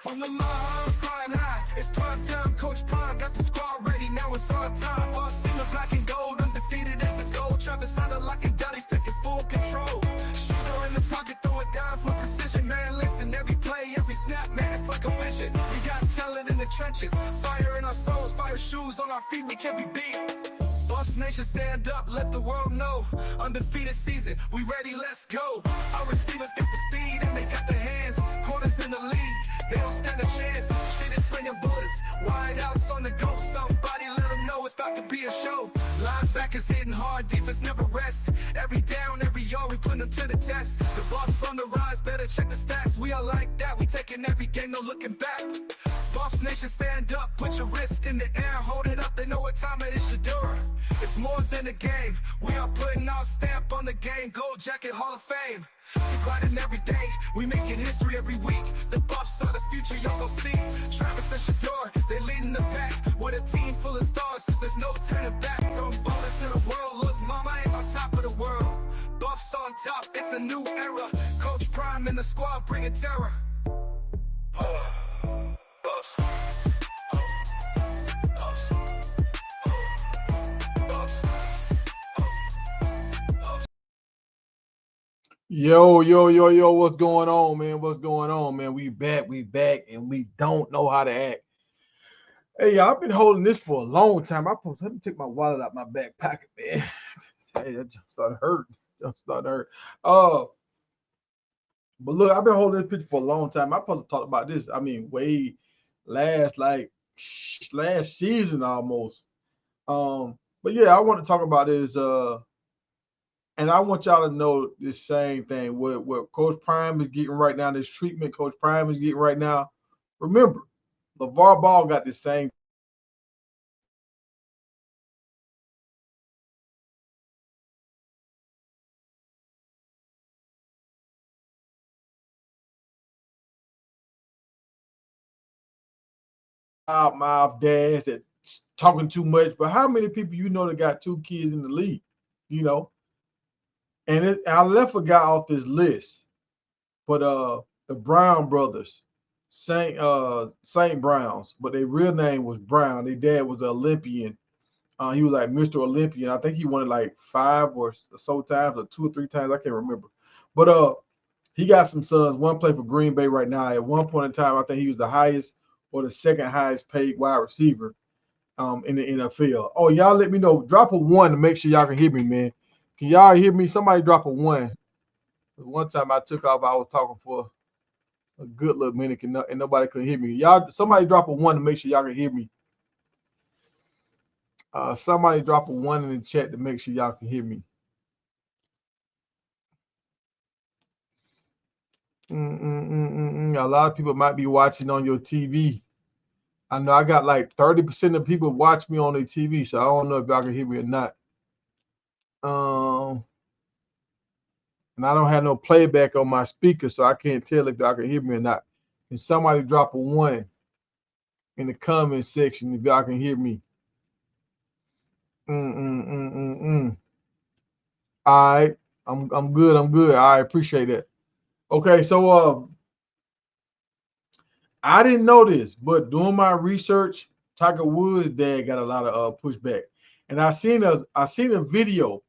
From the mud, flying high, it's prime time. Coach Prime got the squad ready. Now it's our time. All seen the black and gold, undefeated as a gold. Travis sounded like a daddy, taking full control. Shooter in the pocket, throw it down for precision. Man, listen, every play, every snap, man, it's like a vision. We got talent in the trenches, fire in our souls, fire shoes on our feet. We can't be beat. Buffs Nation, stand up, let the world know. Undefeated season, we ready, let's go. Our receivers get the speed and they got the hands. Corners in the league, they don't stand a chance. Shit is slinging bullets, wide outs on the go. Somebody let them know it's about to be a show. Linebackers hitting hard, defense never rests. Every down, every yard, we put them to the test. The Buffs on the rise, better check the stats. We are like that, we taking every game, no looking back. Buffs Nation, stand up, put your wrist in the air, hold it up, they know what time it is, Shadura. It's more than a game, we are putting our stamp on the game. Gold jacket, Hall of Fame. We grinding every day, we making history every week. The Buffs are the future, y'all gon' see. Travis and Shadura, they leading the pack. With a team full of stars, there's no turning back. From bowling to the world, look, mama ain't on top of the world. Buffs on top, it's a new era. Coach Prime and the squad bringing terror. Yo, what's going on, man? What's going on, man? We back, and we don't know how to act. Hey, y'all, I've been holding this for a long time. Let me take my wallet out my back pocket, man. Hey, that just started hurting. But look, I've been holding this picture for a long time. I'm supposed to talk about this. I mean, way last season almost. But yeah, I want to talk about this. And I want y'all to know this same thing. What Coach Prime is getting right now, this treatment Coach Prime is getting right now. Remember, LeVar Ball got the same. Mouth dads that talking too much. But how many people you know that got 2 kids in the league? You know? And I left a guy off this list, but the Brown brothers, Saint Browns, but their real name was Brown. Their dad was an Olympian. He was like Mr. Olympian. I think he won it like 5 or so times, or 2 or 3 times. I can't remember. But he got some sons. One play for Green Bay right now. At one point in time, I think he was the highest or the second highest paid wide receiver in the NFL. Oh, y'all let me know. Drop a 1 to make sure y'all can hear me, man. Can y'all hear me? Somebody drop a 1. One time I took off, I was talking for a good little minute and nobody could hear me. Y'all, somebody drop a 1 to make sure y'all can hear me. Somebody drop a 1 in the chat to make sure y'all can hear me. A lot of people might be watching on your TV. I know I got like 30% of people watch me on their TV, so I don't know if y'all can hear me or not. And I don't have no playback on my speaker, so I can't tell if y'all can hear me or not. Can somebody drop a 1 in the comment section if y'all can hear me? All right, I'm good. I appreciate that. Okay, so I didn't know this, but doing my research, Tiger Woods' dad got a lot of pushback, and I seen a video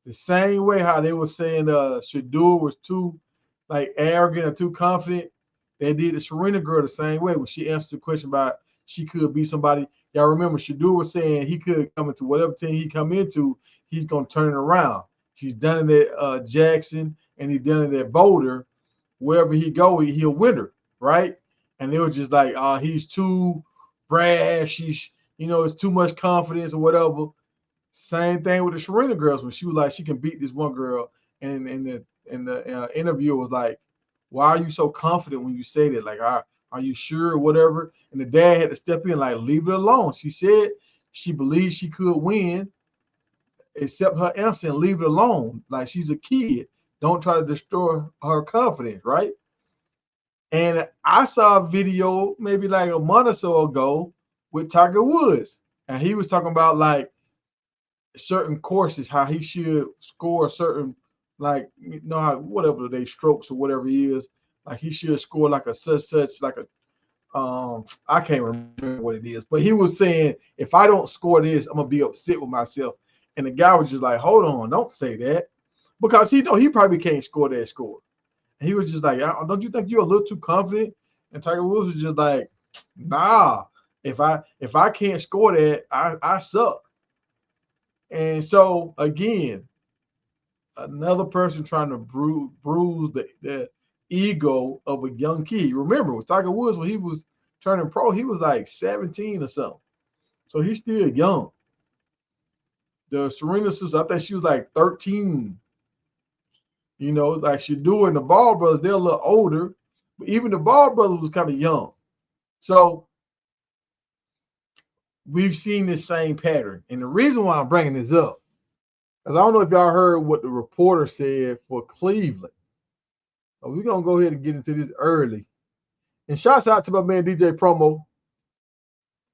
the same way how they were saying Shador was too like arrogant or too confident. They did the Serena girl the same way when she answered the question about she could be somebody. Y'all remember Shador was saying he could come into whatever team he come into, he's gonna turn it around. He's done it at Jackson and he's done it at Boulder. Wherever he go, he'll win her, right? And they were just like, he's too brash. He's, it's too much confidence or whatever. Same thing with the Serena girls when she was like, she can beat this one girl, and the interviewer was like, why are you so confident when you say that? Like, are you sure or whatever? And the dad had to step in, like, leave it alone. She said she believed she could win, accept her answer and leave it alone. Like, she's a kid. Don't try to destroy her confidence, right? And I saw a video maybe like a month or so ago with Tiger Woods, and he was talking about like certain courses, how he should score a certain, like, you know, how whatever they strokes or whatever he is, like he should score like a such like a I can't remember what it is, but he was saying if I don't score this, I'm gonna be upset with myself. And the guy was just like, hold on, don't say that, because he know he probably can't score that score. And he was just like, don't you think you're a little too confident? And Tiger Woods was just like, nah, if I can't score that, I suck. And so again, another person trying to bruise the ego of a young kid. Remember, with Tiger Woods, when he was turning pro, he was like 17 or something. So he's still young. The Serena sister, I think she was like 13. You know, like Shador and the Ball brothers, they're a little older, but even the Ball brothers was kind of young. So we've seen this same pattern. And the reason why I'm bringing this up, because I don't know if y'all heard what the reporter said for Cleveland. So we're going to go ahead and get into this early. And shouts out to my man DJ Promo.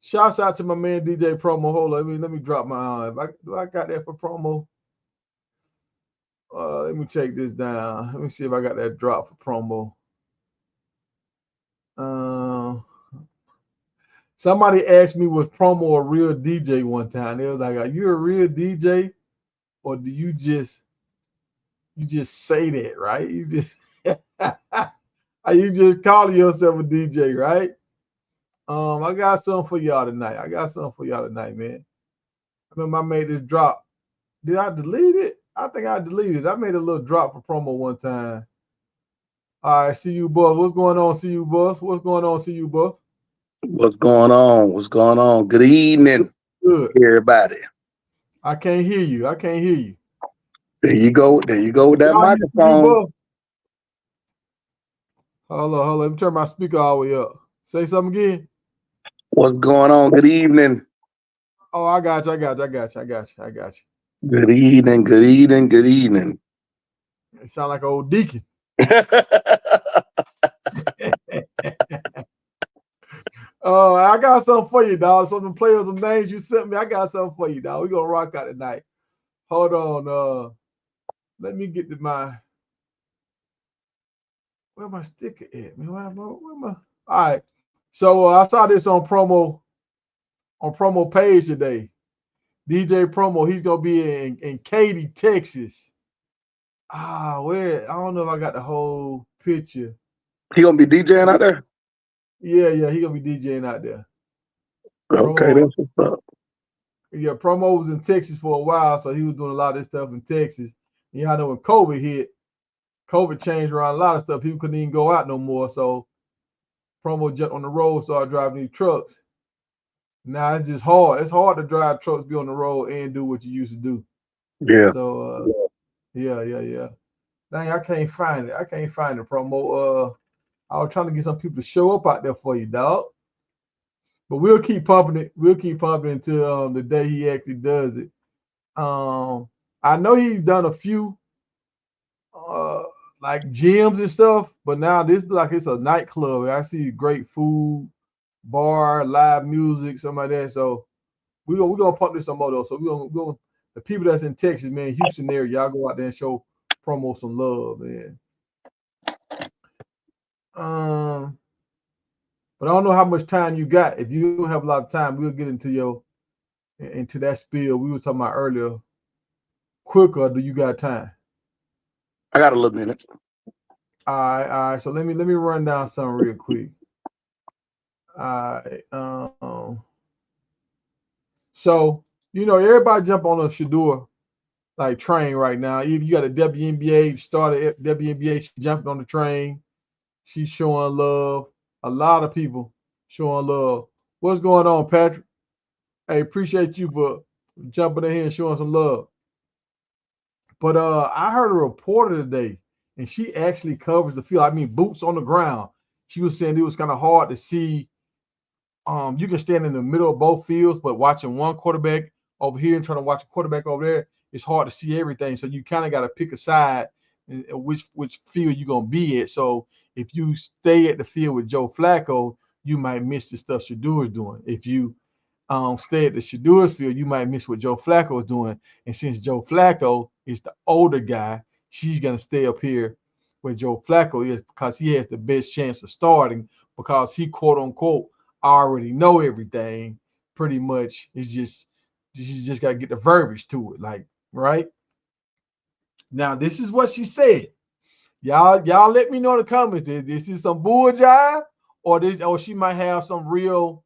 Shouts out to my man DJ Promo. Hold on, let me drop my do I got that for Promo? Let me take this down. Let me see if I got that drop for Promo. Somebody asked me, was Promo a real DJ one time? They was like, are you a real DJ, or do you just say that, right? You just are you just calling yourself a DJ, right? I got something for y'all tonight. Man. I remember I made this drop. Did I delete it? I think I deleted it. I made a little drop for Promo one time. All right, see you, boss. What's going on, see you, boss? What's going on, see you, boss? What's going on? What's going on? Good evening, Good. everybody. I can't hear you. There you go. There you go with that Y'all hear you, microphone. boss? Hold on. Let me turn my speaker all the way up. Say something again. What's going on? Good evening. Oh, I got you. Good evening. Good evening. Good evening. It sound like an old deacon. I got something for you, dog. Some of the players, some names you sent me. I got something for you, dog. We gonna rock out tonight. Hold on. Let me get to where my sticker at, man. Where my? All right. So I saw this on promo page today. DJ Promo, he's gonna be in Katy, Texas. Where? I don't know if I got the whole picture. He gonna be DJing out there? Yeah, he gonna be DJing out there. Okay, Promo, that's what's up. yeah, Promo was in Texas for a while, so he was doing a lot of this stuff in Texas. You know, I know when COVID hit, COVID changed around a lot of stuff. People couldn't even go out no more. So Promo jumped on the road, started driving these trucks. Now it's just hard. It's hard to drive trucks, be on the road, and do what you used to do. Yeah. So yeah. Dang, I can't find it. Promo. I was trying to get some people to show up out there for you, dog. But we'll keep pumping it. Until the day he actually does it. I know he's done a few like gyms and stuff, but now this is like it's a nightclub. I see great food, bar, live music, something like that. So we're gonna pump this some more though. So we're gonna the people that's in Texas, man, Houston area, y'all go out there and show Promo some love, man. But I don't know how much time you got. If you don't have a lot of time, we'll get into that spiel we were talking about earlier. Quicker, do you got time? I got a little minute. All right. So let me run down something real quick. All right. So everybody jump on a Shador like train right now. You got a WNBA started WNBA. She jumping on the train. She's showing love. A lot of people showing love. What's going on, Patrick? Hey, appreciate you for jumping in here and showing some love. But I heard a reporter today, and she actually covers the field. I mean, boots on the ground. She was saying it was kind of hard to see. You can stand in the middle of both fields, but watching one quarterback over here and trying to watch a quarterback over there, it's hard to see everything. So you kind of got to pick a side, and which field you're gonna be at. So if you stay at the field with Joe Flacco, you might miss the stuff Shador is doing. If you stay at the Shadur's field, you might miss what Joe Flacco is doing. And since Joe Flacco is the older guy, she's gonna stay up here where Joe Flacco is because he has the best chance of starting because he quote unquote already know everything. Pretty much, it's just you just gotta get the verbiage to it, like right now. This is what she said. Y'all let me know in the comments. This is some bull jive, or she might have some real,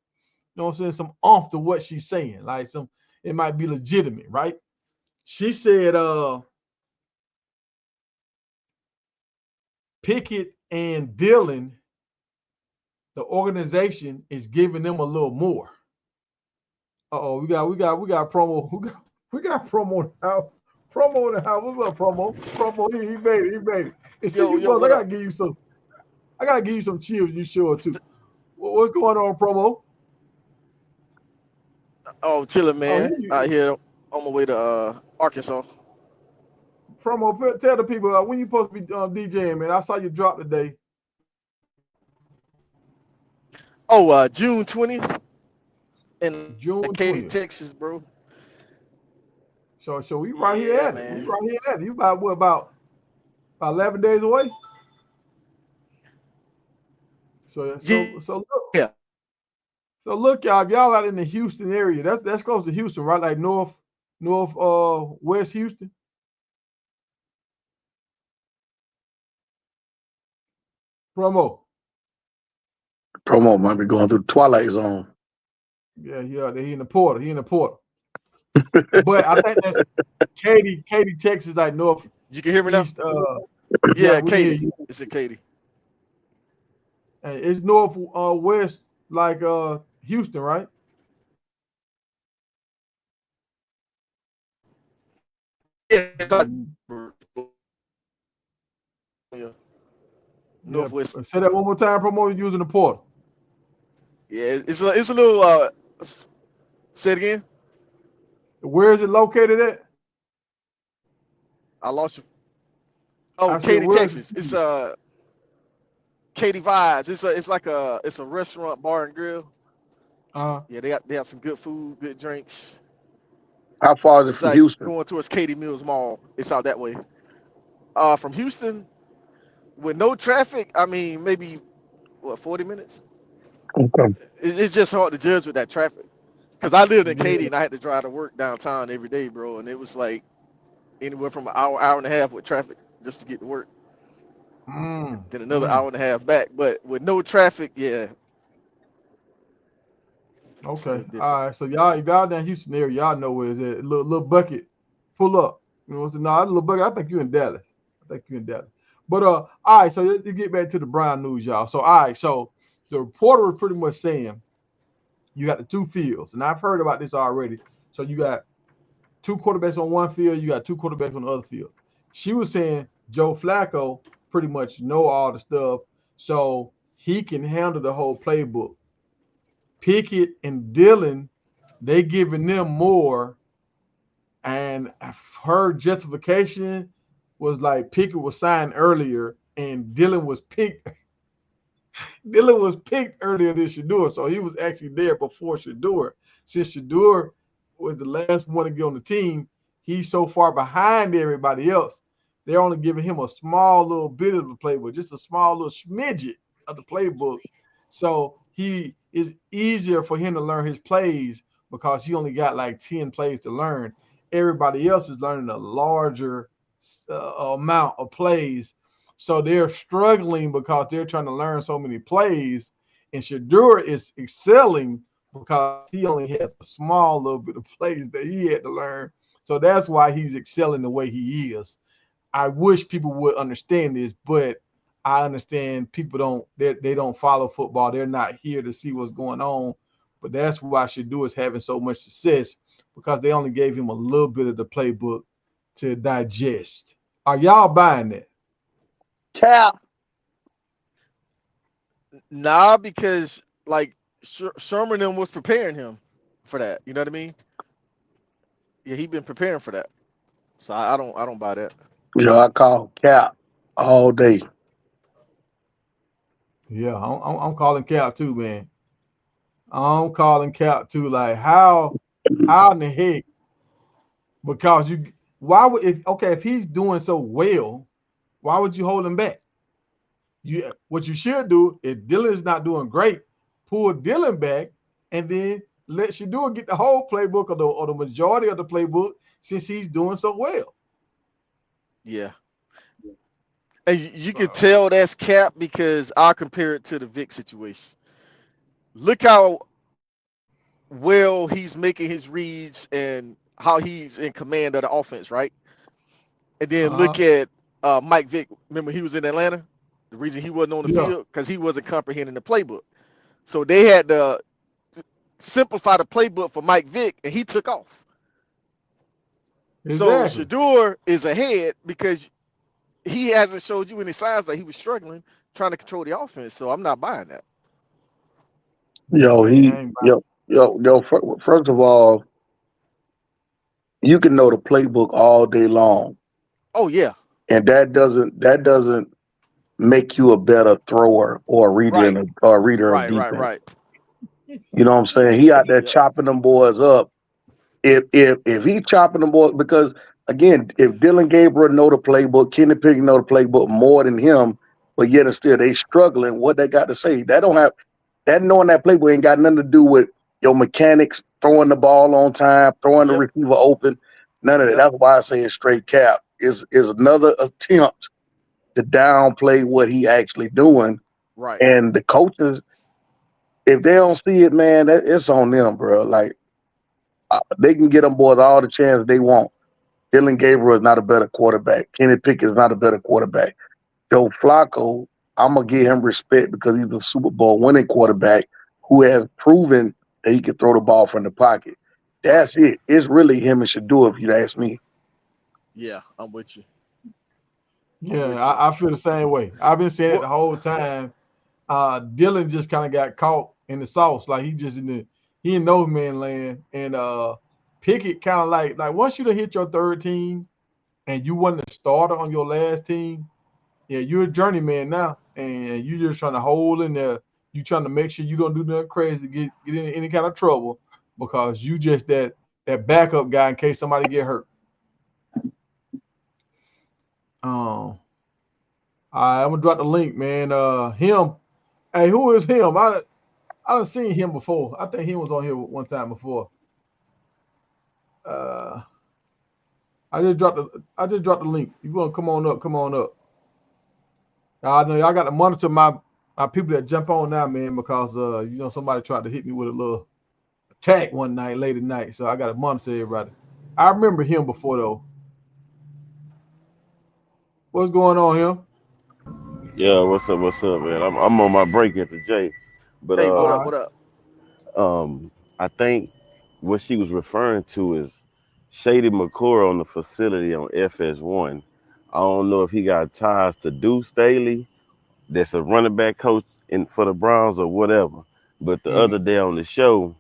you know what I'm saying, some oomph to what she's saying. Like it might be legitimate, right? She said, Pickett and Dillon, the organization is giving them a little more. We got promo. We got promo in the house. Promo in the house. What's up, promo? Promo, he made it. He made it. And see, you brothers, I gotta give you some. I gotta give you some chills. You sure too. What's going on, promo? Oh, chilling, man. Out here on my way to Arkansas. Promo, tell the people when you supposed to be DJing, man. I saw you drop today. Oh, June 20th in June Katy, 20th. Texas, bro. So we right here at it. We right here at it. You about 11 days away. So look. Yeah. So look, y'all. If y'all out in the Houston area, that's close to Houston, right? Like west Houston. Promo might be going through the Twilight Zone. Yeah, he in the portal. But I think that's Katy, Texas, like north. You can hear me east, now? Yeah, Katy. It's in Katy. It's north west, like Houston, right? Yeah. Northwest. Yeah. Say that one more time, promo. Using the portal. Yeah, it's a little. Say it again. Where is it located at? I lost you. Oh, Katy, Texas. It's Katy Vibes. It's like a restaurant, bar and grill. Yeah, they have some good food, good drinks. How far is it from Houston? Going towards Katy Mills Mall. It's out that way. From Houston, with no traffic, I mean maybe 40 minutes. Okay. It's just hard to judge with that traffic. Cause I lived in Katy and I had to drive to work downtown every day, bro, and it was like anywhere from an hour and a half with traffic just to get to work. Then another hour and a half back, but with no traffic, yeah. Okay. All right. So if y'all down Houston area, y'all know where it's at. Little bucket, pull up. You know, no, little bucket. I think you in Dallas. But all right. So let's get back to the Brown news, y'all. So all right. So the reporter was pretty much saying you got the two fields, and I've heard about this already. So you got two quarterbacks on one field, you got two quarterbacks on the other field. She was saying Joe Flacco pretty much know all the stuff, so he can handle the whole playbook. Pickett and Dillon, they giving them more, and her justification was like Pickett was signed earlier and Dillon was picked. Dillon was picked earlier than Shador, so he was actually there before Shador. Since Shador was the last one to get on the team, he's so far behind everybody else. They're only giving him a small little bit of the playbook, just a small little smidget of the playbook. So he is easier for him to learn his plays because he only got like 10 plays to learn. Everybody else is learning a larger amount of plays. So they're struggling because they're trying to learn so many plays. And Shador is excelling because he only has a small little bit of plays that he had to learn. So that's why he's excelling the way he is. I wish people would understand this, but I understand people they don't follow football. They're not here to see what's going on. But that's why Shador is having so much success because they only gave him a little bit of the playbook to digest. Are y'all buying that? Cap. Nah, because like Sherman and was preparing him for that. You know what I mean? Yeah, he been preparing for that. So I don't buy that. I call Cap all day. Yeah, I'm calling Cap too, man. I'm calling Cap too. Like how in the heck? Because you why would if he's doing so well, why would you hold him back? What you should do if Dylan's not doing great, pull Dylan back and then let Shador get the whole playbook or the majority of the playbook since he's doing so well. Yeah. And you can So tell that's Cap because I'll compare it to the Vic situation. Look how well he's making his reads and how he's in command of the offense, right? And then uh-huh. look at Mike Vick. Remember, he was in Atlanta. The reason he wasn't on the Yeah, field because he wasn't comprehending the playbook. So they had to simplify the playbook for Mike Vick, and he took off. So exactly. Shador is ahead because he hasn't showed you any signs that he was struggling trying to control the offense. So I'm not buying that. Yo, I ain't yo. First of all, you can know the playbook all day long, Oh yeah, and that doesn't make you a better thrower or a reader right, of right, right, defense. right. You know what I'm saying? He out there Yep, chopping them boys up. If he chopping them boys, because again, if Dylan Gabriel know the playbook, Kenny Pickett know the playbook more than him, but yet and still they struggling. What they got to say? That don't have that knowing that playbook ain't got nothing to do with your mechanics, throwing the ball on time, throwing the yep, receiver open. None of that. yep. That's why I say it's straight cap. Is another attempt to downplay what he actually doing. Right. And the coaches, if they don't see it, man, it's on them, bro. Like they can get them boys all the chance they want. Dylan Gabriel is not a better quarterback. Kenny Pickett is not a better quarterback. Joe Flacco, I'm gonna give him respect because he's a Super Bowl winning quarterback who has proven that he can throw the ball from the pocket. Right. That's it. It's really him and Shador, if you ask me. Yeah, I'm with you. I'm Yeah, with you. I feel the same way. I've been saying it What? the whole time. Dylan just kind of got caught in the sauce, like he just he in no man land, and Pickett kind of like once you to hit your third team and you wasn't a starter on your last team, yeah, you're a journeyman now, and you just trying to hold in there. You trying to make sure you don't do nothing crazy to get in any kind of trouble because you just that backup guy in case somebody get hurt. Um, I'm gonna drop the link, man. Him. Hey, who is him? I done seen him before. I think he was on here one time before. Uh, I just dropped the link. You want to come on up? Come on up. I know y'all got to monitor my people that jump on now, man, because somebody tried to hit me with a little attack one night late at night, so I got to monitor everybody. I remember him before though. What's going on here? Yeah, what's up, man? I'm on my break at the J, but Hey, what All up? right. What up? I think what she was referring to is Shady McClure on the facility on FS1. I don't know if he got ties to Deuce Staley, that's a running back coach for the Browns or whatever. But the Mm. other day on the show,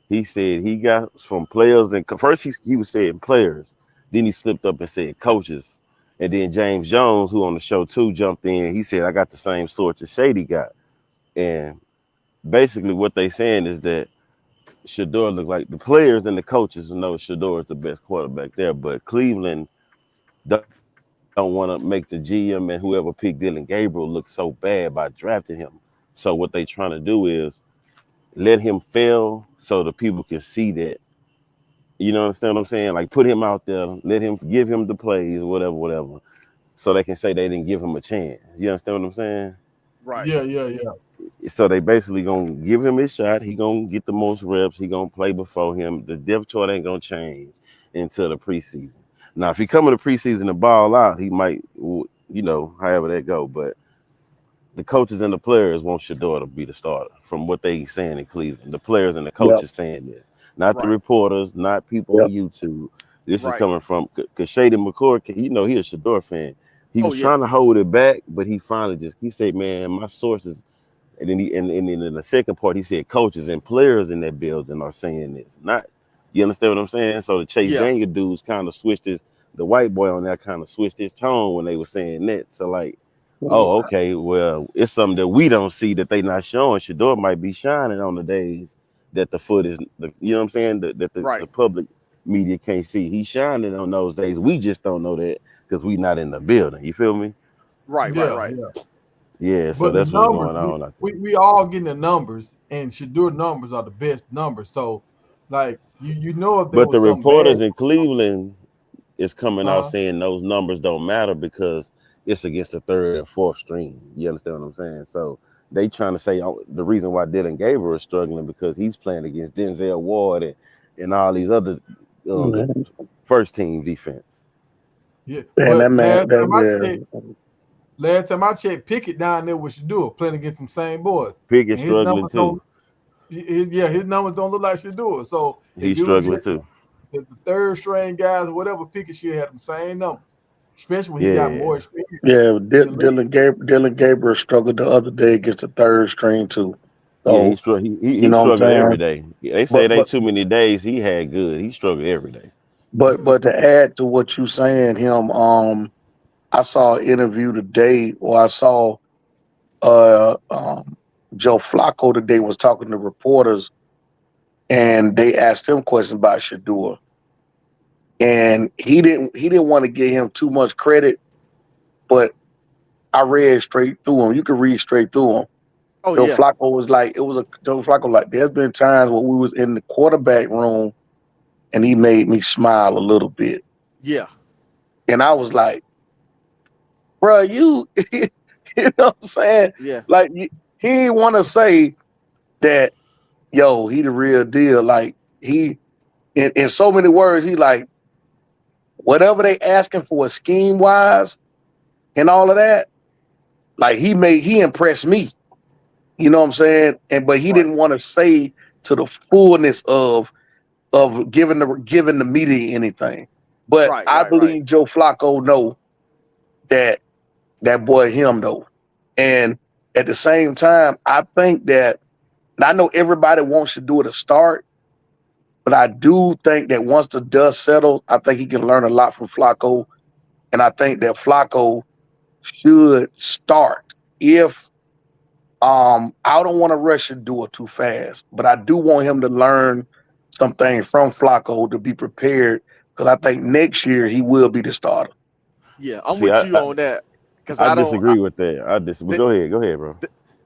he said he got from players, and first he was saying players, then he slipped up and said coaches. And then James Jones, who on the show too, jumped in. He said, I got the same sort as Shady got. And basically what they saying is that Shador look like the players and the coaches know Shador is the best quarterback there, but Cleveland don't want to make the GM and whoever picked Dylan Gabriel look so bad by drafting him. So what they trying to do is let him fail so the people can see that. You know, understand what I'm saying? Like put him out there, let him give him the plays, whatever, whatever, so they can say they didn't give him a chance. You understand what I'm saying? Right. Yeah, yeah, yeah. So they basically gonna give him his shot. He gonna get the most reps. He gonna play before him. The depth chart ain't gonna change until the preseason. Now, if he come in the preseason to ball out, he might, however that go. But the coaches and the players want Shador to be the starter, from what they saying in Cleveland. The players and the Yep, coaches saying this, not the Right. reporters, not people on yep. YouTube. This is Right. coming from because Shady McCoy. He a Shador fan. He Oh was yeah. trying to hold it back, but he finally he said, "Man, my sources." And then and in the second part, he said coaches and players in that building are saying this. Not you understand what I'm saying? So the Chase Yeah. Daniel dudes kind of switched the white boy on that kind of switched his tone when they were saying that. So like, oh, okay, well, it's something that we don't see that they not showing. Shador might be shining on the days that the foot is, you know what I'm saying, that the Right. public media can't see. He's shining on those days. We just don't know that because we not in the building. You feel me? Right. Right. Yeah, Right. yeah. Yeah. So But the that's what's numbers, going we, on out there. we, we all getting the numbers, and Shadur numbers are the best numbers. So, like, you know if there But the was something bad, reporters in Cleveland is coming out uh, saying those numbers don't matter because it's against the third and fourth string. You understand what I'm saying? So they trying to say the reason why Dylan Gabriel is struggling because he's playing against Denzel Ward and all these other the Man, first team defense. yeah. that But man, last time I checked, Pickett down there with Shadur playing against some same boys, Pickett and his struggling numbers too. don't. His numbers don't look like Shadur. So if He's it was struggling just too. the third string guys or whatever, Pickett should have the same numbers, especially when he got Yeah, more experience yeah, in the league. Dylan Gabriel struggled the other day against the third string too. yeah. So you He know what struggled I'm every saying. day. They say But it ain't but too many days he had good. He struggled every day. but to add to what you saying, I saw an interview today, or I saw uh um Joe Flacco today was talking to reporters, and they asked him questions about Shadua, and he didn't want to give him too much credit, but I read straight through him. You can read straight through him. Oh Joe yeah. Flacco was like, Joe Flacco like, there's been times when we was in the quarterback room and he made me smile a little bit. Yeah. And I was like, bro, you know what I'm saying? Yeah. Like, he didn't want to say that, yo, he the real deal. Like, in so many words, he like, whatever they asking for scheme wise and all of that, like, he impressed me. You know what I'm saying? But he Right. didn't want to say to the fullness of giving the media anything. But Right. I Right. Right. believe Joe Flacco know that that boy him though. And at the same time, I think that, and I know everybody wants to do it to start, but I do think that once the dust settles, I think he can learn a lot from Flacco. And I think that Flacco should start if I don't want to rush and do it too fast, but I do want him to learn something from Flacco to be prepared because I think next year he will be the starter. Yeah. I'm See, with I, you on that because I I don't. disagree with that. I disagree. They, Go ahead, bro.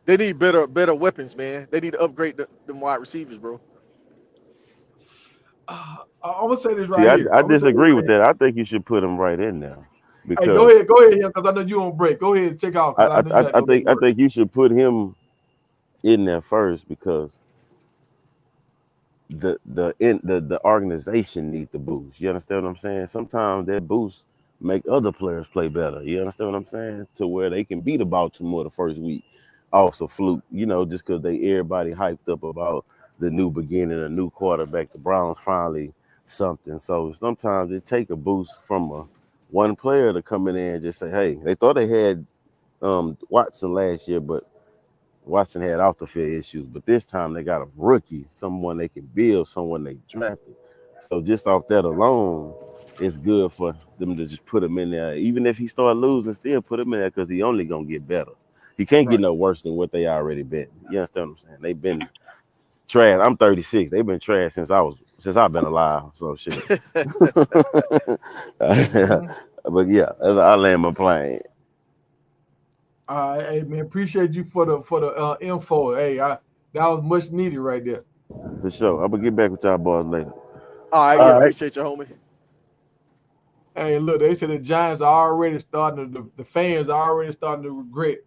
they need better weapons, man. They need to upgrade them wide receivers, bro. I'm gonna say this See, right here. I I'm gonna say this disagree right with here. that. I think you should put him right in there Hey, because go ahead, because I know you on break. Go ahead and check out because I know you got to go to I work. think you should put him in there first because the organization needs the boost. You understand what I'm saying? Sometimes that boost make other players play better. You understand what I'm saying? To where they can beat the Baltimore the first week off a fluke. You know, just because everybody hyped up about the new beginning, a new quarterback. The Browns finally something. So sometimes it take a boost from one player to come in there and just say, hey, they thought they had Watson last year, but Watson had off the field issues, but this time they got a rookie, someone they can build, someone they drafted. So just off that alone, it's good for them to just put him in there. Even if he start losing, still put him in there because he only gonna get better. He can't get Right. no worse than what they already been. You understand what I'm saying? They've been trash. I'm 36. They've been trash since I've been alive. So shit. Mm-hmm. But yeah, I land my plane. Hey man, appreciate you for the info. Hey, that was much needed right there. For sure. I'm gonna get back with y'all boys later. All right. Yeah. All right. Appreciate you, homie. Hey, look, they said the Giants are already starting the fans are already starting to regret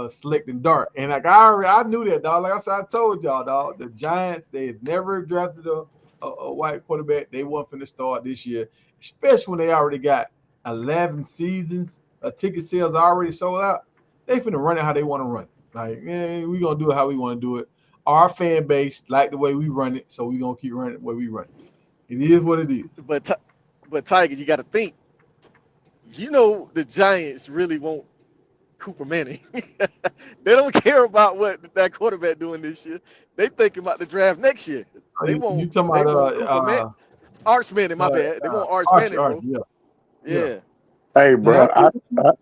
selecting Dart. And like I knew that, dog. Like I said, I told y'all, dog, the Giants, they had never drafted a white quarterback. They weren't finna start this year, especially when they already got 11 seasons. Ticket sales already sold out. They finna run it how they want to run it. Like, we gonna do it how we want to do it. Our fan base like the way we run it, so we gonna keep running it the way we run it. It is what it is. But but Tiger, you got to think. You know the Giants really want Cooper Manning. They don't care about what that quarterback doing this year. They thinking about the draft next year. You talking They about want Cooper Man, Arch Manning. My bad. They want Arch Archie, Manning, Archie, bro. yeah, yeah. Yeah. Hey, Now bro, that's what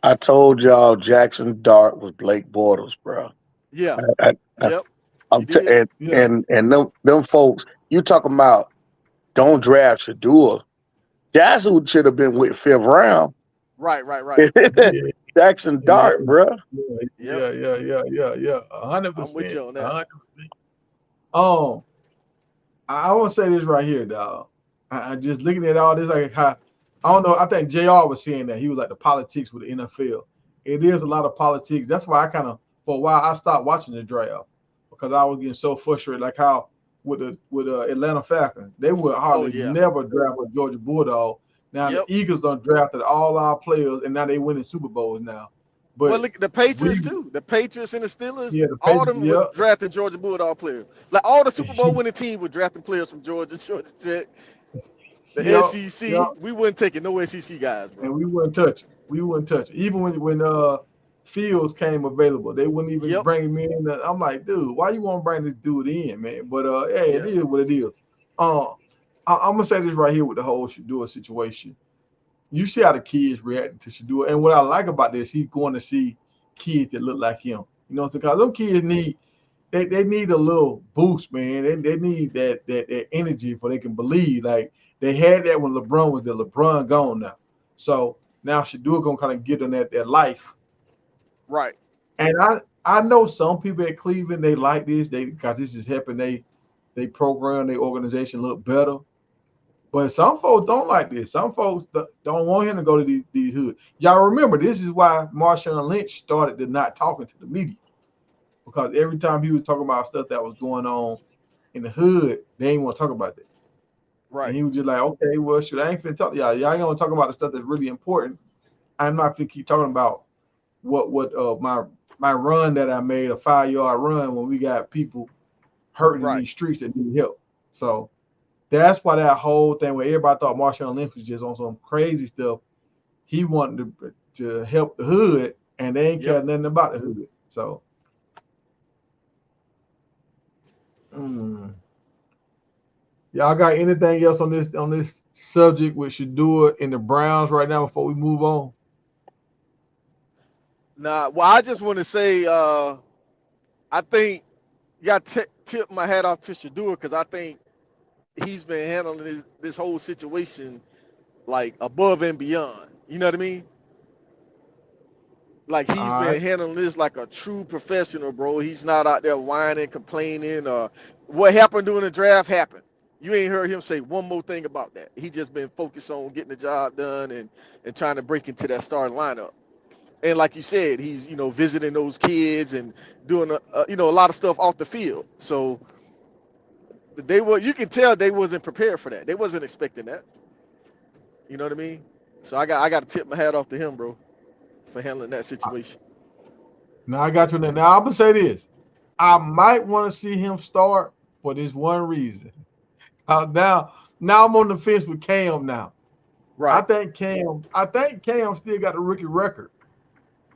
I told y'all Jackson Dart was Blake Bortles, bro. Yeah. I, I, Yep. He did. Yeah, And them folks, you talking about don't draft Shadua. That's who should have been with fifth round. Right, right, right. yeah, Jackson yeah, Dart, bro. Yep. yeah. I'm with 100%, you on that. 100%. Um, I want to say this right here, dog. I just looking at all this, like how I don't know. I think Jr. was saying that he was like the politics with the NFL. It is a lot of politics. That's why I kind of for a while I stopped watching the draft because I was getting so frustrated. Like how with Atlanta Falcons, they would Oh hardly yeah. never draft a Georgia Bulldog. Now the Yep. Eagles done drafted all our players, and now they winning Super Bowls now. Well, But look, the Patriots we, too. The Patriots and the Steelers, yeah, the all of Patriots, them were yeah, drafting Georgia Bulldog players. Like all the Super Bowl winning team were drafting players from Georgia, Georgia Tech, the yeah, yeah. SEC. We wouldn't take it. No SEC guys, bro. And we wouldn't touch it. We wouldn't touch it. Even when Fields came available, they wouldn't even Yep. bring him in. I'm like, dude, why you want to bring this dude in, man? But hey, it Yeah. is what it is. Uh, I'm gonna say this right here with the whole Shadua situation. You see how the kids reacting to Shadua, and what I like about this, he's going to see kids that look like him. You know, because them kids need they need a little boost, man. They need that energy for they can believe. Like they had that when LeBron was there. LeBron gone now. So now Shadua gonna kind of get on that life. Right. And I know some people at Cleveland they like this, they because this is helping they program, their organization look better. But some folks don't like this. Some folks don't want him to go to these hoods. Y'all remember this is why Marshawn Lynch started to not talking to the media. Because every time he was talking about stuff that was going on in the hood, they didn't want to talk about that. And Right. he was just like, okay, well, shoot, I ain't finna talk to y'all. Y'all ain't gonna talk about the stuff that's really important. I'm not finna keep talking about what my run that I made, a 5 yard run when we got people hurting in Right. these streets that need help. So that's why that whole thing where everybody thought Marshawn Lynch was just on some crazy stuff. He wanted to help the hood, and they ain't care Yep. nothing about the hood. So. Mm. Y'all got anything else on this subject we should do it in the Browns right now before we move on? Nah. Well, I just want to say, I think you got to tip my hat off to Shadua because I think he's been handling this whole situation like above and beyond. You know what I mean? Like he's All been right. handling this like a true professional, bro. He's not out there whining, complaining, or what happened during the draft happened. You ain't heard him say one more thing about that. He just been focused on getting the job done and trying to break into that starting lineup. And like you said, he's visiting those kids and doing a lot of stuff off the field. So you can tell they wasn't prepared for that. They wasn't expecting that. You know what I mean? So I got to tip my hat off to him, bro, for handling that situation. Now I got you there. Now I'm gonna say this. I might want to see him start for this one reason. Now I'm on the fence with Cam now. Right. I think Cam still got the rookie record.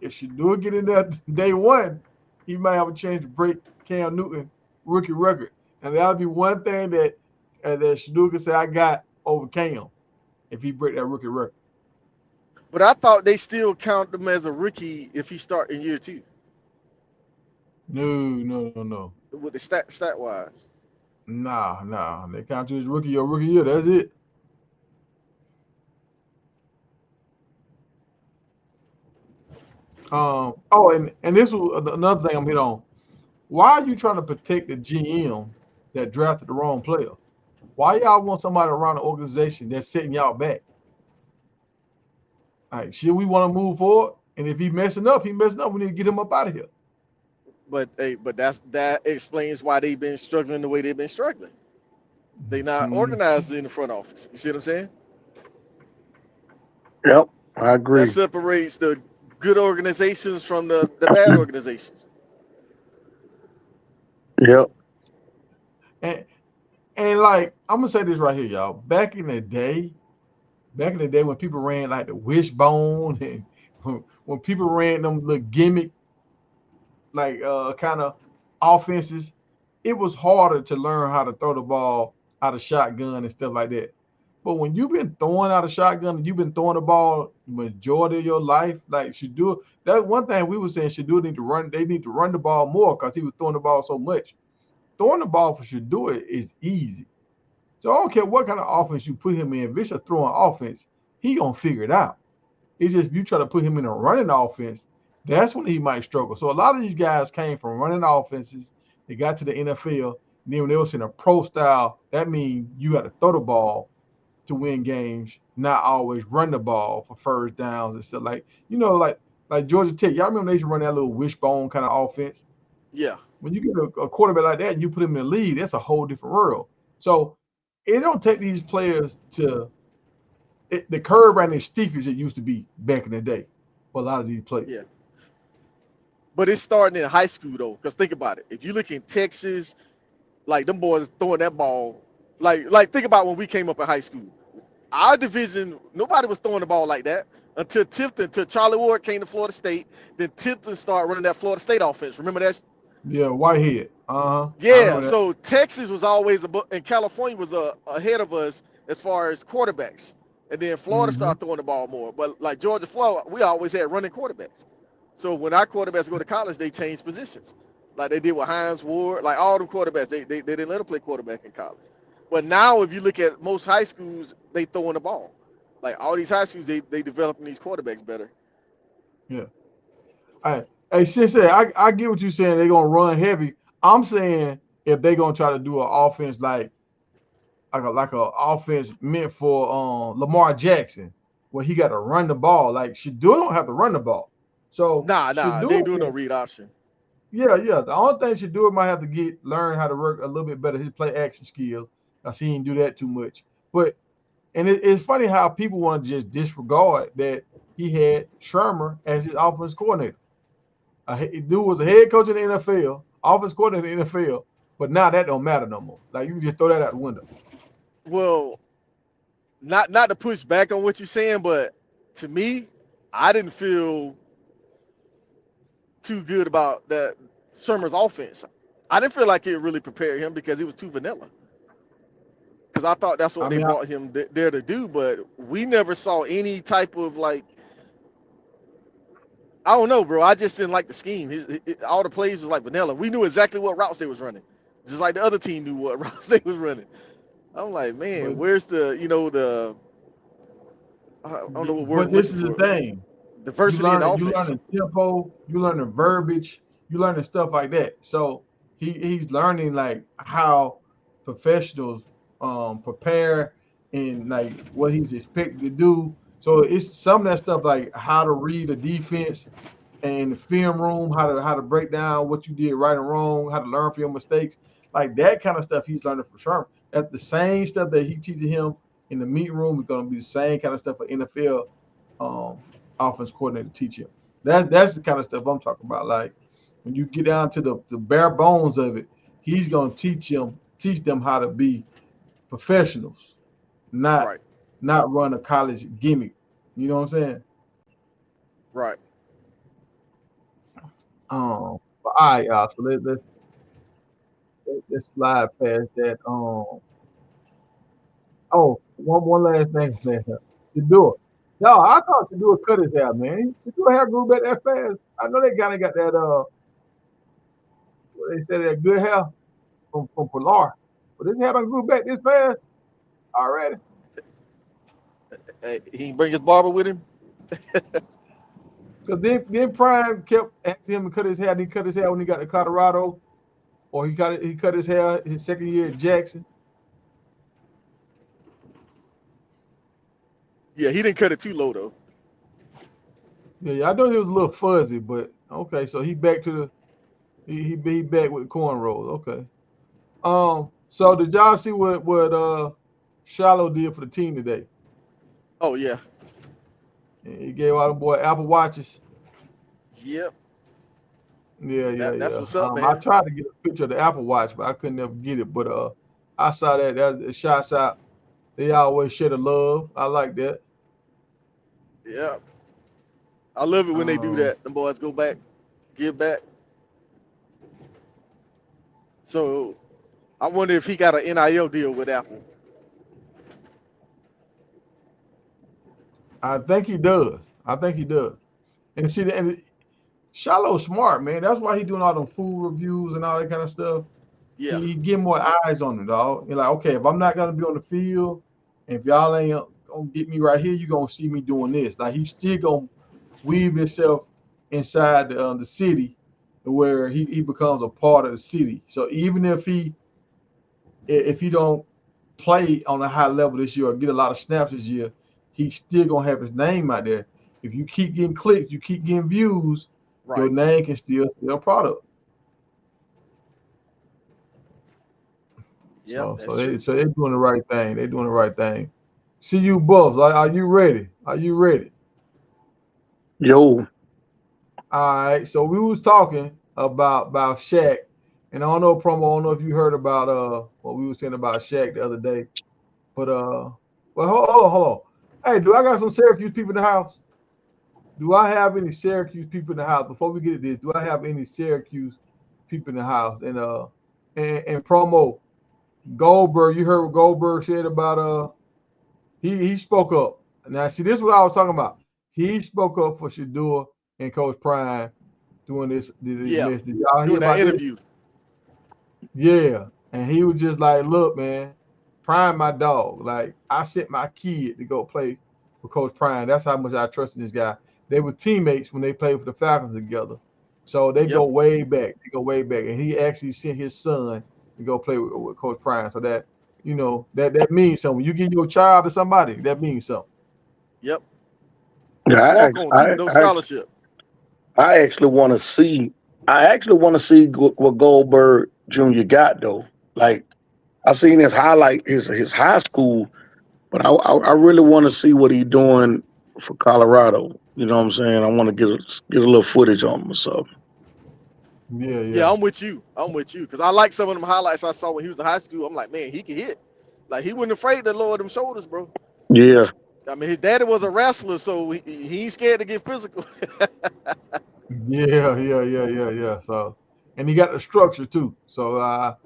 If she do get in there day one, he might have a chance to break Cam Newton rookie record. And that'll be one thing that Shadoo can say I got over Cam if he break that rookie record. But I thought they still count him as a rookie if he start in year two No. with the stat wise. Nah. They count you as rookie your rookie year. That's it. And this was another thing I'm hit on. Why are you trying to protect the GM that drafted the wrong player? Why y'all want somebody around the organization that's setting y'all back? Like, should we want to move forward? And if he messing up, he messing up. We need to get him up out of here. But hey, that explains why they've been struggling the way they've been struggling. They not Mhm. organized in the front office. You see what I'm saying? Yep, I That agree. separates the good organizations from the bad organizations. Yep. And and like I'm gonna say this right here, y'all. Back in the day when people ran like the wishbone and when people ran them little gimmick like kind of offenses, it was harder to learn how to throw the ball out of shotgun and stuff like that. But when you've been throwing out a shotgun and you've been throwing the ball the majority of your life, like Shadua, that's one thing we were saying Shadua need to run. They need to run the ball more because he was throwing the ball so much. throwing the ball for Shador is easy. So I don't care what kind of offense you put him in. If it's a throwing offense, he gonna figure it out. It's just you try to put him in a running offense, that's when he might struggle. So a lot of these guys came from running offenses. They got to the NFL. And then when they was in a pro style, that means you got to throw the ball to win games, not always run the ball for first downs and stuff. Like Georgia Tech. Y'all remember they used to run that little wishbone kind of offense? Yeah. When you get a quarterback like that and you put him in the lead, that's a whole different world. So it don't take these players to the curve ain't as steep as it used to be back in the day for a lot of these players. Yeah. But it's starting in high school though, because think about it. If you look in Texas, like them boys throwing that ball, like think about when we came up in high school. Our division, nobody was throwing the ball like that until Charlie Ward came to Florida State. Then Tipton started running that Florida State offense. Remember that? Yeah, Whitehead. I Yeah. remember that. So Texas was always and California was ahead of us as far as quarterbacks. And then Florida started throwing the ball more. But like Georgia, Florida, we always had running quarterbacks. So when our quarterbacks go to college, they change positions, like they did with Hines Ward. Like all the quarterbacks, they didn't let them play quarterback in college. But now, if you look at most high schools, they throwing the ball. Like all these high schools, they developing these quarterbacks better. Yeah. Hey, Sensei, I get what you're saying. They're gonna run heavy. I'm saying if they're gonna try to do an offense like a offense meant for Lamar Jackson, where he got to run the ball. Like Shador don't have to run the ball. So Nah, they Shador, doing no read option. yeah. The only thing Shador might have to learn how to work a little bit better his play action skills. Cause he didn't do that too much. But it's funny how people want to just disregard that he had Shermer as his offense coordinator. Dude was a head coach in the NFL, offense coordinator in the NFL, but now that don't matter no more. Like you can just throw that out the window. Well, not to push back on what you're saying, but to me, I didn't feel too good about that Shermer's offense. I didn't feel like it really prepared him because it was too vanilla. Because I thought that's what I they mean, brought him there to do, but we never saw any type of like, I don't know, bro. I just didn't like the scheme. All the plays was like vanilla. We knew exactly what routes they was running, just like the other team knew what routes they was running. I'm like, man, but where's the I don't know what word but I'm this looking is the for. thing. Diversity in the You offense. learning tempo, you learning verbiage, you learning stuff like that. So he's learning like how professionals prepare and like what he's expected to do. So it's some of that stuff like how to read a defense and the film room, how to break down what you did right and wrong, how to learn from your mistakes, like that kind of stuff he's learning from Sherman. That's the same stuff that he teaches him in the meet room is going to be the same kind of stuff for NFL um, offense coordinator teach him. That's the kind of stuff I'm talking about. Like when you get down to the bare bones of it, he's going to teach them how to be professionals, not Right, not run a college gimmick. You know what I'm saying? right. But all right, y'all. So let's slide past that. Oh, one last thing, man. Shador. No, I thought Shador cut his hair, man. Shador hair grew back that fast. I know they kind of got that what they said that good hair from Pilar, but his hair done grew back this fast already. Hey, he bring his barber with him. Cause then Prime kept asking him to cut his hair. And he cut his hair when he got to Colorado, or he cut his hair his second year at Jackson. Yeah, he didn't cut it too low though. Yeah, I know he was a little fuzzy, but okay. So he back to he back with the cornrows. Okay. So did y'all see what Shallow did for the team today? Oh yeah. He gave all the boy Apple Watches. Yep. That's Yeah. what's up, I man. tried to get a picture of the Apple Watch, but I couldn't ever get it. But I saw that. That's shots out. They always share the love. I like that. Yeah. I love it when they do Um, that. The boys go back, give back. So I wonder if he got an NIL deal with Apple. I think he does. I think he does. And see, and Shallow's smart, man. That's why he doing all them food reviews and all that kind of stuff. Yeah. he get more eyes on it, dog. You're like, okay, if I'm not gonna be on the field, and if y'all ain't gonna get me right here, you gonna see me doing this. Like he's still gonna weave himself inside the city, where he becomes a part of the city. So even if he don't play on a high level this year or get a lot of snaps this year, he's still gonna have his name out there. If you keep getting clicks, you keep getting views, your Right. name can still a product. Yep. So That's they true. so they're doing the right thing. They're doing the right thing. See you, Buffs. Are you ready? Are you ready? Yo, All right. So we was talking about Shaq, and I don't know, promo. I don't know if you heard about what we was saying about Shaq the other day, but well, hold on. Hey, do I got some Syracuse people in the house? Do I have any Syracuse people in the house? Before we get to this, do I have any Syracuse people in the house? And promo Goldberg. You heard what Goldberg said about he spoke up. Now see, this is what I was talking about. He spoke up for Shador and Coach Prime doing this Yeah. mess. Did y'all hear Doing that about this? interview. Yeah. And he was just like, look, man, Prime my dog. Like I sent my kid to go play for Coach Prime. That's how much I trust in this guy. They were teammates when they played for the Falcons together. So they Yep. go way back. They go way back. And he actually sent his son to go play with Coach Prime. So that, that means something. When you give your child to somebody, that means something. Yep. yeah, Walk on, keep no scholarship. I actually want to see. I actually want to see what Goldberg Jr. got though. Like I seen his highlight, his high school, but I really want to see what he's doing for Colorado. You know what I'm saying? I want to get a little footage on him or something. Yeah, Yeah, yeah. I'm with you. I'm with you. Because I like some of them highlights I saw when he was in high school. I'm like, man, he can hit. Like he wasn't afraid to lower them shoulders, bro. Yeah, I mean, his daddy was a wrestler, so he ain't scared to get physical. Yeah. So, and he got the structure too. So,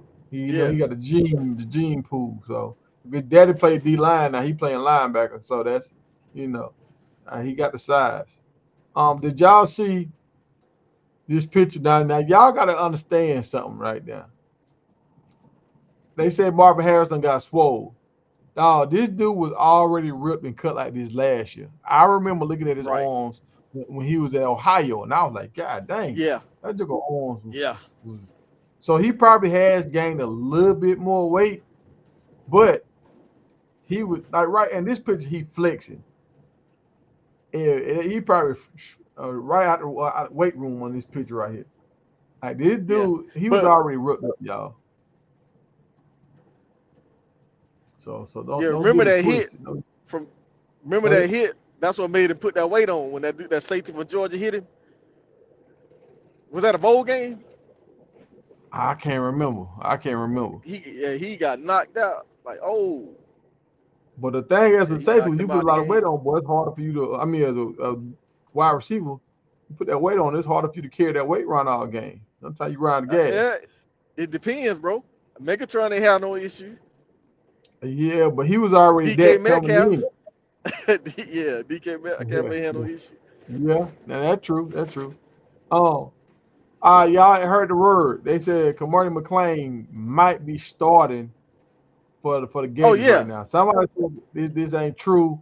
Yeah. he got the gene pool. So, if his daddy played D line, now he playing linebacker. So that's, you know, he got the size. Did y'all see this picture? Now y'all got to understand something right now. They said Marvin Harrison got swole. Dog, this dude was already ripped and cut like this last year. I remember looking at his Right. arms when he was at Ohio, and I was like, God dang, Yeah. that dude's arms Yeah. was. So he probably has gained a little bit more weight, but he was like right in this picture, he flexing. He probably right out the weight room on this picture right here. Like this Yeah. dude, he was But already ripped up, y'all. So yeah, don't remember get it that hit twisted. from remember Go ahead. that hit? That's what made him put that weight on when that safety for Georgia hit him. Was that a bowl game? I can't remember. He got knocked out. Like, oh, But the thing as yeah, a he safety, knocked when you him put out a the lot of weight game. on, boy, it's harder for you to. I mean, as a wide receiver, you put that weight on, it's harder for you to carry that weight around all game. Sometimes you run the gas. Yeah, it depends, bro. Megatron ain't have no issue. Yeah, but he was already DK that coming Metcalf, in. yeah, DK Metcalf Yeah, ain't had no yeah, issue. yeah. Now that's true. That's true. Oh, y'all heard the word. They said Kamari McLean might be starting for the Oh Gators right yeah, now. Somebody said this ain't true,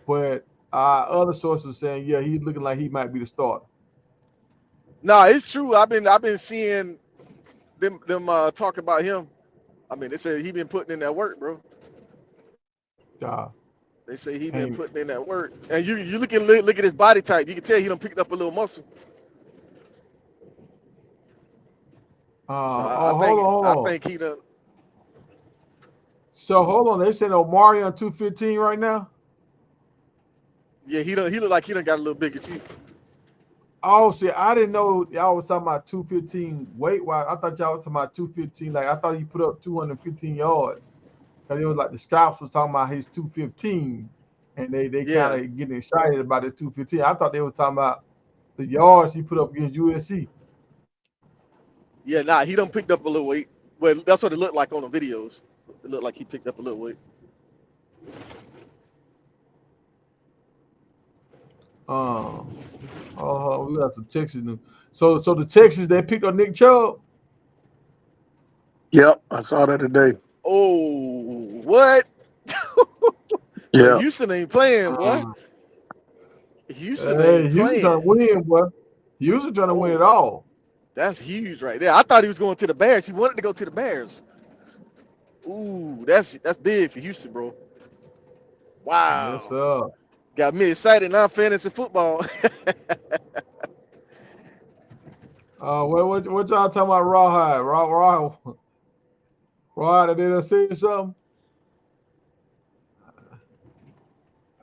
but other sources saying yeah, he's looking like he might be the starter. nah, it's true. I've been seeing them talk about him. I mean, they said he been putting in that work, bro. Uh, They say he been and putting in that work. And you look at his body type. You can tell he done picked up a little muscle. So I, I hold think on, hold I on. think he done. So hold on, they said Omari on 215 right now. Yeah, he look like he done got a little bigger too. Oh, see, I didn't know y'all was talking about 215 weight wise. I thought y'all was talking about 215. Like I thought he put up 215 yards. Cause it was like the scouts was talking about his 215, and they kind Yeah, of getting excited about his 215. I thought they were talking about the yards he put up against USC. yeah. Nah, he done picked up a little weight. Well, that's what it looked like on the videos. It looked like he picked up a little weight. Um, we got some Texas news. So the Texans they picked up Nick Chubb. Yep, I saw that today. Oh, what? But Yeah. Houston ain't playing, boy. Uh, Houston hey, ain't Houston trying to playing. win, boy. Houston trying to win it Oh, all. that's huge right there. I thought he was going to the Bears. He wanted to go to the Bears. Ooh, that's big for Houston, bro. Yes, Wow. sir. Got me excited now, fantasy football. What y'all talking about? Rawhide, rawhide. They done say something.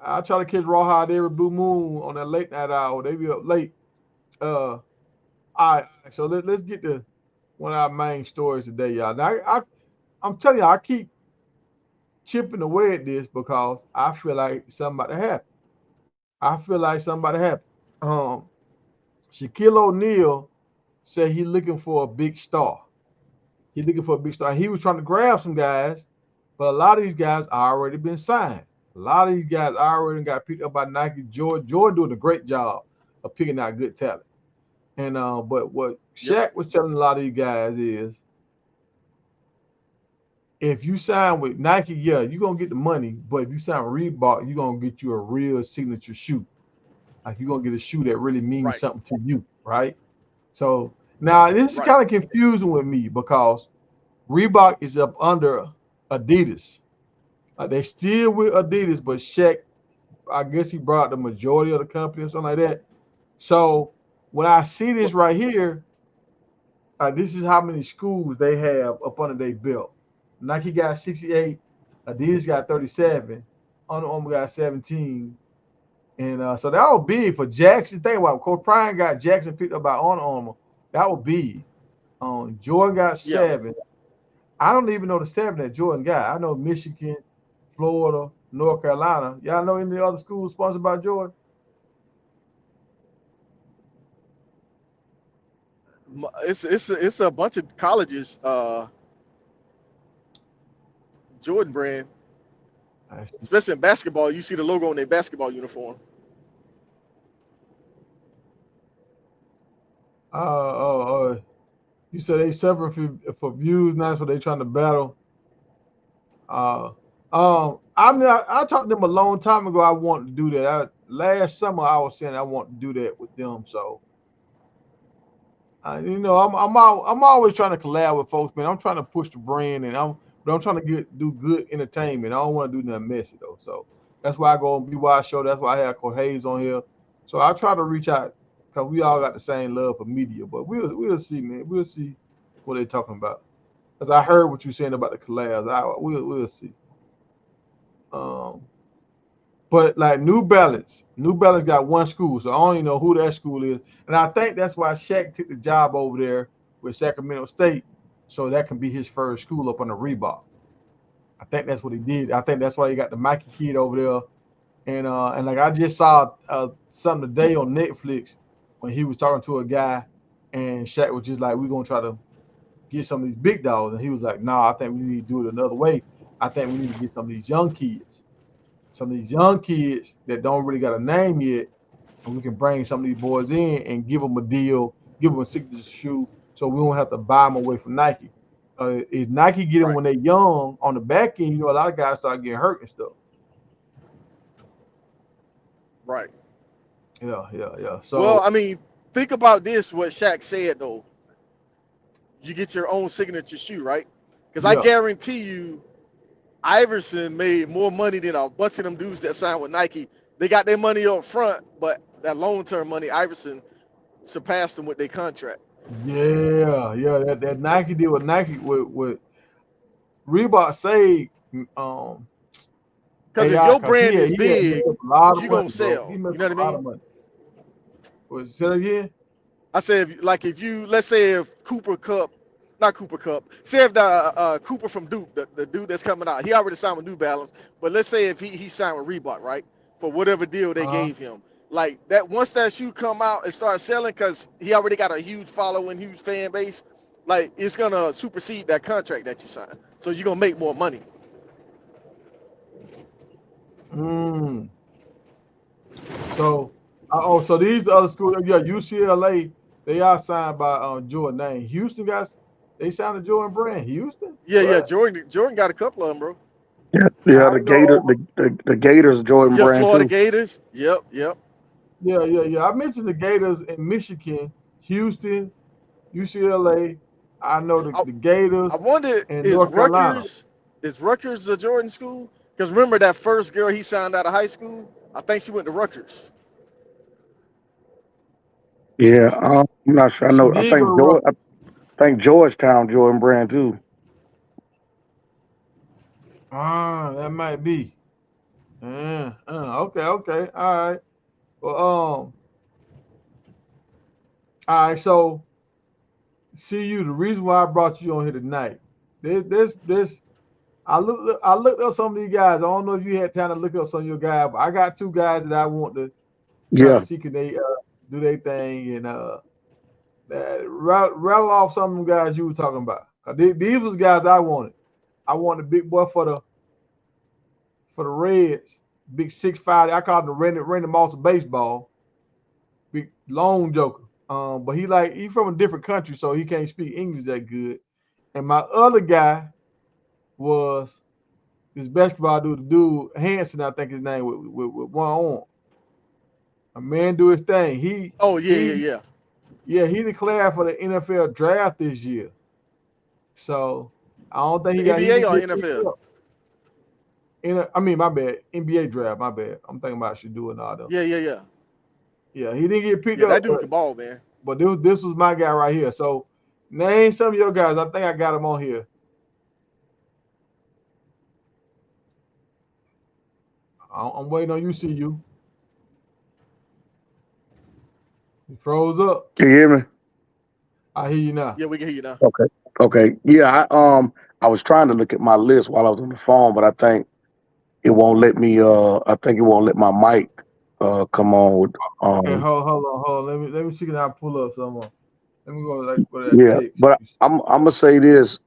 I try to catch rawhide every blue moon on that late night hour. They be up late. All right. So let's get to one of our main stories today, y'all. Now, I'm telling you, I keep chipping away at this because I feel like somebody happened. I feel like somebody happened. Um, Shaquille O'Neal said he looking for a big star. He looking for a big star. He was trying to grab some guys, but a lot of these guys already been signed. A lot of these guys already got picked up by Nike. Jordan doing a great job of picking out good talent. And but what Yep. Shaq was telling a lot of these guys is, if you sign with Nike, yeah, you're gonna get the money, but if you sign with Reebok, you're gonna get you a real signature shoe. Like you're gonna get a shoe that really means Right. something to you, right? So now this is Right. kind of confusing with me because Reebok is up under Adidas. They still with Adidas, but Shaq, I guess he brought the majority of the company or something like that. So when I see this But right here, this is how many schools they have up under their belt. Nike got 68, Adidas got 37, Under Armour got 17, and so that would be for Jackson. Think about it. Coach Prime got Jackson picked up by Under Armour. That would be. Jordan got yeah, 7. I don't even know the 7 that Jordan got. I know Michigan, Florida, North Carolina. Y'all know any other schools sponsored by Jordan? it's a bunch of colleges. Jordan brand, especially in basketball. You see the logo on their basketball uniform. You said they suffer for views now, so they trying to battle. Uh, I talked to them a long time ago. I wanted to do that. Last summer I was saying I want to do that with them. So, I'm always trying to collab with folks, man. I'm trying to push the brand, and I'm trying to do good entertainment. I don't want to do nothing messy though. So that's why I go on BY show. That's why I have Coach Hayes on here. So I try to reach out because we all got the same love for media. But we'll see, man. We'll see what they're talking about. Because I heard what you're saying about the collabs. We'll see. Um, but like New Balance got one school, so I don't even know who that school is. And I think that's why Shaq took the job over there with Sacramento State, so that can be his first school up on the Reebok. I think that's what he did. I think that's why he got the Mikey kid over there. And like I just saw something today on Netflix when he was talking to a guy, and Shaq was just like, "We're gonna try to get some of these big dogs," and he was like, "Nah, I think we need to do it another way. I think we need to get some of these young kids." Some of these young kids that don't really got a name yet, and we can bring some of these boys in and give them a deal, give them a signature shoe, so we don't have to buy them away from Nike. If Nike get them Right. when they're young on the back end, a lot of guys start getting hurt and stuff. Right. Yeah. Well, So I mean, think about this. What Shaq said though. You get your own signature shoe, right? Because I yeah, guarantee you, Iverson made more money than a bunch of them dudes that signed with Nike. They got their money up front, but that long-term money, Iverson surpassed them with their contract. yeah. That Nike deal with Nike with Reebok saved Because if AI your because brand is he had made big, up a lot of you money, gonna bro. He sell. made You up know what I a lot mean? of money. Say that again? I said, like if you, let's say if Cooper Cup, not Cooper Cup, say if the Cooper from Duke, the dude that's coming out, he already signed with New Balance, but let's say if he signed with Reebok, right, for whatever deal they Uh-huh. gave him, like that once that shoe come out and start selling, because he already got a huge following, huge fan base, like it's gonna supersede that contract that you signed, so you're gonna make more money. Mm. So, so these other schools, yeah, UCLA, they are signed by Jordan. Name. Houston got. They signed a Jordan Brand. Houston? Yeah. What? Jordan got a couple of them, bro. Yeah, I the ain't know. Gators Jordan Yeah, Brand Florida too. Gators. Yep. Yeah. I mentioned the Gators in Michigan, Houston, UCLA. I know I, the Gators I wonder in North Carolina. Is Rutgers the Jordan school? Because remember that first girl he signed out of high school? I think she went to Rutgers. Yeah, I'm not sure. I She know. did go to Rutgers. I think Georgetown Jordan Brand too. Ah, that might be. Okay. All right. Well, all right. So, see you. The reason why I brought you on here tonight, this. I looked up some of these guys. I don't know if you had time to look up some of your guys, but I got two guys that I want to try to Yeah, see can they do their thing and rattle off some of them guys you were talking about. These was guys I wanted. I wanted a big boy for the Reds, big 6'5". I called him the Randy Moss of baseball, big long joker. But he from a different country, so he can't speak English that good. And my other guy was this basketball dude Hanson, I think his name with one arm. A man do his thing. Oh yeah, He he declared for the NFL draft this year. So I don't think The he NBA didn't or get picked NFL? up. I mean, my bad. NBA draft, my bad. I'm thinking about should do and all them. Yeah. Yeah, he didn't get picked Yeah, up, that dude can ball, man. but this was my guy right here. So name some of your guys. I think I got them on here. I'm waiting on you. See you. He froze up. can you hear me? I hear you now. Yeah, we can hear you now. Okay, okay. Yeah, I was trying to look at my list while I was on the phone, but I think it won't let me. I think it won't let my mic come on with. Okay, hold on. Let me see can I pull up some. Let me go to that Yeah, text. but I'm gonna say this.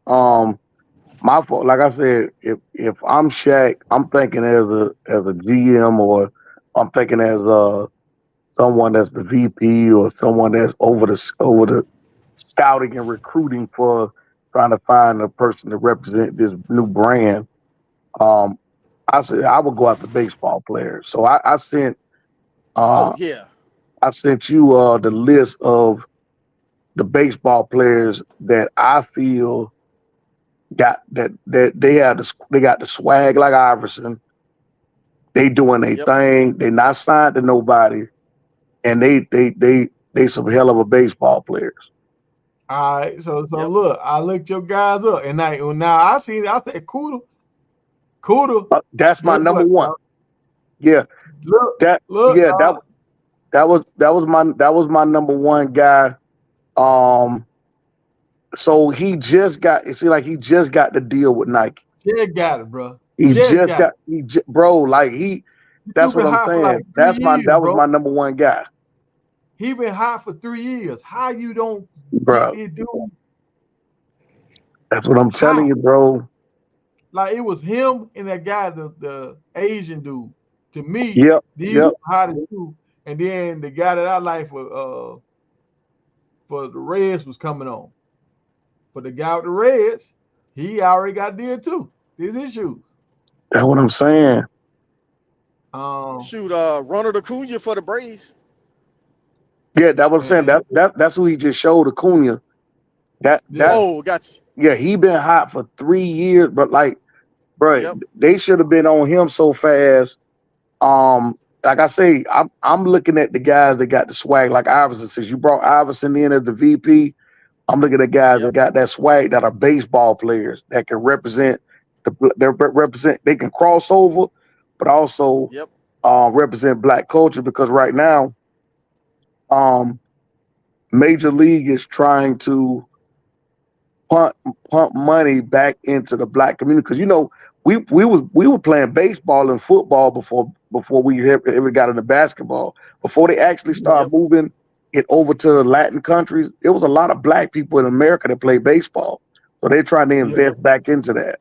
My fault. Like I said, if I'm Shaq, I'm thinking as a GM, or I'm thinking as someone that's the VP, or someone that's over the scouting and recruiting for trying to find a person to represent this new brand. Um, I said I would go after baseball players. So Oh uh, yeah. I sent you the list of the baseball players that I feel got that they got the swag like Iverson. They doing their Yep. thing. They not signed to nobody, and they some hell of a baseball players. All right, so Yep. look, I looked your guys up, and now I see. I said Cuda. That's my Guess number what? one. Yeah, Look, that look, yeah that was my number one guy. Um, so he just got it. See, like he just got the deal with Nike. Jed got it, bro. Jed got it. Bro, like he. He That's what been I'm hot for like saying. 3 years, That was bro. my number one guy, He been hot for 3 years. How you don't get bro. this dude That's what I'm telling hot? you, bro. Like it was him and that guy, the Asian dude. To me, Yep, these yep. were the hottest two. And then the guy that I like for the Reds was coming on. But the guy with the Reds, he already got a deal too. These issues. That's what I'm saying. Um, Shoot, Ronald Acuna for the Braves. Yeah, that what I'm saying. and That's who he just showed Acuna. That yeah, Oh, got you. yeah, he been hot for 3 years, but like, bro, Yep. they should have been on him so fast. Like I say, I'm looking at the guys that got the swag, like Iverson. Since you brought Iverson in as the VP, I'm looking at guys that Yep. got that swag that are baseball players that can represent they can cross over, but also Yep. represent black culture because right now, um, Major League is trying to pump pump money back into the black community because we were playing baseball and football before we ever got into basketball. Before they actually started Yep. moving it over to the Latin countries, it was a lot of black people in America that play baseball. So they're trying to yeah, invest back into that.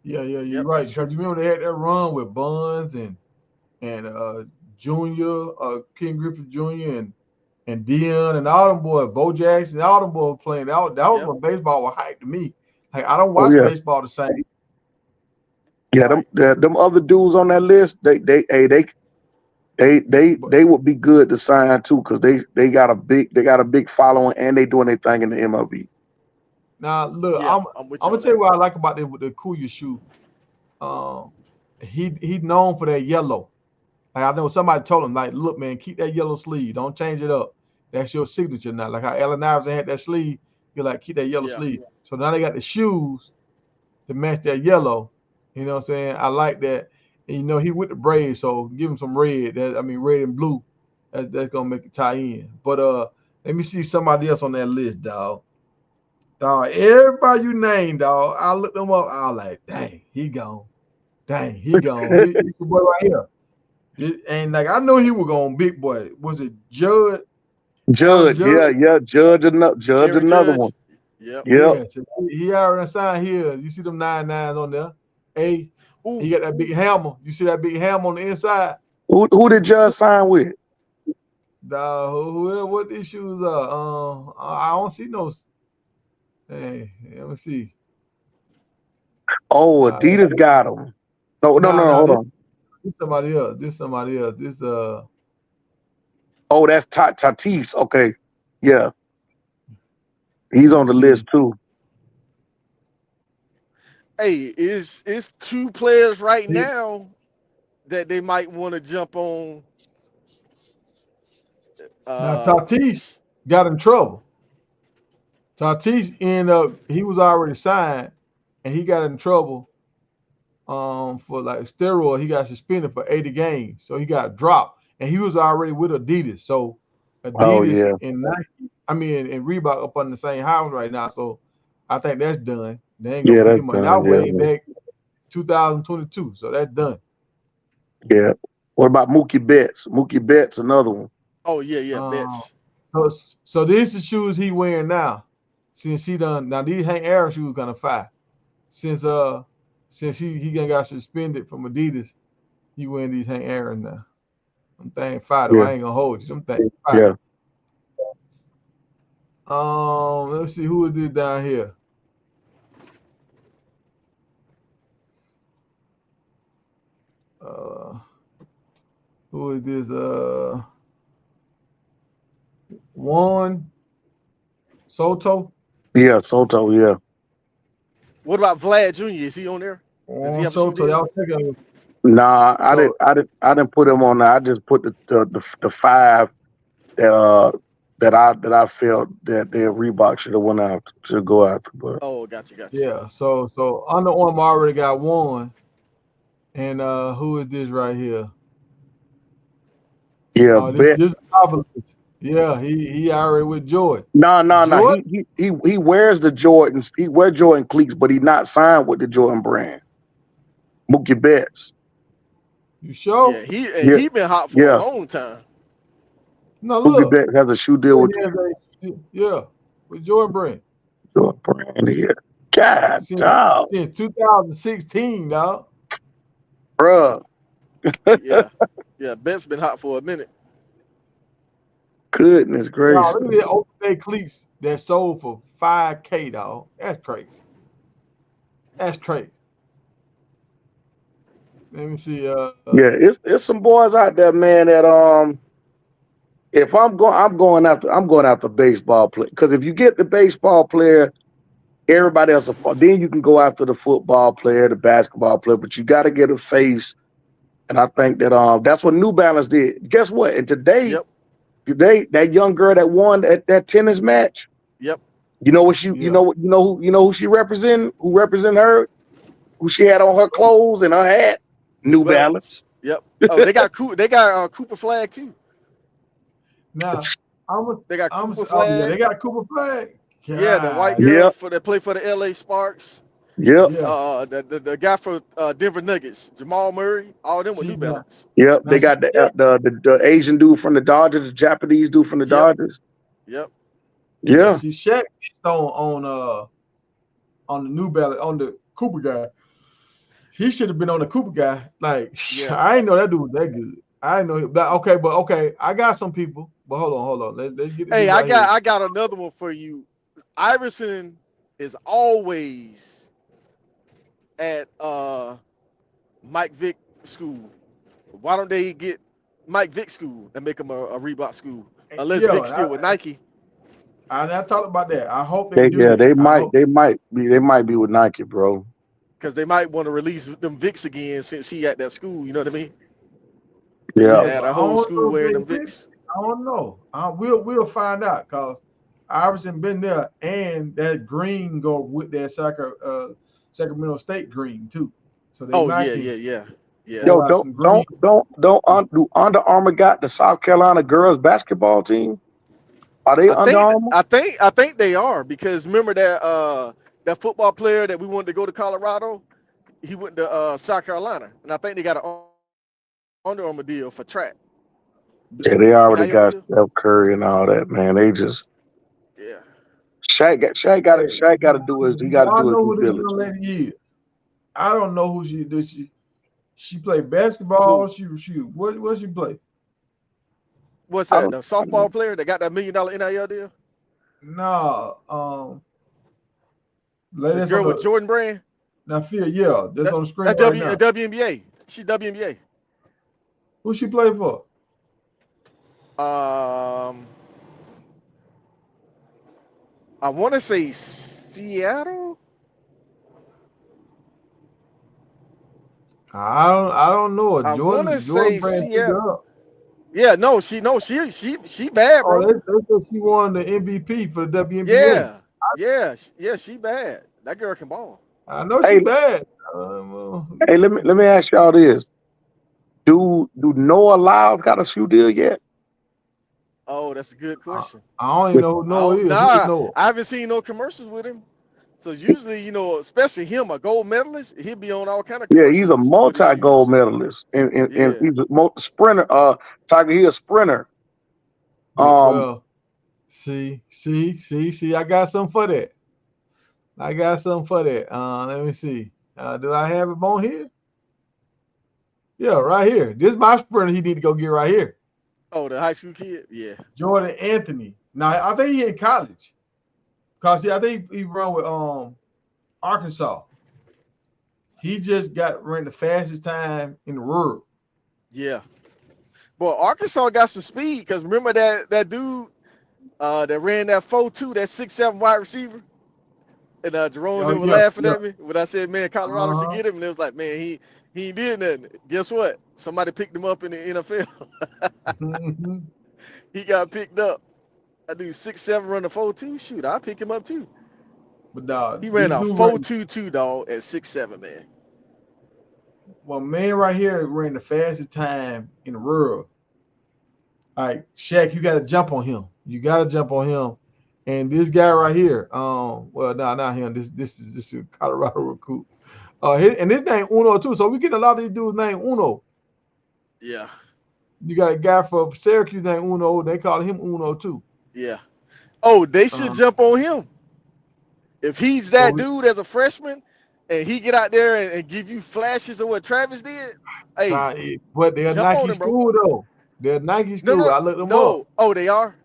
you're Yep. right. That's Because true. you remember they had that run with Buns and Junior, King Griffith Jr. and and Dion and all them boys, Bo Jackson, all them boys playing. That was Yep. when baseball was hype to me. Like I don't Oh watch yeah, baseball the same. yeah. Right. Them other dudes on that list, But they would be good to sign too, because they got a big following, and they doing their thing in the MLB. now look, Yeah, I'm I'm with I'm you gonna on tell you that. what I like about the Kuya shoe. Um, he known for that yellow. Like I know somebody told him, like, look, man, keep that yellow sleeve. Don't change it up. That's your signature now. Like how Allen Iverson had that sleeve, you're like, keep that yellow Yeah. sleeve. So now they got the shoes to match that yellow. You know what I'm saying? I like that. And you know, he with the braids, so give him some red. Red and blue. That's gonna make it tie in. But let me see somebody else on that list, dog. Dog, everybody you named, dog. I looked them up. I was like, dang, he gone. Dang, he gone. He the boy right here. And like I know he was going big boy. Was it Judd? Aaron Judge, Judd? yeah, Judge Aaron another one. Judge. Yep. Yep. Yeah. So he already signed here. You see them 9 9s on there. A. He Ooh. got that big hammer. You see that big hammer on the inside? Who did Judge sign with? Whoever what these shoes are. I don't see no. Hey, let me see. Oh, Nah, Adidas got him. No, nah. hold This, on. this somebody else. This somebody else. This Oh, that's Tatis. Okay, yeah, he's let on me the see. list too. Hey, is two players right now that they might want to jump on. Now Uh, Tatis got in trouble. Tatis ended up he was already signed and he got in trouble for like steroid. He got suspended for 80 games. So he got dropped. And he was already with Adidas. So Oh Adidas yeah, and Nike, and Reebok up on the same house right now. So I think that's done. They ain't gonna yeah, put that's him on. done. That Yeah, way back 2022. So that's done. yeah. What about Mookie Betts? Mookie Betts, another one. oh yeah, yeah, Um, Betts. so, so these the shoes he wearing now. Since he done now these Hank Aaron shoes gonna fire. Since since he got suspended from Adidas, he wearing these Hank Aaron now. Them things fire though. Yeah, I ain't gonna hold you. Them things fire. yeah, Let's see who is this down here. Uh, who is this? Juan Soto. yeah. Soto, yeah. What about Vlad Jr.? Is he on there? Does he Juan have a shoe Soto. That deal? was second. Nah, So I didn't put him on there. I just put the five that that I felt that their Reebok should have went out should go after. But Oh, gotcha. yeah. So Under Armour already got one. And who is this right here? yeah, Oh, this Bet. this is novelist. Yeah, he already with Jordan. No. Jordan, He wears the Jordans. He wear Jordan cleats, but he not signed with the Jordan brand. Mookie Betts. you Yeah, sure? Yeah, he been hot for a yeah. long time. No, Mookie look. Betts has a shoe deal with He has yeah, with Jordan Brand the Jordan brand. Yeah. God, since dog, 2016, dog. bruh. Yeah, yeah, Betts been hot for a minute. Goodness Dog, gracious. look at that open day cleats that sold for 5K, dog. That's crazy. That's crazy. Let me see. Yeah, it's some boys out there, man, that if I'm going after baseball player. Because if you get the baseball player, everybody else then you can go after the football player, the basketball player, but you gotta get a face. And I think that that's what New Balance did. Guess what? And Yep, today that young girl that won that tennis match, yep. you know what yeah. you know who she who represent her, who she had on her clothes and her hat? New New Balance. Balance. Yep. Oh, they got Cooper flag too. Now, I'm They got I'm Cooper oh yeah, flag. they got Cooper Flag. Yeah, the white God, girl Yep, for that play for the LA Sparks. yep, yeah. The guy for Denver Nuggets, Jamal Murray, all of them with See New now, Balance. yep. now They see got that. the Asian dude from the Dodgers, the Japanese dude from the Yep, Dodgers. yep. Yeah, Yeah, see Shaq on the New Balance on the Cooper guy. He should have been on the Cooper guy. Like Yeah, I ain't know that dude was that good. I know. But okay. I got some people. But hold on. Let's get this Hey, right here. I got another one for you. Iverson is always at Mike Vick school. Why don't they get Mike Vick school and make him a Reebok school? Unless Yeah, Vic still with Nike, I talked about that. I hope they do that. They I might hope. they might be with Nike, bro. because they might want to release them Vicks again since he at that school. You know what I mean? Yeah. Yeah, Had but a I whole don't school know if wearing they them will. Vicks. I don't know. We'll find out because Iverson been there, and that green go with that Sacramento State green too. So they Oh might yeah, can yeah, yeah, yeah. Yo, pull out some green. do Under Armour got the South Carolina girls basketball team? Are they Under Armour? I think they are because remember that football player that we wanted to go to Colorado, he went to South Carolina, and I think they got an Under Armour deal for track Yeah, they already NIL got deal. Steph Curry and all that, man. They just Yeah, Hey, Shaq got to do his y'all know due who this young diligence. lady is. I don't know who she does. She play who? basketball. She what she play? What's I that? don't, The I don't softball player that got that $1 million NIL deal? No, lady The that's on girl with the Jordan Brand? now feel yeah, that's That on the screen that right now. WNBA. She's WNBA. Who she play for? Um, I want to say Seattle. I don't know. I want to Jordan say Brand took Seattle. her up. Yeah, no, she bad, Oh, bro. they said she won the MVP for the WNBA. Yeah, she bad. That girl can ball. I know she hey, bad. let me ask y'all this: Do Noah Lyles got a shoe deal yet? Oh, that's a good I, question. I don't even know who I Noah don't is. Who is nah. Noah? I haven't seen no commercials with him. So usually, especially him, a gold medalist, he'll be on all kind of Yeah, he's a commercials with his multi-gold shoes. medalist, and Yeah, he's a sprinter. Tiger, he a sprinter. Yeah, Um, well, see. I got something for that. I got something for that. Let me see. Do I have it on here? Yeah, right here. This is my sprinter. He need to go get right here. oh, the high school kid. Yeah, Jordan Anthony. Now I think he in college. Cause I think he run with Arkansas. He just ran the fastest time in the world. yeah. But Arkansas got some speed because remember that dude that ran that 4.2, that 6'7" wide receiver, and Jerome Oh they were yeah, laughing yeah. at me when I said, man, Colorado should Uh-huh. get him, and it was like, man, he ain't did nothing. Guess what? Somebody picked him up in the NFL. Mm-hmm. He got picked up. I do 6'7" run the 4.2. Shoot, I'll pick him up too. But dog, He this ran a dude ran 4.22 dog at 6'7", man. well, man right here ran the fastest time in the world. All right, Shaq, you gotta jump on him. You gotta jump on him. And this guy right here, well, no, not him. This is a Colorado recruit. And his name Uno too. So we getting a lot of these dudes named Uno. Yeah, You got a guy from Syracuse named Uno. They call him Uno too. yeah. Oh, they should Um, jump on him. If he's that well, dude as a freshman and he get out there and give you flashes of what Travis did, hey, but they're jump on Nike him, bro. school though. They're Nike No, school. no, I looked them up. no. Oh, they are?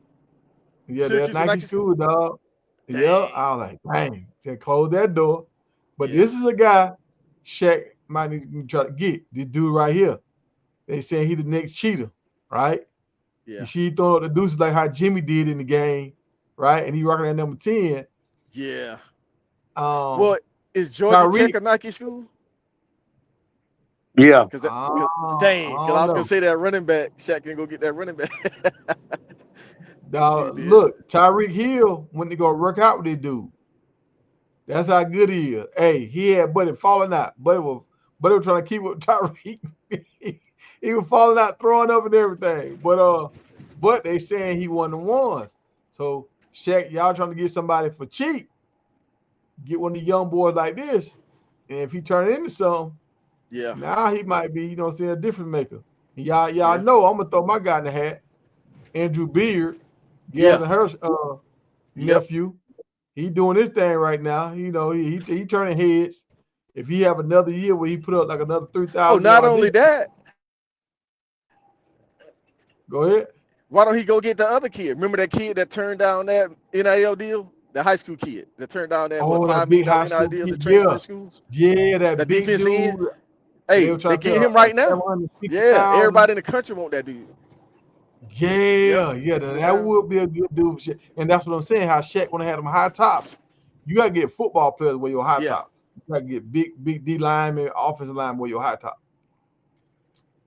Yeah, they're Syracuse and Nike Nike school, school? dog. Yeah, Dang. I was like, dang, just close that door. But Yeah, this is a guy Shaq might need to try to get. This dude right here. They saying he the next cheater, right? You yeah, see, he throwing up the deuces like how Jimmy did in the game, right? And he rocking at number 10. yeah. Um, Well, is Georgia Tech Tyreek, a Nike school? yeah, Because that, cause, I dang, because I don't was gonna know. say that running back, Shaq can go get that running back. Now, Shoot, did. look, Tyreek Hill went to go work out with this dude. That's how good he is. Hey, he had Buddy falling out. Buddy was trying to keep up with Tyreek. He was falling out, throwing up and everything. But they saying he won the ones. So Shaq, y'all trying to get somebody for cheap. Get one of the young boys like this. And if he turn it into something, Yeah, now he might be, a difference maker. And y'all yeah, know I'm gonna throw my guy in the hat. Andrew Beard, yeah, Gavin Hurst yep. nephew. He doing his thing right now. He turning heads. If he have another year where he put up like another Oh, 3,000 not yards, only that, Go ahead. Why don't he go get the other kid? Remember that kid that turned down that NIL deal? The high school kid that turned down that what Oh, that big $5 million high NIL school deal to kid. transfer Yeah. to schools? Yeah, that That big defense dude. end. They Hey, were they trying to pay get him right now. Yeah, 750,000. everybody in the country want that dude. Yep. Yeah, Get him that down. would be a good dude. For Shaq. And that's what I'm saying. How Shaq want to have them high tops. You gotta get football players where your high Yeah. top. You gotta get big D linemen, offensive line where your high top.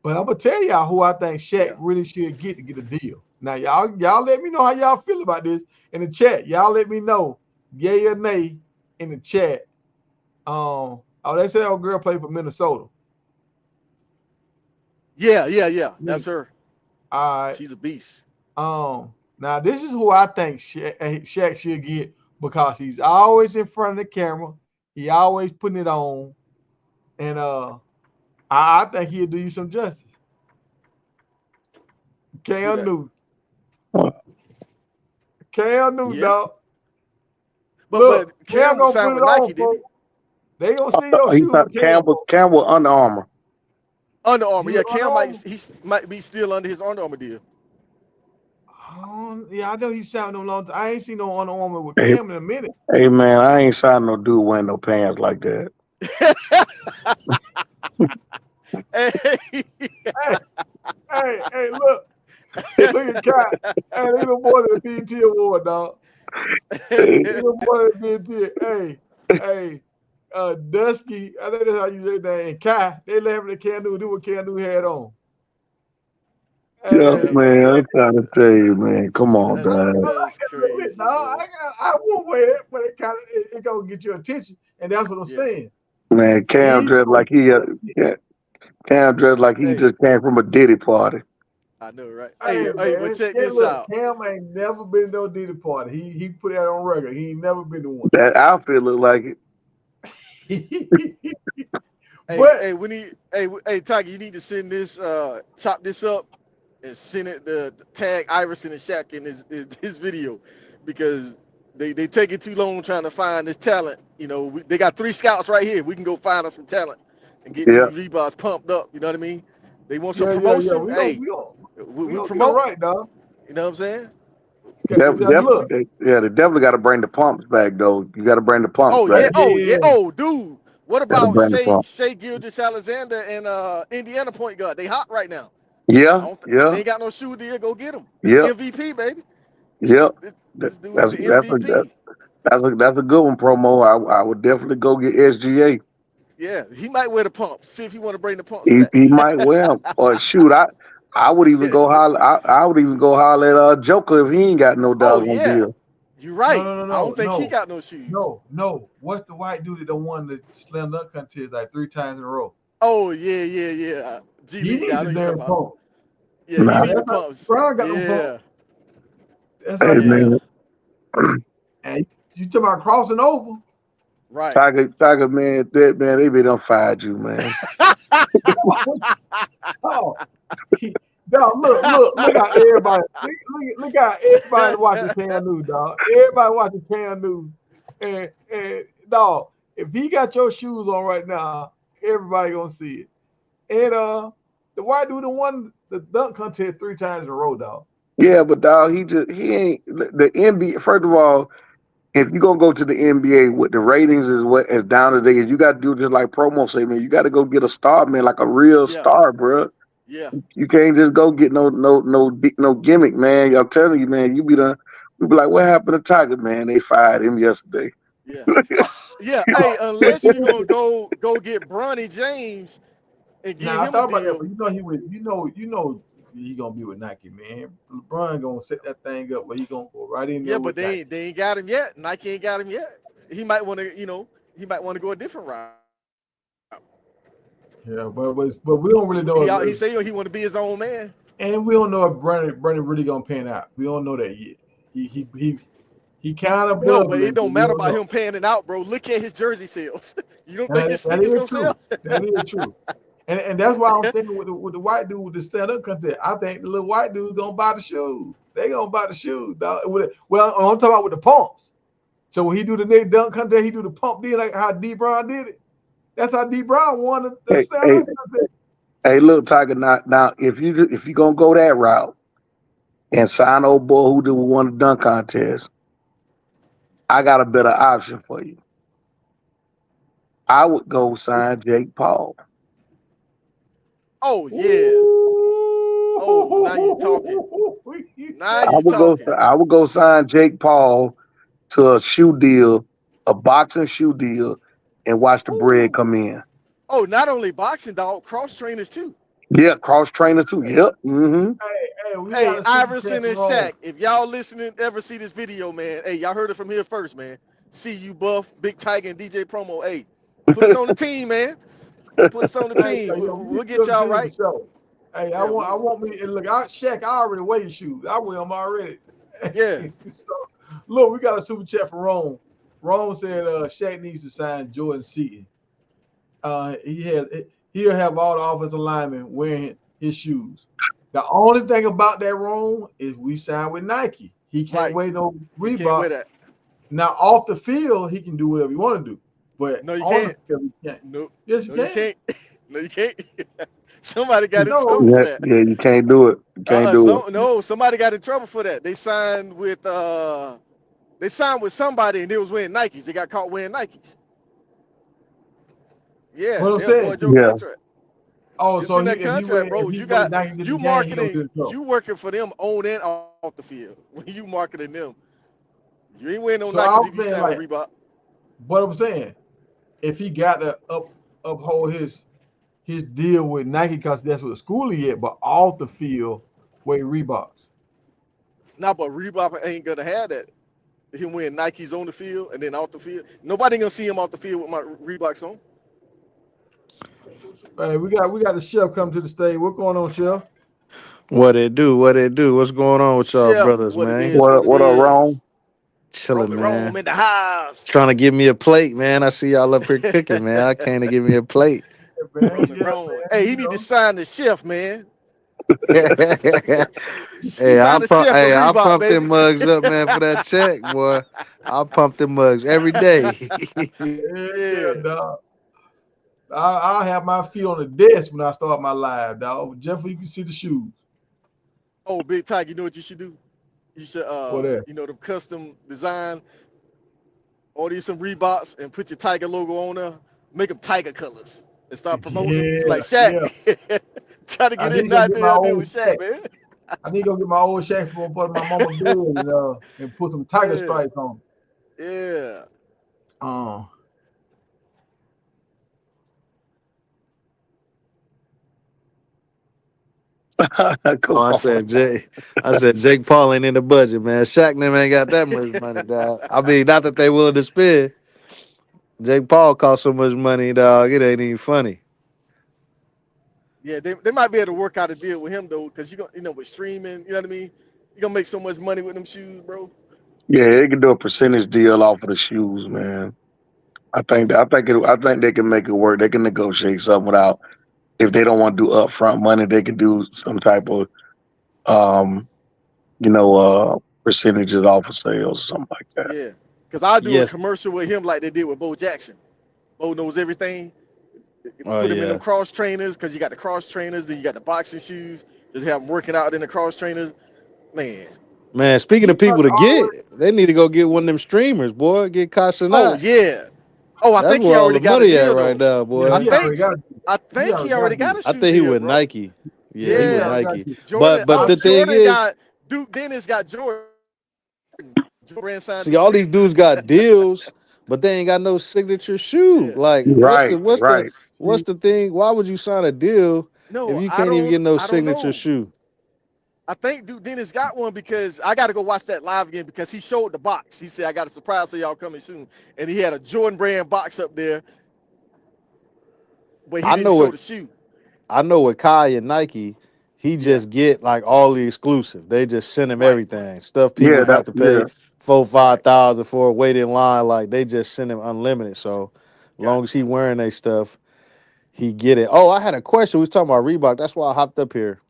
But I'm gonna tell y'all who I think Shaq Yeah. really should get to get a deal. Now y'all let me know how y'all feel about this in the chat. Y'all let me know, yay or nay, in the chat. Oh, they said that girl played for Minnesota. Yeah. Yeah. That's her. All right. She's a beast. Now this is who I think Shaq should get because he's always in front of the camera. He always putting it on, and I think he'll do you some justice. Who Cam that? Newton, Cam Newton, Yeah. dog. But Look, Cam Cam gonna signed put with it on, Nike, didn't folks. he? They gonna see your He shoes, thought Cam. Campbell Under Armour. Under Armour. He was Yeah, Under Cam Armour. might be still under his Under Armour deal. Yeah, I know he sounded them long. I ain't seen no Under Armour with Hey, Cam in a minute. hey man, I ain't signing no dude wearing no pants like that. Hey, Hey, hey, look, look at Kai. Hey, they the boy that BT award, dog. Hey, They the boy that BT. Hey, Dusky. I think that's how you say that. And Kai, they left the Cam Newton do what Cam Newton had on. yeah, yeah, Hey, man, man. I'm trying to tell you, man. Come on, I dog. like That's it a little bit, crazy, dog. man. I won't wear it, but it gonna get your attention, and that's what I'm Yeah. saying. Man, Cam He's dressed gonna like get your Cam dressed like he Hey, just came from a Diddy party. I know, right? Hey Hey, but man, check yeah, this look, out. Cam ain't never been to no Diddy party. He put that on record. He ain't never been to one. That outfit look like it. But Hey, Tiger, you need to send this, chop this up, and send it the tag Iverson and Shaq in his video, because they taking too long trying to find this talent. You know, they got 3 scouts right here. We can go find us some talent and get Yeah. these Reeboks pumped up. You know what I mean? They want some yeah. promotion. We gonna Hey, we gonna we we gonna get it promote. right, dog. You know what I'm saying? Look, They definitely got to bring the pumps back though. You got to bring the pumps Oh back. yeah, yeah, dude. What Got to about bring the pumps. Shea Gilgeous Alexander and Indiana point guard? They hot right now. Yeah, They yeah, ain't got no shoe deal. Go get him. This yeah, MVP, baby. yeah. This dude is That's the that's a MVP. that's a good one promo. I would definitely go get SGA. Yeah, he might wear the pumps. See if he want to bring the pumps He back. he might wear 'em. Or shoot, I would even go holler. I would even go holler at Joker if he ain't got no Oh doggone yeah, deal. you're no, right. no, no, I don't no, think he no, got no shoes. no. What's the white dude that won the slam dunk contest like 3 times in a row? Oh yeah. G He League. I needs know the you talking damn about. pump. Yeah, he Nah, need the That's how pumps. Brown got them pump. Yeah, That's how hey you need. yeah. man, And you talking about crossing over? Right. Tiger man, that man, they be done fired you, man. Oh, dog, look how everybody look how everybody watching Cam Newton, dog. Everybody watching Cam Newton, and dog, if he got your shoes on right now, everybody gonna see it. And the white dude that won the dunk contest 3 times in a row, dog. Yeah, but dog, he ain't the NBA. First of all, if you gonna go to the NBA with the ratings is what as down as they is, you got to do just like promo say, man. You got to go get a star, man, like a real Yeah, star, bro. yeah, You can't just go get no gimmick, man. I'm telling you, man. We be like, what happened to Tiger, man? They fired him yesterday. yeah, yeah. Hey, unless you gonna go get Bronny James and give Now I him a thought about that, deal. but you know he would, he gonna be with Nike, man. LeBron gonna set that thing up, but he gonna go right in Yeah, there but with Nike. they ain't got him yet. Nike ain't got him yet. He might want to, he might want to go a different route. Yeah, but we don't really know He if, say he want to be his own man. and we don't know if Brandon really gonna pan out. We don't know that yet. He kind of No, but it bubbling, but don't we matter don't about know. him panning out, bro. Look at his jersey sales. You don't think That, his that sneakers is gonna true. sell? That is true. And that's why I'm thinking with the white dude with the stand up contest. I think the little white dude's gonna buy the shoes. They gonna buy the shoes, dog. Well, I'm talking about with the pumps. So when he do the next dunk contest, he do the pump deal like how D Brown did it. That's how D Brown won the Hey, stand hey, up contest. hey, look, Tiger. Now, if you gonna go that route, and sign old boy who did won the dunk contest, I got a better option for you. I would go sign Jake Paul. Oh yeah. Oh, now you talking. Ooh, Now you talking. I would go sign Jake Paul to a shoe deal, a boxing shoe deal, and watch the bread Ooh. come in. Oh, not only boxing, dog, cross trainers too. Yeah, cross trainer too. Yep. Mm-hmm. hey, we got Hey, a super chat Iverson from and Rome. Shaq, if y'all listening, ever see this video, man, hey, y'all heard it from here first, man. See you, Buff, Big Tiger, and DJ Promo. Hey, put us on the team, man. Put us on the Hey, team. yo, we We'll get to get the y'all team for right. sure. Hey, Yeah, I want me. And look, Shaq, I already wear your shoes. I wear them already. yeah. So, look, we got a super chat from Rome. Rome said, Shaq needs to sign Jordan Seaton. He'll have all the offensive linemen wearing his shoes. The only thing about that, Rome, is we signed with Nike. He can't Right. wear no He can't wear Reebok. that. Now off the field, he can do whatever he want to do, but No, you on the can't. field, he can't. No, Yes, you no, you can. can't. No, you can't. Somebody got in No, trouble for Yeah, that. yeah, you can't do it. You can't do it. Somebody got in trouble for that. They signed with somebody and they was wearing Nikes. They got caught wearing Nikes. Yeah, what I'm they'll saying. void your Yeah. contract. Oh, It's so in that if he contract, wear bro. if he wear Nike to the You game, he don't marketing, get in trouble. you working for them on and off the field. When you marketing them, you ain't wearing no So I Nikes if was you saying sign with like, Reebok. what I'm saying, if he got to uphold his deal with Nike because that's what the school he at, but off the field wear Reeboks. Nah, but Reebok ain't gonna have that. Him wearing Nikes on the field and then off the field. Nobody gonna see him off the field with my Reeboks on. Hey, we got the chef coming to the stage. What's going on, chef? What it do? What it do? What's going on with y'all Chef, brothers, what it man? is, what it What are wrong? is. Chilling, Roman Rome man. in the house. Trying to give me a plate, man. I see y'all up here cooking, man. I can't to give me a plate. Yeah, man. Roman Yeah, Rome. man. Hey, You he need to know. sign the chef, man. Hey, Sign the chef with I'll Reebok, pump them baby. mugs up, man, for that check, boy. I'll pump them mugs every day. Yeah, Yeah. dog. I'll have my feet on the desk when I start my live, dog. Just so you can see the shoes. Oh, Big Tiger, you know what you should do? You should, What that? the custom design, order you some Reeboks and put your Tiger logo on there. Make them Tiger colors and start promoting them. It's Yeah, like Shaq. yeah. Try to I get need to in go out get my there and deal old with Shaq, Shaq. man. I need to go get my old Shaq from my mama bed and put some tiger Yeah. stripes on. Yeah. Um, Come Oh, I on. said Jake Paul ain't in the budget, man. Shaq and them ain't got that much money, dog. I mean, not that they willing to spend. Jake Paul cost so much money, dog. It ain't even funny. Yeah, they might be able to work out a deal with him though, because with streaming, you know what I mean? You're gonna make so much money with them shoes, bro. Yeah, they can do a percentage deal off of the shoes, man. I think they can make it work. They can negotiate something without if they don't want to do upfront money, they can do some type of um, percentages off of sales, something like that. Yeah. Cause I'll do a Yes. commercial with him like they did with Bo Jackson. Bo knows everything. Oh Put him in them yeah. cross trainers, cause you got the cross trainers, then you got the boxing shoes. Just have him working out in the cross trainers. Man. Man, speaking he of people probably to already get, they need to go get one of them streamers, boy. Get Oh Casanat. yeah. Oh, I That's think he where all already the got a money at deal right though. now, yeah, I boy. he already think got I he think he already got already you. got a I shoe think he deal, with bro. Nike. Yeah, he Yeah, he with Yeah. already got Nike. you. Jordan. But Oh, the thing Jordan is, got Duke Dennis got Jordan. Jordan signed see, Duke all these Dennis. dudes got deals, but they ain't got no signature shoe. Yeah. Like, Right, right. what's See, the thing? Why would you sign a deal if No, you can't even get no I don't signature know. shoe? I think Duke Dennis got one because I got to go watch that live again because he showed the box. He said, I got a surprise for y'all coming soon. And he had a Jordan brand box up there, but he I didn't know show it. the shoe. I know with Kai and Nike, he Yeah, just get like all the exclusive. They just send him right, everything. Stuff people Yeah, got to yeah. pay four, five right. thousand for, wait in line. Like they just send him unlimited. So long as Gotcha. he wearing their stuff, he get it. Oh, I had a question. We was talking about Reebok. That's why I hopped up here.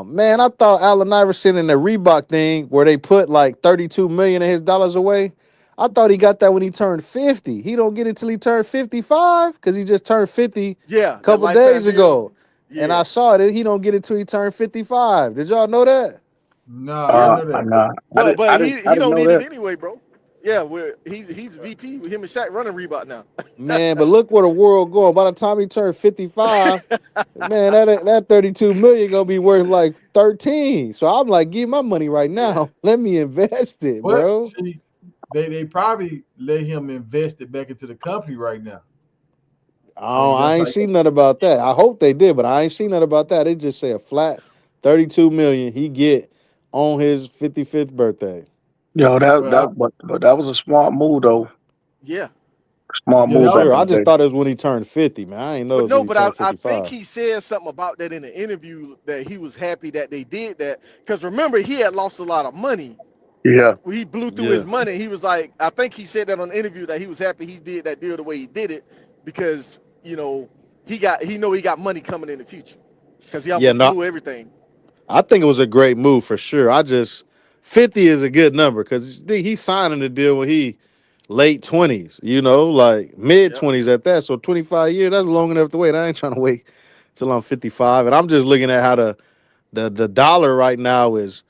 Man, I thought Allen Iverson in the Reebok thing where they put like 32 million of his dollars away. I thought he got that when he turned 50. He don't get it till he turned 55 because he just turned 50 Yeah, a that couple lifetime days deal. ago. And Yeah. I saw it. He don't get it till he turned 55. Did y'all know that? No, I Yeah, didn't know that. Nah, but I he didn't don't know need it that. anyway, bro. Yeah, he's VP with him and Shaq running Reebok now. Man, but look where the world going. By the time he turned 55, man, that 32 million gonna be worth like 13. So I'm like, give my money right Yeah, now. Let me invest it, But bro. see, they probably let him invest it back into the company right now. And I that's how ain't seen nothing about that. I hope they did, but I ain't seen nothing about that. They just say a flat 32 million he get on his 55th birthday. Yo, well, but that was a smart move though. yeah. Smart yeah, For move that back sure. was in I the just day. thought it was when he turned 50, man. I ain't know it But was when no, he but turned I think 55. he said something about that in the interview that he was happy that they did that because remember he had lost a lot of money. Yeah, He blew through Yeah. his money. He was like, I think he said that on the interview that he was happy he did that deal the way he did it because he got money coming in the future because he Yeah, almost no, blew everything. I think it was a great move for sure. 50 is a good number because he's signing the deal when he late 20s, like mid Yep. 20s at that. So 25 years, that's long enough to wait. I ain't trying to wait till I'm 55. And I'm just looking at how the dollar right now is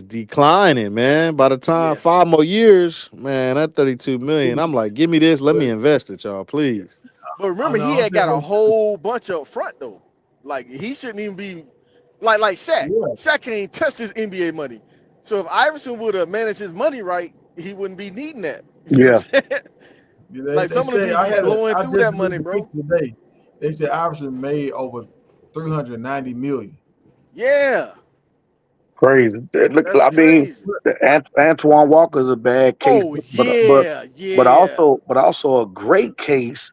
declining, man. By the time Yeah. 5 more years, man, that 32 million, I'm like, give me this, let but me invest it, y'all, Yeah. please. But I remember, know he I'm had saying got a whole bunch up front though. Like he shouldn't even be like Shaq. yeah, Shaq can't even touch his NBA money. So if Iverson would have managed his money right, he wouldn't be needing that. You see yeah. what I'm saying? Like they some of the say dudes be blowing I through just that read money, the bro. picture today. They said Iverson made over 390 million. Yeah, Crazy. Look, that's I mean, crazy. Antoine Walker's a bad case, Oh yeah, yeah. but also a great case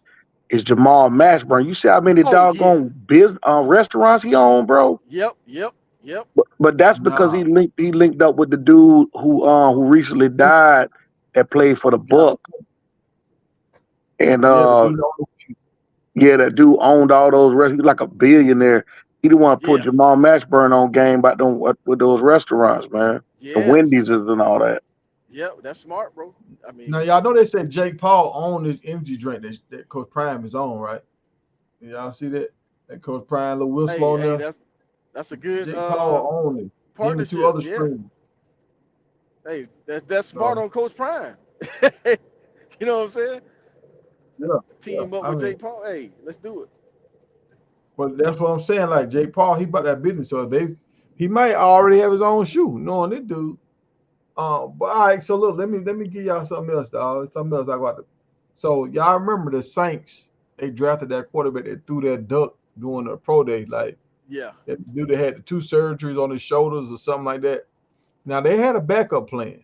is Jamal Mashburn. You see how many Oh yeah. doggone business restaurants he own, bro? Yep, yep, yep. But that's because Nah, he linked up with the dude who recently died that played for the yeah, Buck. And yeah, the dude on yeah, that dude owned all those restaurants. He was like a billionaire. He didn't want to put Yeah, Jamal Mashburn on game about them with those restaurants, man. The yeah, Wendy's and all that. yep. That's smart, bro. I now mean, y'all know they said Jake Paul owned this energy drink that Coach Prime is on, right? Y'all see that? That Coach Prime, little whistle on hey, there. that's a good Jake Paul owned it. Him and two partnership. other Yeah. streamers. Hey, that's smart So on Coach Prime. You know what I'm saying? yeah, yeah. Team up I with mean, Jake Paul. Hey, let's do it. but that's what I'm saying. Like Jake Paul, he bought that business, so he might already have his own shoe, knowing this dude. But all right, so look, let me give y'all something else, dog. Something else I got to. So y'all remember the Saints? They drafted that quarterback that threw that duck during the pro day. Like Yeah, that dude that had the two surgeries on his shoulders or something like that. Now they had a backup plan.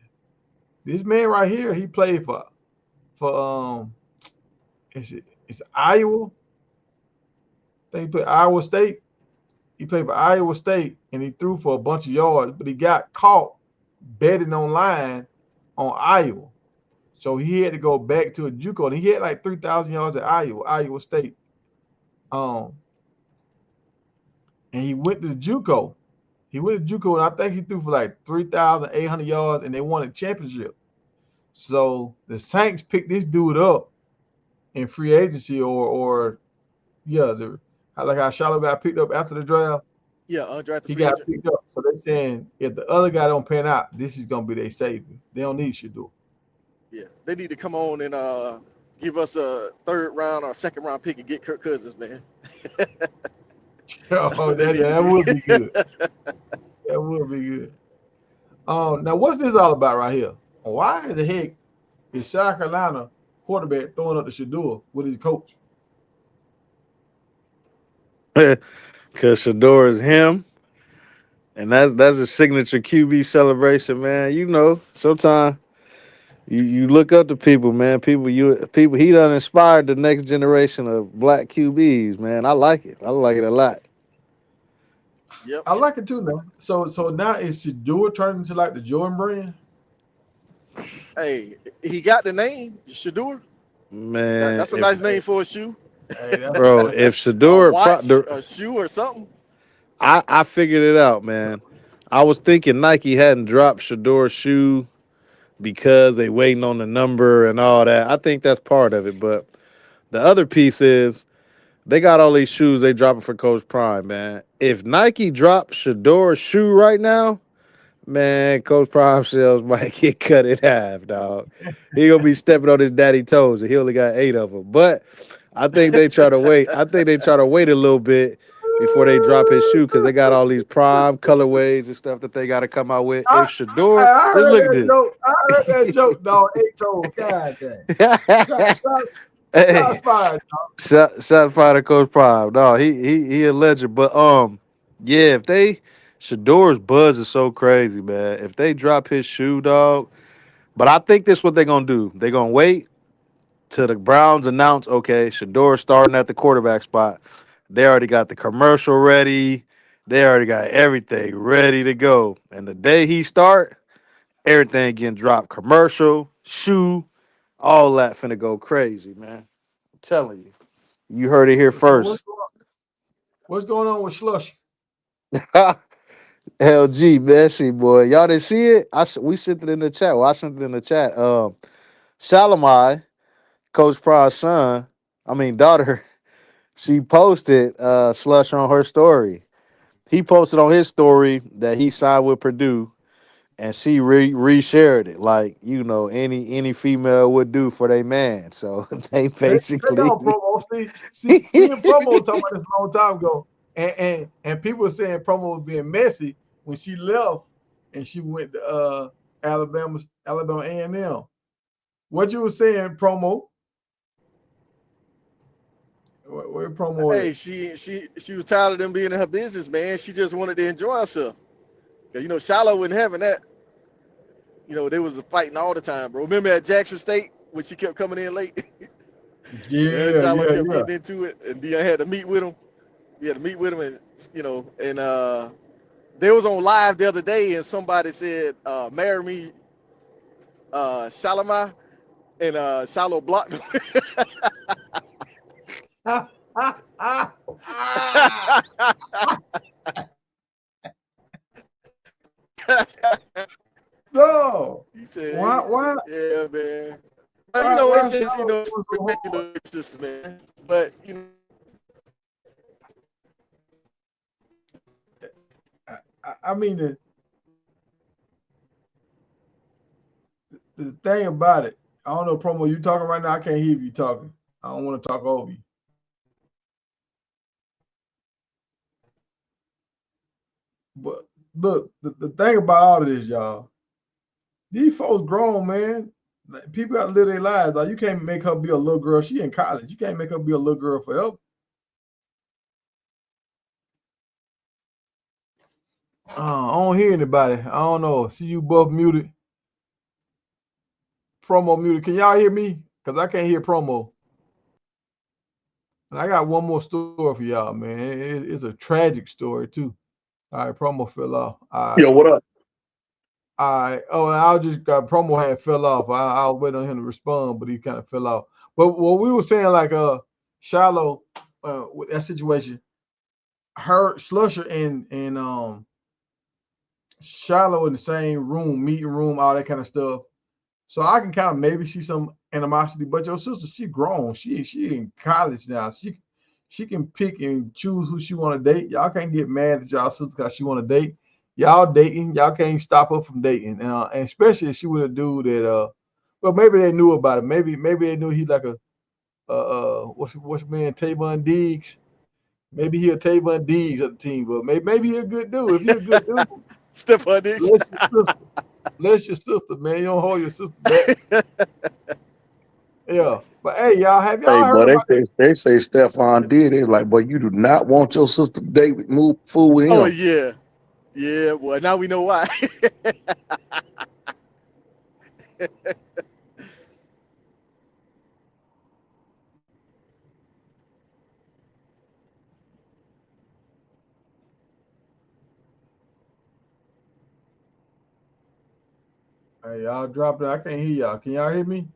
This man right here, he played for it's Iowa. They played Iowa State. He played for Iowa State and he threw for a bunch of yards, but he got caught betting online on Iowa. So he had to go back to a JUCO, and he had like 3,000 yards at Iowa State. Um, and he went to the JUCO. He went to JUCO, and I think he threw for like 3,800 yards, and they won a championship. So the Saints picked this dude up in free agency, or yeah, like how Shiloh got picked up after the draft. yeah. Undrafted He free got agent. picked up. So they're saying if the other guy don't pan out, this is gonna be their savior. They don't need Shador. Yeah, they need to come on and give us a third round or second round pick and get Kirk Cousins, man. That's Oh, what they need to that do. would be good. That would be good. Now what's this all about right here? Why the heck is South Carolina quarterback throwing up the Shador with his coach? Because Shador is him. And that's a signature QB celebration, man. Sometimes you look up to people, man. People he done inspired the next generation of black QBs, man. I like it. I like it a lot. Yep. I like it too now. So now is Shador turning into like the Jordan brand? Hey, he got the name Shadur. Man, That's a if nice name for a shoe, Hey, bro, if a Shador watch, a shoe, or something. I figured it out, man. I was thinking Nike hadn't dropped Shador's shoe because they waiting on the number and all that. I think that's part of it, but the other piece is they got all these shoes they dropping for Coach Prime, man. If Nike dropped Shador's shoe right now, Man, Coach Prime sales might get cut in half, dog. He gonna be stepping on his daddy toes, and he only got 8 of them. But I think they try to wait. I think they try to wait a little bit before they drop his shoe because they got all these prime colorways and stuff that they got to come out with. I, If Shador, I just heard look at that this. joke. I heard that joke, dog. 8 toes. God damn. Shot Hey, fired. shot fired at Coach Prime. No, he a legend. But yeah, if they Shador's buzz is so crazy, man. If they drop his shoe, dog. But I think this what they're gonna do. They're gonna wait till the Browns announce, okay, Shador's starting at the quarterback spot. They already got the commercial ready. They already got everything ready to go. And the day he start, everything getting dropped. Commercial, shoe, all that finna go crazy, man. I'm telling you. You heard it here So first. what's going on with Slush? LG, Messi, boy. Y'all didn't see it? We sent it in the chat. Well, I sent it in the chat. Shalimai, Coach Prime's son, I mean daughter, she posted Slush on her story. He posted on his story that he signed with Purdue, and she reshared it like any female would do for their man. So they Take basically on promo. See, and promo talking about this a long time ago, and people were saying promo was being messy when she left and she went to Alabama A&M. What you were saying, promo? Where promo Hey, at? she was tired of them being in her business, man. She just wanted to enjoy herself. 'Cause, Shiloh wasn't having that. They was fighting all the time, bro. Remember at Jackson State when she kept coming in late? And Yeah, Shiloh yeah, kept yeah. getting into it, and Dion had to meet with him. He had to meet with him, and they was on live the other day, and somebody said, "Marry me, Shalimar," and Shiloh blocked him. No. He said, Why "Yeah, man." But, why it's just Charlotte it's was so hard? ridiculous system, man. But I mean the thing about it, I don't know, promo. You talking right now? I can't hear you talking. I don't want to talk over you. But look, the thing about all of this, y'all, these folks grown, man. Like, people got to live their lives. Like, you can't make her be a little girl. She in college. You can't make her be a little girl forever. I don't hear anybody. I don't know. See you both muted. Promo muted. Can y'all hear me? Because I can't hear promo. And I got one more story for y'all, man. It's a tragic story, too. All right, promo fell off. All right. Yo, what up? All right. Oh, I just got promo had fell off. I was waiting on him to respond, but he kind of fell off. But what we were saying, like Shiloh, with that situation, her Slusher and Shiloh in the same room, meeting room, all that kind of stuff. So I can kind of maybe see some animosity. But your sister, she grown. She in college now. She can pick and choose who she want to date. Y'all can't get mad at y'all sister because she want to date. Y'all dating. Y'all can't stop her from dating. And especially if she was a dude that well, maybe they knew about it. Maybe they knew he like a what's man Tavon Diggs. Maybe he a Tavon Diggs of the team, but maybe he a good dude. If he a good dude, Stephon Diggs. bless your sister. Bless your sister, man. You don't hold your sister back. Yeah. But hey, y'all, have Hey, y'all boy, heard about they say Stephon did it. Like, boy, you do not want your sister to date with move fool with Oh him. yeah, yeah, boy. Now we know why. hey, y'all dropped it? I can't hear y'all. Can y'all hear me?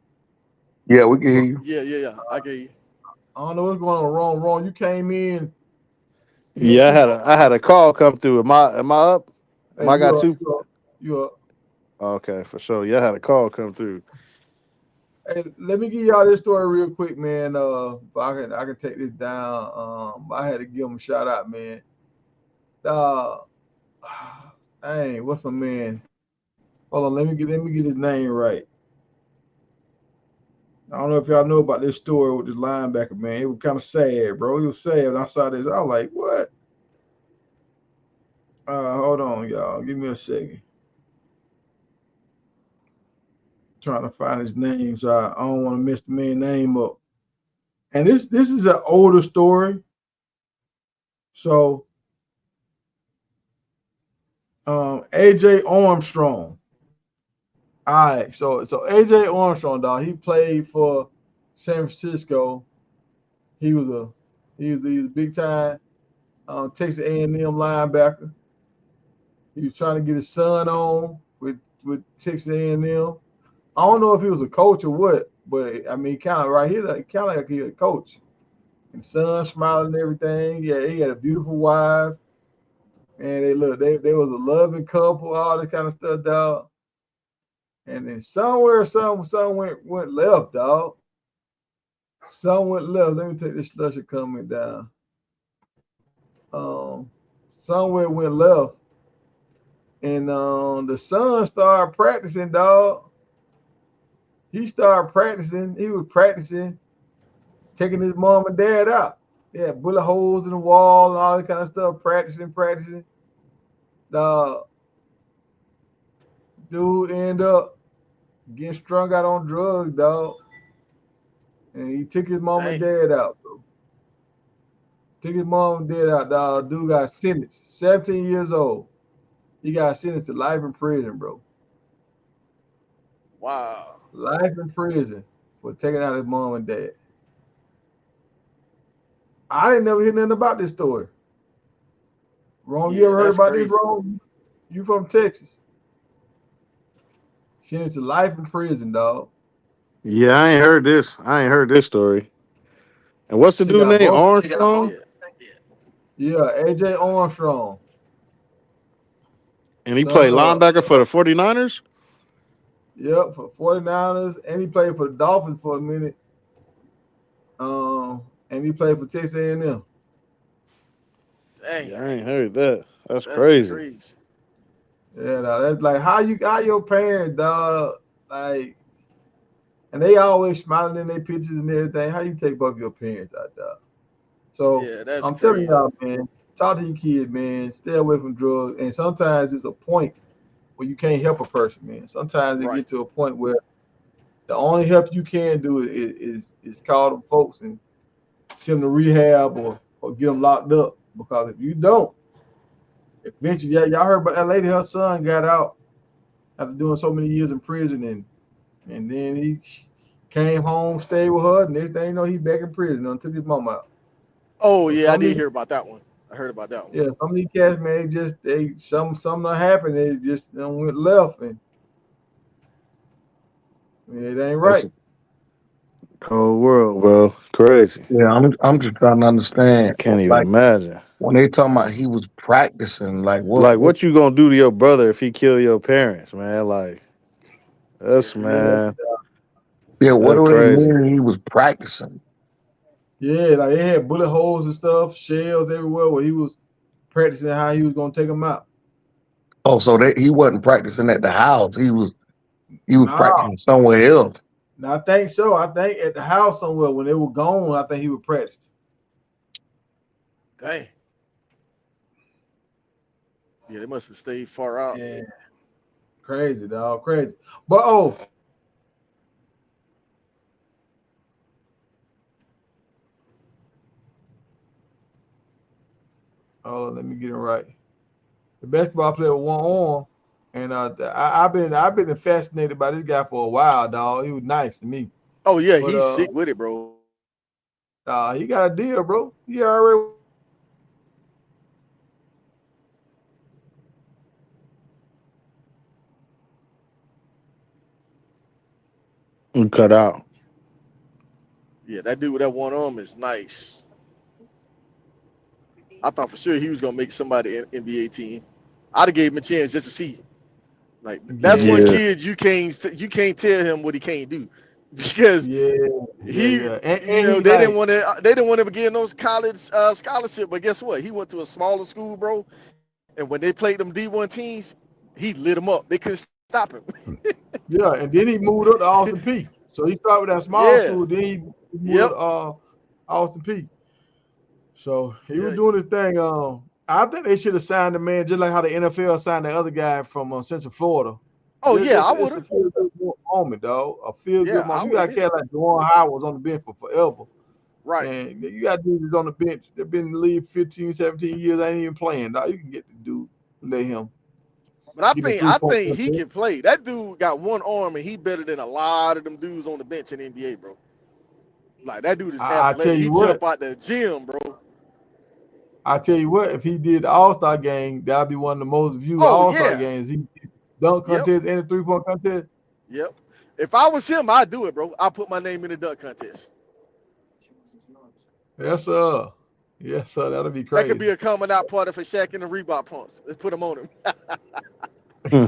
Yeah, we can hear you. Yeah. I get you. I don't know what's going on. Wrong. You came in. You Yeah, keep I had a call come through. Am I up? Am hey, I got two? you Okay, for sure. Yeah, I had a call come through. hey, let me give y'all this story real quick, man. But I can take this down. I had to give him a shout out, man. Uh Hey, what's my man? Hold on, let me get his name right. I don't know if y'all know about this story with this linebacker, man. It was kind of sad, bro. It was sad when I saw this. I was like, what? Hold on, y'all. Give me a second. Trying to find his name, so I don't want to mess the man's name up. And this is an older story. So AJ Armstrong. All right, so AJ Armstrong, dog, he played for San Francisco. He was a he was a big time Texas A&M linebacker. He was trying to get his son on with Texas A&M. I don't know if he was a coach or what, but I mean, kind of right here, kind of like he a coach. And the son smiling and everything. Yeah, he had a beautiful wife, and they was a loving couple, all that kind of stuff, dog. And then somewhere, some went left, dog. Some went left. Let me take this slusher coming down. Um, somewhere went left, and the son started practicing, dog. He started practicing. He was practicing, taking his mom and dad out. Yeah, bullet holes in the wall and all that kind of stuff. Practicing. The dude ended up getting strung out on drugs, dog. And he took his mom and Dang. dad out, bro. Took his mom and dad out, dog. Dude got sentenced. 17 years old. He got sentenced to life in prison, bro. Wow. Life in prison for taking out his mom and dad. I didn't never hear nothing about this story. Ron, you Yeah, ever heard that's about this, crazy. Ron? You from Texas. Sentenced to life in prison, dog. Yeah, I ain't heard this. I ain't heard this story. And what's the She dude got name? both. Armstrong? Yeah. Yeah, AJ Armstrong. And he played Son of linebacker for the 49ers? yep, for 49ers. And he played for the Dolphins for a minute. And he played for Texas A&M. Dang. Yeah, I ain't heard that. That's That's crazy. crazy. Yeah, dog, that's like how you got your parents, dog. Like, and they always smiling in their pictures and everything. How you take both your parents out, dog? So Yeah, that's I'm telling crazy. y'all, man, talk to your kids, man. Stay away from drugs. And sometimes it's a point where you can't help a person, man. Sometimes it Right. get to a point where the only help you can do is call them folks and send them to rehab or get them locked up. Because if you don't, eventually, yeah, y'all heard about that lady. Her son got out after doing so many years in prison, and then he came home, stayed with her. Next thing you know, he back in prison and took his mom out. Oh So yeah, I some of did these, hear about that one. I heard about that one. yeah, some of these cats, man, they something that happened. They just went left, and it ain't That's right. a cold world, bro. Crazy. Yeah, I'm just trying to I understand. can't even Like imagine. when they talking about he was practicing, like Like, what what you gonna do to your brother if he kill your parents, man? Like, Yeah. that's man, yeah, what that's do they crazy. mean he was practicing? Yeah, like they had bullet holes and stuff, shells everywhere where he was practicing how he was gonna take them out. Oh, so he wasn't practicing at the house. He was Nah, practicing somewhere else. I think so. I think at the house somewhere when they were gone, I think he was practicing. Dang. Yeah, they must have stayed far out. Yeah, crazy, dog, crazy. But let me get it right. The basketball player with one arm, and I've been fascinated by this guy for a while, dog. He was nice to me, Oh yeah, but he's sick with it, bro. he got a deal, bro. He already You cut out. Yeah, that dude with that one arm is nice. I thought for sure he was gonna make somebody NBA team. I'd have gave him a chance just to see. Like that's one yeah, Yeah. kid you can't tell him what he can't do because yeah, he yeah. And they he didn't like want to give him those college scholarship, but guess what? He went to a smaller school, bro, And when they played them D1 teams, he lit them up. They couldn't stop him. Yeah, and then he moved up to Austin Peay. So he started with that small Yeah. school, then he moved Yep. to Austin Peay. So he was Yeah. doing his thing. I think they should have signed the man just like how the NFL signed the other guy from Central Florida. Oh yeah, I would It's a have. feel good moment, dog. A feel Yeah, good I moment. You would got have. a cat like Juwan Howard was on the bench for forever. Right. And you got dudes on the bench. They've been in the league 15, 17 years. Ain't even playing, dog. You can get the dude, let him But I give me think 3 point he can play. That dude got one arm and he better than a lot of them dudes on the bench in the NBA, bro. Like that dude is I tell athletic. He you what, jump out the gym, bro. if he did the All-Star game, that'd be one of the most viewed Oh All-Star yeah. games. He dunk Yep. contest and a 3-point contest. Yep. If I was him, I'd do it, bro. I'd put my name in the dunk contest. Yes, sir. Yes, sir. That'll be That crazy. could be a coming out party for Shaq and the Reebok pumps. Let's put them on him.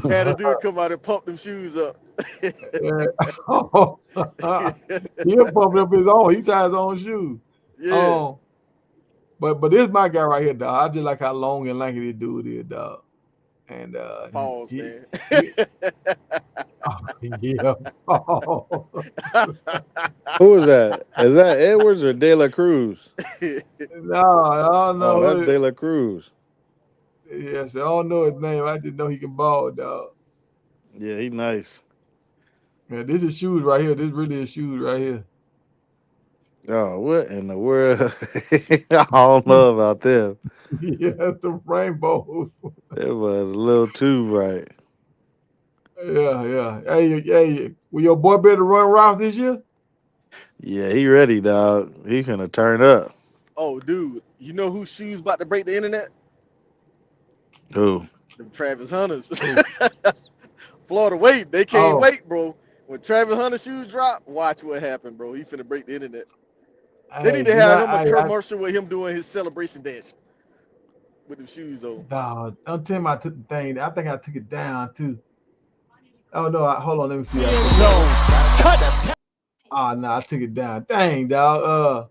Had a dude come out and pump them shoes up. Yeah. He'll pump up his own. He ties his own shoes. Yeah. But this is my guy right here, dog. I just like how long and lanky this dude is, dog. And Pause, man. Yeah. Who is that? Is that Edwards or De La Cruz? No, I don't know. Oh, that's De La Cruz. Yes, I don't know his name. I just know he can ball, dog. Yeah, he nice. Man, this is shoes right here. This really is shoes right here. Oh, what in the world? I don't know about them. Yeah, the rainbows. It was a little too bright. Yeah. Hey, will your boy better run routes this year? Yeah, he ready, dog. He finna turn up. Oh, dude. You know whose shoes about to break the internet? Who? Them Travis Hunters. Florida wait. They can't wait, bro. When Travis Hunter shoes drop, watch what happened, bro. He finna break the internet. They need to have him a commercial with him doing his celebration dance with them shoes on. Dog, don't tell me I took the thing. I think I took it down too. Oh no, hold on, let me see. No, I took it down. Dang, dog.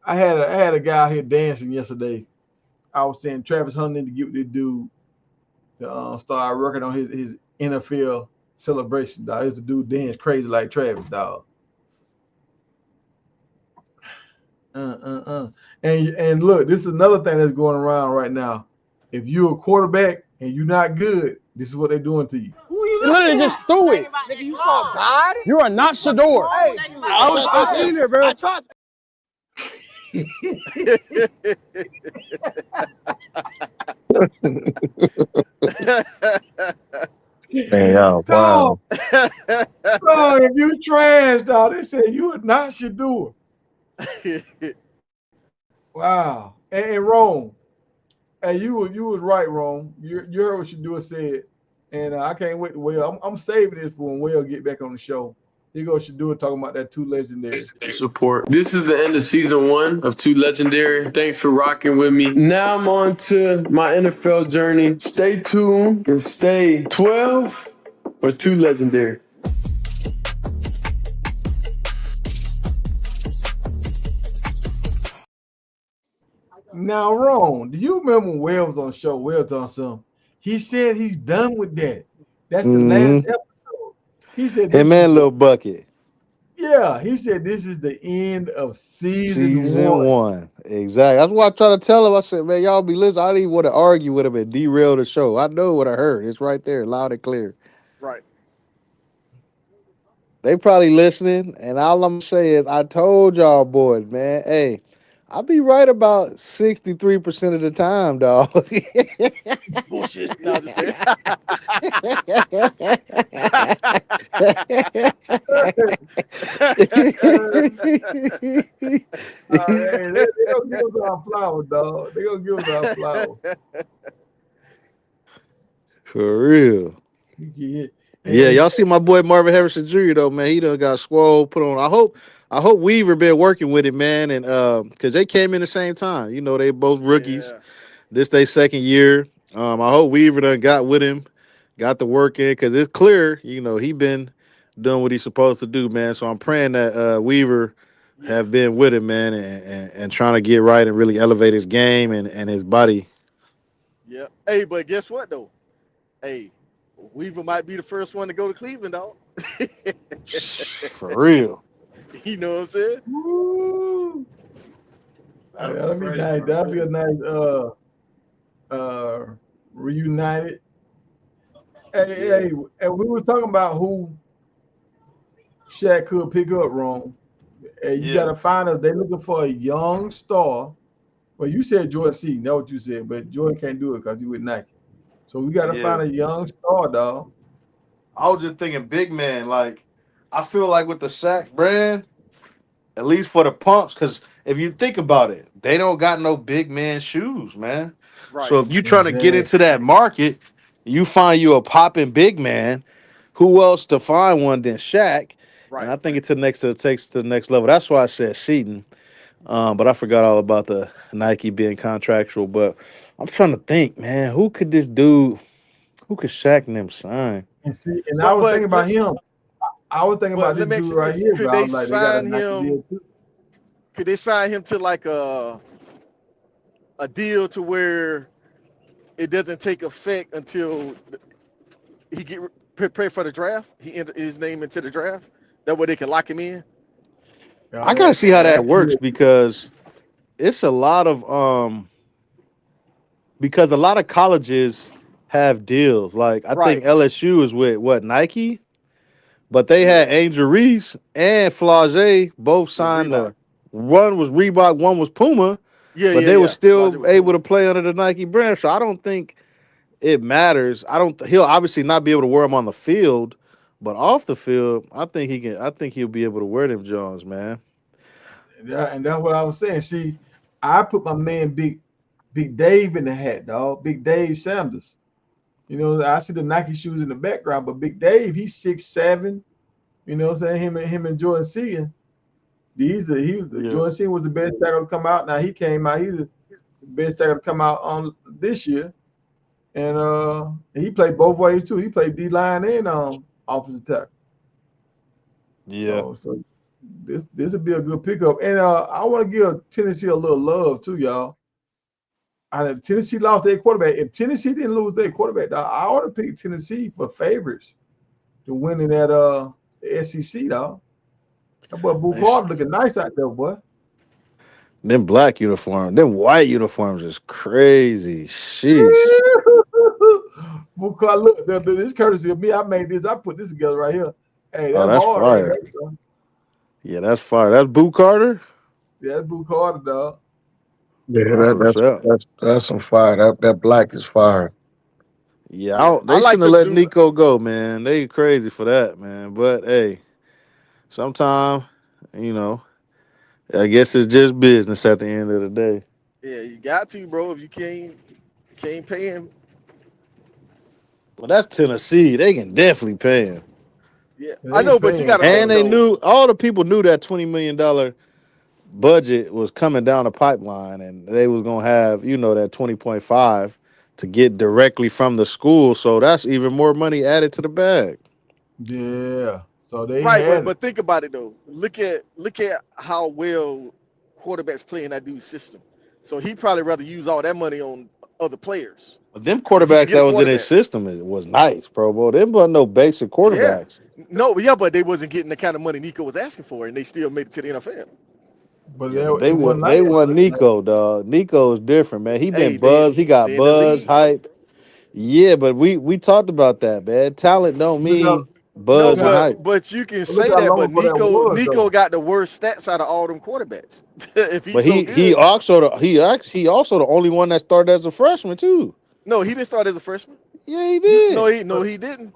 I had a guy here dancing yesterday. I was saying Travis Hunter need to get with this dude to start working on his NFL celebration, dog. It's a dude dance crazy like Travis, dog. And look, this is another thing that's going around right now. If you're a quarterback and you're not good, this is what they're doing to you. Literally just threw it. Nigga, you saw God? You are not Shador. Hey, I was in there, bro. I tried. Man, wow. Dog, if you trash, dog, they say you are not Shador. Wow. And Rome, hey, you was right, Rome. You heard what Shador said, and I can't wait to Will. I'm saving this for when Will get back on the show. Here goes Shador talking about that two legendary support. This is the end of season 1 of Two Legendary. Thanks for rocking with me. Now I'm on to my NFL journey. Stay tuned and stay 12 or Two Legendary. Now, Ron, do you remember when Will was on the show? Will done something. He said he's done with that. That's the last episode. He said, "Hey man, little bucket." Yeah, he said this is the end of season one. Exactly. That's what I try to tell him. I said, man, y'all be listening. I didn't even want to argue with him and derail the show. I know what I heard. It's right there, loud and clear. Right. They probably listening, and all I'm saying is, I told y'all boys, man, hey, I'll be right about 63% of the time, dog. Bullshit. No, just kidding. They gonna give us our flowers, dog. They gonna give us our flowers. For real. Yeah, y'all see my boy Marvin Harrison Jr. though, man. He done got swole, put on. I hope Weaver been working with it, man, and because they came in the same time. You know, they both rookies. Yeah. This they second year. I hope Weaver done got with him, got the work in, because it's clear, you know, he been doing what he's supposed to do, man. So I'm praying that Weaver have been with him, man, and trying to get right and really elevate his game and his body. Yeah. Hey, but guess what though? Hey, Weaver might be the first one to go to Cleveland, dog. For real. You know what I'm saying? Woo. That'll be That'd be crazy, nice. bro. That'd be a nice uh reunited. Hey, Yeah. hey, and we were talking about who Shaq could pick up, wrong. Hey, you Yeah. gotta find us. They looking for a young star. Well, you said Jordan C. Know what you said, but Jordan can't do it because he with Nike. So we gotta Yeah. find a young star, dog. I was just thinking big man. Like, I feel like with the Shaq brand, at least for the pumps, because if you think about it, they don't got no big man shoes, man. So Right. if you trying to get Exactly. into that market, you find you a popping big man. Who else to find one than Shaq? And Right. I think it takes to the next level. That's why I said Sheeton. But I forgot all about the Nike being contractual. But I'm trying to think, man, who could Shaq and them sign? And see, and I But was but thinking let, about him. I was thinking but about this let me ask dude you right this: here, Could but I they was like, they got a sign Nike him? deal too. Could they sign him to like a deal to where it doesn't take effect until he get prepared for the draft? He enter his name into the draft. That way they can lock him in. I gotta see how that That works could. because it's a lot of because a lot of colleges have deals. Like I think Right. LSU is with what Nike, but they had Yeah. Angel Reese and Flage both With signed Reebok. the one was Reebok, one was Puma, Yeah, but yeah, they were yeah. Flage still with able Puma. to play under the Nike brand. So I don't think it matters. I don't. He'll obviously not be able to wear them on the field, but off the field, I think he can. I think he'll be able to wear them Jones, man. Yeah, and that's what I was saying. See, I put my man Big Dave in the hat, dog. Big Dave Sanders. You know, I see the Nike shoes in the background, but Big Dave, he's 6'7". You know what I'm saying? Him and Jordan C. These are he was Yeah, Jordan C was the best tackle to come out. Now he came out, he's the best tackle to come out on this year. And he played both ways too. He played D line and offensive tackle. yeah. So this would be a good pickup. And I want to give Tennessee a little love too, y'all. Tennessee lost their quarterback. If Tennessee didn't lose their quarterback, dog, I ought to pick Tennessee for favorites to win in that the SEC, dog. That boy Boo They sh- Carter looking nice out there, boy. them black uniforms, them white uniforms is crazy. Sheesh. Boo Carter, look, this courtesy of me. I made this. I put this together right here. Hey, Oh, that's that's hard right fire. there, son. Yeah, that's fire. That's Boo Carter. Yeah, that's Boo Carter, dog. Yeah, That's what's up. that's some fire. That black is fire. Yeah, Yeah. I they like shouldn't have them let new. Nico go, man. They crazy for that, man. But hey, sometimes you know, I guess it's just business at the end of the day. Yeah, you got to, bro. If you can't pay him. But that's Tennessee. They can definitely pay him. Yeah, I They know, ain't but you paying got to And think dog. they though. knew all the people knew that $20 million budget was coming down the pipeline, and they was gonna have that 20.5 to get directly from the school. So that's even more money added to the bag. Yeah. So they Right, but had it. but think about it though. Look at how well quarterbacks play in that dude's system. So he probably rather use all that money on other players But them because he can quarterbacks get that a was in his quarterback. system was nice, bro. Bro, them wasn't no basic Yeah, quarterbacks. no, yeah, but they wasn't getting the kind of money Nico was asking for, and they still made it to the NFL. But Yeah, but it they wasn't were like they that weren't though. Nico, dog. Nico is different, man. He been Hey, they buzz. He got they in the buzz league, bro. hype. Yeah, but we talked about that, man. Talent don't Look how mean No, buzz look and how hype. but you can look say how that, long but ago that Nico though. got the worst stats out of all them quarterbacks. If he's But so he good, also he also the only one that started as a freshman too. no, he didn't start as a freshman. Yeah, he No, did. But he didn't.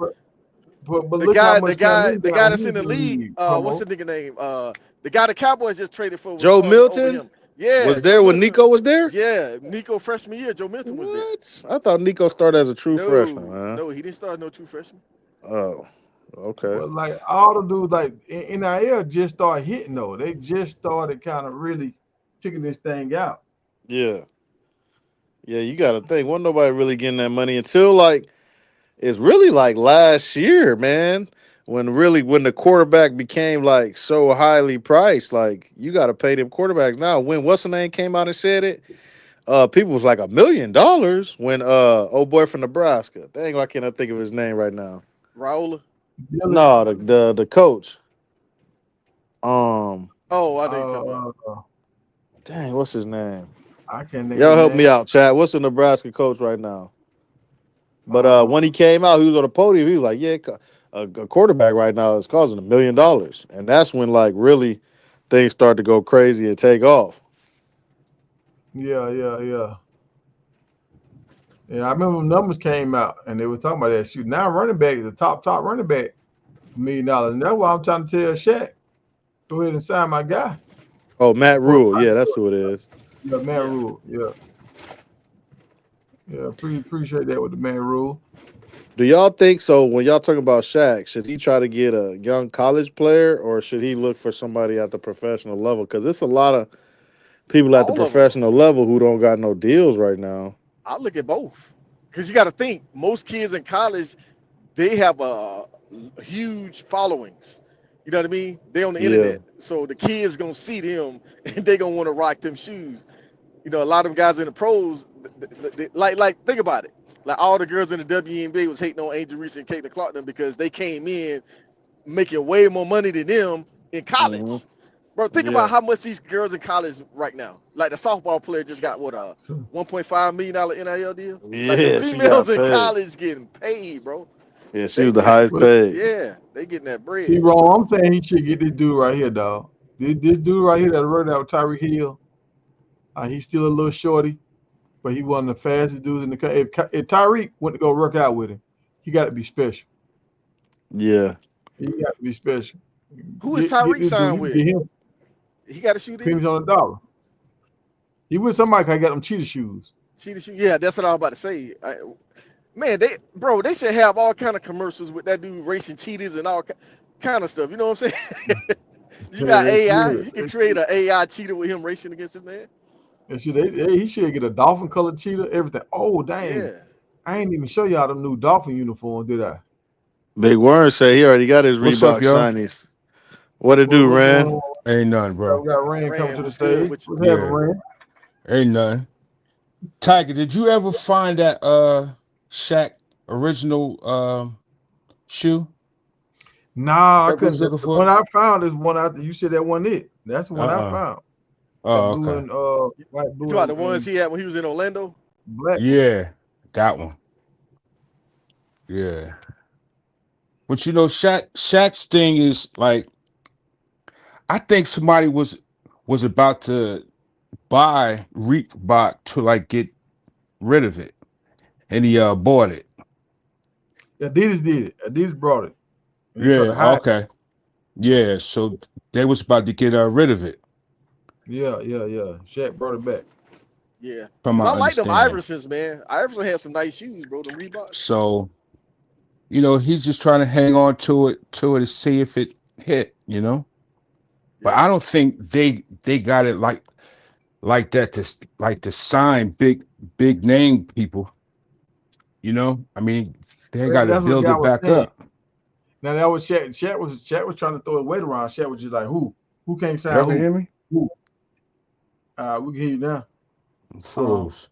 but but The look how guy, the much Cam guy, Newton the got guy when he that's in was the in the league. league, What's Como. the nigga name? The guy the Cowboys just traded for was Joe starting over Milton him. Yeah, was Joe there when Milton. Nico was there. Yeah, Nico freshman year, Joe Milton was there. What? I thought Nico started as a true freshman, No, man. no, he didn't start no true freshman. Oh, okay. But like all the dudes like NIL just started hitting though. They just started kind of really checking this thing out. Yeah, yeah. You got to think. Wasn't nobody really getting that money until like it's really like last year, man. When the quarterback became like so highly priced, like you got to pay them quarterbacks now. When what's the name came out and said it, People was like $1 million when old boy from Nebraska. Dang, why can't I think of his name right now? Raul. Dylan, No, the coach. Um, Oh, I know you're talking about. uh, dang, what's his name? I can't think of Y'all his help name. me out, Chad. What's the Nebraska coach right now? But Uh, when he came out, he was on the podium. He was like, "Yeah, a quarterback right now is causing $1 million," and that's when like really things start to go crazy and take off. yeah. Yeah, I remember when numbers came out and they were talking about that shoot. Now running back is the top running back, $1 million. And that's why I'm trying to tell Shaq, go ahead and sign my guy. Oh, Matt Before Rule, yeah, that's who it is. yeah, man Yeah. rule. Yeah, appreciate that with the man rule. Do y'all think so? When y'all talking about Shaq, should he try to get a young college player or should he look for somebody at the professional level? Because it's a lot of people at the All of them. professional level who don't got no deals right now. I look at both. Because you got to think, most kids in college, they have a huge followings. You know what I mean? They on the Yeah. internet. So the kids going to see them and they going to want to rock them shoes. You know, a lot of them guys in the pros, like think about it. Like all the girls in the WNBA was hating on Angel Reese and Caitlin Clark because they came in making way more money than them in Hmm. college. Bro, think about Yeah. how much these girls in college right now. Like the softball player just got what a So, $1.5 million NIL deal. Like the Yeah, she females got in paid. college getting paid, bro. Yeah, she They was the getting, highest but paid. yeah, they getting that see, bread. wrong. I'm saying he should get this dude right here, dog. This dude right here that running out with Tyreek Hill. He's still a little shorty, but he one of the fastest dudes in the country. If Tyreek went to go work out with him, he got to be special. Yeah. He got to be special. Who is Get Tyreek this dude. signed You can with? get him He got a shoe deal? pennies on the dollar. He with somebody 'cause I got them cheetah shoes. She the shoe? Yeah, that's what I was about to say. Man, they should have all kind of commercials with that dude racing cheetahs and all kind of stuff. You know what I'm saying? You Yeah, got they AI. should. You can create an AI cheetah with him racing against him, man. He should get a dolphin colored cheetah. Everything. Oh dang! Yeah. I ain't even show y'all them new dolphin uniforms, did I? Big Warren said he already got his What's up, Reebok yo? shinies. What it do, What's going Ran? on? Ain't nothing, We bro. got Rand coming Rand to the was good stage. with you. What's happening, Yeah, Rand? ain't nothing. Tiger, did you ever find that Shaq original shoe Nah, I that we was couldn't. looking The for? one I found is one after you said that one it. That's the one I Uh-uh. found. That Oh, blue okay. and light You talk about the blue ones and he had when he was in Orlando? black. Yeah, that one. Yeah. But you know, Shaq's thing is like I think somebody was about to buy Reebok to like get rid of it. And he bought it. Adidas did it. Adidas brought it. And they tried Yeah, to hide it. okay. Yeah, so they was about to get rid of it, Yeah. Shaq brought it back. Yeah. from Cause my I like them understanding. Iversons, man. Iverson had some nice shoes, bro. Them Reeboks. So, he's just trying to hang on to it to see if it hit. But Yeah. I don't think they got it like that to sign big name people. I mean, they got to That's what the build guy it was back saying. up. Now that was Shaq. Shaq was trying to throw his weight around. Shaq was just like, who? Who can't sign Y'all can who? hear me? Who? We can hear you now. Um, Fools.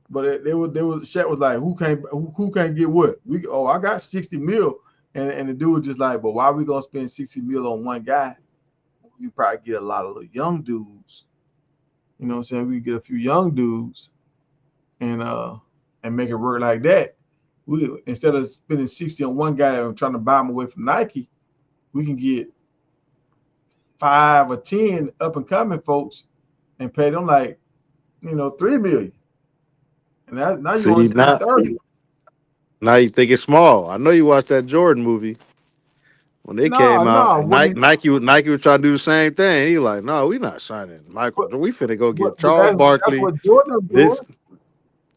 but they was Shaq was like, who can't get what? I got 60 mil. And the dude was just like, but why are we gonna spend 60 mil on one guy? We probably get a lot of little young dudes. You know what I'm saying? We get a few young dudes and make it work like that. We instead of spending 60 on one guy and trying to buy him away from Nike, we can get 5 or 10 up and coming folks and pay them like 3 million. And now you only See, spend now 30. now you think it's small. I know you watched that Jordan movie when they No, came out, no, and when Nike was trying to do the same thing. He like, no, we not signing Michael. but, We finna go get but Charles that's Barkley, what Jordan was doing. this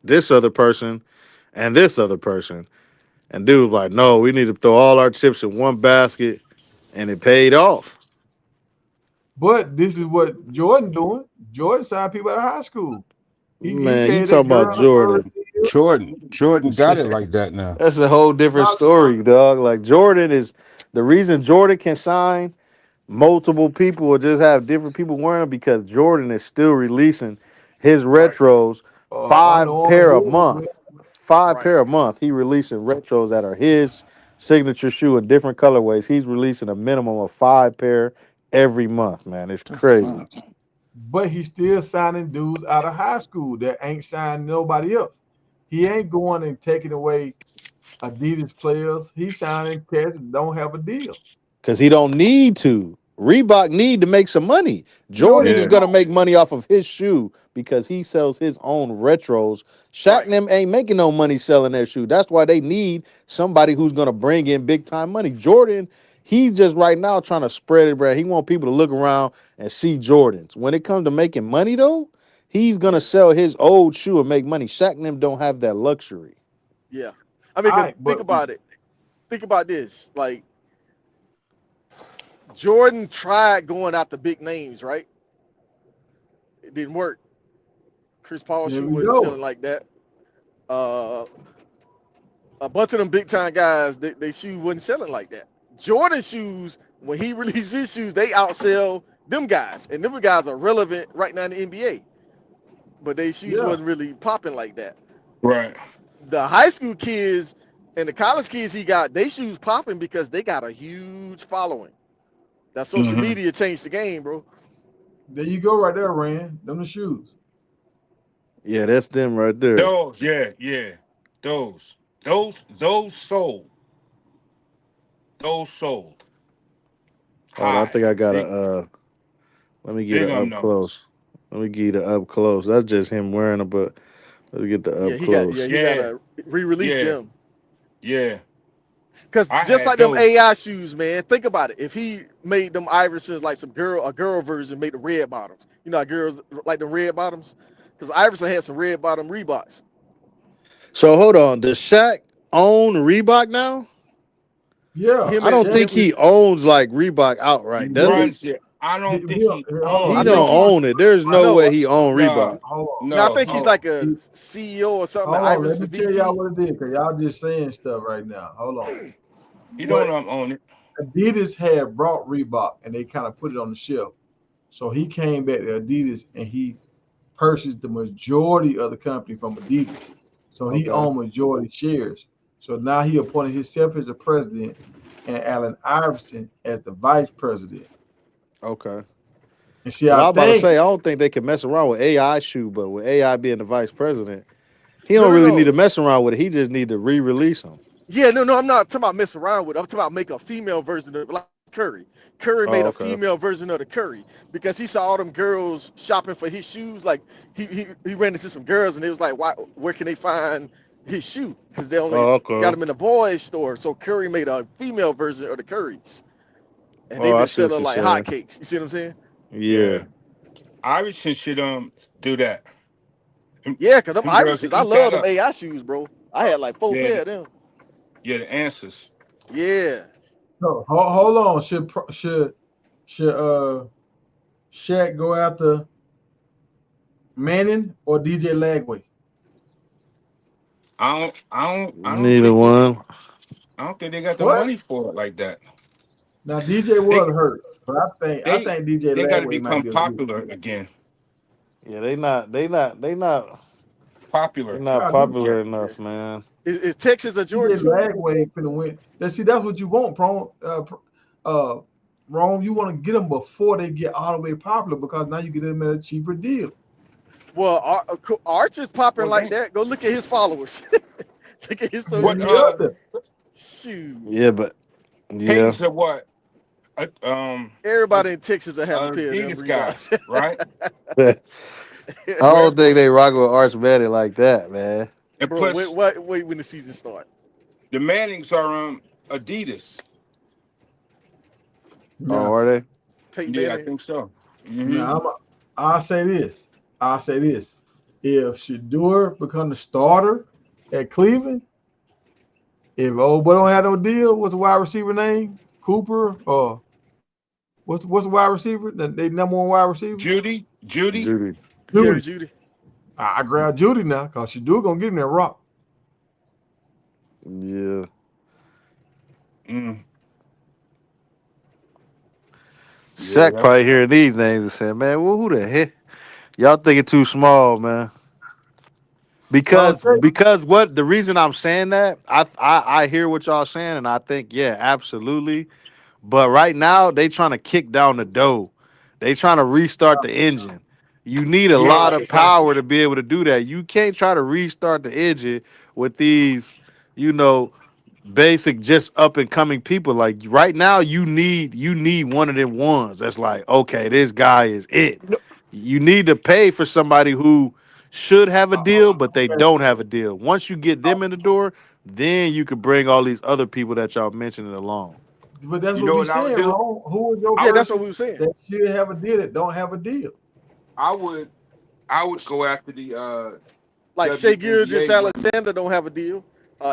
this other person, and this other person. And dude was like, no, we need to throw all our chips in one basket, and it paid off. But this is what Jordan doing. Jordan signed people out of high school. He Man, you paid that talking girl about in the first Jordan? year. Jordan got it like that now. That's a whole different No, story, dog. Like Jordan is the reason Jordan can sign multiple people or just have different people wearing them because Jordan is still releasing his Right. retros, Under five Armour and pair a Jordan, man. month, five Right. pair a month. He releasing retros that are his signature shoe in different colorways. He's releasing a minimum of 5 pair every month, man. It's The crazy. fuck? But he's still signing dudes out of high school that ain't signed nobody else. He ain't going and taking away Adidas players. He's signing cats that don't have a deal. Because he don't need to. Reebok need to make some money. No, Jordan they is Yeah. gonna don't. make money off of his shoe because he sells his own retros. Shaq Right. and them ain't making no money selling their shoe. That's why they need somebody who's gonna bring in big time money. Jordan, he's just right now trying to spread it, bro. He want people to look around and see Jordans. When it comes to making money, though, he's gonna Yeah. sell his old shoe and make money. Shaq and them don't have that luxury. Yeah. I mean, All 'cause right, think but about it. Think about this. Like Jordan tried going out the big names, right? It didn't work. Chris Paul there shoe we wasn't go. selling like that. Uh, a bunch of them big time guys, they shoes wasn't selling like that. Jordan shoes, when he released his shoes, they outsell them guys, and them guys are relevant right now in the NBA. But they shoes Yeah. wasn't really popping like that. Right. The high school kids and the college kids he got, they shoes popping because they got a huge following. That social Mm-hmm. media changed the game, bro. There you go right there, Rand. Them the shoes. Yeah, that's them right there. Those, yeah, yeah. Those sold. Those sold. Hold on, I think High. I got a Big let me get big it on up numbers. close. Let me get it up close. That's just him wearing it, but let's get the Yeah, up close. he Yeah, gotta re-release yeah, them. yeah. Cause I just had like them those. AI shoes, man. Think about it. If he made them Iversons like a girl version, made the red bottoms. You know, how girls like the red bottoms. Cause Iverson had some red bottom Reeboks. So hold on, does Shaq own Reebok now? Yeah. Him I and don't Yeah. think him. he owns like Reebok He outright, does he? did. Runs it. I don't think Hold he on. I He owns Let don't think no. me. own it. There's I, no no, way he own No, Reebok. hold on. no. I no, think he's no. like a CEO or something. Hold on. Let Iverson's me the tell y'all VP. what it is, because y'all just saying stuff right now. Hold on. He don't But own it. Adidas had brought Reebok and they kind of put it on the shelf. So he came back to Adidas and he purchased the majority of the company from Adidas. So he Okay. owned majority shares. So now he appointed himself as the president and Allen Iverson as the vice president. Okay. And see, Cause I I was about to think say I don't think they can mess around with AI shoe, but with AI being the vice president, he No, don't no, really need no. to mess around with it. He just need to re-release them. Yeah, no, no. I'm not talking about messing around with it. I'm talking about make a female version of it, like Curry. Curry Oh, made a okay. female version of the Curry because he saw all them girls shopping for his shoes. Like he ran into some girls and it was like, why? Where can they find his shoe? Because they only Oh, got okay. them in the boys' store. So Curry made a female version of the Currys, and Oh, they've I been see what selling you're like saying. hotcakes. You see what I'm saying? Yeah. Yeah. Iverson should do that. Him, Yeah, because them him girls to Iversons, I eat that love them up. AI shoes, bro. I had like 4 pair Yeah, of them. yeah, the answers. Yeah. no. Hold on. Should Shaq go after Manning or DJ Lagway? Neither one. I don't think they got the What? money for it like that. Now DJ They was hurt, but I think DJ they got to Lagway might become be a good. popular again. Yeah, they Popular. not God, DJ, popular Yeah. enough, man. Is Texas a Jordan DJ school? Lagway finna win. Let's see, that's what you want, Rome. You want to get them before they get all the way popular because now you get them at a cheaper deal. Well, Arch is popping Well, like they that. Go look at his followers. Look at his social Then what the media. other, Shoot. Yeah, but yeah. Hayden's a what? A, um, a, Everybody in Texas will have a a pair of them Adidas guy, Reeboks. right? I Where don't think they rock with Arch Manning like that, man. and Bro, wait, plus wait when the season start. the Mannings are Adidas. Oh, now, are they? Peyton Yeah, I Manning. think so. Hmm. now I'll say this. I'll say this. If Shador become the starter at Cleveland, if old boy don't have no deal, what's the wide receiver name? Cooper or what's the wide receiver? They number one wide receiver? Judy. Judy. Jerry Judy. Judy. I grab Judy now because Shador gonna get him that rock. Yeah. Mm, yeah, Shaq probably hearing these names and saying, man, well, who the heck? Y'all thinking too small, man. I'll say, Because what the reason I'm saying that I hear what y'all saying and I think yeah absolutely. But right now they trying to kick down the door. They trying to restart the engine. You need a Yeah, lot of exactly. power to be able to do that. You can't try to restart the engine with these, you know, basic just up and coming people. Like right now, you need one of them ones that's like, okay, this guy is it. No, You need to pay for somebody who should have a deal, but they okay, don't have a deal. Once you get them in the door, then you could bring all these other people that y'all mentioned along. but that's You what know we what I would saying, do? wrong. Who is your I yeah, would that's what person we were saying. that should have a deal that don't have a deal? I would I would go after the Like Shea Gilgeous WNBA women. Alexander don't have a deal.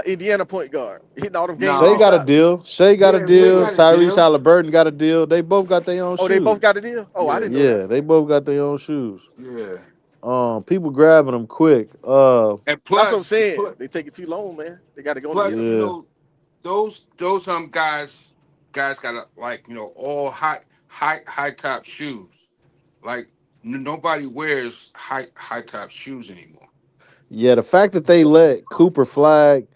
Indiana point guard hitting all them game Shay winning No. got a shots. deal. Shay got a Yeah, Shay deal. got a Tyrese deal. Halliburton got a deal. They both got their own Oh, they both shoes. got a deal. Oh, I Yeah, didn't know that. Yeah, they both got their own shoes. yeah. People grabbing them quick. And That's what I'm plus, saying. They take it too long, man. They got to go and get plus, them. you Yeah. know, those guys got like all high top shoes. Like nobody wears high top shoes anymore. Yeah, the fact that they let Cooper Flag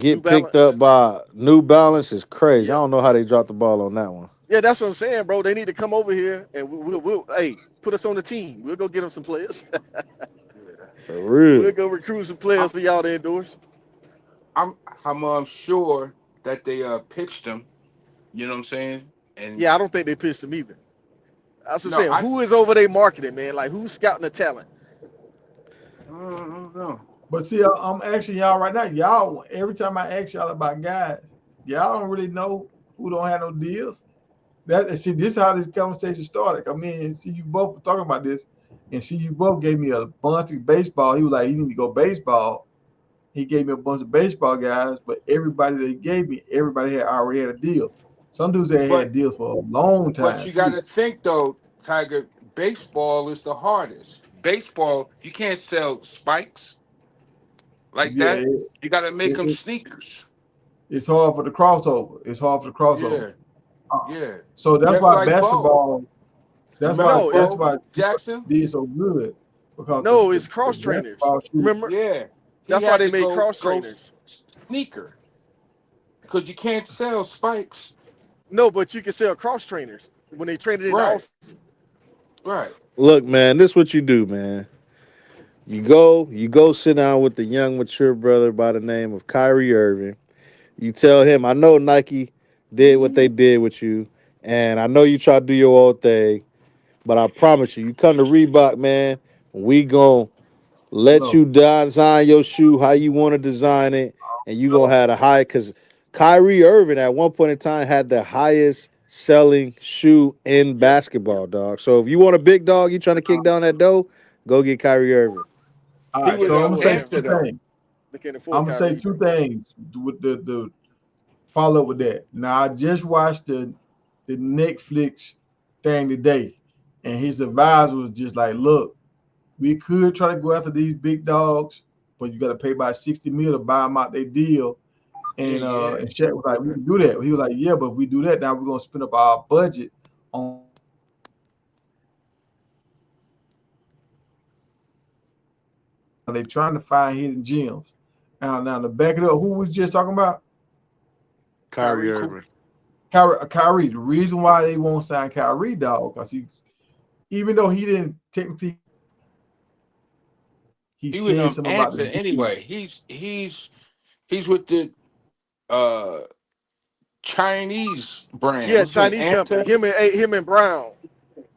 New get picked Balance. up by New Balance is crazy. I Yeah. don't know how they dropped the ball on that one. Yeah, that's what I'm saying, bro. They need to come over here and we'll hey, put us on the team. We'll go get them some players. Yeah. For We'll real. go recruit some players I'm for y'all to endorse. I'm sure that they pitched them. You know what I'm saying? And Yeah, I don't think they pitched them either. That's what I'm no, saying. Who is over there marketing, man? Like who's scouting the talent? I don't know. But see, I'm asking y'all right now. Y'all, every time I ask y'all about guys, y'all don't really know who don't have no deals. That see, this is how this conversation started. I mean, see, you both were talking about this, and see, you both gave me a bunch of baseball. He was like, "You need to go baseball." He gave me a bunch of baseball guys, but everybody they gave me, everybody had already had a deal. Some dudes had But had deals for a long but time you got too. to think though, Tiger. Baseball is the hardest. Baseball, you can't sell spikes like Yeah, that. You got to make them it, sneakers. it's hard for the crossover. It's hard for the crossover. Yeah, Uh, yeah. So that's Just why like Bo. basketball. That's why Remember No, that's it's Bo why Jackson? did so good because no, it's the cross trainers. basketball shoe. Remember? Yeah, he That's why had they to made cross go trainers. sneaker because you can't sell spikes. No, but you can sell cross trainers when they train it in the Right, off. right. Look, man, this what you do, man. You go sit down with the young, mature brother by the name of Kyrie Irving. You tell him, I know Nike did what they did with you, and I know you try to do your own thing, but I promise you, you come to Reebok, man, we gon' let No, you design your shoe how you want to design it, and you gonna no. have the high because Kyrie Irving at one point in time had the highest selling shoe in Yeah. basketball, dog. So if you want a big dog, you trying to kick down that dough, go get Kyrie Irving. All He right, They was so can't I'm an gonna afford say him. answer two though. things. They can't I'm afford gonna say Kyrie, two bro. things with the follow up with that. Now I just watched the Netflix thing today, and his advisor was just like, "Look, we could try to go after these big dogs, but you got to pay about 60 mil to buy them out their deal." Yeah, yeah. And Shaq was like, "We can do that." He was like, "Yeah, but if we do that, now we're gonna spend up our budget on they trying to find hidden gems." Now to back it up, who was just talking about? Kyrie Kyrie Cool. Irving. Kyrie. The reason why they won't sign Kyrie, dog, because even though he didn't technically, he He was said an something about answer the deal. anyway. He's with the uh Chinese brand. Yeah, What's that? Chinese company. Answer? Him and Brown.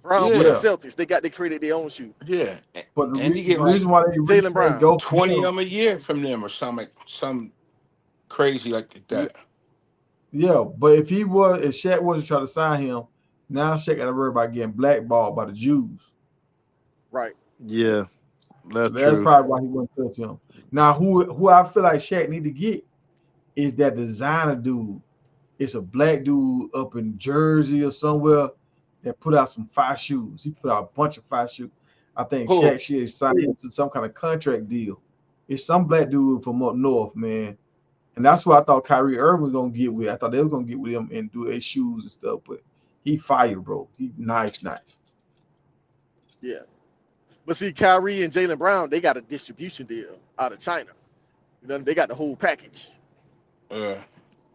Brown for the Yeah, Yeah, Celtics. They created their own shoe. yeah. but And you get the like reason why they really Jalen can't Brown. go for 20 of him, them a year from them or some crazy like yeah, that. yeah. But if Shaq wasn't trying to sign him, now Shaq got to worry about getting blackballed by the Jews. Right. Yeah, So that's that's true. probably why he wouldn't touch him. Now, who I feel like Shaq need to get is that designer dude. It's a black dude up in Jersey or somewhere that put out some fire shoes. He put out a bunch of fire shoes. I think Who? Shaq should sign him to some kind of contract deal. It's some black dude from up north, man. And that's what I thought Kyrie Irving was gonna get with. I thought they was gonna get with him and do their shoes and stuff, but he fired, bro. He nice. Yeah. But see, Kyrie and Jalen Brown, they got a distribution deal out of China. You know, they got the whole package.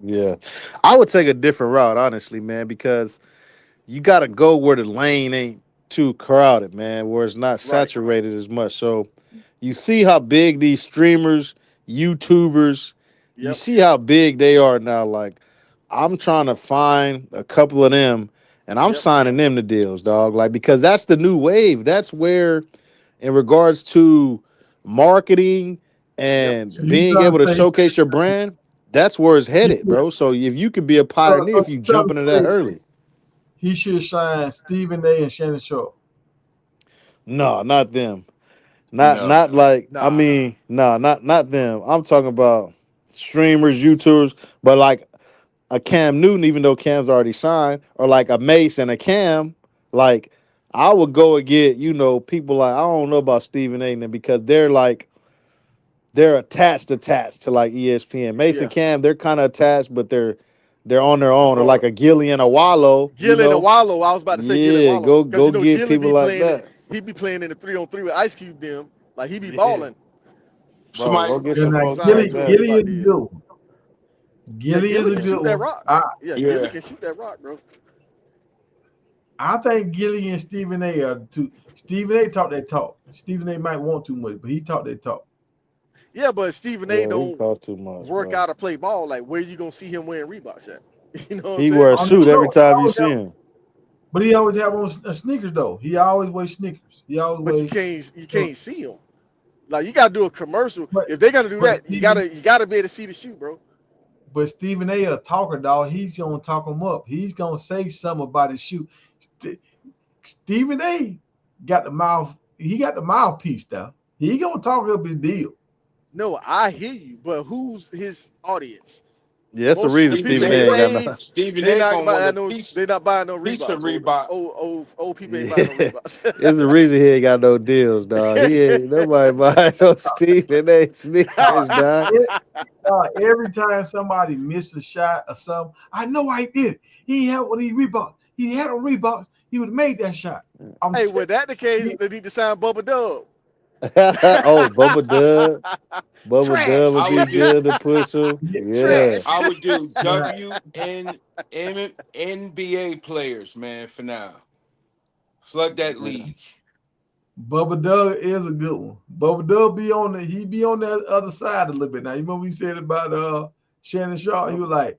Yeah, I would take a different route, honestly, man, because you got to go where the lane ain't too crowded, man, where it's not Right. saturated as much. So you see how big these streamers, YouTubers, you Yep. see how big they are now. Like, I'm trying to find a couple of them and I'm Yep. signing them to deals, dog. Like, because that's the new wave. That's where, in regards to marketing Yep. So and you being trying able to to say showcase your brand, that's where it's he headed, should, bro. So if you could be a so, pioneer, so if you you trying jump to into that say early. he should sign Stephen A. and Shannon Sharp. No, not them. No. Not like I Nah. mean, no, not them. I'm talking about streamers, YouTubers, but like a Cam Newton, even though Cam's already signed, or like a Mace and a Cam, like I would go and get, people like I don't know about Stephen A. and them because they're attached to like ESPN. Mace and Yeah. Cam, they're kind of attached, but they're on their own, or like Apart. a Gillian, a Wallow, Gillen and Wallow. I was about to say Gillen Yeah, Wallow because go you know get Gillen people be like playing. that. He be playing in the 3-on-3 with Ice Cube. Them like he be Yeah. balling. Bro, go Somebody, get Then some now folks Sign him like Gilly to a that. Gilly Reebok is a deal. good one. Yeah, Gilly is Gillen a can good shoot that one. rock. Yeah, Gillen yeah. can shoot that rock, bro. I think Gilly and Stephen A. are too. Stephen A. talk that talk. Stephen A. might want too much, but he talk that talk. Yeah, but Stephen A. Yeah, he don't cost too much, work bro. out or play ball. Like where you gonna see him wearing Reeboks at? You know what I'm He saying? wear a I don't suit every know. time you see him. But he always have on sneakers though. He always wear sneakers. He always But wear. you can't see him. Like you gotta do a commercial. But If they're gonna do but that, Stephen you gotta be able to see the shoe, bro. but Stephen A. a talker dog. He's gonna talk him up. He's gonna say something about his shoe. St- Stephen A. got the mouth. He got the mouthpiece though. He gonna talk up his deal. No, I hear you, but who's his audience? Yeah, that's the Most of the reason people Stephen Stephen A. A. his ain't got no. age, Stephen they A. not gonna want a buying no piece they not buying no piece of Reeboks. Reebok. Old people ain't buying no Yeah, Reeboks. it's the reason he ain't got no deals, dog. He ain't nobody buying no Stephen A. Dog, sneakers, dog. every time somebody missed a shot or something, I know I did it. He had one of these Reeboks. He had a Reeboks. He would have made that shot. I'm Hey, saying, with that the case, they need to sign Bubba Dub. Oh, Bubba Dub Trash. would I be would do good to push him. yeah, Yeah, Trash. I would do nah, NBA players, man, for now. Flood that yeah. league. Bubba Doug is a good one. Bubba Doug he be on that other side a little bit. Now, you remember we said about Shannon Shaw? He was like,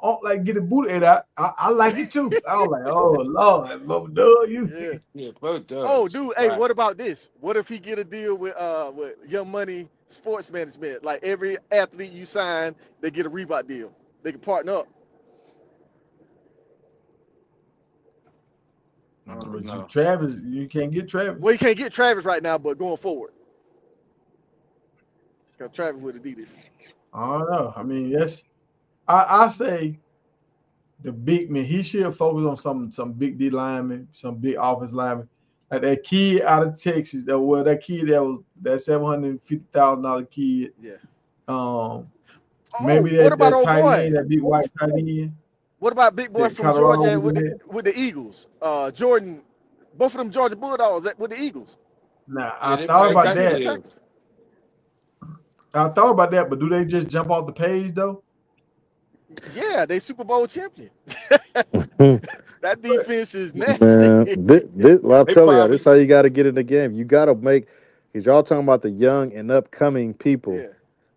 oh, like get a boot at I like it too. I was like, oh Lord, Bubba Doug, you Yeah. Yeah, both Oh, does. dude. Hey, Right. what about this? What if he get a deal with Young Money Sports Management? Like every athlete you sign, they get a Reebok deal. They can partner up. I don't but you know. Travis, you can't get Travis. Well, you can't get Travis right now, but going forward, because Travis with Adidas. I don't know. I mean, I say the big man, he should focus on some big D linemen, some big offense linemen. Like that kid out of Texas, that kid that was that $750,000 kid. Yeah. Um, Oh, maybe what about that old tight boy? end, that big white tight end What about big boy that from Colorado Georgia was in. with the Eagles? Jordan, both of them Georgia Bulldogs with the Eagles. Now Yeah, I they thought probably about got Defensive that. tackle. deals. I thought about that, but do they just jump off the page though? Yeah, they Super Bowl champion. That defense is nasty. Man, well, I'm They telling y'all, this is probably how you got to get in the game. You got to make, because y'all talking about the young and upcoming people. Yeah.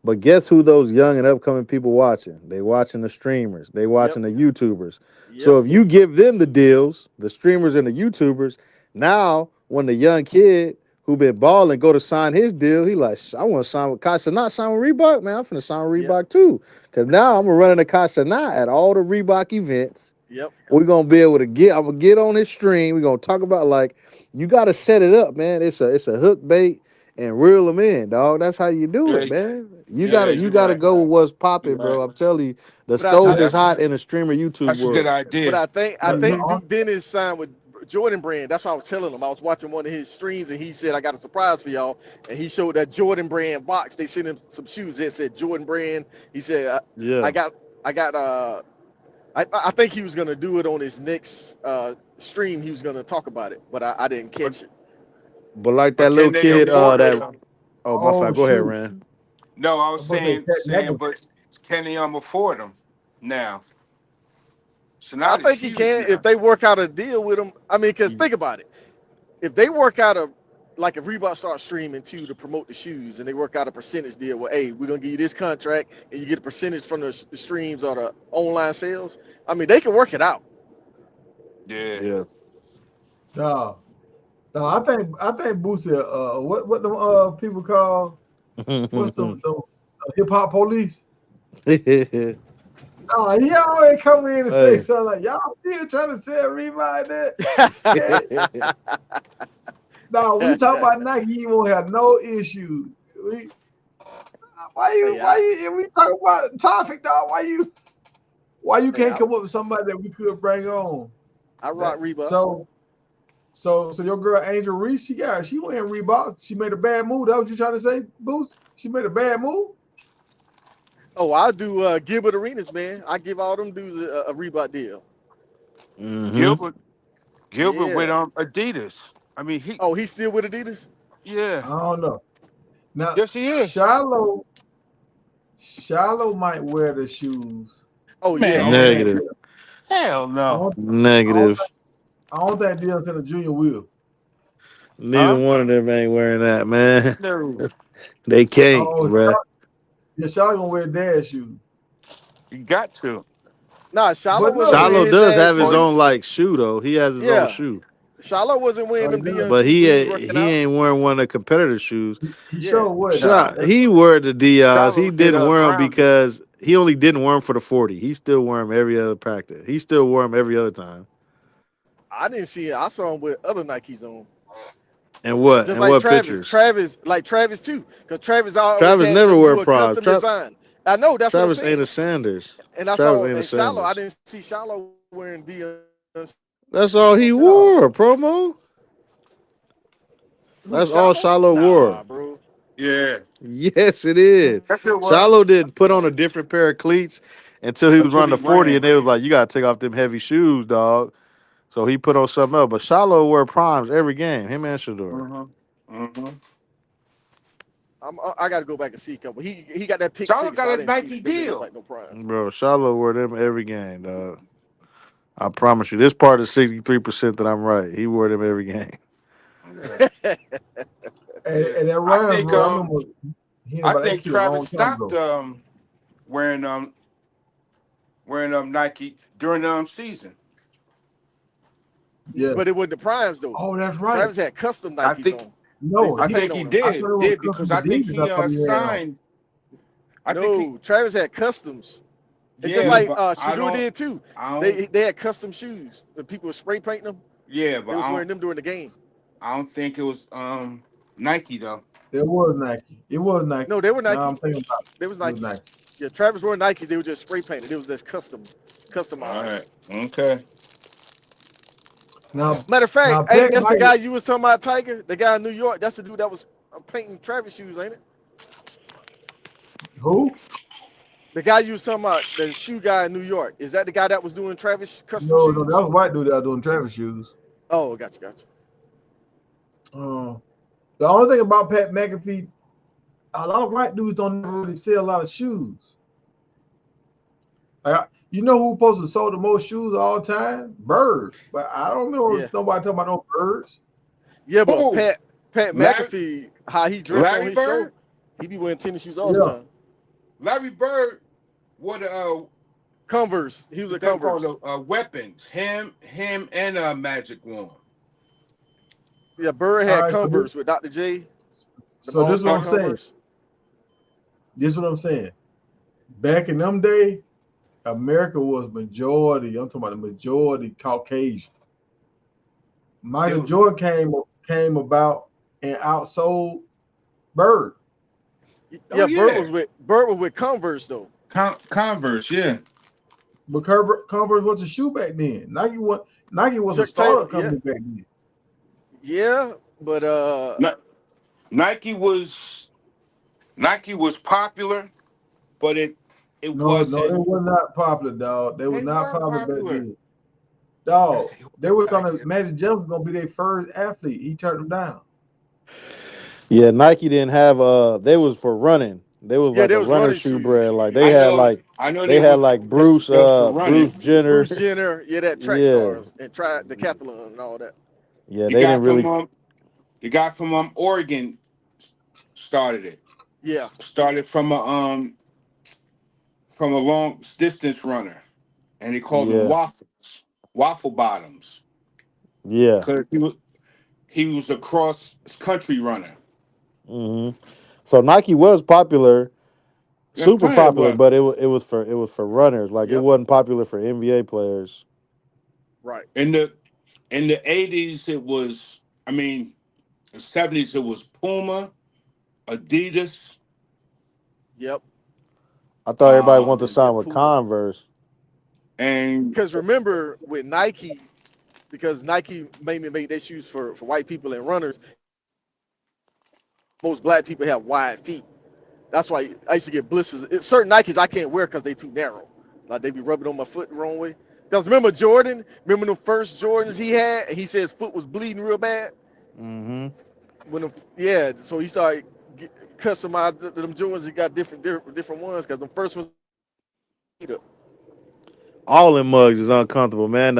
But guess who those young and upcoming people watching? They watching the streamers. They Yep. watching the YouTubers. So Yep. if you give them the deals, the streamers and the YouTubers, now when the young kid who been balling go to sign his deal, he like, I want to sign with Casa, not sign with Reebok, man. I'm finna sign with Yep. Reebok too. Because now I'm running the Casa at all the Reebok events. Yep. We're gonna be able to I'm gonna get on this stream. We're gonna talk about like you gotta set it up, man. It's a hook bait and reel them in, dog. That's how you do it, yeah, man. You yeah, gotta you you're gotta right. go with what's You're popping, right. bro. I'm telling you, the But I, Now stove I is that's hot in the streamer YouTube a good world. but idea. I You think know, Duke Dennis signed with Jordan Brand. That's what I was telling him. I was watching one of his streams and he said, I got a surprise for y'all. And he showed that Jordan Brand box. They sent him some shoes that said Jordan Brand. He said, I Yeah. got I got I think he was gonna do it on his next stream. He was gonna talk about it, but I didn't But catch it. But like But that little can they kid, afford that them? my Oh fault. Go ahead, shoot! Ran. No, I I'm was supposed to say Pat saying, McAfee. but can they afford them now? So now I the think he shoes can if now. they work out a deal with him. I mean, because think about it. If they work out like if Reebok starts streaming too to promote the shoes and they work out a percentage deal where, hey, we're gonna give you this contract and you get a percentage from the streams or the online sales. I mean, they can work it out. Yeah. Yeah. No, no, I think Boosie. What the people call what's the hip hop police? Hey, No, he always come in and say something like, "Y'all still trying to sell Reebok that?" Man, no, we talk about Nike. He won't have no issues. Why you? If we talk about topic, dog, why you can't come up with somebody that we could bring on? I rock Reebok. So your girl Angel Reese, she wearing Reebok. She made a bad move. That what you trying to say, Boost? She made a bad move. Oh, I do Gilbert Arenas, man. I give all them dudes a Reebok deal. Gilbert with Yeah. Adidas. I mean, Oh, he's still with Adidas? yeah. I don't know. Now Yes, he is. Shiloh might wear the shoes. Oh I yeah, Man, don't yeah. think negative. hell no. Negative. I don't think Dion's in a junior will. Neither Huh? one of them ain't wearing that, man. No. They can't, Oh, bruh. Shiloh gonna wear dad shoes. You got to. Nah, Shiloh But wasn't no, Shiloh wearing his does dad have his Or own shoes. like shoe though. He has his own Yeah. shoe. Shiloh wasn't wearing them he does. Dion But shoes when he was working he out. ain't wearing one of the competitor shoes. He Yeah. sure would nah. now. Shot. He wore the Dion's. He Shiloh did didn't wear them grounded. because he only didn't wear them for the 40. He still wore them every other practice. He still wore them every other time. I didn't see it. I saw him with other Nikes on. And what? Just And like what Travis. pictures? Travis too. Because Travis always Travis had never them wear do a Prime. custom design. I know, that's what I'm Travis ain't saying. a Sanders. And I Travis saw ain't a and Shiloh, I Sanders. didn't see Shiloh wearing Dion That's all he No, wore, promo. who That's all Shiloh? Shiloh wore. Nah, bro. Yeah. Yes, it is. Yes, it Shiloh was. didn't put on a different pair of cleats until he was Until running he the 40, and ran. they was like, you gotta take off them heavy shoes, dog. So he put on something else. But Shiloh wore primes every game, him and Shador. Mm-hmm. Mm-hmm. I got to go back and see. But he got that pick Shiloh six, so got I a didn't see. Nike They didn't look deal. like no primes. Bro, Shiloh wore them every game, dog. I promise you. This part of 63% that I'm right. He wore them every game. Yeah. Yeah. and that I Rams, think bro. I remember hearing I about that think kid a Travis long time stopped ago. wearing Nike during season. Yeah. But it wasn't the primes though. Oh, that's right. Travis had custom I Nikes think on. They No, used to I he. paint think he on them. I thought it was did because custom I think Adidas. he I thought he had on. signed. I think he No, Travis had customs. And just yeah, like but Shador did too. I don't They had custom shoes. When people were spray painting them, yeah, they but was wearing them during the game. I don't think it was Nike though. There was Nike. It was Nike. No, they were Now Nike. I'm thinking about They was it. It was Nike. Nike. Yeah, Travis wore Nike. They were just spray painted. It was just All right. customized. Okay. Now, Matter of fact, Pat ain't that's the might. guy you was talking about, Tiger? The guy in New York. That's the dude that was painting Travis shoes, ain't it? Who? The guy you was talking about, the shoe guy in New York. Is that the guy that was doing Travis custom No, that shoes? was white dude that was doing Travis shoes. Oh, gotcha. The only thing about Pat McAfee, a lot of white dudes don't really sell a lot of shoes. You know who supposed to sell the most shoes all the time? Bird. But I don't know Yeah. nobody talking about no birds. Yeah, but Who? Pat Larry, McAfee, how he dressed on Larry his show, Bird? he be wearing tennis shoes all Yeah. the time. Larry Bird wore the Converse. He was a they're Converse. called weapons. Him and Magic Wand. Yeah, Bird All had right, Converse with Dr. J. The so this is what all-star I'm saying. Converse. This is what I'm saying. Back in them days, America was majority. I'm talking about the majority Caucasian. Michael Jordan came about and outsold Bird. Yeah, Bird was with Converse though. Converse, yeah. But Converse was a shoe back then. Nike was a Chuck startup Taylor, company back then. yeah, but Nike was popular, but it No, wasn't. they were not popular, dog. They were They not were popular back popular. then. Dog, Yes, they were gonna Magic Johnson was gonna be their first athlete. He turned them down. Yeah, Nike didn't have they was for running. They was Yeah, like there a was runner running shoe shoes. brand. Like I know. I know they they had was like just for Bruce running. Jenner. Bruce Jenner, yeah, that track Yeah. stars and try decathlon and all that. Yeah, The they guy didn't from really Oregon started it. Yeah, Started from a long distance runner, and he called them yeah. waffle bottoms, Yeah. because he was a cross country runner. hmm So Nike was popular, That's super plenty of popular, what but it was for runners. Like it yep, wasn't popular for NBA players. right, in the 80s it was. I mean, the 70s it was Puma, Adidas, yep. I thought everybody wanted to um, Yeah, sign with Puma. Converse. and Because remember with Nike, because Nike mainly made their shoes for white people and runners, most black people have wide feet. That's why I used to get blisters. Certain Nikes I can't wear because they too narrow. Like they be rubbing on my foot the wrong way. Because remember Jordan? Remember the first Jordans he had? And he said his foot was bleeding real bad? hmm Yeah, so he started customizing them Jordans. He got different ones because the first ones. All in mugs is uncomfortable, man.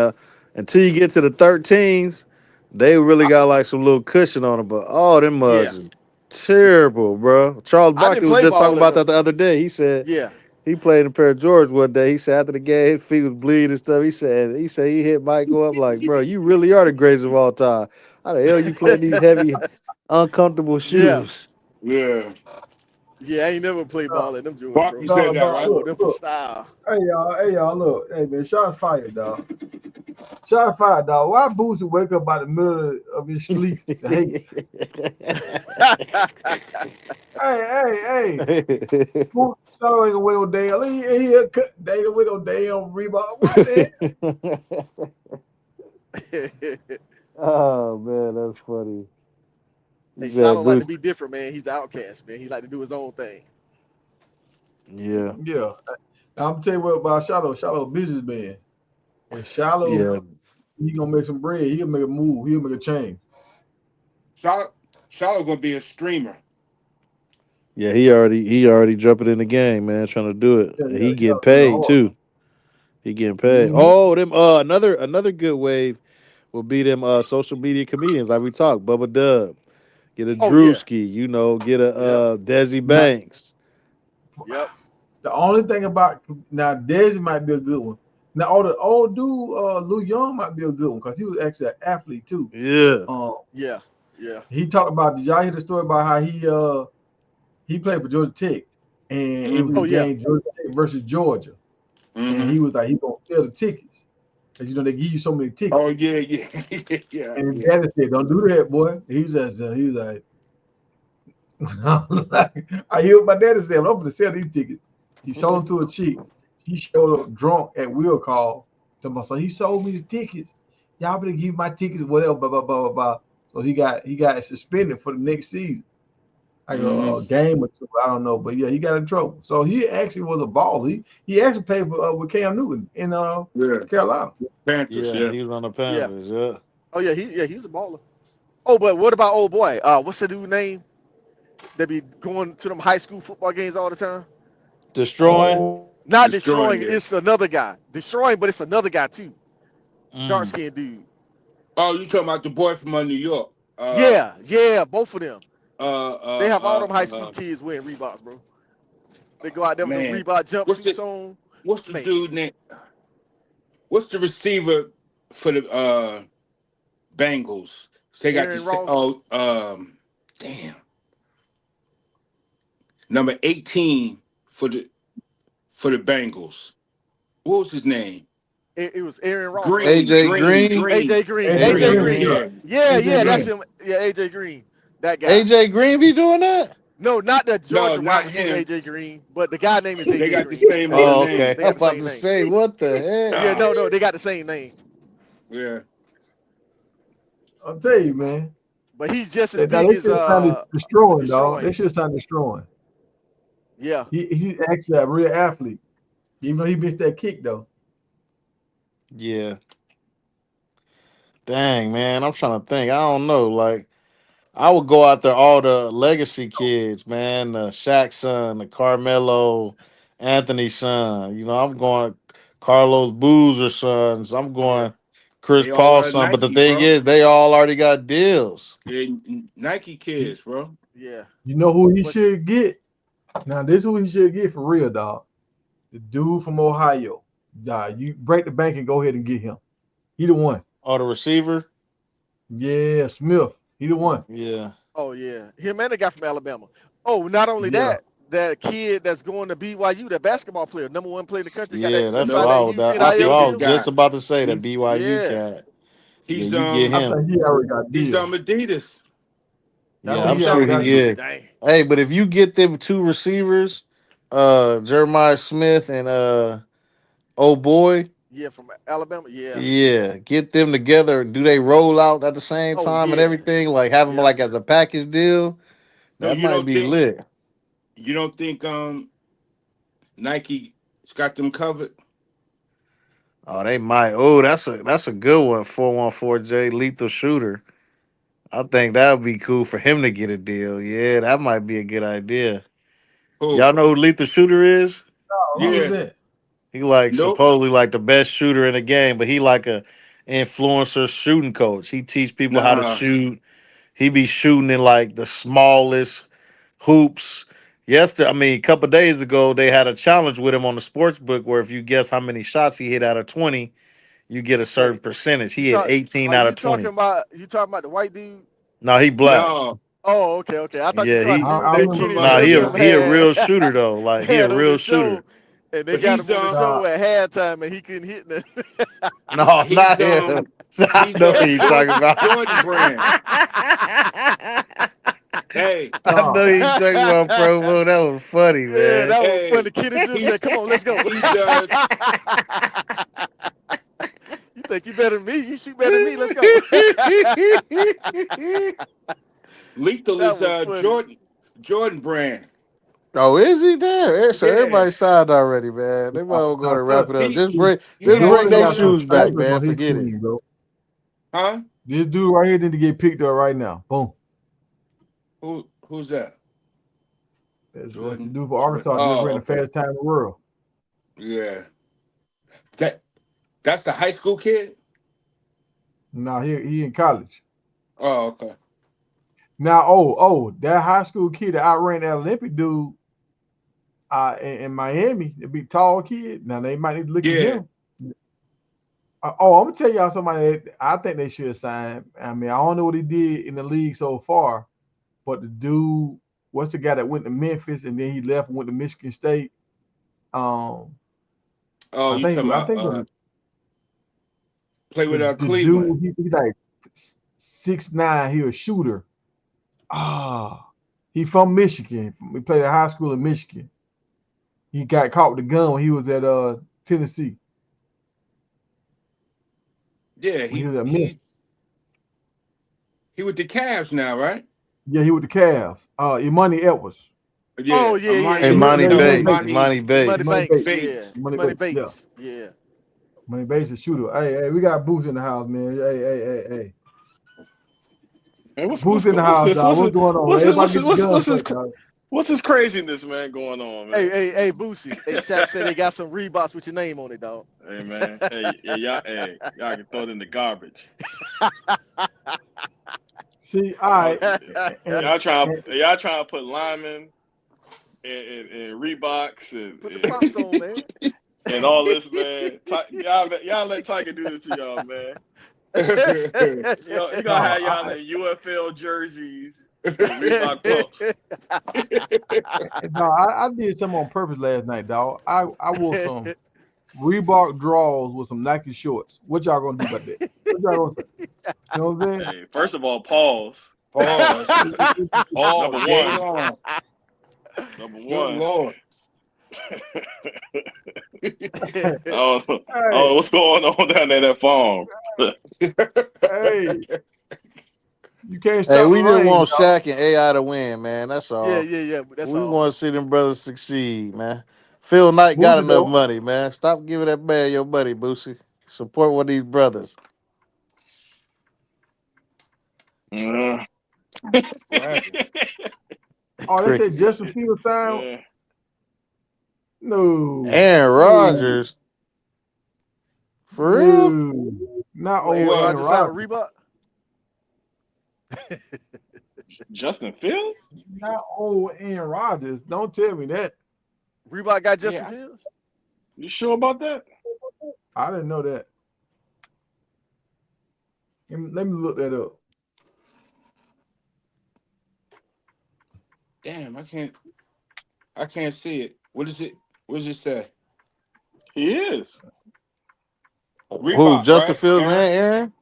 Until you get to the 13s, they really I, got like some little cushion on them. But all them yeah, mugs is terrible, bro. Charles I Barkley didn't was play just talking ball in about them. that the other day. He said Yeah, he played in a pair of Jordans one day. He said after the game, his feet was bleeding and stuff. He said he hit Michael up like, bro, you really are the greatest of all time. How the hell you playing these heavy, uncomfortable yeah, shoes? yeah, yeah. I ain't never played No, ball in them Jordans, Barkley bro. said no, that, dog. I right? wore Look, them for look. style. Hey y'all, look. Hey man, shots fired, dog. Shots fired, dog. Why Boosie wake up by the middle of his sleep to hate? Hey. Boosie so ain't gonna wait no damn. He cut Dana with no damn Reebok. What the Oh man, that's funny. Hey, He said, Shiloh like to "Boost." be different, man. He's the outcast, man. He like to do his own thing. Yeah, hell? Yeah. I'm tell you what about Shallow. Shallow businessman. When Shallow yeah, he gonna make some bread, he'll make a move, he'll make a change. Charlotte, Charlotte gonna be a streamer. yeah. He already jumping in the game, man, trying to do it. Yeah, And he getting yeah, paid hard. too. He getting paid. Mm-hmm. Oh, them another good wave will be them social media comedians like we talked. Bubba Dub, get a Oh yeah, Drewski, get a yep, Desi Now, Banks. yep. the only thing about now Desi might be a good one. Now, the old dude, Lou Young might be a good one because he was actually an athlete too. Yeah, Um, Yeah, yeah, he talked about. Did y'all hear the story about how he played for Georgia Tech and it was oh the yeah, game Georgia Tech versus Georgia, and Mm-hmm. he was like he gonna sell the tickets because they give you so many Oh tickets. yeah, yeah, And his yeah. daddy said, "Don't do that, boy." He was like, I hear what my daddy said. I'm going to sell these tickets. He sold them to a chick. She showed up drunk at will call. So he sold me the tickets. Y'all better give my tickets, whatever, blah, blah, blah, blah, blah. So he got suspended for the next season. Like Mm-hmm. a game or two, I don't know. But yeah, he got in trouble. So he actually was a baller. He actually played for with Cam Newton in Yeah, Carolina. Panthers. yeah. Yeah, He was on the yeah. Panthers. Yeah, Oh yeah, he's a baller. Oh, but what about old boy? What's the dude name that be going to them high school football games all the time? destroying. Oh, Not destroying destroying. it. It's another guy. Destroying, but it's another guy too. Dark Mm. skinned dude. Oh, you talking about the boy from New York? Yeah, yeah. Both of them. They have all them high school Uh. kids wearing Reeboks, bro. They go out there with them Man, Reebok what's the jumpsuits on. what's the Man, dude name? What's the receiver for the Bengals? They got the Aaron same. Ross. Oh, damn. Number 18 for the Bengals. What was his name? It was Aaron Ross, right? Green, AJ Green, Green. Green, AJ Green. AJ AJ AJ Green, Green. yeah. Yeah, Yeah, AJ yeah, that's yeah. Green. him. Yeah, AJ Green. That guy. AJ Green be doing that? No, not the No, Georgia wide not receiver him. AJ Green, but the guy name is They AJ got the Green. same They got last Oh, name. okay. they I'm got the about same to name. say, what the heck? Yeah, Ah, no, they got the same name. yeah. I'll tell you, man. But he's just as That now big they as should have signed destroying, dog. They destroying. should have signed destroying. Yeah. He's actually a real athlete. Even though he missed that kick though. Yeah. Dang, man. I'm trying to think. I don't know. Like, I would go out there, all the legacy kids, man, the Shaq son, the Carmelo, Anthony son. You know, I'm going Carlos Boozer sons. I'm Yeah. going Chris They all Paul wear son. But the Nike, thing bro. is, they all already got deals. They Nike You, kids, bro. Yeah. you know who he What's should get? Now, this is who he should get for real, dog. The dude from Ohio. Dog, you break the bank and go ahead and get him. He the one. Oh, the receiver. Yeah, Smith. He the one. Yeah, Oh yeah, him and the guy from Alabama. Oh, not only Yeah. that, that kid that's going to BYU, that basketball player, #1 player in the country, got yeah. that That's just what signed No, that I huge was. I That's what NIL see I this was deal. just guy. about to say. The He's BYU Yeah, cat. Yeah, he's you get I him. think he already got he's deal. Adidas. I Yeah, oh, think I'm he he sure already already he got did. deal. is. Dang. Hey, but if you get them two receivers, Jeremiah Smith and oh boy, Yeah, from Alabama. Yeah. yeah, get them together. Do they roll out at the same Oh time and yeah. everything? Like have them Yep. like as a package deal? No, That might be lit. you don't think Nike's got them covered? Oh, they might. Oh, that's a good one. 414J lethal shooter. I think that would be cool for him to get a deal. Yeah, that might be a good idea. Who? Y'all know who lethal shooter is? Oh, who is Yeah. that? He like Nope. supposedly like the best shooter in the game, but he like a influencer shooting coach. He teach people how to Nah. shoot. He be shooting in like the smallest hoops. Yesterday, I mean, a couple days ago, they had a challenge with him on the sports book where if you guess how many shots he hit out of 20, you get a certain Wait. percentage. You He hit talk? 18 Are out you of talking 20. about? You talking about the white dude? No, he black. No. Oh, okay, okay. I thought you Yeah, talking about I, the he dude I that remember Kenny nah, that he guy. a Williams he a real had shooter though. Like he a had on real the show, shooter. and they But got he's him on the Nah, show at halftime, and he couldn't hit nothing. No, he's not him. I he's know who you talking about. Jordan brand. Hey, I nah. know you talking about promo. That was funny, Yeah, man. that was hey, funny. Kenny Williams he said, "Come on, let's go." he does You think you better than me? You shoot better than me. Let's go. lethal That is was funny. Jordan brand. Oh, is he there? So Yeah. everybody signed already, man. They might well go Now, to wrap trust it up. me, Just Yeah, bring Jordan their got some Jordan. shoes back, snipers man. on his Forget it. team, bro. Huh? This dude right here need to get picked up right now. Boom. Who's that? That's the Jordan. dude for Arkansas. Just Oh, ran the okay. fastest time in the world. Yeah. That's the high school kid? Now he in college. Oh, okay. Now, that high school kid that outran that Olympic dude in Miami, the big tall kid. Now they might need to look at Yeah. him. I'm gonna tell y'all somebody that I think they should sign. I mean, I don't know what he did in the league so far, but the dude, what's the guy that went to Memphis and then he left and went to Michigan State? Um, Oh, I you think talking I about think play with the Cleveland. dude he like 6'9", he a shooter. He from Michigan. He played at high school in Michigan. He got caught with a gun when he was at Tennessee. Yeah, When he was at Memphis. he with the Cavs now, right? Yeah, he with the Cavs. Imani Edwards. Yeah. Oh yeah, yeah, Hey, yeah. No, He Monty no, Imani Bates. Bates. Monty Money Bates. Imani Banks. Bates. Yeah, Bates. Imani Money Bates. Yeah. Bates. Yeah. Imani Bates is shooter. Hey, we got Boots in the house, man. Hey. Hey, Boots in the house, this? dog. What's going on? Everybody get the gun straight, dog. What's this craziness, man, going on, Hey, man? hey, Boosie. Hey, Shaq said they got some Reeboks with your name on it, dog. Hey, man. Y'all can throw it in the garbage. See, all right. Y'all trying to put linemen and Reeboks Put the props on, man. and all this, man. Y'all let Tiger do this to y'all, man. You gonna have y'all in UFL jerseys with Reebok pumps. No, I did something on purpose last night, dog. I wore some Reebok draws with some Nike shorts. What y'all gonna do about that? What y'all gonna say? You know what I'm saying? Hey, first of all, pause. Pause. All Number day one. long. Number Good one. Lord. Oh, what's going on down there in that farm? Hey, you can't Hey, stop the we just rain, want dog. Shaq and AI to win, man. That's all. Yeah. That's We all. want to see them brothers succeed, man. Phil Knight got Boosie enough though. money, man. Stop giving that man your money, Boosie. Support one of these brothers. Uh, What happened? Oh, they said Crickets. Justin Fields signed. Yeah. No, Aaron no, Rodgers. For real? no, not Well, old Aaron What? Aaron Rodgers signed Rodgers. with Reebok. Justin Field? Not old Aaron Rodgers. Don't tell me that. Reebok got Justin Yeah. Fields. You sure about that? I didn't know that. Let me look that up. Damn, I can't see it. What is it? What does it say? He is. Who? Reebok, Justin right? Fields and Aaron? Aaron?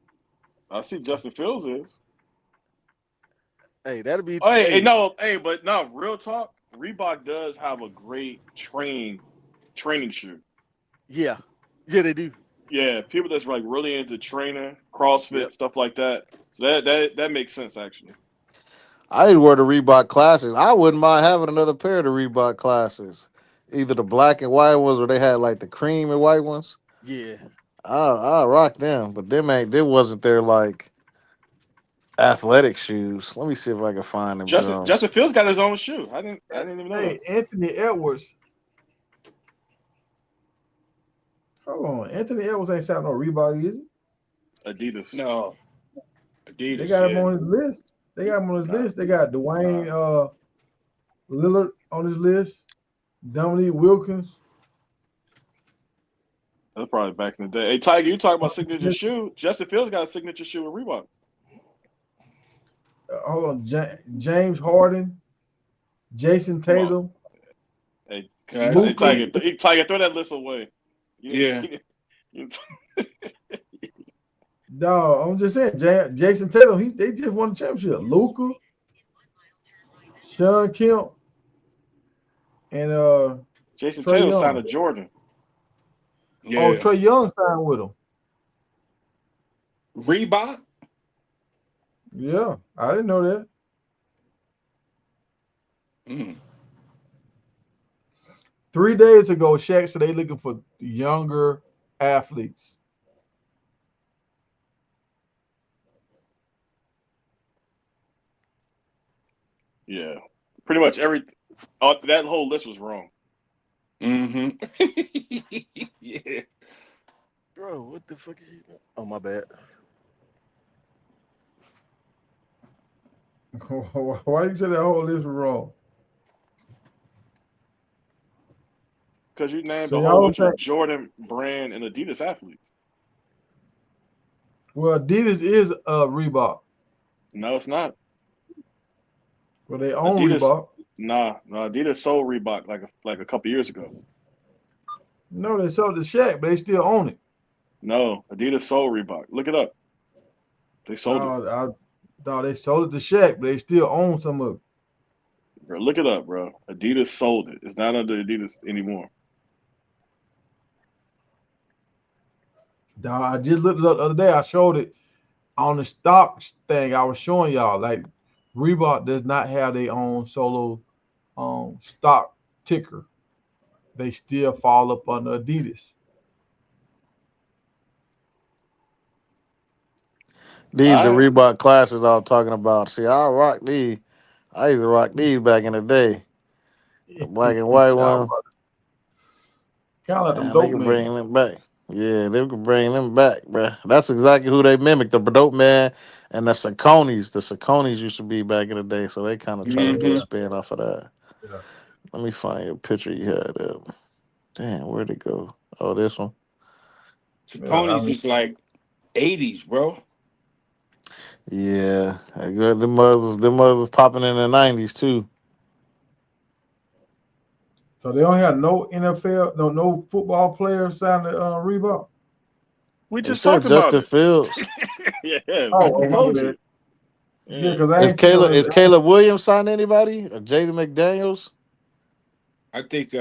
I see Justin Fields is. Hey, that'll be. Oh, hey, Hey, no, hey, but no, real talk. Reebok does have a great training shoe. yeah, they do. Yeah, people that's like really into training, CrossFit, Yep. stuff like that. So that makes sense actually. I didn't wear the Reebok classics. I wouldn't mind having another pair of the Reebok classics. Either the black and white ones or they had like the cream and white ones. Yeah. I rock them, but them wasn't their like athletic shoes. Let me see if I can find them Jones. Justin Fields got his own shoe. I didn't even know Hey, that. Anthony Edwards. Hold on, Anthony Edwards ain't signed no Reebok, is he? Adidas. No. They Adidas. got him Yeah. on his list. They got him on his Nah. list. They got Dwayne Lillard on his list. Dominique Wilkins. That's probably back in the day. Hey, Tiger, you talking about signature shoe? Justin Fields got a signature shoe with Reebok. Hold on, James Harden, Jason Come on. Tatum. Hey, Luka. Tiger, throw that list away. Yeah. Dog, I'm just saying, Jason Tatum. They just won the championship. Luka, Sean Kemp, and Jason Trae Tatum Young. signed a Jordan. Yeah. Oh, Trae Young signed with him. Reebok? Yeah, I didn't know that. Mm. 3 days ago, Shaq said they looking for younger athletes. Yeah, pretty much that whole list was wrong. Mm-hmm. Yeah. Bro, what the fuck is he doing? Oh, my bad. Why you say that whole list was wrong? Because you named So a y'all whole don't bunch of think? Jordan brand and Adidas athletes. Well, Adidas is Reebok. No, it's not. Well, they own Adidas. Reebok. Nah, Adidas sold Reebok like a couple years ago. No, they sold the Shaq, but they still own it. No, Adidas sold Reebok. Look it up. They sold it. No, they sold it to Shaq, but they still own some of it. Bro, look it up, bro. Adidas sold it. It's not under Adidas anymore. Dog, I just looked it up the other day. I showed it on the stock thing. I was showing y'all like Reebok does not have their own solo stock ticker. They still fall up under Adidas. These All the right. Reebok classes I was talking about. See, I rock these. I used to rock these back in the day. The black and white ones. Kind of like them Man, they dope can men. bring them back. Yeah, they can bring them back, bruh. That's exactly who they mimicked. The dope man and the Sauconys. The Sauconys used to be back in the day, so they kind of try to do a Mm-hmm. spin off of that. Yeah. Let me find your picture you had up. Damn, where'd it go? Oh, this one. Yeah, I Ponies mean, is like 80s, bro. Yeah, them mothers popping in the 90s too. so they don't have no NFL, no football players signed to Reebok. We It just said talked about Justin it. Fields. Yeah, Oh, we my told bad. you. Yeah, Yeah. because I ain't seen Is Caleb Williams signed to anybody? Or Jaden McDaniels? I think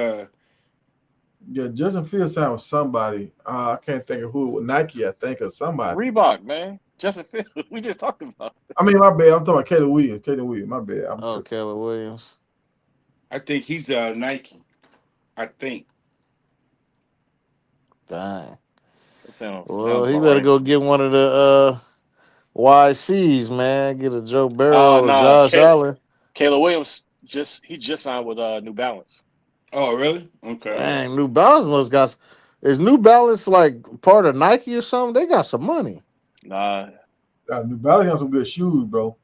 Yeah, Justin Fields signed with somebody. I can't think of who. With Nike, I think, or somebody. Reebok, man. Justin Fields. We just talked about it. I mean, my bad. I'm talking about Caleb Williams. Caleb Williams. My bad. Oh, Caleb Williams. he's Nike. I think. Dang. That sounds Well, he about better right. go get one of the YCs, man. Get a Joe Oh Burrow or no, Josh Allen. Caleb Williams just signed with New Balance. Oh, really? Okay. Dang, New Balance must got. Is New Balance like part of Nike or something? They got some money. Nah, New Balance got some good shoes, bro.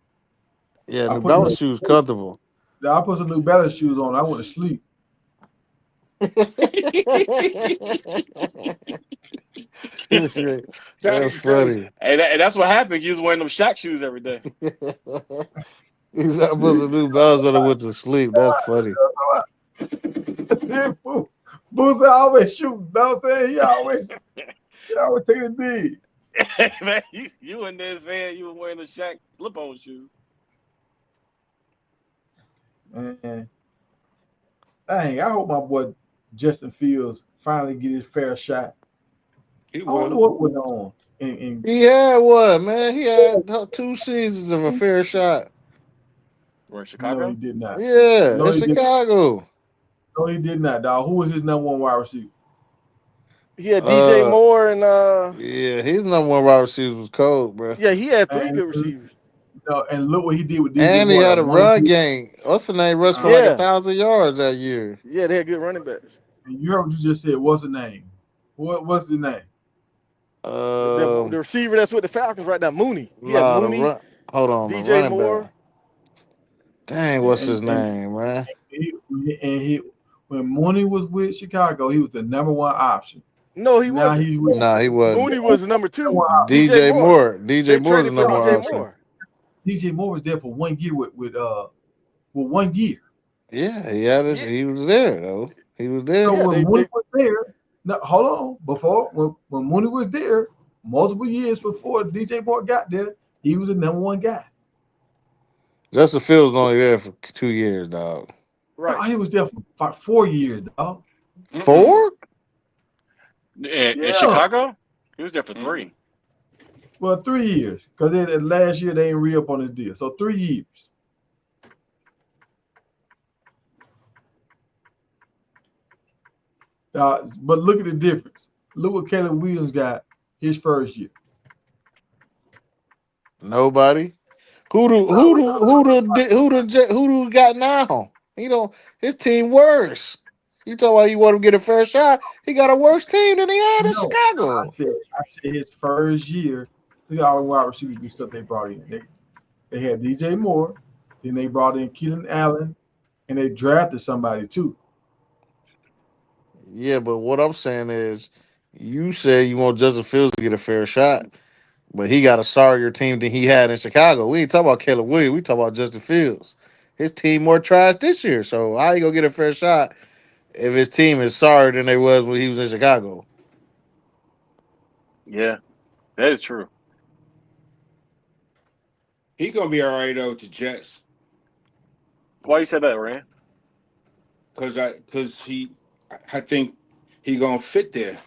Yeah, I New put Balance some, shoes comfortable. I put some New Balance shoes on. I went to sleep. That That's is crazy. funny. and that's what happened. You was wearing them Shaq shoes every day. He's I put some New Balance on and went to sleep. That's funny. Boo, Boo said I always shoot. You know what I'm saying? He always take a dig. Man, you in there saying you were wearing the Shaq slip-on shoes. Man, dang, I hope my boy Justin Fields finally get his fair shot. He I don't know will. what went on. And He had what, man? He had 2 seasons of a fair shot. We're in no, he Chicago. did not. Yeah, No, in he did. Chicago. No, he did not, dog. Who was his number one wide receiver? He had DJ Uh, Moore and yeah, his number one wide receiver was cold, bro. yeah, he had three And good receivers. no, and look what he did with DJ And he Moore. had That a one run year. game. What's the name? Rushed for like Uh, Yeah, 1,000 yards that year. yeah, they had good running backs. and you heard what you just said. What's the name? What's the name? The Um, receiver that's with the Falcons right now, Mooney. He had nah, the Mooney, run. Hold on, the DJ running Moore. back. Dang, And what's his name, man? he, and he when Mooney was with Chicago, he was the number one option. No, he Now wasn't. he's with Nah, he wasn't. Mooney was the number number two. one option. DJ DJ Moore. Moore. DJ They Moore is the traded for number one DJ option. Moore. DJ Moore was there for 1 year with 1 year. Yeah, he had his. Yeah, He was there though. He was So there. yeah. when They Mooney they was there, no, hold on. Before when Mooney was there, multiple years before DJ Moore got there, he was the number one guy. Justin Fields was only there for 2 years, dog. No, right. he was there for 4 years, dog. Mm-mm. 4? In Yeah, Chicago, he was there for Mm-mm. 3. well, 3 years because last year they didn't re up on his deal, so 3 years. But look at the difference. Look what Caleb Williams got his first year. Nobody. No, we're talking about Who do got now? You know his team worse. You talking about he want to get a fair shot? He got a worse team than he had in no. Chicago. I said his first year. Look at all the wide receivers and stuff they brought in. They had DJ Moore, then they brought in Keelan Allen, and they drafted somebody too. Yeah, but what I'm saying is, you say you want Justin Fields to get a fair shot, but he got a sorrier team than he had in Chicago. We ain't talking about Caleb Williams. We talking about Justin Fields. His team more trash this year. So how you gonna get a fair shot if his team is sorrier than they was when he was in Chicago? Yeah, that is true. He gonna be all right though with the Jets Why you said that, Rand? because I think he gonna fit there.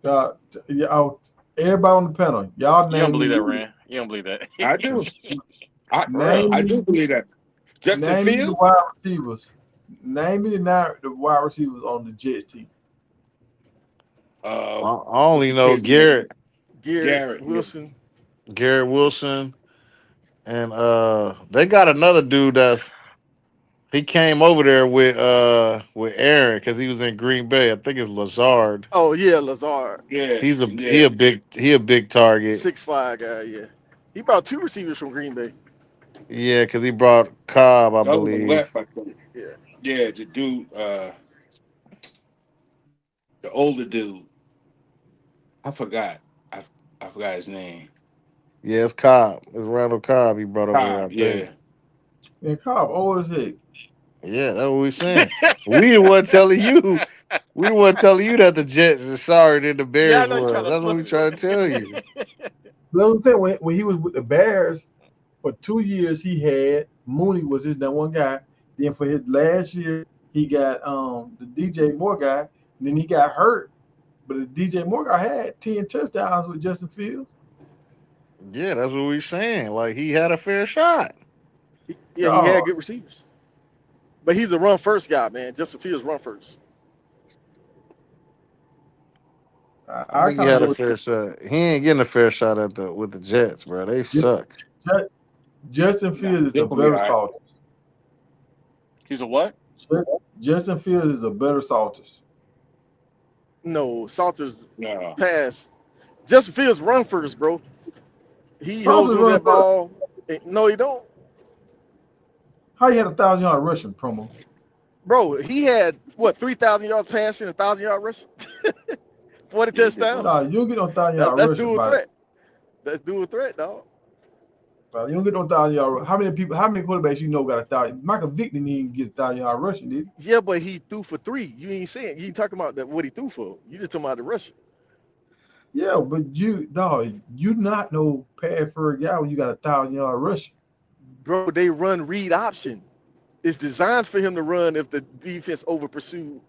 Uh, everybody on the panel, y'all You don't name believe that, me. Rand? You don't believe that? I do. I For real? I Name do me. believe that. Justin Name me the Fields. wide receivers. Name me the wide receivers on the Jets team. I What's only the know kid's name? Garrett Garrett. Yeah. Wilson. Garrett Wilson, and they got another dude that's he came over there with Aaron because he was in Green Bay. I think it's Lazard. Oh yeah, Lazard, Yeah. He's a he Yeah. a big he a big target. 6'5" guy. Yeah, he brought two receivers from Green Bay. Yeah, because he brought Cobb, I The other one believe. left, I think. Yeah, Yeah, the dude, the older dude. I forgot. I forgot his name. Yeah, it's Cobb. It's Randall Cobb he brought over there, Cobb. I think. Yeah. And Cobb, old as heck. Yeah, that's what we saying. We the one telling you. We the one telling you that the Jets are sorry than the Yeah, I Bears know you're trying was. to That's what flip we trying to tell you. it. Let me say when he was with the Bears for 2 years, he had Mooney was his number one guy. Then for his last year, he got the DJ Moore guy. And then he got hurt, but the DJ Moore guy had 10 touchdowns with Justin Fields. Yeah, that's what we saying. Like he had a fair shot. yeah, he Oh, had good receivers, but he's a run first guy, man. Justin Fields run first. I I think he kind of had a go with fair shot. He ain't getting a fair shot at with the Jets, bro. They Ju- suck. Justin Nah, Fields is they're a gonna be better all right. saltist. He's a what? Justin Fields is a better saltist. No, Salters No. pass. Justin Fields run first, bro. He holds Salters on to run that first. ball. No, he don't. How you had 1,000-yard rushing promo? Bro, he had what 3,000 yards passing, 1,000 yard rushing, 40 Yeah, he did both. Nah, touchdowns. you don't get no 1,000-yard That's rushing dual by threat. That's dual threat, dog. You don't get no 1,000-yard. How many quarterbacks you know got 1,000? Michael Vick didn't even get 1,000-yard rushing, did he? Yeah, but he threw for 3. You ain't saying you ain't talking about that what he threw for. You just talking about the rushing. Yeah, but you not no pad for a guy when you got 1,000-yard rushing. Bro, they run read option. It's designed for him to run if the defense over pursue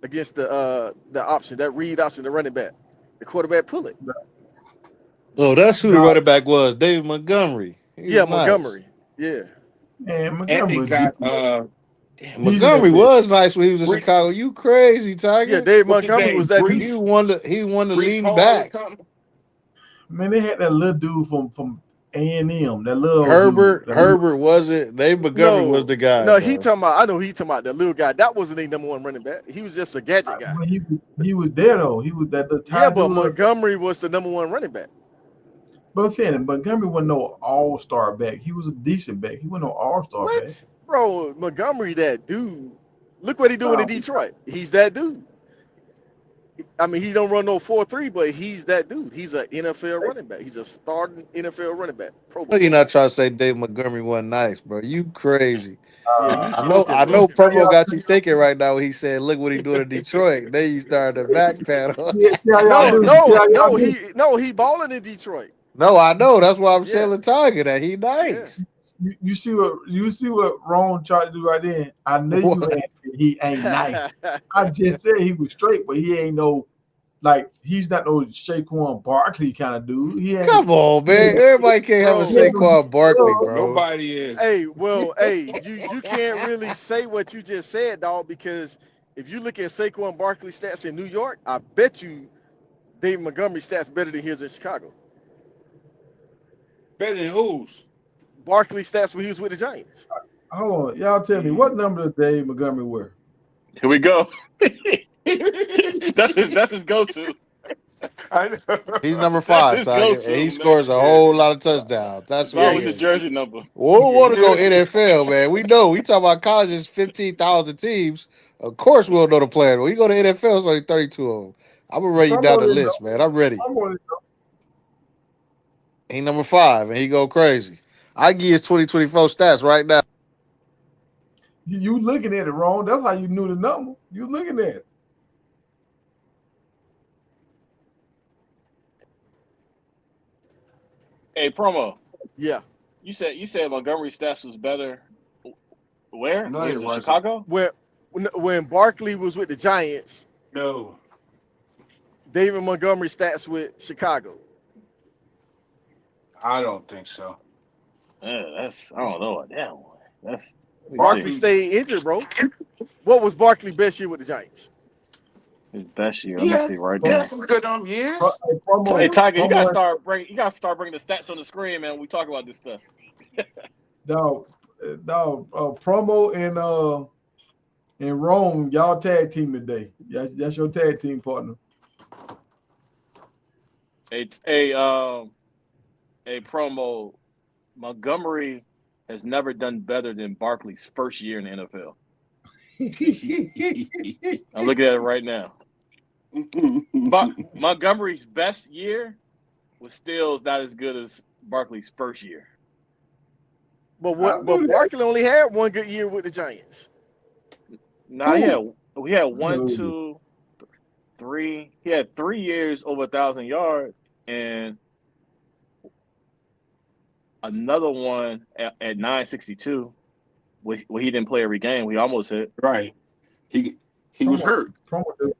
against the option, that read option, the running back. The quarterback pull it. Oh, that's who the Nah, running back was. David Montgomery. He was Yeah, nice. Montgomery. Yeah. man, And they Montgomery got Damn, decent Montgomery at best. was nice when he was in Brees, Chicago. You crazy, Yeah, Tiger? Dave what's his Montgomery name? was that Brees dude. He won the Brees leading Hall or backs. something. Man, they had that little dude from A&M, that little old dude. Herbert wasn't. Dave Montgomery was No, the guy, no, he bro. talking about. I know he talking about the little guy. That wasn't a number one running back. He was just a gadget guy. But he was there though. He was that the Yeah, tight but dude. Montgomery was the number one running back. But I'm saying that Montgomery wasn't no all-star back. He was a decent back. He wasn't no all-star back. What, bro? Montgomery, that dude. Look what he doing in No, Detroit. He's that dude. I mean, he don't run no 4.3, but he's that dude. He's an NFL running back. He's a starting NFL running back. Pro No, Bowl. you're not trying to say Dave Montgomery wasn't nice, bro. You crazy. Yeah, you I know. smoking, I bro. know. Promo got you thinking right now when he said, "Look what he doing in Detroit." Then you started to backpedal. see how y'all No, do. See no, how y'all no. do. He balling in Detroit. No, I know. That's why I'm Yeah, telling Tiger that he yeah. nice. You see what Ron tried to do right there. I know you What? ain't said he ain't nice. I just said he was straight, but he ain't no he's not no Saquon Barkley kind of dude. He ain't. Come on, He man. ain't, Everybody can't have a he ain't Bro, no Saquon Barkley, dog. bro. Nobody is. you can't really say what you just said, dog, because if you look at Saquon Barkley stats in New York, I bet you David Montgomery stats better than his in Chicago. Better than who's? Barkley stats when he was with the Giants. Hold on, y'all tell me what number does Dave Montgomery wear? Here we go. That's his go-to. I know. He's number That's 5, his Tiger, and go-to, he man. scores a whole lot of touchdowns. That's It's what Yeah, he always a is. jersey number. We don't want to go yeah. NFL, man. We know. We talk about colleges, 15,000 teams. Of course, we'll know the player. When you go to NFL, it's only 32 of them. I'm gonna run you down Promo the didn't list, know. man. I'm ready. Promo didn't know. He number 5, and he go crazy. I give his 2024 stats right now. You looking at it wrong. That's how you knew the number. You looking at it. Hey, promo. Yeah. You said Montgomery stats was better. Where? No, When he it was in wasn't. Chicago? When Barkley was with the Giants, No. David Montgomery stats with Chicago. I don't think so. Yeah, I don't know about that one. Let me Barkley see. stayed injured, bro. What was Barkley best year with the Giants? His best year. Let me Yeah, see right yeah, now. some good years. Hey, Hey promo, Tiger, you gotta promo, start bringing the stats on the screen, man. When we talk about this stuff. dog, promo and Rome, y'all tag team today. That's your tag team partner. A promo. Montgomery has never done better than Barkley's first year in the NFL. I'm looking at it right now. Montgomery's best year was still not as good as Barkley's first year. But I But knew that. Barkley only had one good year with the Giants. No, we had 1, No. 2, 3. He had 3 years over 1,000 yards, and another one at 962. Where he didn't play every game. We almost hit. Right. He was hurt. Promo, dude.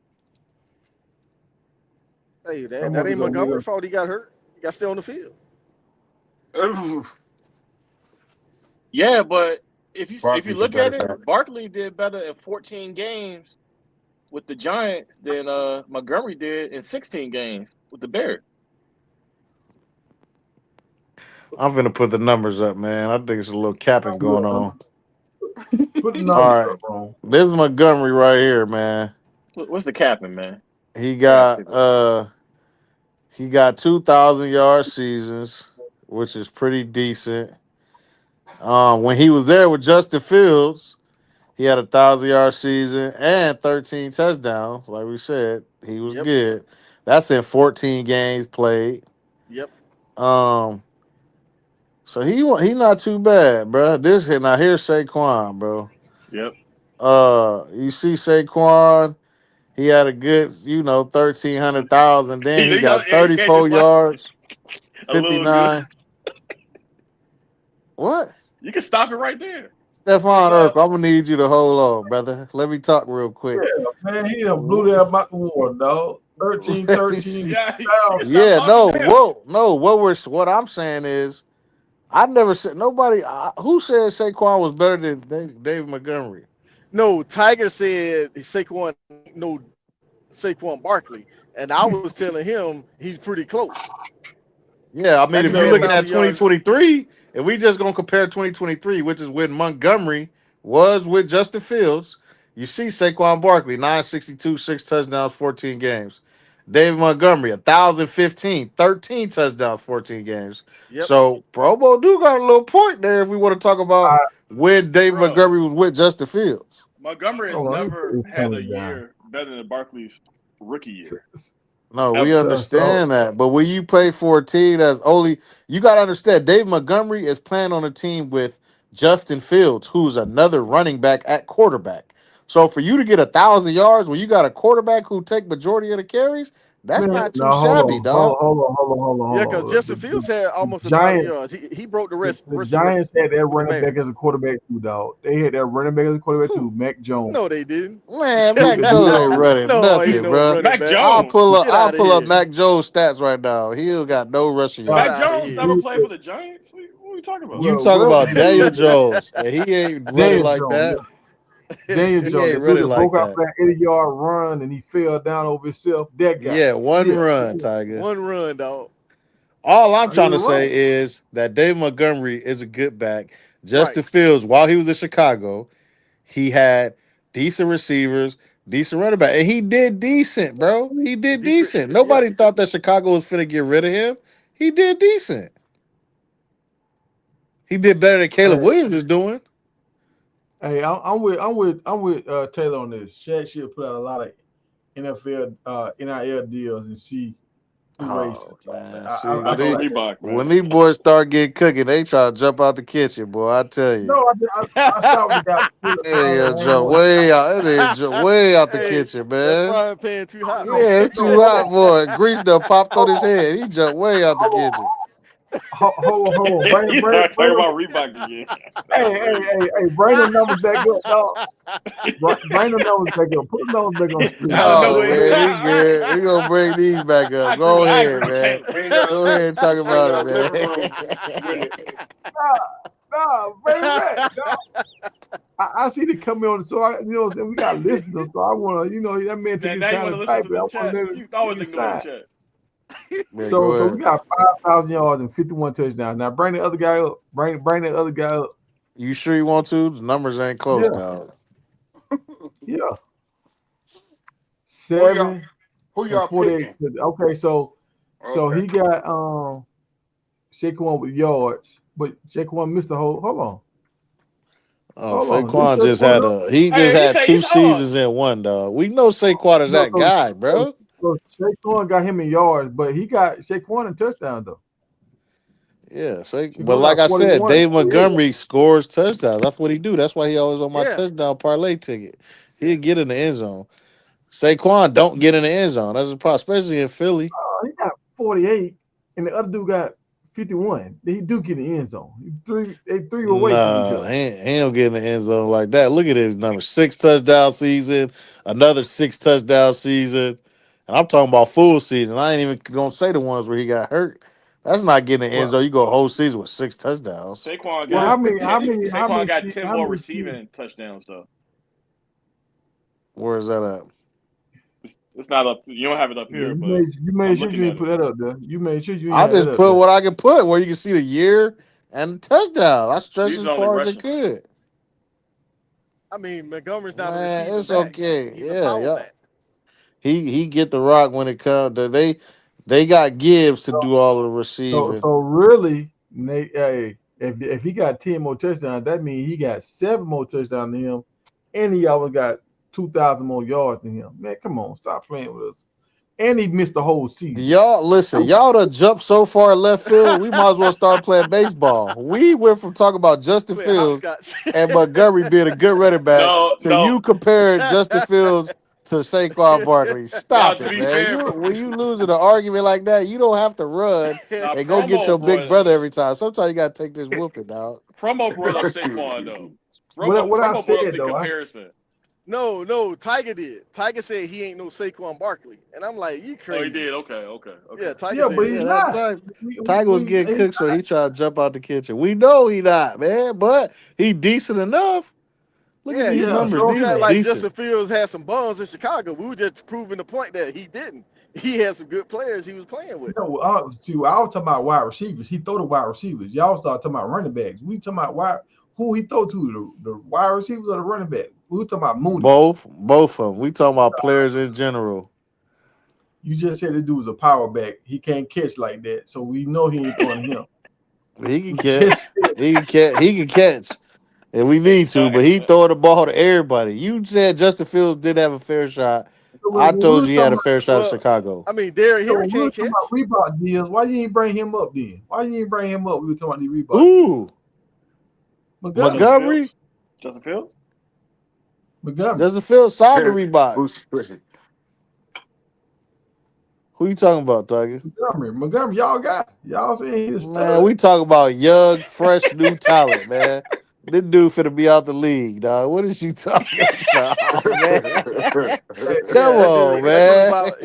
Hey, that Promo ain't is gonna Montgomery's live. fault. He got hurt. He got to stay on the field. Yeah, but if you Barkley's a look at better it, Barkley did better in 14 games with the Giants than Montgomery did in 16 games with the Bears. I'm gonna put the numbers up, man. I think it's a little capping going on. Put the All numbers right, up, bro. this is Montgomery right here, man. What's the capping, man? He I gotta see got this. he got 2,000-yard seasons, which is pretty decent. When he was there with Justin Fields, he had 1,000-yard season and 13 touchdowns. Like we said, he was Yep. good. That's in 14 games played. Yep. Um, so he not too bad, bro. Now here's Saquon, bro. Yep. You see Saquon, he had a good, 1,300,000. Then he got He had 34 just like yards, a little good. 59. What? You can stop it right there. Stephon Cause Urkel, I'm gonna need you to hold on, brother. Let me talk real quick. Yeah, man, he done blew that out the water, dog. 13, Let me 13, see. yeah, you can 12. stop Yeah, talking no, now. whoa, no. What I'm saying is, I never said nobody. Who said Saquon was better than David Montgomery? No, Tiger said Saquon no Saquon Barkley, and I was telling him he's pretty close. Yeah, I That mean, if dude you're had No, looking he, at 1,000 yards. 2023, if we just gonna compare 2023, which is when Montgomery was with Justin Fields, you see Saquon Barkley 962, 6 touchdowns, 14 games. David Montgomery 1,015, 13 touchdowns, 14 games. Yep, So Probo do got a little point there if we want to talk about I, when David Bro, Montgomery was with Justin Fields. Montgomery has hold on, let me put never this had camera a down. year better than Barkley's rookie year. No, we Ever. So, understand that. But when you play for a team that's only, you got to understand, Dave Montgomery is playing on a team with Justin Fields, who's another running back at quarterback. So for you to get 1,000 yards when you got a quarterback who take majority of the carries, that's man, not no, too shabby, dog. yeah, hold because on. Justin Fields had The almost 1,000 Giants, yards. He broke the the rushing record Giants had that with the running back Bears. as a quarterback too, dog. They had that running back as a quarterback Who? too, Mac Jones. No, they didn't. Man, Yeah, Mac Jones ain't running No, ain't nothing, no bro. running Mac back. Jones. Get I'll out of pull up here. Mac Jones stats right now. He ain't got no rushing Get uh, Mac yards. out of Jones here. never played for the Giants. What are we talking about? You talk about Daniel Daniel Jones, and he ain't running like Jones, that. yeah. Daniel He Jones, ain't the dude running that like broke out that. for that 80-yard run and he fell down over himself. That guy. Yeah, one Yeah, run, Tiger. One run, dog. All I'm he trying to was say right. is that Dave Montgomery is a good back. Right. Justin Fields, while he was in Chicago, he had decent receivers, decent running back, and he did decent, bro. He did Decent. decent. Yep. Nobody thought that Chicago was finna get rid of him. He did decent. He did better than Hey, Caleb Williams is doing. hey, I'm with Taylor on this. Shaq should put out a lot of NFL NIL deals and see who races. Oh man, I, see I when Start feel on they like that. Reebok, when man. these boys start getting cooking, they try to jump out the kitchen, boy. I tell you. No, I saw what the guy was Yeah, man. jump way out. It ain't jump way out the Hey, kitchen, that man. frying pan too hot, man. Yeah, it's No, too hot for it. Grease done popped on his head. He jumped way out the hold kitchen. hold on. Bring, You bring, start talking bring, about Reebok again. hey, That's hey, crazy. hey, hey, bring the numbers back up, dog. Bring the numbers back up. Put the numbers back on the screen, I know dog. Oh it. man, we good. We gonna bring these back up. Go I ahead, agree with man. Taylor. Bring the Go ahead and talk bring about the it, living room with it. Nah, bring it back, dog. I see the comment on, so what I'm saying, we got listeners, so I want to, that man took his Now you time want to to listen type to it. I the want to chat. let him You give always his ignore the time. chat. man. Go So we ahead. got 5,000 yards and 51 touchdowns. Now bring the other guy up. Bring the other guy up. You sure you want to? The numbers ain't close, Yeah, dog. yeah. Who y'all 7 who and y'all 48. picking? Okay, so Okay. he got Saquon with yards, but Saquon missed the whole. Oh, Hold on. This Saquon just Saquon had up. he just Hey, had he two said, hold on. seasons in one, dog. We know Saquon is No, that guy, so, bro. so Saquon got him in yards, but he got Saquon in touchdown though. Yeah, but Saquon like got I said, 41 and Dave 48. Montgomery scores touchdowns. That's what he do. That's why he always on my Yeah. touchdown parlay ticket. He'll get in the end zone. Saquon don't get in the end zone. That's a problem, especially in Philly. He got 48, and the other dude got 51. He do get in the end zone. They three away from each Nah, other. he don't get in the end zone like that. Look at his number: 6 touchdown season, another 6 touchdown season, and I'm talking about full season. I ain't even gonna say the ones where he got hurt. That's not getting in the end Well, zone. You go a whole season with 6 touchdowns. Saquon well, got how many, how 10. many, how Saquon many, got 10 how more many? receiving touchdowns though. Where is that at? It's not up. You don't have it up Yeah, here, you but made I'm sure you looking didn't at put it. that up there. You made sure you didn't I'll have that just up put there. what I can put where you can see the year and the touchdown. I stretched These as are only far as I rushing. could. I mean, Montgomery's not a Man, receiving it's back. okay. He's a Yeah, power yeah. back. He get the rock when it comes to they got Gibbs to do all of the receiving. So really, Nate, hey, if he got 10 more touchdowns, that means he got 7 more touchdowns than him, and he almost got 2,000 more yards than him. Man, come on, stop playing with us. And he missed the whole season. Y'all listen, y'all done jumped so far left field. We might as well start playing baseball. We went from talking about Justin Quit Fields hopscotch. and Montgomery being a good running back No, to no, you comparing Justin Fields to Saquon Barkley. no. Stop To it, be man. fair, You when you losing an argument like that, you don't have to run now and go get promo your big brought brother every time. Sometimes you gotta take this whooping, dog. promo brought up Saquon though. What I Promo brought up said the though, comparison. No, Tiger did. Tiger said he ain't no Saquon Barkley, and I'm like, you Oh, he crazy. did. Okay. Yeah, Tiger yeah, but said he's Yeah, that. that not. time Tiger was getting cooked, so he tried to jump out the kitchen. We know he not, man, but he decent enough. Look at Yeah, these Yeah, numbers. so you These act is okay. like decent. Justin Fields had some bums in Chicago. We were just proving the point that he didn't. He had some good players he was playing with. No, see, I was talking about wide receivers. He throw the wide receivers. Y'all start talking about running backs. We talking about who he throw to, the wide receivers or the running back. We talking about Mooney. Both of them. We talking about players in general. You just said this dude was a power back. He can't catch like that, so we know he ain't throwing to him. He can We just catch. He can catch. He can catch, and we need to. But he throwing the ball to everybody. You said Justin Fields did have a fair shot. so when I we told was you he had talking a about fair shot in Well, Chicago. I mean, Derrick so Henry when we can't was talking catch. about Reebok deals, why you ain't bring him up then? Why you ain't bring him up? We were talking about the Reebok deal. Ooh, Montgomery. Justin Fields. Montgomery. Justin Fields. Montgomery. Justin Fields signed the Reebok. Who's Who you talking about, Tiger? Montgomery, y'all got. Y'all saying he's a Man, stud. we talking about young, fresh, new talent, man. This dude finna be out the league, dog. What is you talking about, man? Come Yeah, on, that dude man. about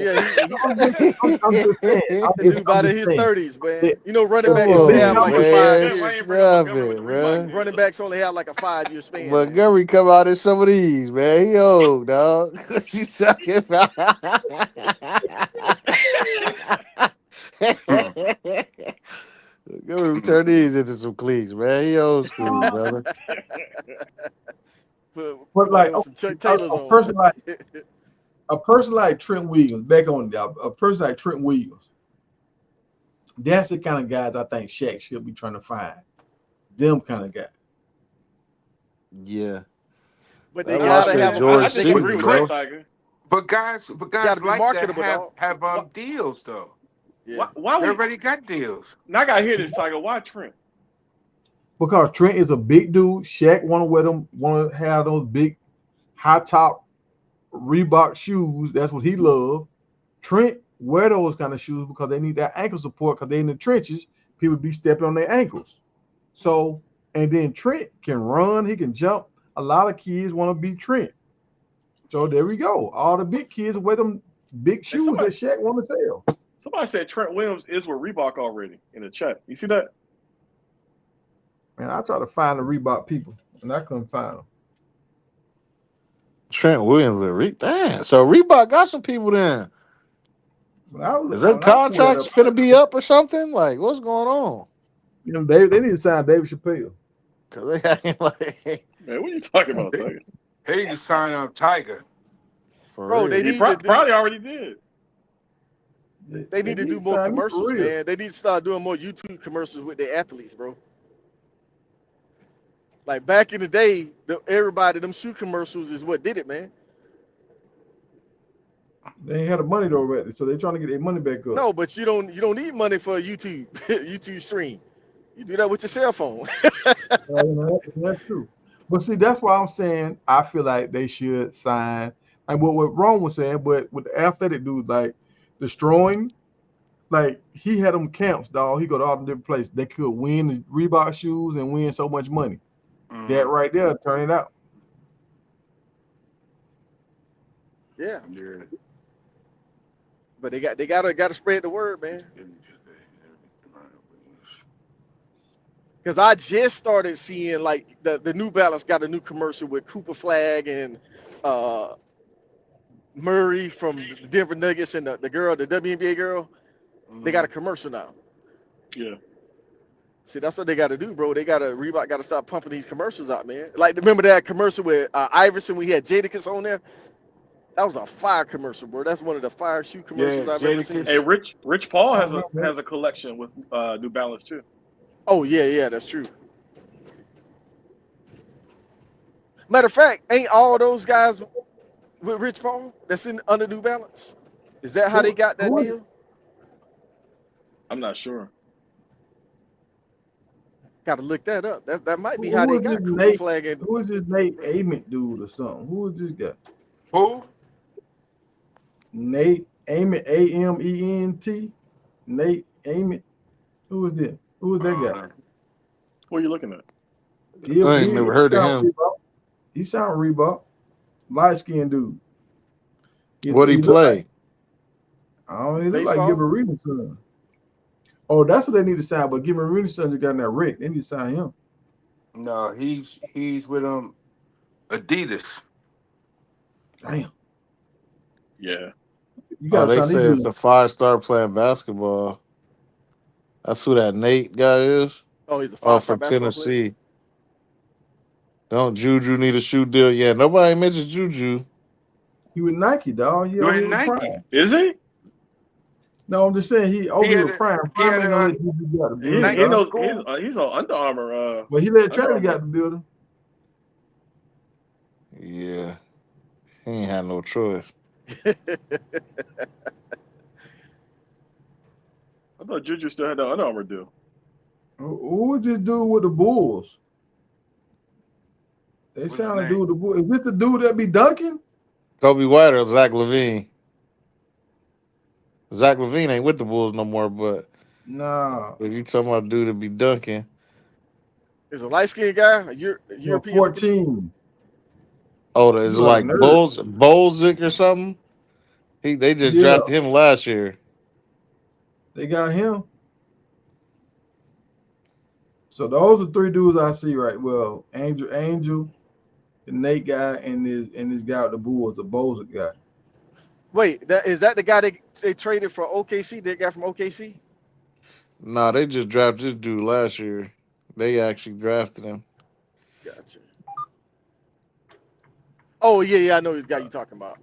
I'm just saying. that dude I'm about in just his saying. 30s, man. That You know, running Come backs if only this have on, like a number, Why 5 man. why year. ain't bring up Stop Montgomery with it, the Reebok bro. deal? Running backs only have like a 5 year span, man. Montgomery come out in some of these, man. He old, dog. What you talking about? Montgomery turn these into some cleats, man. He old school, brother. but Put like on some Chuck a, Taylors a on. person like a person like Trent Williams, back on a person like Trent Williams, that's the kind of guys I think Shaq should be trying to find. Them kind of guys. Yeah. But they That's why I gotta said have a I George they got disagree but Season, with that, bro. Trent? Tiger. But gotta guys be like that marketable, dog. have Why, deals though. Yeah. why They would already got deals. now I gotta hear this, Tiger? Why Trent? Because Trent is a big dude. Shaq want to have those big high top Reebok shoes. That's what he loved. Trent wear those kind of shoes because they need that ankle support because they in the trenches. People be stepping on their ankles. So, and then Trent can run, he can jump. A lot of kids want to be Trent. So there we go. All the big kids wear them big Hey, shoes that Shaq want to sell. somebody said Trent Williams is with Reebok already in the chat. You see that? Man, I try to find the Reebok people, and I couldn't find them. Trent Williams with Damn. So Reebok got some people then. When I Is look, that when I pull that contracts up, finna be up or something? Like, what's going on? they need to sign David Chappelle. Cause they acting like Man, what are you talking about, Tiger? He need to sign up Tiger. for Bro, they real. He need to do probably already did. they need to do to more sign me for commercials, real. man. They need to start doing more YouTube commercials with their athletes, bro. Like back in the day, everybody them shoe commercials is what did it, man. They ain't had the money though already, so they're trying to get their money back up. No, but you don't need money for a YouTube YouTube stream. You do that with your cell phone. That's true. But see, that's why I'm saying I feel like they should sign like what Ron was saying, but with the athletic dudes like destroying, like he had them camps, dog. He go to all the different places. They could win the Reebok shoes and win so much money. That right there, turn it out. Yeah, Yeah. but they gotta spread the word, man. Because I just started seeing like the New Balance got a new commercial with Cooper Flag and uh Murray from the Denver Nuggets and the girl, the WNBA girl, they got a commercial now. Yeah. See, that's what they got to do, bro. Reebok got to stop pumping these commercials out, man. Like, remember that commercial with Iverson? We had Jadakiss on there. That was a fire commercial, bro. That's one of the fire shoe commercials Yeah, I've ever seen. Hey, Rich Paul I has a remember. has a collection with New Balance too. Oh yeah, that's true. Matter of fact, ain't all those guys with Rich Paul that's in under New Balance? Is that how they got that Who is deal? I'm not sure. Got to look that up. That might be how who they is this got Cooper Nate? Flag and Who is this Nate Ament dude or something? Who is this guy? Who? Nate Ament, Ament. Nate Ament. Who is this? Who is I that don't guy? know. Who are you looking at? I ain't never heard of him. He sound Reebok. Light skinned dude. What he look like, play? I don't know, he look like Baseball? Gilbert Arenas' son. Oh, that's what they need to sign. But Gilbert Arenas' son just got in that wreck. They need to sign him. No, he's with Adidas. Damn. Yeah. You Oh, got to they sign these say it's dudes. a 5-star playing basketball. That's who that Nate guy is. Oh, he's a Oh, five-star for basketball player. Tennessee. Don't Juju need a shoe deal? Yeah, nobody mentioned Juju. He with Nike, dog. He You over ain't here with Nike. Prime. Is he? No, I'm just saying he over here with Prime. He Prime had ain't a, gonna let you get out the He, building, Nike he dog. knows school. he's on Under Armour. But he let Under Travis Armour. get out the building. Yeah, he ain't had no choice. I thought Juju still had the Under Armour deal. Who was this dude with the Bulls? They What's sound his like name? dude with the Bulls. Is this the dude that be dunking? Kobe White or Zach LaVine? Zach LaVine ain't with the Bulls no more, but Nah. if you talking about dude that be dunking, Is a light-skinned guy, a No, European looking dude? 14. oh, He is it look like a like nerd. Bolzik or something? They just Yeah, drafted him last year. they got him. So those are three dudes I see right. Well, Angel, the Nate guy, and this guy with the Bulls, the Boza guy. Wait, is that the guy they traded for OKC? That guy from OKC? Nah, they just drafted this dude last year. They actually drafted him. Gotcha. Oh yeah, I know the guy you talking about.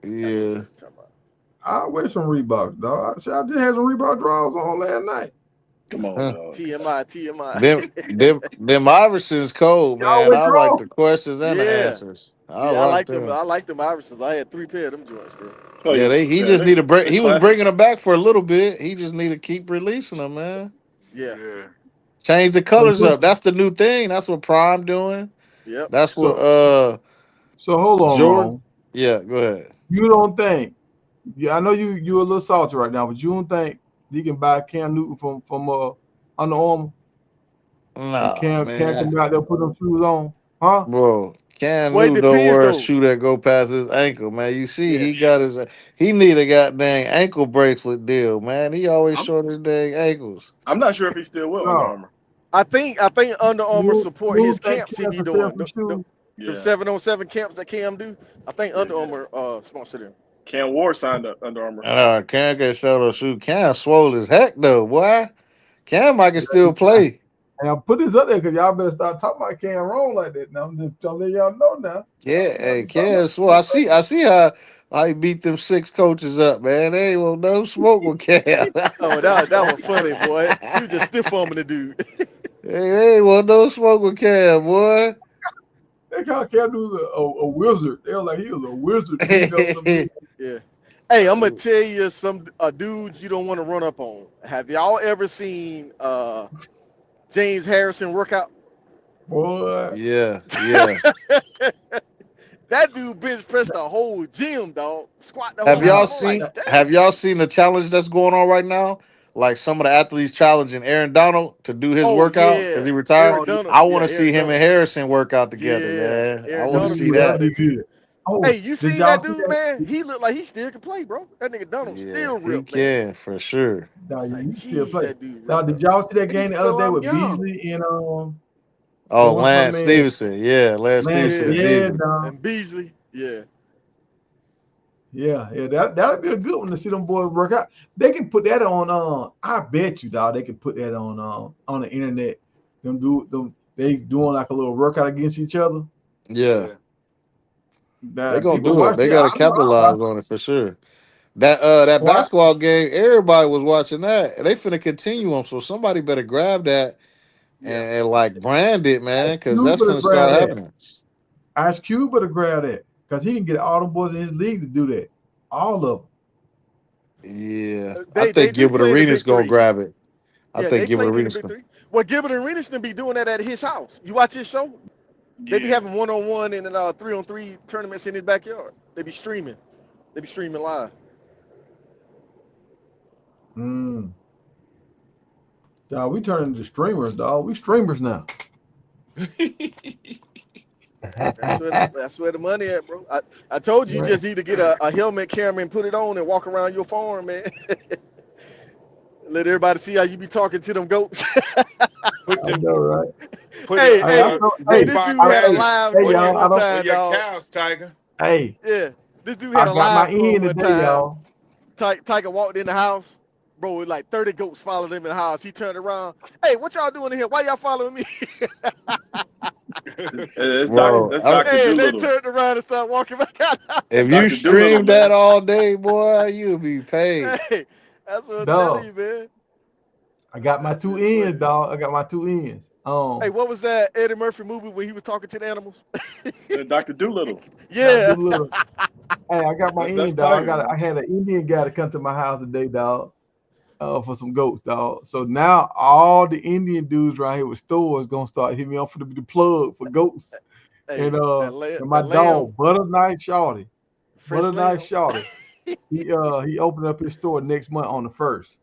Yeah. I wear some Reeboks, dog. I just had some Reebok drawers on last night. Come on, Huh. dog. TMI. Them Iversons cold, Y'all man. wear I like drawers? the questions and the Yeah. answers. I Yeah, I like like them. them. I like them Iversons. I had 3 pair of them joints, bro. Oh Yeah, yeah, he yeah. just need to break. They He was bringing classics. them back for a little bit. He just need to keep releasing them, man. Yeah. Yeah. Change the colors up. That's the new thing. That's what Prime doing. Yep. That's what So hold on, Jordan. Long. Yeah, go ahead. You don't think? Yeah, I know you a little salty right now, but you don't think you can buy Cam Newton from Under Armour and Nah, Cam man. come out there put them shoes on, huh? Bro, Cam Well, it Newton don't depends wear a though. shoe that go past his ankle, man. You see, Yeah. he need a goddamn ankle bracelet deal, man. He always I'm showing his dang ankles. I'm not sure if he still will Under No. Armour. I think Under Armour support You his don't think camps he Cam be can sell doing. some shoes? Them Yeah. 7-on-7 camps that Cam do. I think Yeah. Under Armour sponsor them. Cam Ward signed up Under Armour. Cam can show those shoes. Cam swole as heck though, boy. Cam I can still play. And I put this up there because y'all better start talking about Cam wrong like that. Now I'm just trying to let y'all know now. Yeah, Y'all hey, be talking Cam swole. I see how he beat them 6 coaches up, man. They ain't want no smoke with Cam. Oh, that was funny, boy. He was just stiff arming the dude. They ain't want no smoke with Cam, boy. They call Cam Newton a wizard. They were like he was a wizard beating up some dude. Yeah. Hey, I'm gonna tell you a dude you don't want to run up on. Have y'all ever seen James Harrison work out? Boy. Yeah. That dude bench pressed the whole gym, dog. Squat the whole Have gym. y'all I'm like, have damn. y'all seen the challenge that's going on right now? Like some of the athletes challenging Aaron Donald to do his Oh workout because yeah, he retired. Aaron Donald. I Yeah, want to see Aaron him and Donald. Harrison work out together, Yeah, man. I Aaron want to Donald see be that. doing it too. Oh, Hey, you did seen y'all that see dude, that? man? He looked like he still can play, bro. That nigga Donald Yeah, still he ripped, man. can for sure. Nah, Like, you still jeez, play. that dude Now, ripped did up. y'all see that He game the still other day I'm with young. Beasley and Oh, what's my Lance man? Stevenson. Yeah, Lance Lance, Stevenson Yeah, and yeah, Beasley. dog. and Beasley. Yeah. Yeah, that'd be a good one to see them boys work out. They can put that on. I bet you, dog. They can put that on the internet. They doing like a little workout against each other. Yeah, they That gonna people do it. watch They that. gotta I know I capitalize watch. on it for sure. That Why? basketball game, everybody was watching that. They finna continue them, so somebody better grab that Yeah. and like brand it, man, because You that's better finna start grab that. happening. Ice Cube better grab that because he can get all them boys in his league to do that. All of them. Yeah, I They think do Gilbert play in the Arenas big gonna three. grab it. I Yeah, think they Gilbert played in the Arenas big gonna. three. Well, Gilbert and Arenas be doing that at his house. You watch his show? They be Yeah. having 1-on-1 and 3-on-3 tournaments in his backyard. They be streaming. They be streaming live. Mm. Dog, we turning into streamers, dog. We streamers now. That's where the money at, bro. I told you, Right. just either get a helmet camera and put it on and walk around your farm, man. Let everybody see how you be talking to them goats. Put I the know, right? put hey, a Hey, I hey, know. hey, Hey, this robot dude I, had a hey, banner live hey, on joint your y'all. I one don't. on time, your dog. cows, Tiger. Hey, Yeah, this dude had I a got my live in joint one today, time. y'all. Tiger walked in the house, bro. With like 30 goats followed him in the house. He turned around. Hey, what y'all doing in here? Why y'all following me? Bro, That's Dr. Hey, and they Doolittle. turned around and started walking back out. That's if you Dr. Doolittle, stream that man. all day, boy, you'll be paid. Hey, that's what I'm telling Dog, you, man. I got my That two shit ends, funny. dog. I got my two ends. Hey, what was that Eddie Murphy movie when he was talking to the animals? Dr. Doolittle. Dr. Yeah. Doolittle. Hey, I got my That's end, dog. Tiger, I man. had an Indian guy to come to my house today, dog. For some goats, dog. So now all the Indian dudes around here with stores gonna start hitting me up for the plug for goats. And Hey, and my that lamb, dog, Butter Knife Shorty. fresh Butter Knife lamb. Shorty. He opened up his store next month on the 1st.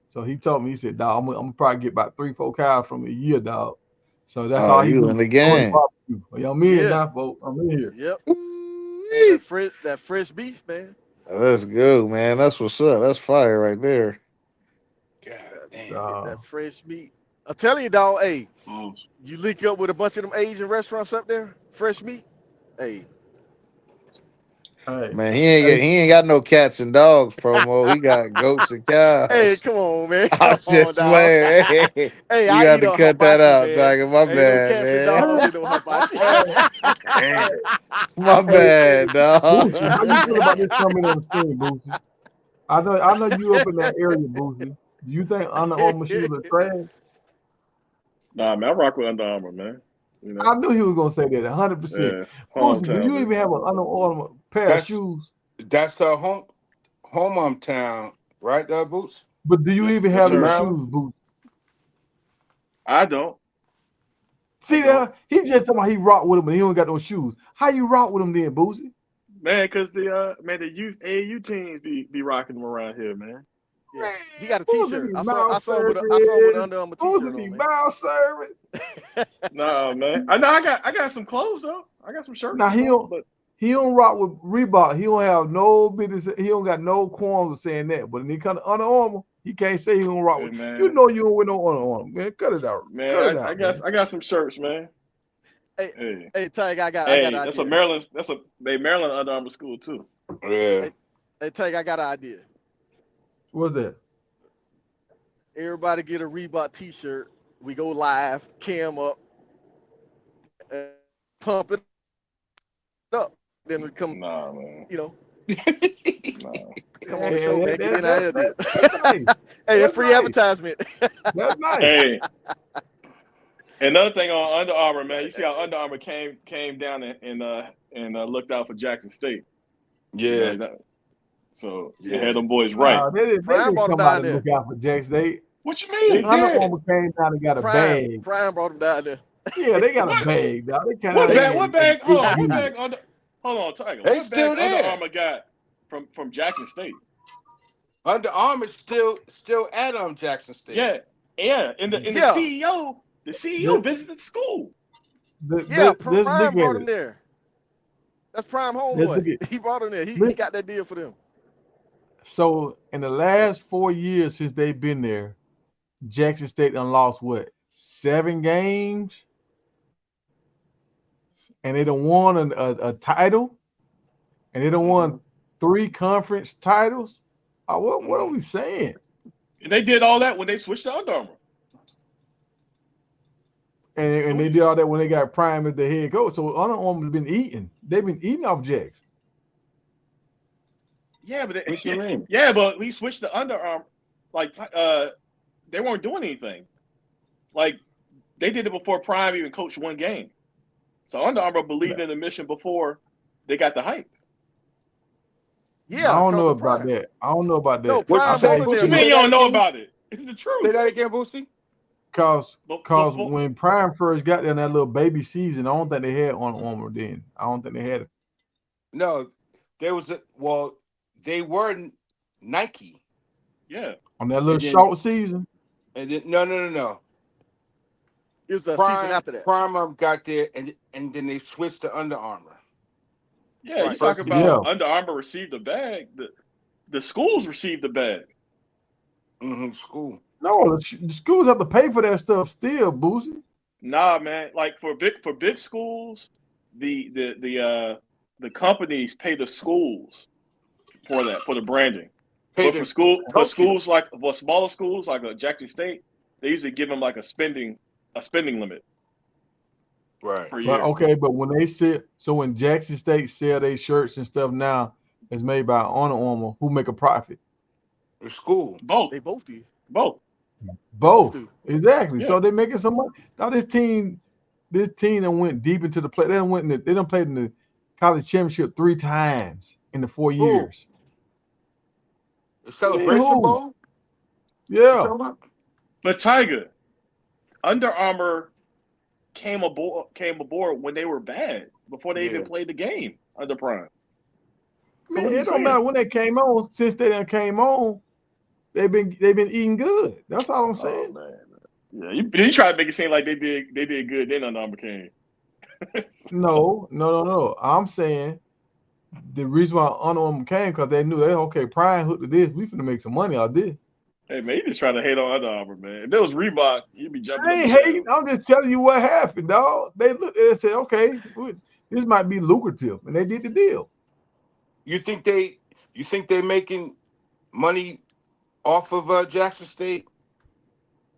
So he told me, he said, dog, I'm gonna probably get about 3-4 cows from a year, dog. So that's Oh, all he you do. in the Go and game. barbecue. Well, y'all mean Yeah. now, folks. I'm in here. Yep. Ooh-wee. That fresh beef, man. Let's go, man. That's what's up. That's fire right there. God That damn. Uh, that fresh meat. I'm telling you, dog. Hey, Oh, you link up with a bunch of them Asian restaurants up there. Fresh meat. Hey, hey, Man, hey, he ain't got no cats and dogs promo. He got goats and hey, cows. come on, man. I Come was on, just dog. playing. Hey, Hey, you I got eat to a cut that hibachi, out, man. Tiger. My Ain't no bad, cats and man. dogs in no hibachi. hey, My hey, bad, dog. Boosie, how you feel about this coming on the screen, Boosie? I know you up in that area, Boosie. Do you think Under Armour shoes are trash? nah, man, I rock with Under Armour, man. You know, I knew he was gonna say that 100%. yeah, Boosie, do hometown, you baby. even have an Under Armour pair of That's shoes? that's her hometown, right there, Boots? But do you Yes, even yes, have In them sir. Maryland? shoes, Boosie? I don't. I See don't. that? He just talking about he rock with them, but he don't got no shoes. How you rock with them then, Boosie? Man, cause the youth AAU teams be rocking them around here, man. Yeah, Man, he got a Boosie T-shirt. be mouth I saw him with an service. Under Armour T-shirt Boosie on, be man. mouth service. Nah, man. I know I got some clothes though. I got some shirts Now and clothes, but he don't rock with Reebok. He don't have no business. He don't got no qualms of saying that. But when he come to Under Armour, he can't say he don't rock hey, with. You man, know you don't wear no Under Armour, man. Cut it out. Cut it man, out, man. I got some shirts, man. Hey, Hey, hey, Tyke, I got an hey, that's a idea. Maryland. They Maryland Under Armour school too. Yeah. Hey, hey, Tyke, I got an idea. What's that? Everybody get a Reebok T-shirt. We go live, cam up, and pump it up. Then we come, Nah, man. you know, Nah. come on the show, man. Get in our deal. That's nice. Hey, that That's free nice. advertisement. That's nice. Hey, another thing on Under Armour, man. You see how Under Armour came down and looked out for Jackson State. You Yeah. know that. So they Yeah, had them boys right. Nah, they Prime didn't brought him come out down and there. look out for Jackson. What you They mean? Under did. Armour came down and got a Prime, bag. Prime brought him down there. Yeah, they got a What? bag, dog. They came What down bag? there What and bag? Hold ate on. What good. bag under? Hold on, Tiger. They What bag still Under there. Armour got from Jackson State? Under Armour still at Jackson State. Yeah, yeah. And Yeah, the CEO Let, visited school. yeah. let's look Prime at brought him it. there. That's Prime Let's homeboy. look at He brought him there. He let, got that deal for them. So in the last 4 years since they've been there, Jackson State done lost what? 7 games, and they done won a title, and they done Mm-hmm. won 3 conference titles. What are we saying? And they did all that when they switched to Under Armour. And they did all that when they got Prime as the head coach. So Under Armour's been eating. They've been eating off Jackson. Yeah, but What's your name? yeah, but he switched to Under Armour. Like they weren't doing anything. Like they did it before Prime even coached one game. So Under Armour believed in the mission before they got the hype. Yeah, I don't know of about Prime. that. I don't know about that. No, Prime say? was What there. you mean you don't know about it? It's the truth. Say that again, Boosie. Cause Before- when Prime first got there in that little baby season, I don't think they had Under Armour then. I don't think they had it. No, there was they were Nike. Yeah. On that little And then- short season. And then no. It was the season after that. Prime got there and then they switched to Under Armour. Yeah, Right. you talking about Yeah. Under Armour received the bag. The schools received the bag. School. No, the schools have to pay for that stuff still, Boosie. Nah, man. Like for big schools, the companies pay the schools for the branding. But for schools like smaller schools like Jackson State, they usually give them like a spending limit Right. per year. But okay, but when when Jackson State sell their shirts and stuff now, it's made by Under Armour, who make a profit. The school. Both. They both do. Both. Both. do. Exactly. Yeah. So they're making some money. Now this team that went deep into the play. They done played in the college championship 3 times in the 4 years. The Celebration Who? Bowl? You Yeah. talking about? But Tiger, Under Armour came aboard when they were bad, before they even played the game under Prime. So Man, what are you it don't saying? matter when they came on. Since they done came on, they've been eating good. That's all I'm saying. Oh, man. Yeah, you try to make it seem like they did good. Then Under Armour came. No. I'm saying the reason why Under Armour came because they knew Prime hooked to this. We finna make some money out of this. Hey man, you just trying to hate on Under Armour, man. If there was Reebok, you'd be jumping. I ain't hating. I'm just telling you what happened, dog. They looked and said, okay, this might be lucrative, and they did the deal. You think they making money off of Jackson State?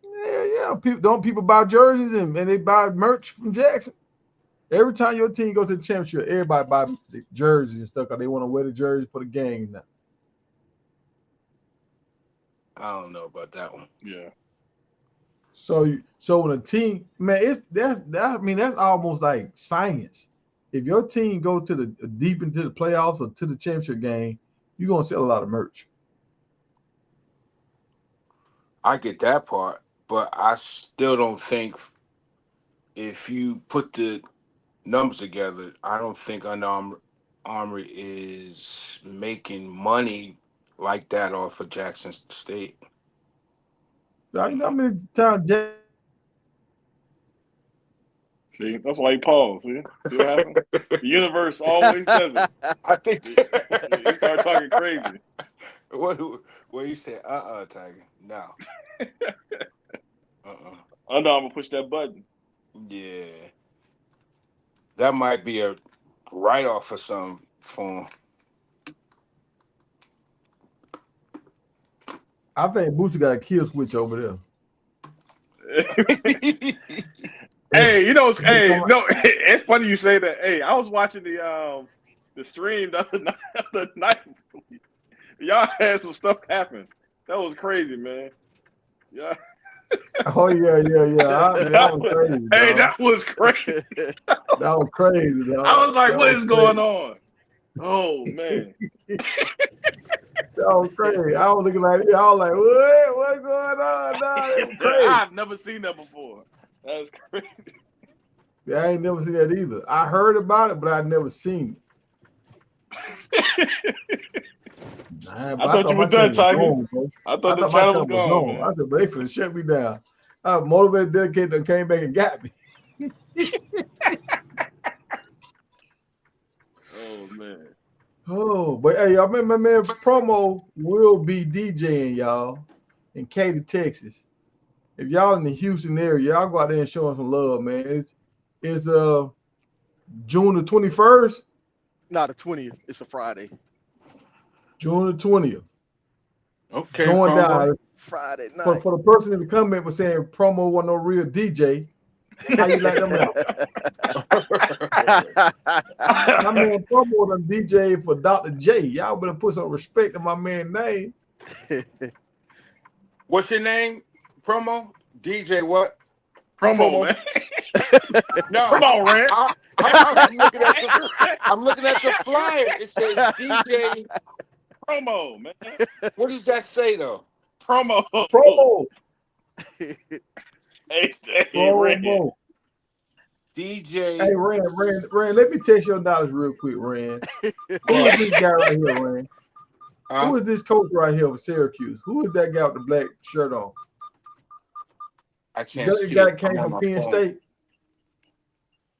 Yeah. People buy jerseys and they buy merch from Jackson. Every time your team goes to the championship, everybody buy the jerseys and stuff because they want to wear the jerseys for the game now. I don't know about that one. Yeah. So when a team, man, that's almost like science. If your team go to the deep into the playoffs or to the championship game, you're gonna sell a lot of merch. I get that part, but I still don't think if you put the numbers together, I don't think Under Armour is making money like that off of Jackson State. I know how many times See, that's why he paused. See what happened? The universe always does it. I think He started talking crazy. What you say? Tiger. No. Under Armour push that button. Yeah. That might be a write-off for some form. I think Boosie got a kill switch over there. Hey, it's funny you say that. Hey, I was watching the stream the other night. Y'all had some stuff happen. That was crazy, man. Yeah. Oh yeah. That was crazy. Hey, dog. that was crazy. That was crazy. Dog. I was like, That what was is crazy. going on? Oh man. That was crazy. I was looking like, I was like, what's going on? That was crazy. I've never seen that before. That's crazy. Yeah, I ain't never seen that either. I heard about it, but I'd never seen it. I thought you were done, Tiger. I thought the channel was gone. Man. I said, but they finna shut me down. I was motivated, dedicated, that came back and got me. Oh man. Oh, but hey, y'all remember my man Promo will be DJing y'all in Katy, Texas. If y'all in the Houston area, y'all go out there and show him some love, man. It's June the 21st. No, the 20th. It's a Friday. June the 20th. Okay, Going promo. down. Friday For night. the person in the comment was saying promo wasn't no real DJ. How you like them out? My man promo done DJ for Dr. J. Y'all better put some respect in my man's name. What's your name? Promo? DJ what? Promo, man. No, Come on, Rand. I'm looking at the flyer. It says DJ. Promo, man. What does that say though? Promo. Promo. Hey, Rand. Promo. DJ. Hey, Rand, let me test your knowledge real quick, Rand. Who is this guy right here, Rand? Who is this coach right here for Syracuse? Who is that guy with the black shirt on? I can't see the guy it. that came I'm on from my Penn phone. State?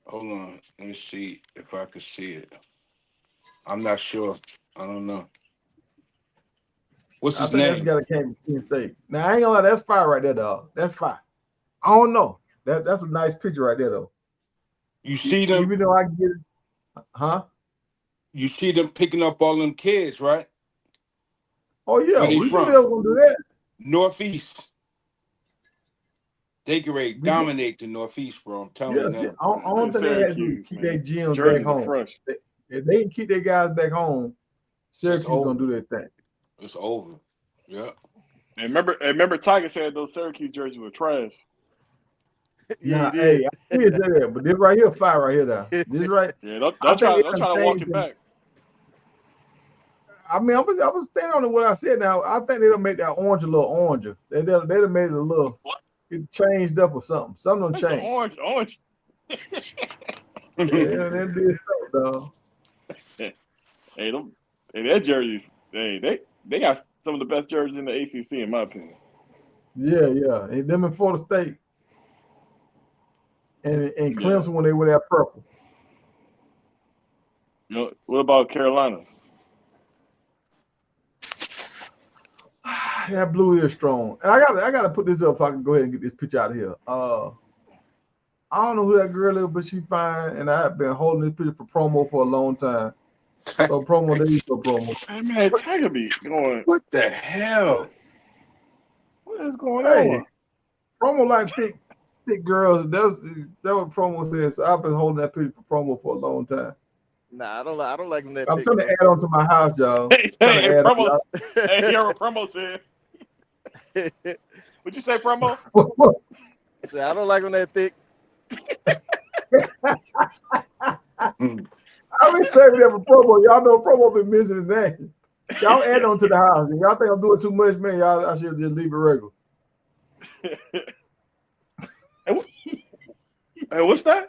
Hold on. Let me see if I can see it. I'm not sure. I don't know. What's his That's the name? guy that came from Penn State. Now, I ain't gonna lie, that's fire right there, dog. That's fire. I don't know. That's a nice picture right there, though. You see them? Even though I get it, huh? You see them picking up all them kids, right? Oh, yeah. Where they We knew from? they was gonna do that. Northeast. They can We- dominate the Northeast, bro. I'm telling Yeah, you see, now. I don't think they had to Syracuse, keep man. their gyms back Jerseys are home. fresh. If they can keep their guys back home, Syracuse over. gonna do their thing. It's over. Yeah. And remember Tiger said those Syracuse jerseys were trash. Yeah, Nah, he hey, did. I did say that, but this right here, fire right here, though. This right. Yeah, don't I try think to they done walk changed it them. back. I mean, I was standing on what I said. Now I think they done make that orange a little oranger. They done made it a little. It changed up or something. Something done That's the changed. orange. Yeah, they did something, dog. Hey, that jerseys. Hey, they got some of the best jerseys in the ACC, in my opinion. Yeah. And them in Florida State and Clemson Yeah. when they were that purple. You know, what about Carolina? That blue is strong. And I gotta put this up so I can go ahead and get this picture out of here. I don't know who that girl is, but she fine. And I've been holding this picture for promo for a long time. So promo, there you go, promo. Hey man, Tiger be going. What the hell? What is going Hey, on? promo like thick girls. That what promo says. So I've been holding that picture for promo for a long time. Nah, I don't like them that I'm thick, trying to bro. add on to my house, y'all. Hey, Trying to add promo. on. Hey, hear what promo said? What'd you say, promo? Say, I don't like them that thick. I've been saving that for promo. Y'all know promo been missing his name. Y'all add on to the house. If y'all think I'm doing too much, man, I should just leave it regular. Hey, what's that?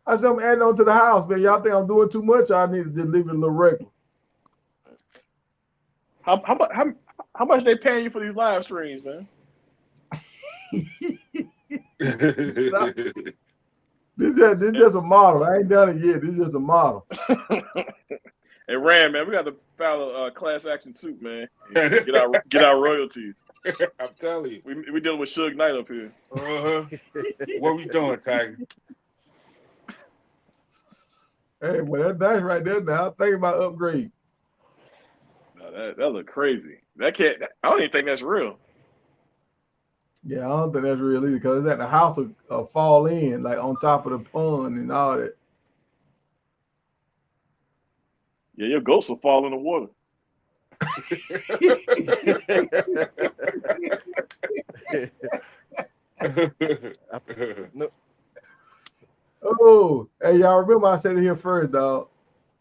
I said I'm adding on to the house, man. Y'all think I'm doing too much? I need to just leave it a little regular. How much they paying you for these live streams, man? This just a model. I ain't done it yet. This is just a model. Hey, Rand, man, we got to file a class action suit, man. Get our royalties. I'm telling you. We dealing with Suge Knight up here. What we doing, Tiger? Hey, well, that's right there now. Think about upgrade. No, that look crazy. I don't even think that's real. Yeah, I don't think that's real either because it's at the house of fall in, like on top of the pond and all that. Yeah, your ghost will fall in the water. No, Oh, hey, y'all remember I said it here first, dog.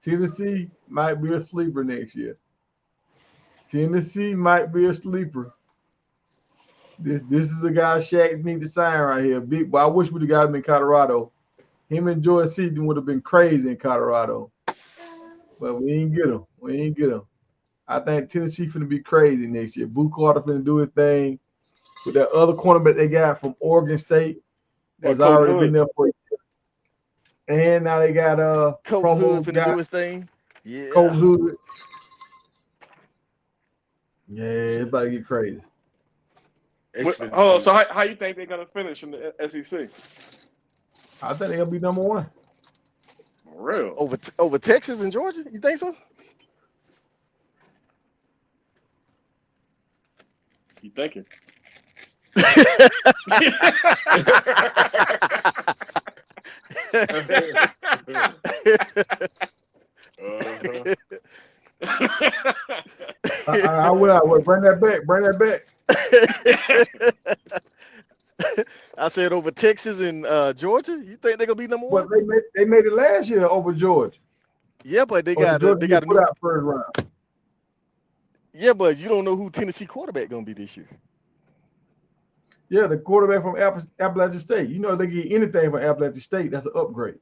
Tennessee might be a sleeper next year. Tennessee might be a sleeper. This is a guy Shaq need to sign right here. Big, but I wish we'd have got him in Colorado. Him and Jordan Seaton would have been crazy in Colorado. But we ain't get him. I think Tennessee finna be crazy next year. Boo Carter finna do his thing. With that other cornerback they got from Oregon State has already been there for a year. And now they got Coach promo Hood finna guy, do his thing. Yeah. Coach Hood. Yeah, it's about to get crazy. So how you think they're gonna finish in the SEC? I think they'll be number one. For real? Over Texas and Georgia? You think so? You thinking? I would bring that back. Bring that back. I said over Texas and Georgia. You think they're gonna be number But one? they made it last year over Georgia. Yeah, but they Or got Georgia they got a put new. out first round. Yeah, but you don't know who Tennessee quarterback gonna be this year. Yeah, the quarterback from Appalachian State. You know, if they get anything from Appalachian State, that's an upgrade.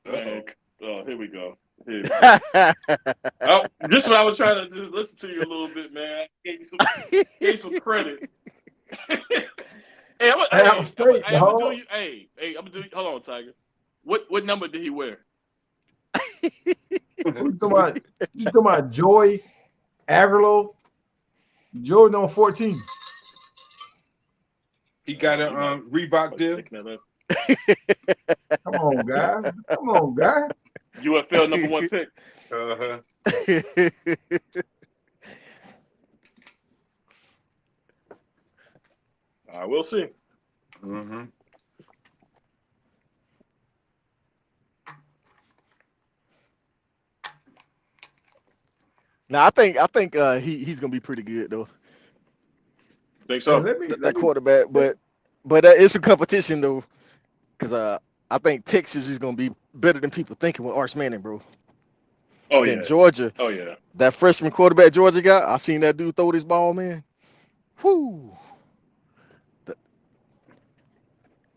Oh, here we go. Here we go. Oh, this is what I was trying to just listen to you a little bit, man. Gave you some credit. I'm gonna do you. Hey, I'm gonna do you. Hold on, Tiger. What number did he wear? You talking about Joy Aguilar? Joy number 14. He got a Reebok deal. Come on, guys. Come on, guys. UFL number 1 pick. We'll see. Mm-hmm. Now I think he's gonna be pretty good though. Think so? That quarterback, but it's a competition though, because I think Texas is gonna be better than people thinking with Arch Manning, bro. Oh Then yeah. Georgia. Oh yeah. That freshman quarterback Georgia got. I seen that dude throw this ball, man. Whoo. I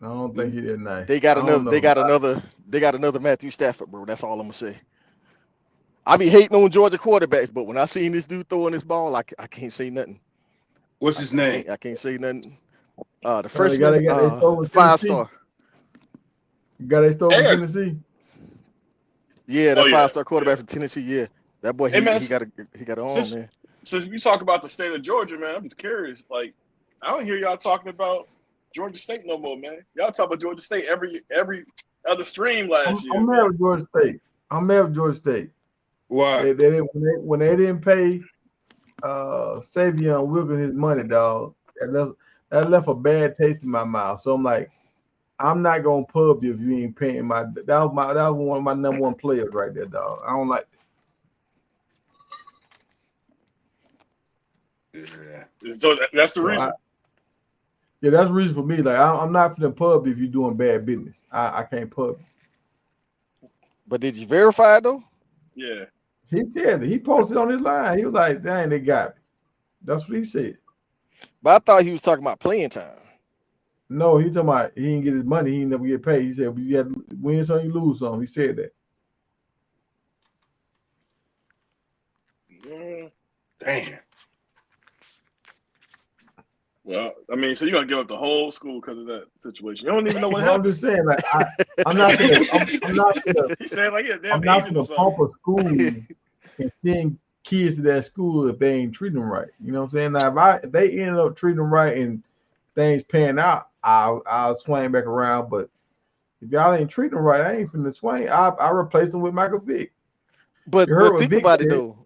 don't think he did nice. They got another Matthew Stafford, bro. That's all I'm gonna say. I be hating on Georgia quarterbacks, but when I seen this dude throwing this ball, I can't say nothing. What's his name? I can't say nothing. The freshman, 5-star. You got a from Tennessee. Yeah, that 5-star quarterback from Tennessee. Yeah, that boy. He got an arm, man. Since you talk about the state of Georgia, man, I'm just curious. Like, I don't hear y'all talking about Georgia State no more, man. Y'all talk about Georgia State every other stream last year. I'm mad with Georgia State. I'm mad with Georgia State. Why? When they didn't pay Savion Wilkins his money, dog, that left a bad taste in my mouth. So I'm like, I'm not gonna pub you if you ain't paying my. That was one of my number one players right there, dog. I don't like. Yeah. So that's the reason. Yeah, that's the reason for me. Like, I'm not gonna pub if you're doing bad business. I can't pub. But did you verify it though? Yeah. He said it. He posted on his line. He was like, "Dang, they got me." That's what he said. But I thought he was talking about playing time. No, he talking about he didn't get his money. He never get paid. He said, "You got to win some, you lose some." He said that. Damn. Well, I mean, so you're gonna give up the whole school because of that situation. You don't even know what happened. I'm just saying, like, I'm not gonna. He said, like, I'm not gonna pump a school and send kids to that school if they ain't treating them right. You know what I'm saying? Now, if they end up treating them right and things pan out, I'll swing back around. But if y'all ain't treating them right, I ain't finna swing. I replace them with Michael Vick. But think about it though.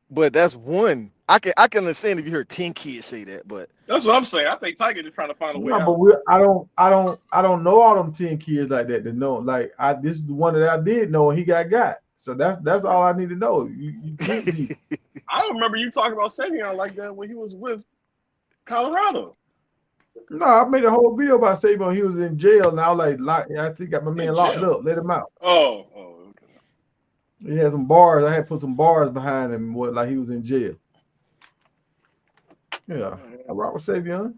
But that's one. I can understand if you heard 10 kids say that, but that's what I'm saying. I think Tiger is trying to find a way out. But I don't know all them 10 kids like that to know. Like, this is the one that I did know, and he got. So that's all I need to know. You can't be. I don't remember you talking about Savion like that when he was with Colorado. No, I made a whole video about Savion. He was in jail, and I was like, I think got my man locked up. Let him out. Oh, okay. He had some bars. I had put some bars behind him, like he was in jail. Yeah, I rock with Savion.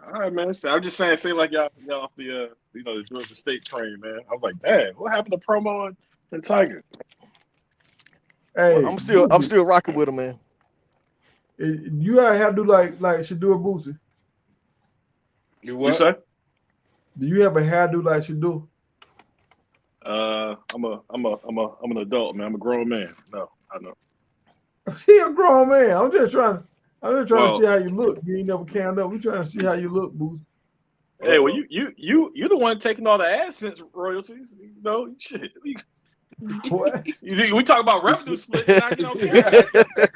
All right, man. I'm just saying, say like y'all off the the Georgia State train, man. I'm like, dang, what happened to Promo and Tiger? Hey, I'm still rocking with him, man. You gotta have to do like Shadur Boosie. You what? You say? Do you have a hairdo like Shadur? I'm an adult, man. I'm a grown man. No, I know. He a grown man. I'm just trying to see how you look. You ain't never canned up. We trying to see how you look, Boosie. Hey, well, you the one taking all the AdSense royalties. You know, shit. What? We talk about revenue split. Now you don't care.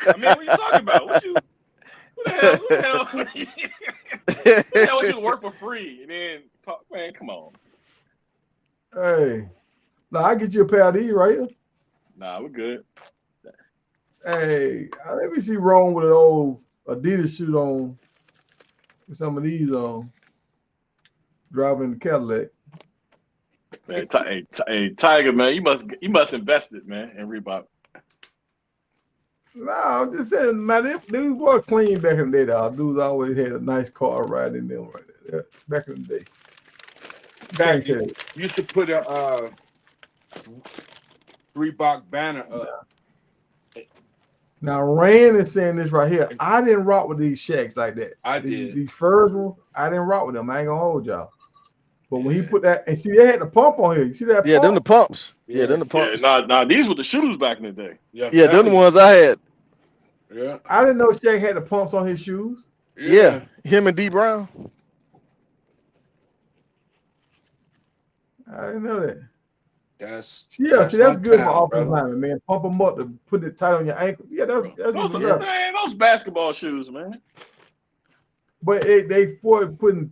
I mean, what are you talking about? Who the hell? They want you to work for free and then talk. Man, come on. Hey, now I get you a pair of these right here. Nah, we're good. Hey, let me see wrong with an old Adidas shoe on with some of these on. Driving in the Cadillac. Man, hey, Tiger, man, you must invest it, man, in Reebok. No, I'm just saying, man, if dudes were clean back in the day, though. Dudes always had a nice car riding them right there. Back in the day. Pat, you used to put a Reebok banner up. Now, Rand is saying this right here. I didn't rock with these Shaqs like that. I did. These first ones, I didn't rock with them. I ain't gonna hold y'all. But when he put that, and see, they had the pump on here. You see that? Yeah, pump? them the pumps. Yeah, them the Yeah, pumps. nah, these were the shoes back in the day. Yeah, them the ones I had. Yeah. I didn't know Shaq had the pumps on his shoes. Yeah, him and D Brown. I didn't know that. That's See, that's good for time, offensive lineman, man. Pump them up to put it tight on your ankle. Yeah, that's those basketball shoes, man. But they for putting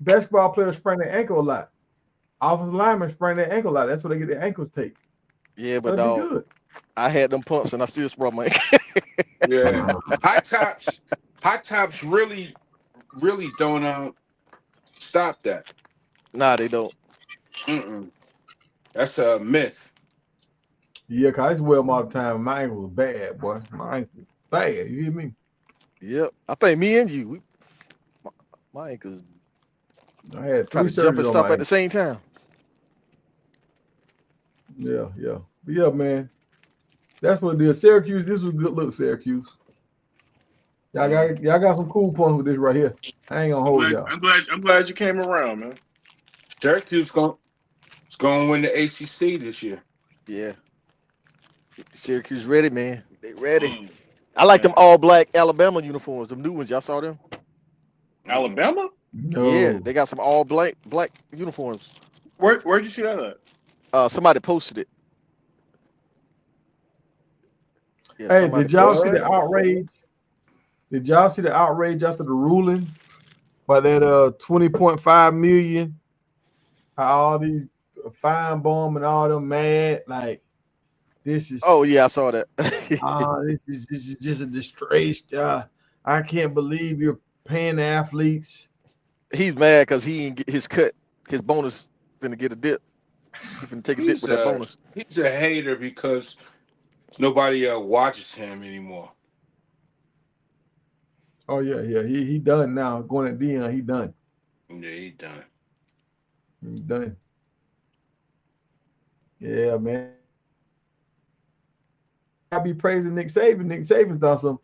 basketball players sprain their ankle a lot. Offensive linemen sprain their ankle a lot. That's why they get their ankles taped. Yeah, but that'd be good. I had them pumps and I still sprained my ankle. Yeah, high tops really don't stop that. Nah, they don't. That's a myth. Yeah, cause I used to wear them all the time. My ankle was bad, boy. My ankle was bad. You hear me? Yep. I think me and you, my ankles. I had trying 3 to jump and surgeries on stop my at the same time. Yeah. But yeah, man. That's what it is. Syracuse, this was a good look, Syracuse. Y'all got some cool points with this right here. I ain't gonna hold y'all. I'm glad you came around, man. Syracuse going to win the ACC this year. Yeah. Syracuse ready, man. They ready. I like them all black Alabama uniforms. Them new ones. Y'all saw them? Alabama? No. Yeah, they got some all black uniforms. Where'd you see that at? Somebody posted it. Yeah, hey, did y'all see the outrage? Did y'all see the outrage after the ruling by that 20.5 million? How all these fine bomb and all them mad like this is. Oh yeah, I saw that. This is just a disgrace. I can't believe you're paying the athletes. He's mad because he didn't get his cut, his bonus. Finna get a dip. He finna take a dip with that bonus. He's a hater because nobody watches him anymore. Oh yeah. He done now. Going at Dion, he done. Yeah, he done. He done. Yeah, man. I be praising Nick Saban. Nick Saban thought some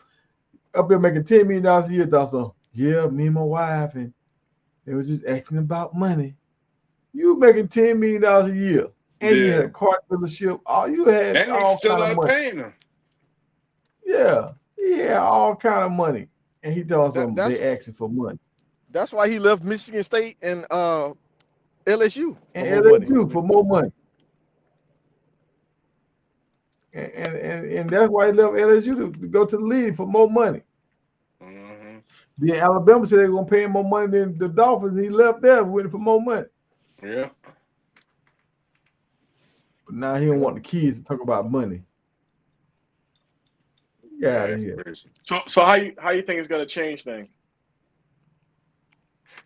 up there making $10 million a year. Thought some. Yeah, me and my wife, and they was just asking about money. You making $10 million a year, and you had a car dealership. All you had and all still kind of money. paying him. Yeah, he had all kind of money, and he told them they asking for money. That's why he left Michigan State and LSU and LSU for more money. And that's why he left LSU to go to the league for more money. Mm-hmm. Then Alabama said they were gonna pay him more money than the Dolphins. He left there waiting for more money. Yeah. But now he don't want the kids to talk about money. Yeah. So how you think it's gonna change things?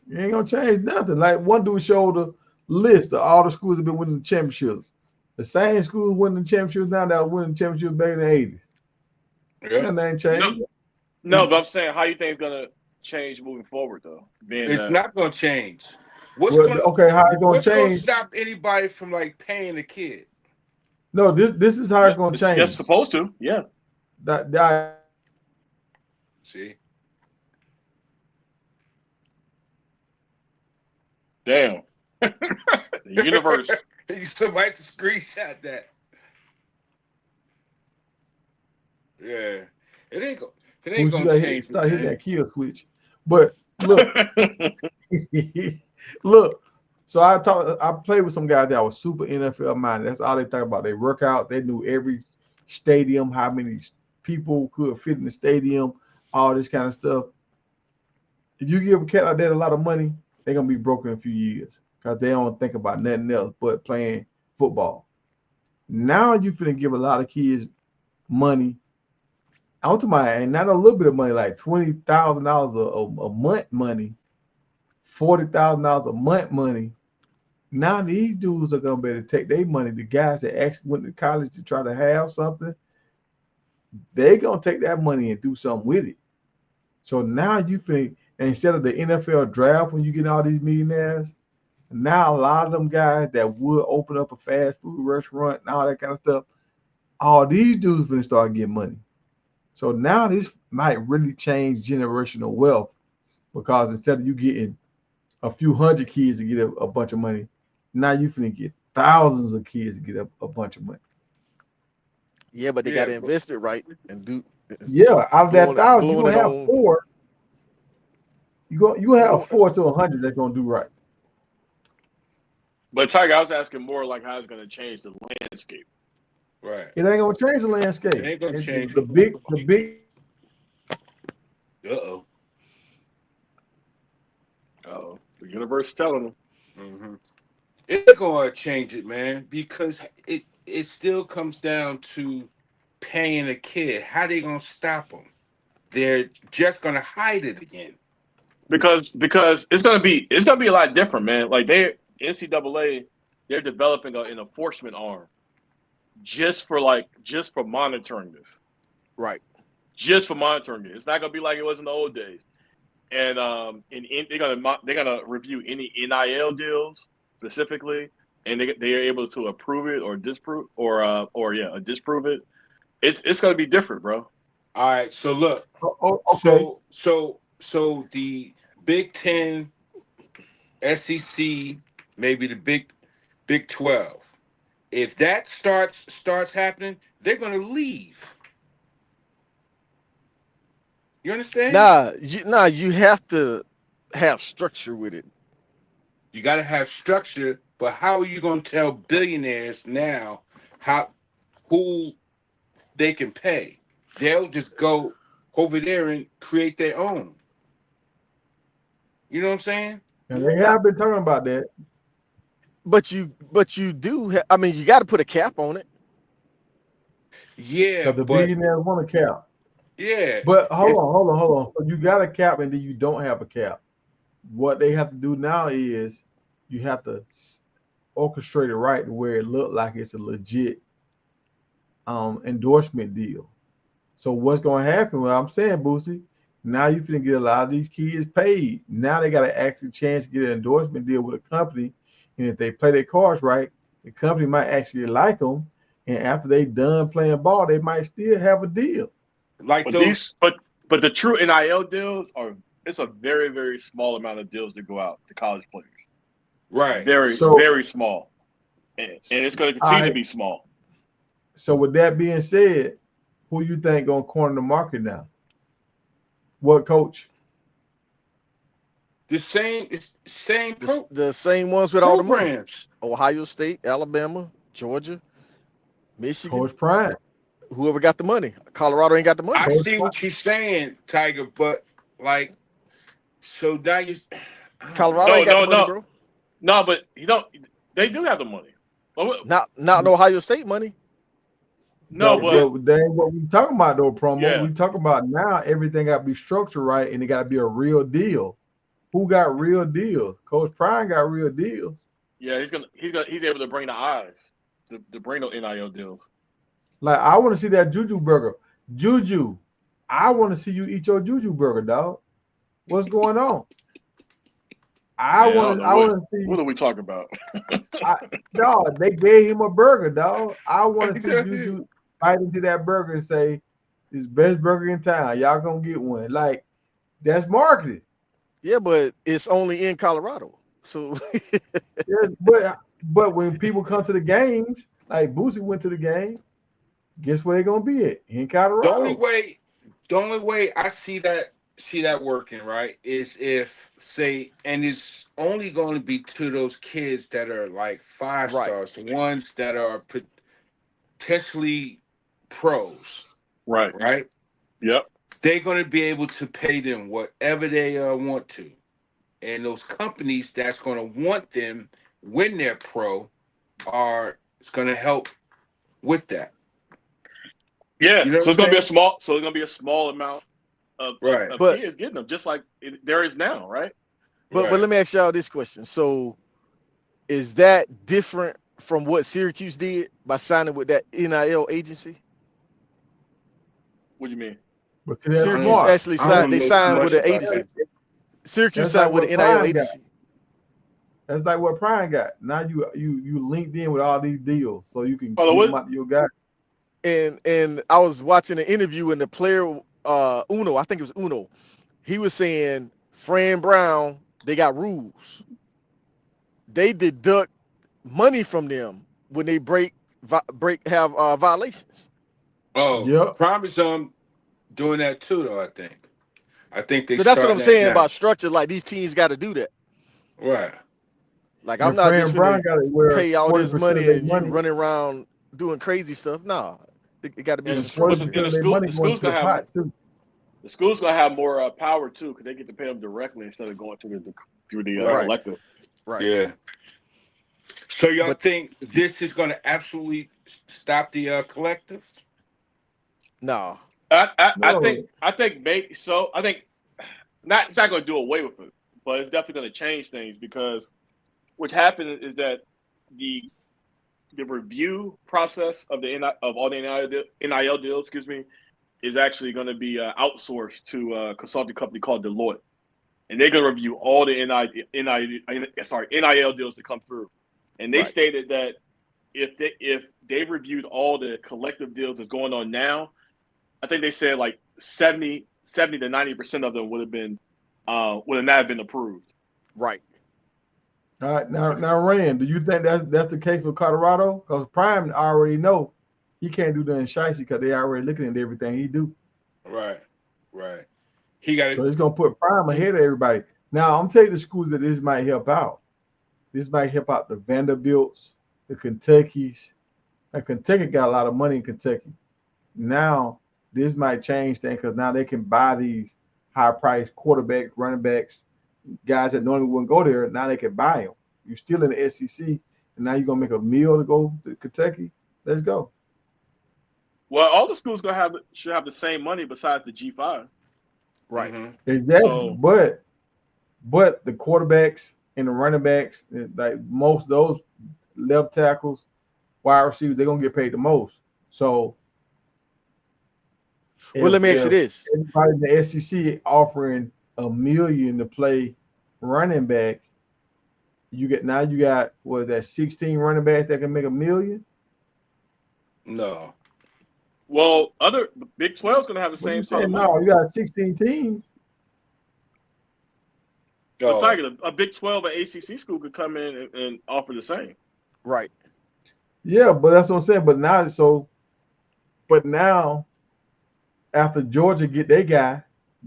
You ain't gonna change nothing. Like one dude showed a list of all the schools that have been winning the championships. The same schools winning the championships now that was winning the championships back in the 80s. Yeah. Nothing ain't changed. No, but I'm saying how you think it's gonna change moving forward though. It's not gonna change. How it's gonna change? Gonna stop anybody from like paying the kid? No, this is how it's gonna change. It's supposed to, yeah. That see. Damn. The universe. Somebody screenshot that. Yeah. It ain't gonna change. Start hitting that kill switch. But look, look. So I played with some guys that was super NFL minded. That's all they talk about. They work out. They knew every stadium, how many people could fit in the stadium, all this kind of stuff. if you give a cat like that a lot of money, they're gonna be broke in a few years because they don't think about nothing else but playing football. Now you finna give a lot of kids money. I'm talking about, and not a little bit of money, like $20,000 a month money, $40,000 a month money. Now these dudes are gonna be able to take their money. The guys that actually went to college to try to have something, they gonna take that money and do something with it. So now you think instead of the NFL draft when you get all these millionaires, now a lot of them guys that would open up a fast food restaurant and all that kind of stuff, all these dudes gonna start getting money. So now this might really change generational wealth because instead of you getting a few hundred kids to get a bunch of money, now you finna get thousands of kids to get a bunch of money. Yeah, but they got to invest it right and do. Yeah, out of that thousand, you Blowing gonna it have on. four. You gonna have 4 to 100 that's gonna do right. But Tiger, I was asking more like how it's going to change the landscape. Right. It ain't gonna change the landscape. It ain't gonna change the big. Uh-oh. Oh, the universe is telling them. Mm-hmm. It's gonna change it, man, because it still comes down to paying a kid. How they gonna stop them? They're just gonna hide it again. Because it's gonna be a lot different, man. Like NCAA, they're developing an enforcement arm just for monitoring this. Right. Just for monitoring it. It's not gonna be like it was in the old days. And they're gonna review any NIL deals specifically, and they are able to approve it or disprove disprove it. It's gonna be different, bro. All right, so look. Okay. So the Big 10, SEC, maybe the Big 12. If that starts happening, they're gonna leave. You understand? You have to have structure with it. You got to have structure, but how are you going to tell billionaires now who they can pay? They'll just go over there and create their own. You know what I'm saying? And they have been talking about that. But you do. I mean, you got to put a cap on it. Yeah, Because the but billionaires want a cap. yeah. But hold on. So you got a cap and then you don't have a cap. What they have to do now is you have to orchestrate it right to where it look like it's a legit endorsement deal. So what's going to happen? Well, I'm saying, Boosie, now you finna get a lot of these kids paid. Now they got an actual chance to get an endorsement deal with a company, and if they play their cards right, the company might actually like them. And after they done playing ball, they might still have a deal. Like But those. but the true NIL deals it's a very, very small amount of deals that go out to college players. Right. Very, very small. And it's going to continue to be small. So with that being said, who you think gonna corner the market now? What coach? The same The same ones with all the money. programs. Ohio State, Alabama, Georgia, Michigan. Coach Prime. Whoever got the money. Colorado ain't got the money. I see what you're saying, Tiger, but like, so now you. Colorado ain't got the money, bro. No, but they do have the money. Not Ohio State money. No, but that ain't what we talking about though, promo. Yeah. We talking about now everything got to be structured right and it got to be a real deal. Who got real deals? Coach Prime got real deals. Yeah, he's able to bring the eyes to bring those NIL deals. Like I want to see that Juju burger. Juju, I want to see you eat your Juju burger, dog. What's going on? I want to see. What are we talking about? Dog, they gave him a burger, dog. I want to see Juju bite into that burger and say, "It's the best burger in town. Y'all gonna get one." Like that's marketing. Yeah, but it's only in Colorado. So Yeah, but when people come to the games, like Boosie went to the game, guess where they're gonna be at? In Colorado. The only way I see that working, right, is if and it's only going to be to those kids that are like 5 stars, the ones that are potentially pros. Right. Right? Yep. they're going to be able to pay them whatever they want to. And those companies that's going to want them when they're pro it's going to help with that. Yeah, You know so it's what gonna I'm be a small. So it's gonna be a small amount of Right. But kids getting them, just like there is now, right? but Right. let me ask y'all this question. So is that different from what Syracuse did by signing with that NIL agency? What do you mean? But see, that's I Syracuse don't smart. actually I signed. don't They know too signed with much an about that. agency. Syracuse That's like signed with what an NIL Prime got. agency. That's like what Prime got. Now you linked in with all these deals, so you can Hold on, get them what? out to your guy. And I was watching an interview and the player Uno, I think it was Uno, he was saying Fran Brown, they got rules. They deduct money from them when they have violations. Oh, Yep. Prime is doing that too, though. I think they So that's what I'm starting that saying now. about structure. Like these teams got to do that. Right. Like I'm And not just Fran Brown finna got it where pay all this 40% of money their and you money running around doing crazy stuff. Nah, it got to be And some and but 40% structure. the, and of their money the going school's to the gonna have pot too. the school's gonna have more power too, because they get to pay them directly instead of going through the Right. Right, collective. right. Yeah. So y'all But think this is going to absolutely stop the collectives? nah, I No. think so. I think not. It's not gonna do away with it, but it's definitely gonna change things because what happened is that the the review process of of all the NIL deals, excuse me, is actually going to be outsourced to a consulting company called Deloitte, and they're going to review all the NIL deals that come through. And they right. stated that if they reviewed all the collective deals that's going on now, I think they said like 70 to 90% of them would have not been approved. Right. All right, now Rand, do you think that's the case with Colorado? Because Prime already know he can't do nothing shicey because they already looking at everything he do. Right. Right. He got So it. it's gonna put Prime ahead of everybody. Now I'm telling you the schools that this might help out. This might help out the Vanderbilts, the Kentuckys. And Kentucky got a lot of money in Kentucky. Now this might change things because now they can buy these high-priced quarterbacks, running backs, guys that normally wouldn't go there. Now they can buy them. You're still in the SEC, and now you're gonna make a meal to go to Kentucky. Let's go. Well, all the schools should have the same money besides the G5. Right. Mm-hmm. Exactly. So But the quarterbacks and the running backs, like most of those left tackles, wide receivers, they're gonna get paid the most. So Well, if let me ask you if this. everybody in the SEC offering $1 million to play running back, you got what that 16 running backs that can make $1 million. No. well, Big 12 is going to have the What you same kind of saying? money. No, you got 16 teams. But No. Tiger, a Big 12 or ACC school could come in and offer the same. Right. Yeah, but that's what I'm saying. But now after Georgia get their guy,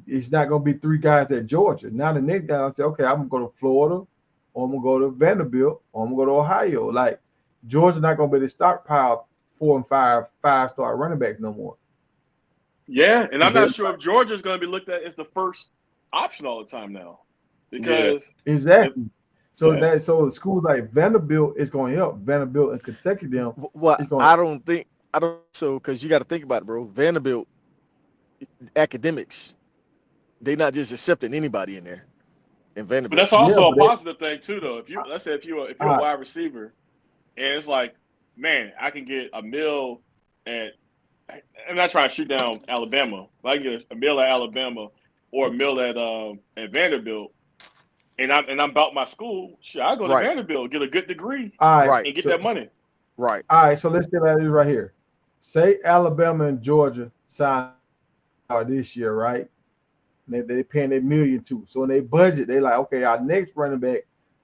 it's not gonna be three guys at Georgia. Now the next guy will say, okay, I'm gonna go to Florida, or I'm gonna go to Vanderbilt, or I'm gonna go to Ohio. Like Georgia not gonna be able to stockpile 4 and 5-star running backs no more. Yeah, and I'm They, not sure if Georgia is going to be looked at as the first option all the time now, Yeah. because exactly. yeah, So schools like Vanderbilt is gonna help. Vanderbilt and Kentucky them Well, is gonna I don't so because you got to think about it, bro. Vanderbilt academics, they not just accepting anybody in there in but Vanderbilt. that's yeah, also a but they positive thing too, though. If you let's say if you're a uh, wide receiver, and it's like, man, I can get a mill at. I'm not trying to shoot down Alabama, but I can get a mill at Alabama or a mill at Vanderbilt, and I'm about my school. Sure, I go to Right. Vanderbilt, get a good degree, all right. Right. and get that money. Right. So let's say that is right here. Say Alabama and Georgia sign this year, right? They paying their $1 million too. So in their budget, they like, okay, our next running back,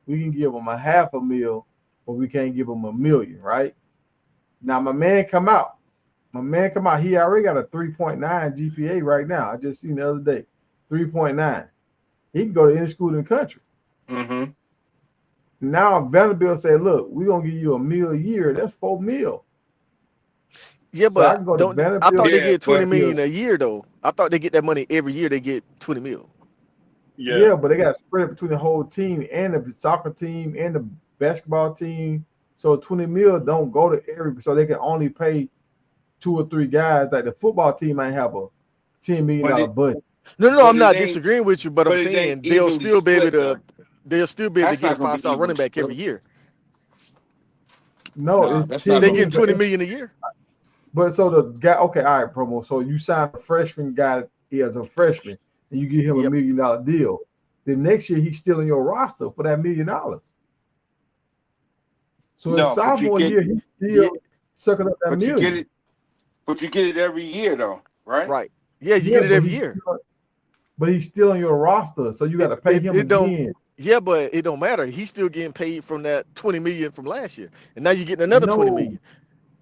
we can give them a $500,000, but we can't give them $1 million, right? Now my man come out. He already got a 3.9 GPA right now. I just seen the other day, 3.9. He can go to any school in the country. Mm-hmm. Now Vanderbilt say, look, we're gonna give you $1 million a year. That's $4 million. Yeah, So I but can go to don't I thought Vanderbilt. they Yeah, get 20 but million a year though. I thought they get that money every year. They get 20 mil. Yeah. Yeah, but they got to spread it between the whole team and the soccer team and the basketball team. So 20 mil don't go to every, so they can only pay 2 or 3 guys. Like the football team might have a $10 million but it budget. No, but I'm it not ain't disagreeing with you, but I'm but it ain't saying evenly split though. they'll still be able to That's get a not gonna be 5-star running evenly back every split. year. No, Nah, it's that's If not 10 they gonna million. get be. 20 million a year. But so the guy, okay, all right, promo. So you sign a freshman guy as a freshman, and you give him Yep. $1 million deal. Then next year he's still in your roster for that $1 million. So his No, but you sophomore get year, he's yeah, still sucking up that but you get million. it, but you get it every year though, right? Right. Yeah, you Yeah, get it every year. but he's still on your roster, so you got to pay him It don't. again. Yeah, but it don't matter. He's still getting paid from that 20 million from last year, and now you're getting another 20 No, million.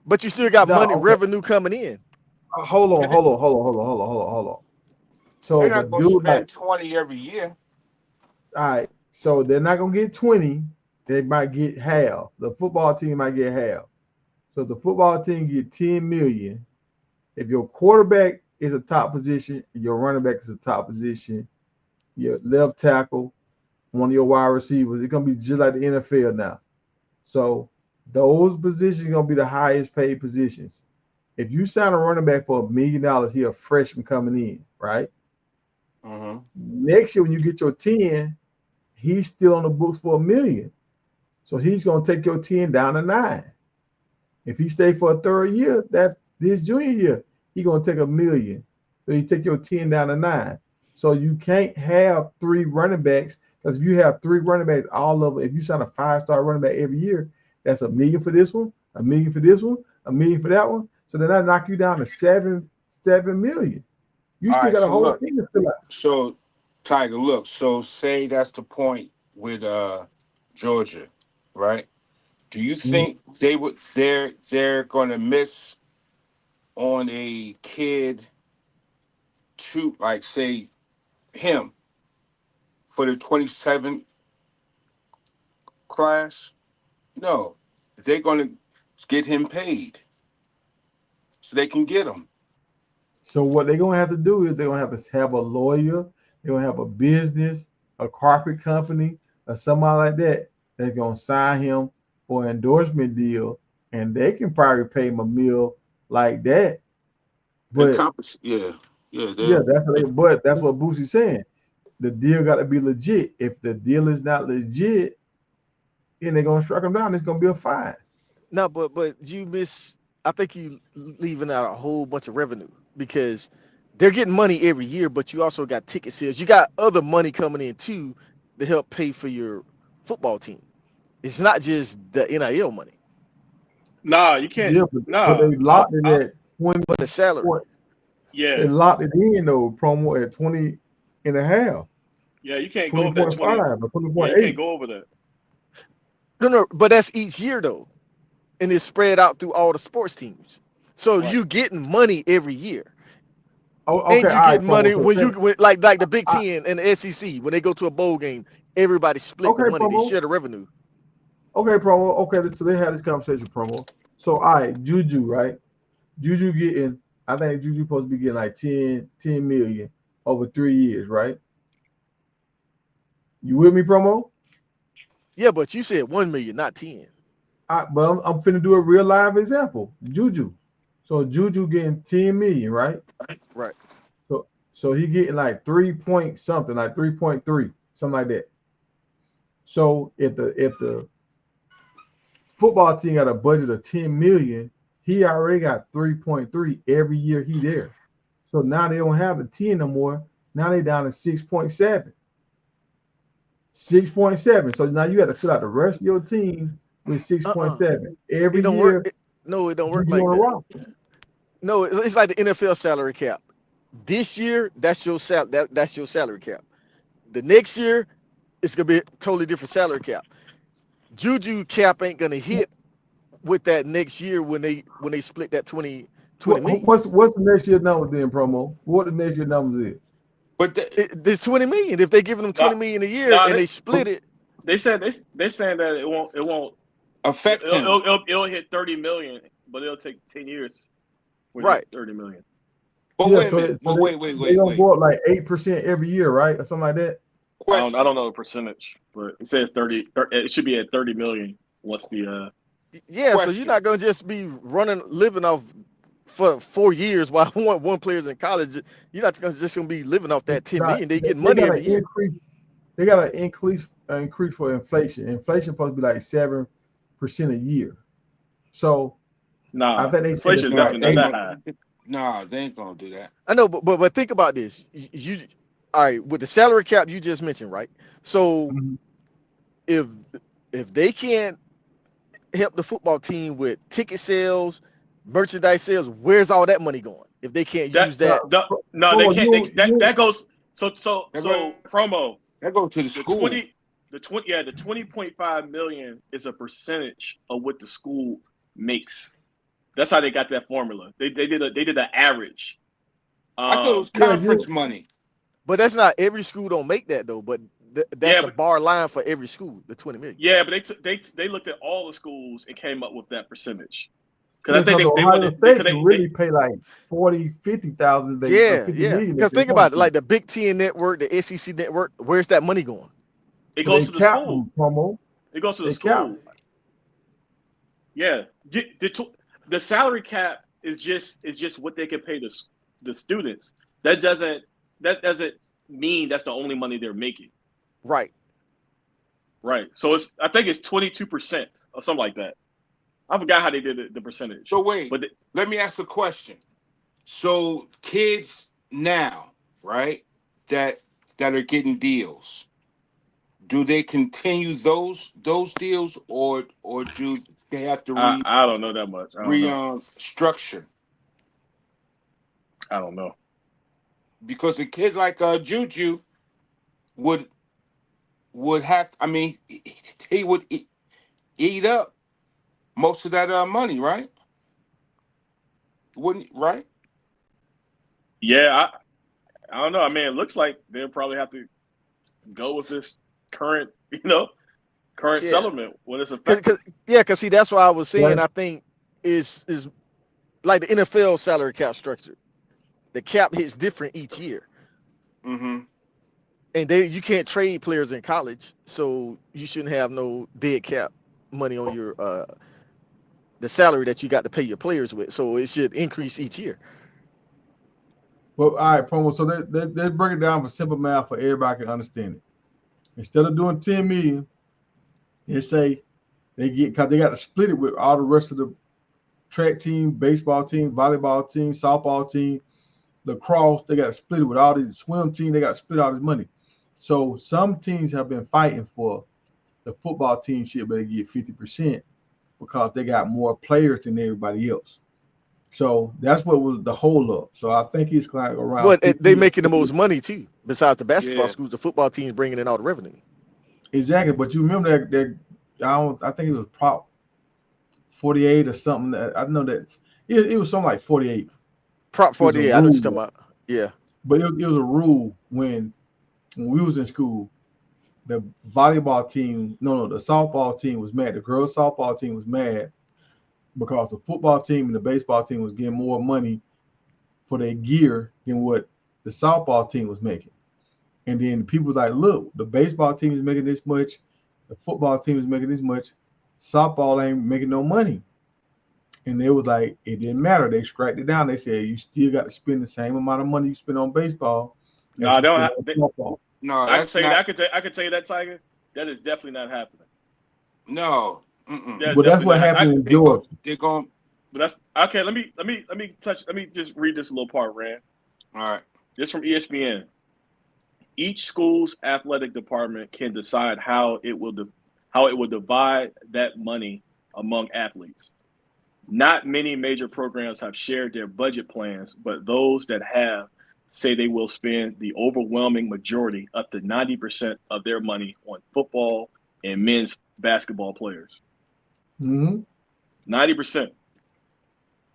But you still got no, money okay. revenue coming in. Hold on. They're So the not gonna dude, like, spend 20 every year. all right, so they're not gonna get 20. They might get half. The football team might get half. So the football team get 10 million. If your quarterback is a top position, your running back is a top position, your left tackle, one of your wide receivers, it's gonna be just like the NFL now. So those positions are gonna be the highest paid positions. If you sign a running back for $1 million, he a freshman coming in, right? Mm-hmm. Next year when you get your 10, he's still on the books for $1 million. So he's gonna take your 10 down to 9. If he stay for a third year, that this junior year, he's gonna take $1 million. So you take your 10 down to 9. So you can't have 3 running backs, because if you have 3 running backs, all of it, if you sign a 5-star running back every year, that's $1 million for this one, $1 million for this one, $1 million for that one. So then that knock you down to 7 million. You All still right, got a so whole look, thing to fill out. so Tiger, look, so say that's the point with Georgia, right? Do you think they're gonna miss on a kid to like say him for the 27 class? No, they're gonna get him paid so they can get him. So what they're gonna have to do is they're gonna have to have a lawyer, they're gonna have a business, a carpet company, or somebody like that that's gonna sign him for an endorsement deal, and they can probably pay him $1 million like that. But Yeah, yeah, yeah, they'll. but that's what Boosie's saying. The deal got to be legit. If the deal is not legit, then they're gonna strike him down. It's gonna be a fine. No, but you miss. I think you leaving out a whole bunch of revenue because they're getting money every year, but you also got ticket sales. You got other money coming in too to help pay for your football team. It's not just the NIL money Nah, you can't. Yeah, but Nah, they locked it at 20. for the salary. They yeah, locked it in though, promo at 20 and a half, yeah. You can't go over that 20. 20.5 or Yeah, you can't 20.8. go over that. No, but that's each year though, and it's spread out through all the sports teams. So Right. you getting money every year. Oh, And okay, you all right, get promo. money So when like the Big I, Ten and the SEC when they go to a bowl game, everybody split the okay, money. They promo. share the revenue. Okay, promo. Okay, so they had this conversation, promo. So all right, Juju, right? Juju getting, I think Juju supposed to be getting like 10 million over 3 years, right? You with me, promo? Yeah, but you said 1 million, not 10. But I'm finna do a real live example. Juju. So Juju getting 10 million, right? Right. So he getting like 3 point something, like 3.3, something like that. So if the football team got a budget of 10 million, he already got 3.3 every year he there. So now they don't have the 10 no more. Now they down to 6.7. 6.7. So now you got to fill out the rest of your team with Uh-uh. 6.7 It every don't work. year. No, it don't work Juju like on the that. roster. No, it's like the NFL salary cap. This year, that's your salary cap. The next year, it's gonna be a totally different salary cap. Juju cap ain't gonna hit with that next year when they split that 20 million. What's the next year number then, promo? What the next year numbers is? But There's 20 million. If they giving them Nah, 20 million a year nah. and they split it, They said they're saying that it won't. affect him. It'll hit 30 million, but it'll take 10 years. Right. 30 million. But Yeah, wait a so minute. But wait. they don't go up like 8% every year, right, or something like that. Question. I don't know the percentage, but it says 30. It should be at 30 million once the. Yeah, so Question. you're not gonna just be living off for 4 years while one player's in college. You're not just gonna be living off that 10 million. They get money every year. They got to increase for inflation. Inflation supposed to be like 7% a year. So I think they said inflation is it's like definitely not that high. Nah, they ain't gonna do that. I know, but think about this. You all right with the salary cap you just mentioned, right? So Mhm. if they can't help the football team with ticket sales, merchandise sales, where's all that money going? If they can't use that, No, they can't. That goes. So promo. That goes to the school. The 20.5 million is a percentage of what the school makes. That's how they got that formula. They did an average. I thought it was conference money. But that's not every school don't make that though. But that's the bar line for every school, the 20 million. Yeah, but they looked at all the schools and came up with that percentage. Because I think Ohio State can really pay like 40,000, 50,000. Yeah. Because think about it, like the Big Ten network, the SEC network, where's that money going? It goes to the school. Promo. It goes to the school. Yeah, the salary cap is just what they can pay the students. That doesn't mean that's the only money they're making. Right. So I think it's 22% or something like that. I forgot how they did the percentage. So wait, let me ask a question. So kids now, right, that are getting deals, do they continue those deals or do they have to I don't know that much. Structure? I don't know. Because a kid like Juju would have, I mean, he would eat up most of that money, right? Wouldn't, right? Yeah, I don't know. I mean, it looks like they'll probably have to go with this current settlement when it's effective. Because see, that's what I was saying. I think is like the NFL salary cap structure. The cap hits different each year. Mm-hmm. And you can't trade players in college, so you shouldn't have no dead cap money on your the salary that you got to pay your players with. So it should increase each year. Well, all right, promo. So let's break it down for simple math for everybody can understand it. Instead of doing 10 million, they say because they got to split it with all the rest of the track team, baseball team, volleyball team, softball team, lacrosse. They got to split it with all the swim team. They got to split all this money. So some teams have been fighting for the football team shit, but they get 50% because they got more players than everybody else. So that's what was the hold up. So I think it's like around. But they making the most money too. Besides the basketball schools, the football team is bringing in all the revenue. Exactly, but you remember that I think it was Prop 48 or something. I know that it was something like 48. Prop 48. I know what you're talking about. Yeah, but it was a rule when we was in school. The volleyball team, the softball team was mad. The girls softball team was mad because the football team and the baseball team was getting more money for their gear than what the softball team was making. And then people was like, look, the baseball team is making this much, the football team is making this much, softball ain't making no money. And they was like, it didn't matter. They scratched it down. They said you still got to spend the same amount of money you spend on baseball. No, I don't have softball. No, I can tell you that, Tiger. That is definitely not happening. No. But that's what happened in Georgia. They're going. But that's okay. Let me just read this little part, Rand. All right. This from ESPN. Each school's athletic department can decide how it will divide that money among athletes. Not many major programs have shared their budget plans, but those that have say they will spend the overwhelming majority, up to 90% of their money on football and men's basketball players. 90%.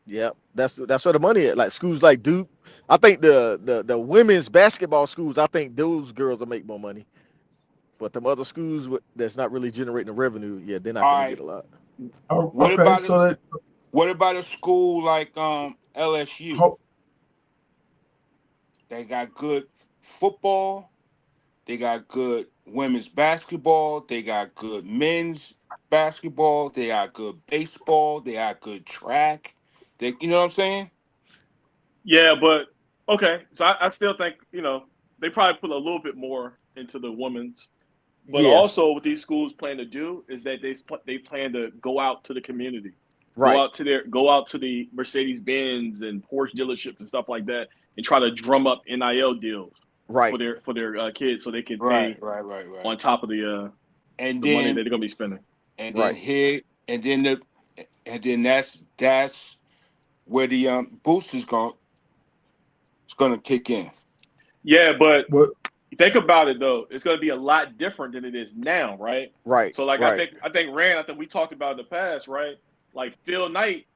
Yeah, that's where the money is. Like schools like Duke, I think the women's basketball schools, I think those girls will make more money. But the other schools that's not really generating the revenue, yeah, they're not going to get a lot. Okay, What about a school like LSU? Ho- They got good football. They got good women's basketball. They got good men's basketball. They got good baseball. They got good track. You know what I'm saying? Yeah, but okay. So I still think they probably put a little bit more into the women's. But Yeah, also, what these schools plan to do is that they plan to go out to the community, right, go out to the Mercedes Benz and Porsche dealerships and stuff like that, and try to drum up NIL deals right. for their kids, so they can Right. pay on top of the money that they're gonna be spending. And Right. then here, and then that's where the boost is gonna kick in. Yeah, but What? think about it though, it's gonna be a lot different than it is now, right? Right. So like right. I think we talked about in the past, right? Like Phil Knight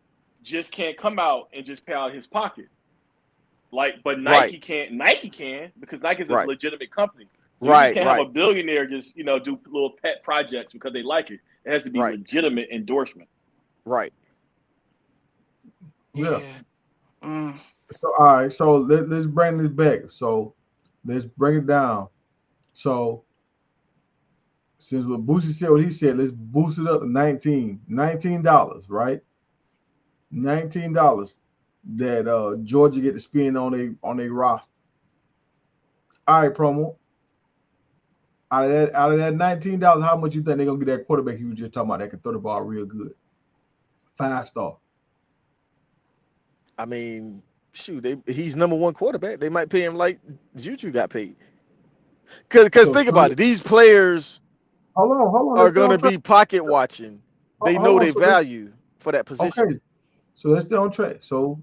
just can't come out and just pay out his pocket. Like, but Nike can't. Nike can because Nike's a Right. legitimate company. So you just Right. can't have a Right. billionaire just do little pet projects because they like it. It has to be Right. legitimate endorsement. Right. Yeah. Mm. So all right. So let's bring this back. So let's bring it down. So since what Boosie said what he said, let's boost it up to $19, right? $19 that Georgia get to spend on a roster. All right, promo. Out of that $19, how much you think they're gonna get that quarterback you were just talking about that can throw the ball real good? 5-star. I mean, shoot, he's number one quarterback. They might pay him like Juju got paid. Because So think about it, these players hold on. are Let's stay gonna on track. be pocket watching. They know Hold on. their value for that position. Okay. So let's stay on track. So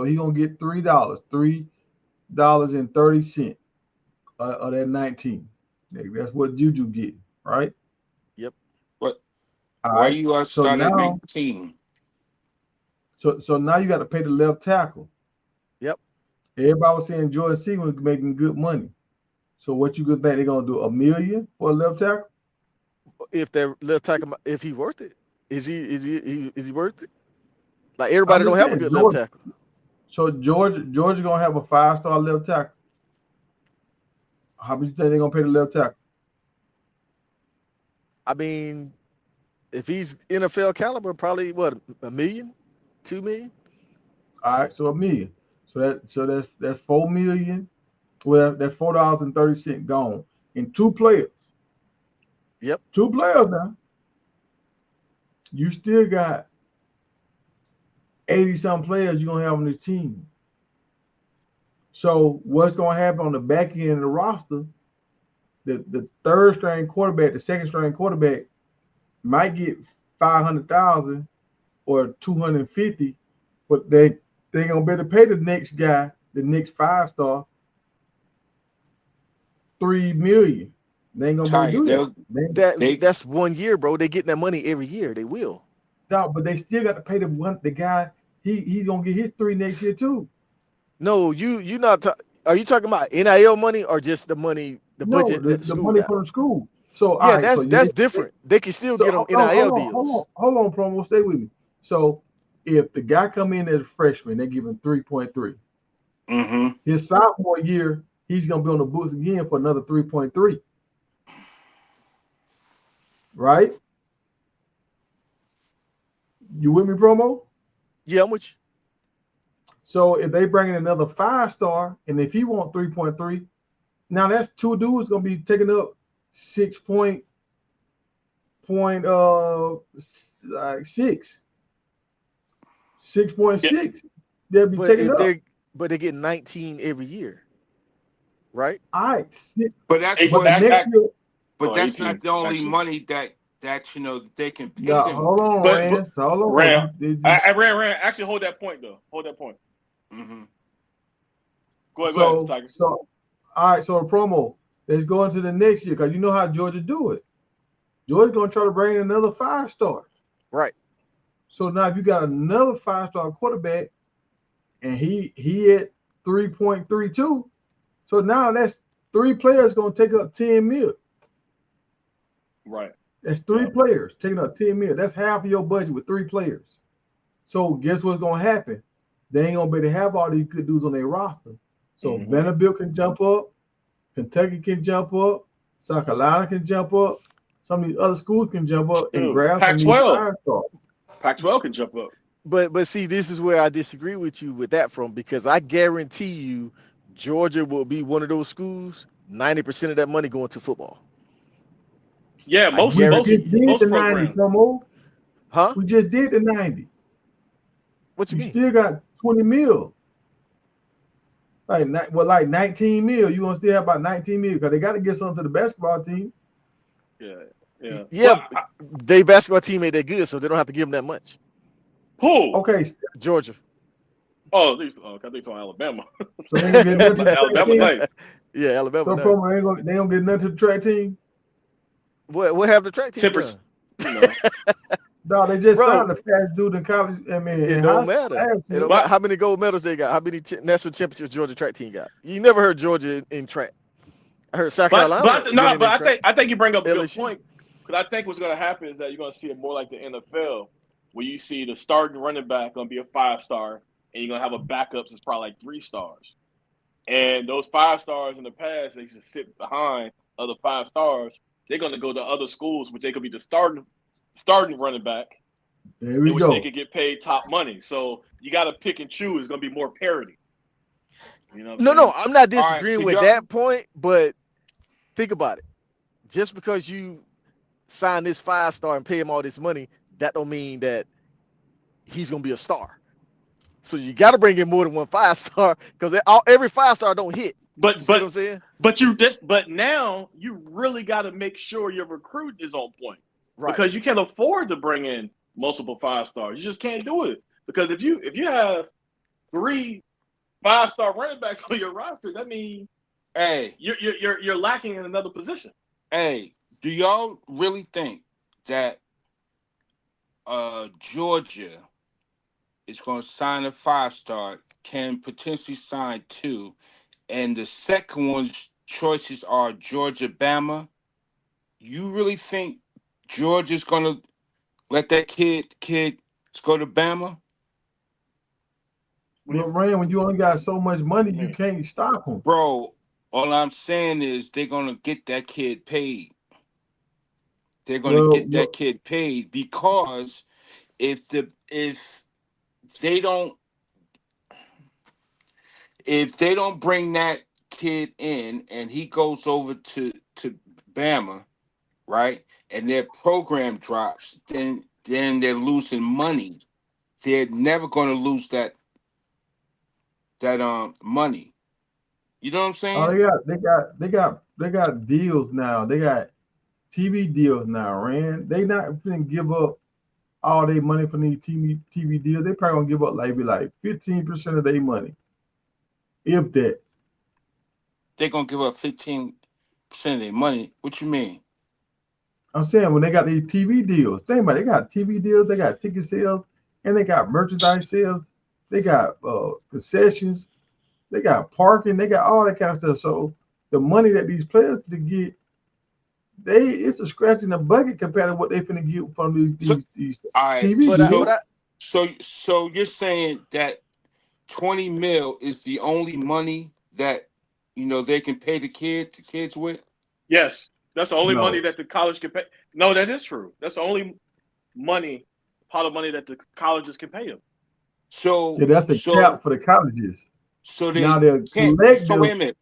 he gonna get $3.30 of that 19. That's what Juju getting, right? Yep. But All why right. you are So starting at now, 19? so now you got to pay the left tackle. Yep. Everybody was saying Jordan Seaman was making good money. So what you could think they're gonna do $1 million for a left tackle? If that left tackle, if he's worth it, is he worth it? Like I'm everybody don't just have a saying, good left tackle. So Georgia gonna have a 5-star left tackle. How much you think they're gonna pay the left tackle? I mean, if he's NFL caliber, probably what, $1 million, $2 million. All right, so $1 million. That's $4 million. Well, that's $4.30 gone in two players. Yep. Two players now. You still got 80-some players you're gonna have on the team. So what's gonna happen on the back end of the roster? The third string quarterback, the second string quarterback might get 500,000 or 250, but they gonna better pay the next guy, the next 5-star, $3 million. They ain't gonna better do that. That's 1 year, bro. They get that money every year. They will. No, but they still got to pay the guy. He's gonna get his 3 next year too. No, you not. Are you talking about NIL money or just the money, the No, budget that the the school money got? from the school. So all Yeah, right, so that's different. They can still get them NIL deals. hold on, promo. Stay with me. So if the guy come in as a freshman, they give him 3.3. Mm-hmm. His sophomore year, he's gonna be on the books again for another 3.3. Right? You with me, promo? Yeah, I'm with you. So if they bring in another 5-star, and if he want 3.3, now that's two dudes gonna be taking up 6.6. They'll be taking up. But they get 19 every year, right? All right. But that's Eight- what. But next year, But that's 18 not the only actually. money that that they can pay no, them. hold on, But Rand. Hold on. Ram, I ran. Actually, hold that point though. Hold that point. Mm-hmm. Go ahead, Tiger. So all right, so a promo. Let's go into the next year because you know how Georgia do it. Georgia's gonna try to bring in another 5-star. Right. So now if you got another 5-star quarterback and he at 3.32, so now that's 3 players gonna take up 10 mil. Right. That's 3 players taking up 10 mil. That's half of your budget with 3 players. So guess what's gonna happen? They ain't gonna be able to have all these good dudes on their roster. So Mhm. Vanderbilt can jump up, Kentucky can jump up, South Carolina can jump up, some of these other schools can jump up and Dude, grab some of these Pac-12. 5 stars. Pac-12 can jump up. But see, this is where I disagree with you with that from, because I guarantee you Georgia will be one of those schools. 90% of that money going to football. Yeah, I most We most just guarantee you. did most the 90, programs. Promo. Huh? We just did the 90. What you You mean? still got 20 mil. Like 19 mil. You gonna still have about 19 mil because they got to get something to the basketball team. Yeah, yeah. Yeah, Well, they basketball team ain't that good, so they don't have to give them that much. who? Okay, Georgia. I think on Alabama. so they ain't gonna get nothing to the track Alabama, team. nice. Yeah, Alabama. So Nice. Promo they ain't gonna get nothing to the track team. What have the track team 10%. done? You know, No, they just signed Bro, the fast dude in college. I mean, it in high don't school matter. last It year. don't matter but how many gold medals they got. How many national championships Georgia track team got? You never heard Georgia in track. I heard South Carolina winning in track. I think you bring up a good LSU. point, because I think what's going to happen is that you're going to see it more like the NFL, where you see the starting running back going to be a 5-star, and you're going to have a backups that's probably like 3 stars. And those 5 stars in the past, they just sit behind other 5 stars. They're going to go to other schools, which they could be the starting running back, There we in which they go. could get paid top money. So you got to pick and choose. It's going to be more parity. You know what I'm No, saying? I'm not All right, disagreeing so with y'all, that point, but think about it. Just because you sign this 5-star and pay him all this money, that don't mean that he's gonna be a star. So you got to bring in more than one 5-star because every 5-star don't hit. You But see what but I'm saying? but now you really got to make sure your recruit is on point, Right. because you can't afford to bring in multiple 5-stars. You just can't do it, because if you have 3 5-star running backs on your roster, that means hey, you're lacking in another position. hey, do y'all really think that Georgia is going to sign a 5-star, can potentially sign 2, and the second one's choices are Georgia, Bama? You really think Georgia's going to let that kid go to Bama? What do But Rand, when you only got so much money, you you mean? can't stop them. Bro, all I'm saying is they're going to get that kid paid. They're going to get that kid paid, because if they don't bring that kid in and he goes over to Bama, right, and their program drops, then they're losing money. They're never going to lose that money. You know what I'm Oh, saying? they got deals now. They got TV deals now, Rand. They not gonna give up all their money from these TV deals. They probably gonna give up like 15% of their money, if that. They're going to give up 15% of their money. What you mean? I'm saying when they got these TV deals, think about it, they got TV deals, they got ticket sales, and they got merchandise sales, they got concessions, they got parking, they got all that kind of stuff. So the money that these players to get, it's a scratch in the bucket compared to what they finna get from So, these all right. TV But I, but deals. I, So you're saying that 20 mil is the only money that they can pay the kids with? Yes, that's the only money No, that the college can pay. No, that is true. That's the only pot of money that the colleges can pay them. So yeah, that's the so cap for the colleges. so Now they they're can't. So collective. wait a minute.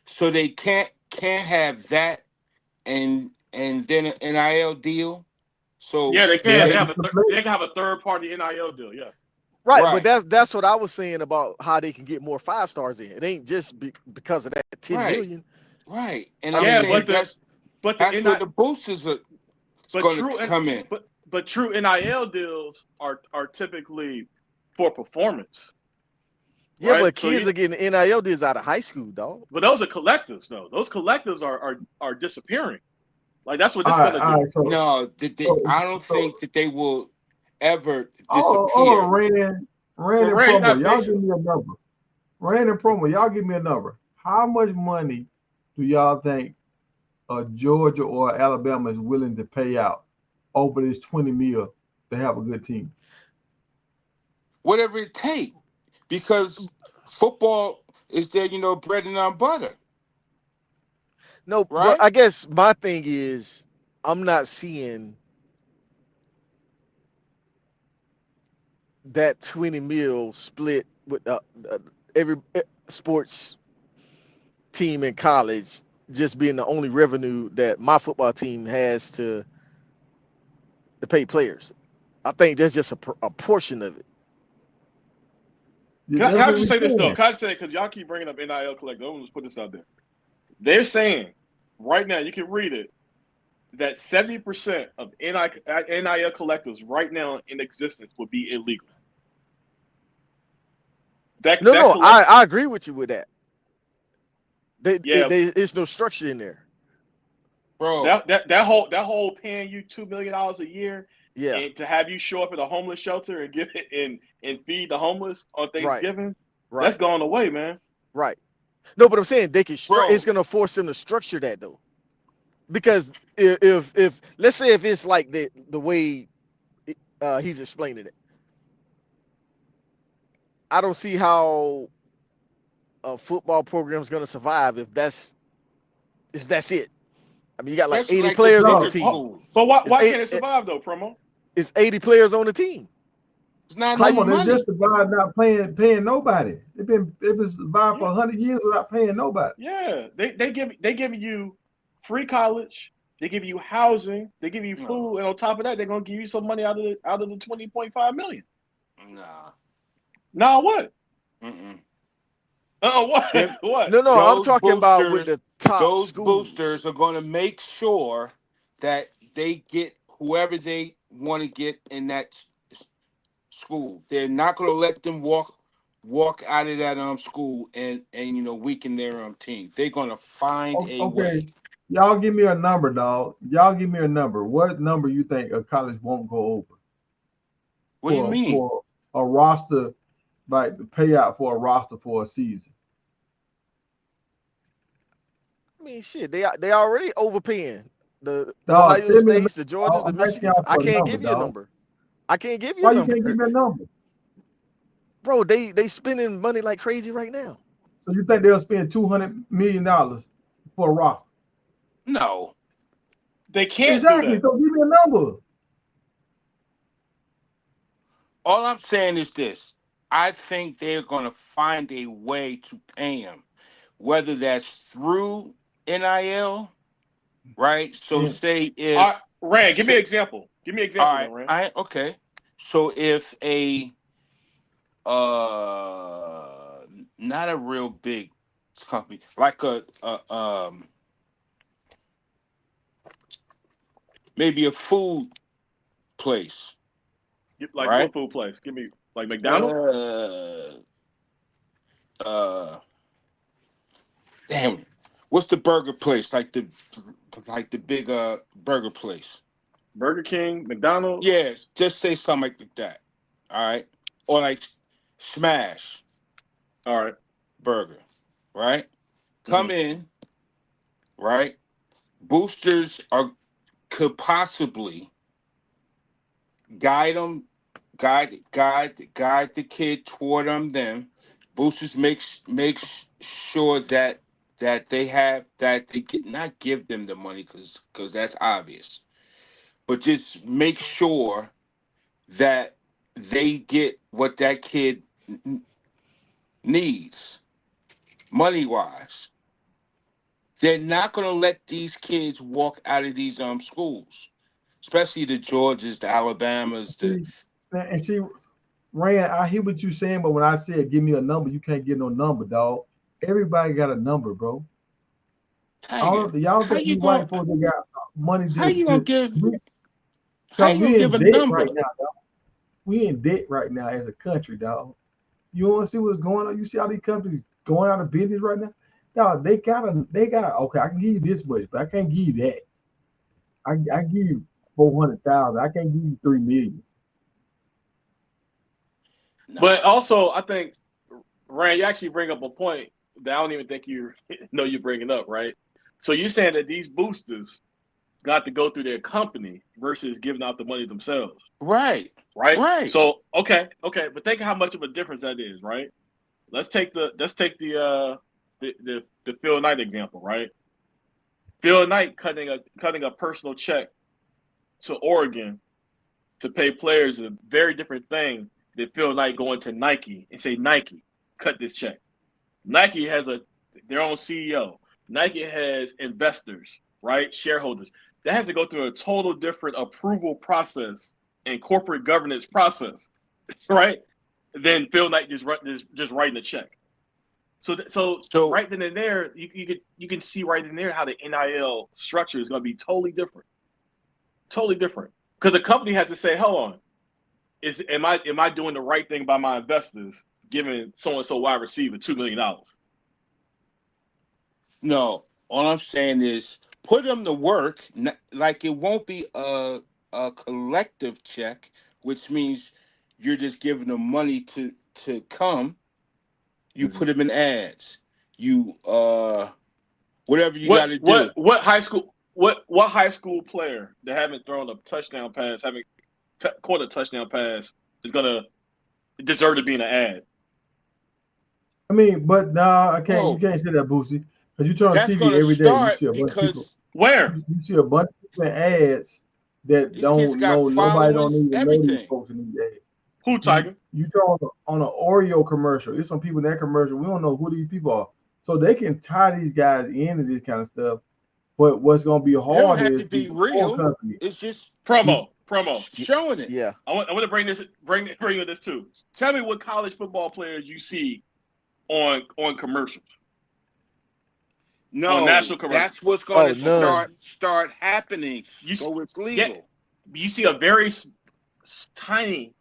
So they can't have that and then an NIL deal. So Yeah, they They can. have They to have a collect. they can have a third party NIL deal. Yeah. right, but right, that's what I was saying about how they can get more 5-stars in. It ain't just because of that 10 right, million. right. And I I'm Yeah, mean, saying but the that's where NIL the boosters are but going true to and come in. but true NIL deals are typically for performance, yeah, right? but kids are getting NIL deals out of high school, dog. But those are collectives though. Those collectives are disappearing. Like that's what this All is right, gonna all do. right. So, No, so, I don't think that they will ever oh, disappear. Rand Well, and Ray, you're promo, not y'all basing. give me a number. Rand and promo, y'all give me a number. How much money do y'all think Georgia or Alabama is willing to pay out over this 20 mil to have a good team? whatever it takes, because football is their, bread and butter, No, but right? I guess my thing is I'm not seeing that 20 mil split with every sports team in college just being the only revenue that my football team has to pay players. I think that's just a portion of it. Yeah, Can that's I what just we're say this though? saying. Can I say, because y'all keep bringing up NIL collectors. I'm just put this out there. They're saying right now, you can read it, that 70% of NIL collectors right now in existence would be illegal. No, I agree with you with that. Yeah, There's no structure in there. Bro. that whole paying you $2 million a year Yeah, and to have you show up at a homeless shelter and get and feed the homeless on right, Thanksgiving, that's right, gone away, man. right. No, but I'm saying they can. It's Bro, gonna force them to structure that though, because if let's say if it's like the way he's explaining it, I don't see how a football program is gonna survive if that's it. I mean, you got like especially 80 like the players on the bigger No, team. schools. But It's why eight. can't it survive though, Promo? It's 80 players on the team. It's not How enough you? no, they just money. survived not paying nobody. They've been survived Yeah, for 100 years without paying nobody. yeah. They giving you free college. They give you housing. They give you No, food, and on top of that, they're gonna give you some money out of the 20.5 million. nah. Now what? Mm-mm. Oh, what? Them, What? No. I'm talking about with the top those boosters schools. are going to make sure that they get whoever they want to get in that school. They're not going to let them walk out of that school and weaken their team. They're going to find a Okay, way. y'all give me a number, dog. Y'all give me a number. What number you think a college won't go over What do you mean? for a roster, like the payout for a roster for a season? I mean, shit, they already overpaying the Dog, Ohio tell me a number. States, the Georgias, the I'm asking Michigans. y'all I for a can't number, give you a dog. number. I can't give you a Why you can't give number, me a number? bro. They spending money like crazy right now. So you think they'll spend $200 million for a roster? No. They can't do Exactly. that. So give me a number. All I'm saying is this. I think they're going to find a way to pay him, whether that's through NIL, right? So Yeah. say All right, if Rand, give me say, an example. Give me an all example then, right, Rand. I okay. So if a not a real big company like a maybe a food place, Like right? what food place? Give me like McDonald's. Uh uh damn, what's the burger place like the big burger place? Burger King, McDonald's. Yes, just say something like that. All right, or like Smash All right. Burger, right? Mm-hmm. Come in, right? Boosters could possibly guide them, guide the kid toward them. Boosters makes sure that they not give them the money because that's obvious, but just make sure that they get what that kid needs money wise. They're not going to let these kids walk out of these schools, especially the Georgias, the Alabamas, the See, and see, Rand, I hear what you're saying, but when I said give me a number, you can't get no number, dog. Everybody got a number, bro. All Tiger. of y'all How think you these going? white folks they got money How you gonna give? How because you gonna we give in a debt number? right now, dog. We in debt right now as a country, dog. You want to see what's going on? You see all these companies going out of business right now? Dog, they got okay, I can give you this much, but I can't give you that. I give you 400,000. I can't give you 3 million. But Nah. also, I think Rand, you actually bring up a point that I don't even think you know you're bringing up, right? So you're saying that these boosters got to go through their company versus giving out the money themselves. Right. Right. Right. So okay, but think how much of a difference that is, right? Let's take the Phil Knight example, right? Phil Knight cutting a personal check to Oregon to pay players is a very different thing than Phil Knight going to Nike and say, Nike, cut this check. Nike has their own CEO. Nike has investors, right? Shareholders. That has to go through a total different approval process and corporate governance process, right? Than Phil Knight just writing a check. So right then and there, you can see right in there how the NIL structure is going to be totally different. Totally different. Because the company has to say, hold on, am I doing the right thing by my investors, giving so-and-so wide receiver $2 million? No, all I'm saying is put them to work. Like it won't be a collective check, which means you're just giving them money to come. You put them in ads. You whatever you got to do. What high school player that haven't thrown a touchdown pass, haven't caught a touchdown pass, is gonna deserve to be in an ad? I mean, but nah, you can't say that, Boosie, because you turn on TV every day. You see a bunch of people. Where you see a bunch of people in ads that don't know. Nobody don't even know these folks in these ads. Who, Tiger? You turn on an Oreo commercial. There's some people in that commercial. We don't know who these people are, so they can tie these guys into this kind of stuff. But what's going to be hard is to be real. It's just promo. Showing it. Yeah. I want to bring you this too. Tell me what college football players you see on commercials. No, on national commercials. That's what's going to start happening. So it's legal. Yeah, you see a very tiny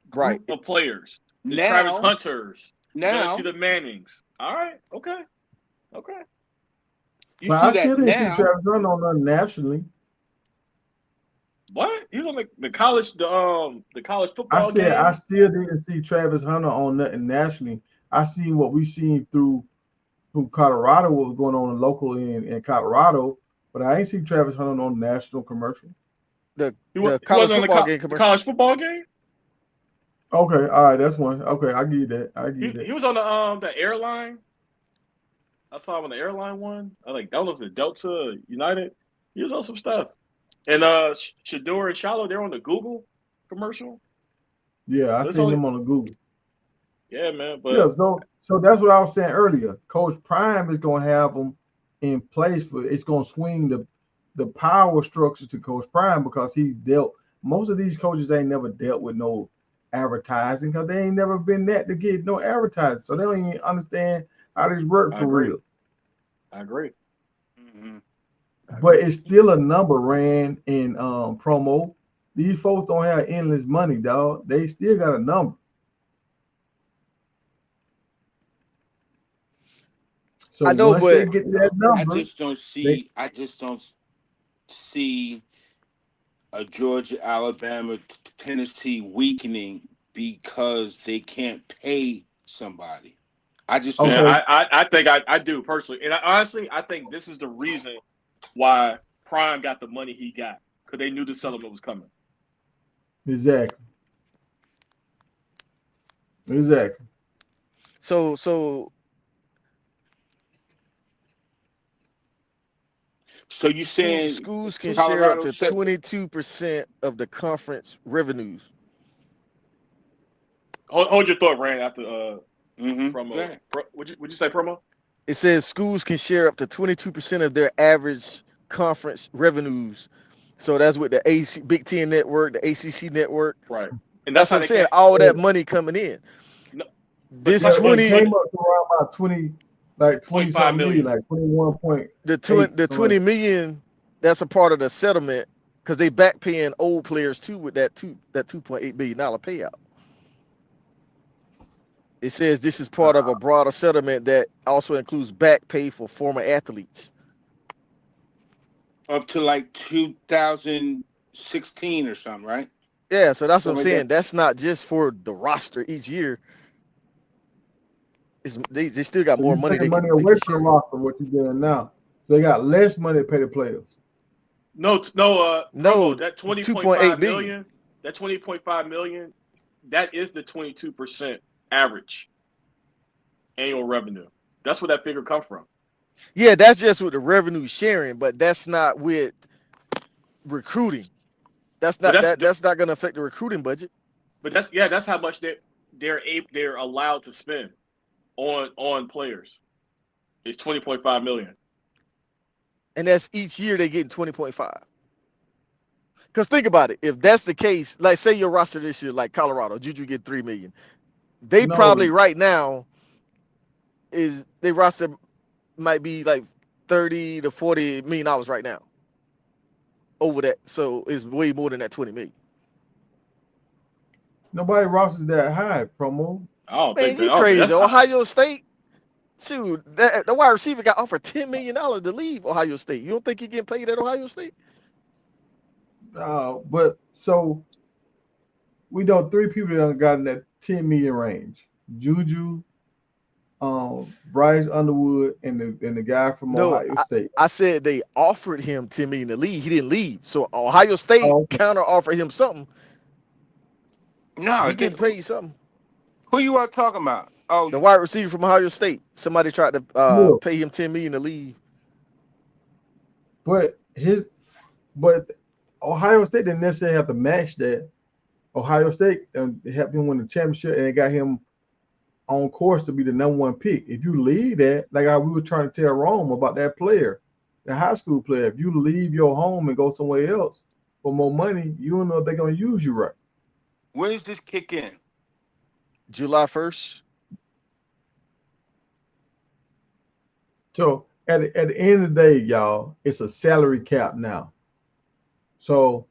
group of players. The Travis Hunters. Now see the Mannings. All right. Okay. But I still didn't see Travis Hunter on nothing nationally. What? He was on the college football game. I still didn't see Travis Hunter on nothing nationally. I seen what we seen from Colorado, what was going on locally in Colorado, but I ain't seen Travis Hunter on national commercial. The college football game commercial. College football game? Okay, all right, that's one. Okay, I give you that. He was on the airline. I saw him on the airline one. I don't know if it's Delta United. He was on some stuff. And Shador and Shallow, they're on the Google commercial. Yeah, I seen them on the Google. Yeah, man. But yeah, so that's what I was saying earlier. Coach Prime is gonna have them in place it's gonna swing the power structure to Coach Prime because he's dealt. Most of these coaches ain't never dealt with no advertising because they ain't never been that to get no advertising. So they don't even understand how this works for real. I agree. Mm-hmm. But it's still a number ran in promo. These folks don't have endless money, dog. They still got a number. So I know, once but they get that number, I just don't see a Georgia, Alabama, Tennessee weakening because they can't pay somebody. I just don't. Yeah, I think I do personally, and honestly, I think this is the reason why Prime got the money he got because they knew the settlement was coming. Exactly. So you saying schools can share up to 22% of the conference revenues? Hold your thought, Rand. After promo, would you say promo? It says schools can share up to 22% of their average conference revenues. So that's with the Big Ten network, the ACC network, right? And that's what I'm saying. All that money coming in. No, this 20 came up to around about 20. Like 25 million, like 21 point. The 20 million, that's a part of the settlement because they back paying old players too with that $2.8 billion payout. It says this is part of a broader settlement that also includes back pay for former athletes. Up to like 2016 or something, right? Yeah, so that's what I'm saying. That's not just for the roster each year. They still got more money. Money away from the roster, what you're doing now. So they got less money to pay the players. No, No, that 2.8 20.5 million. million, that 20.5 million, that is the 22% average annual revenue. That's where that figure come from. Yeah, that's just with the revenue sharing, but that's not with recruiting. That's But not that's that's not gonna affect the recruiting budget. that's how much they're allowed to spend on players. It's 20.5 million. And that's each year they getting 20.5. Because think about it, if that's the case, like say your roster this year, like Colorado, Juju get 3 million. They probably No, right now is they roster might be like 30 to 40 million dollars right now over that. So it's way more than that 20 million. nobody rosters that high, promo. I don't Man, think that. you I don't think crazy. that's high. Ohio State, shoot, the wide receiver got offered $10 million to leave Ohio State. You don't think he getting paid at Ohio State? But so we know three people that got in that 10 million range. Juju, Bryce Underwood, and the guy from No, Ohio State. I said they offered him 10 million to leave. He didn't leave. So Ohio State Oh, counter offered him something. No, He getting paid something. who you are talking about? Oh, The wide receiver from Ohio State. Somebody tried to look, pay him 10 million to leave. but Ohio State didn't necessarily have to match that. Ohio State helped him win the championship, and it got him on course to be the #1 pick. If you leave that, like we were trying to tell Rome about that player, the high school player, if you leave your home and go somewhere else for more money, you don't know if they're going to use you right. when does this kick in? July 1st. So at the end of the day, y'all, it's a salary cap now. So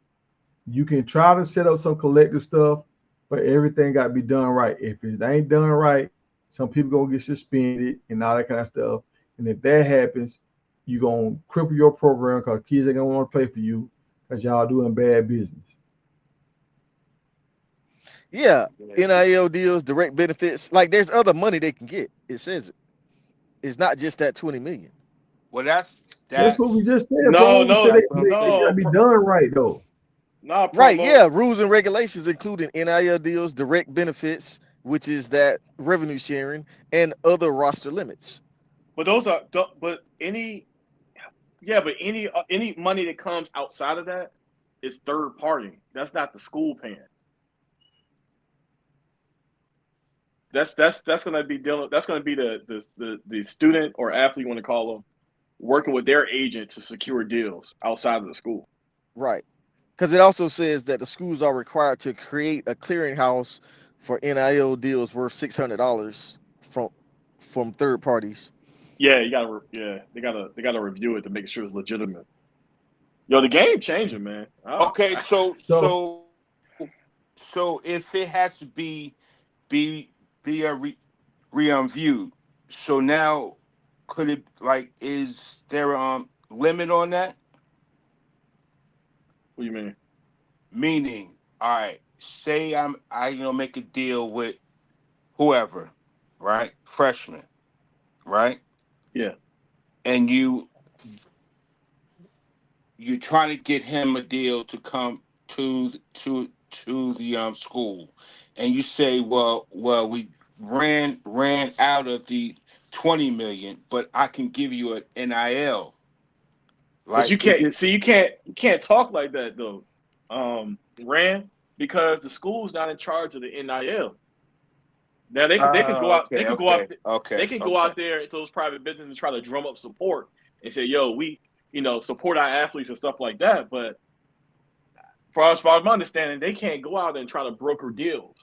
you can try to set up some collective stuff, but everything got to be done right. If it ain't done right, some people gonna get suspended and all that kind of stuff. And if that happens, you're gonna cripple your program because kids ain't gonna want to play for you because y'all doing bad business. Yeah, NIL deals, direct benefits. Like there's other money they can get. It says it. It's not just that 20 million. Well, That's what we just said, No, bro. We said no, that's what I'm they got saying. to be done right though. no Right, promo. yeah. Rules and regulations including NIL deals, direct benefits, which is that revenue sharing, and other roster limits. But any money that comes outside of that is third party. That's not the school paying. That's gonna be dealing. That's gonna be the student or athlete, you want to call them, working with their agent to secure deals outside of the school. Right. Because it also says that the schools are required to create a clearinghouse for NIL deals worth $600 from third parties. Yeah, they gotta review it to make sure it's legitimate. Yo, the game changing, man. Okay, so So so so if it has to be reviewed, so now could it like is there limit on that? What do you mean? Meaning, all right, say I make a deal with whoever, right? Freshman, right? Yeah. And you're trying to get him a deal to come to the school, and you say, well, we ran out of the 20 million, but I can give you an NIL. But Like, you is can't it? see you can't talk like that though, Rand, because the school's not in charge of the NIL. Now they can go out Okay, they okay, can go okay. out there into those private businesses and try to drum up support and say, yo, we support our athletes and stuff like that. But as far as my understanding, they can't go out and try to broker deals.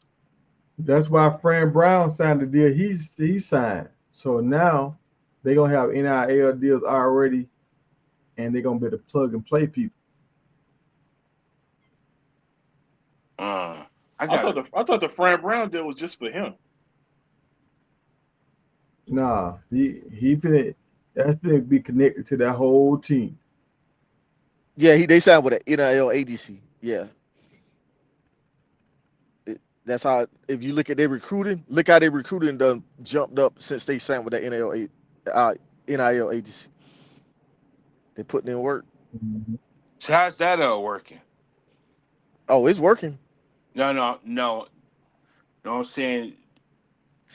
that's why Fran Brown signed the deal he signed. So now they're gonna have NIL deals already, and they're gonna be able to plug and play people. I I got thought it. the Fran Brown deal was just for him. Nah, he finna that's finna be connected to that whole team. Yeah, they signed with an NIL agency. Yeah. That's how, if you look at their recruiting, look how their recruiting done jumped up since they signed with that NIL agency. They putting in work. Mhm. So how's that working? Oh, it's working. No. No, I'm saying,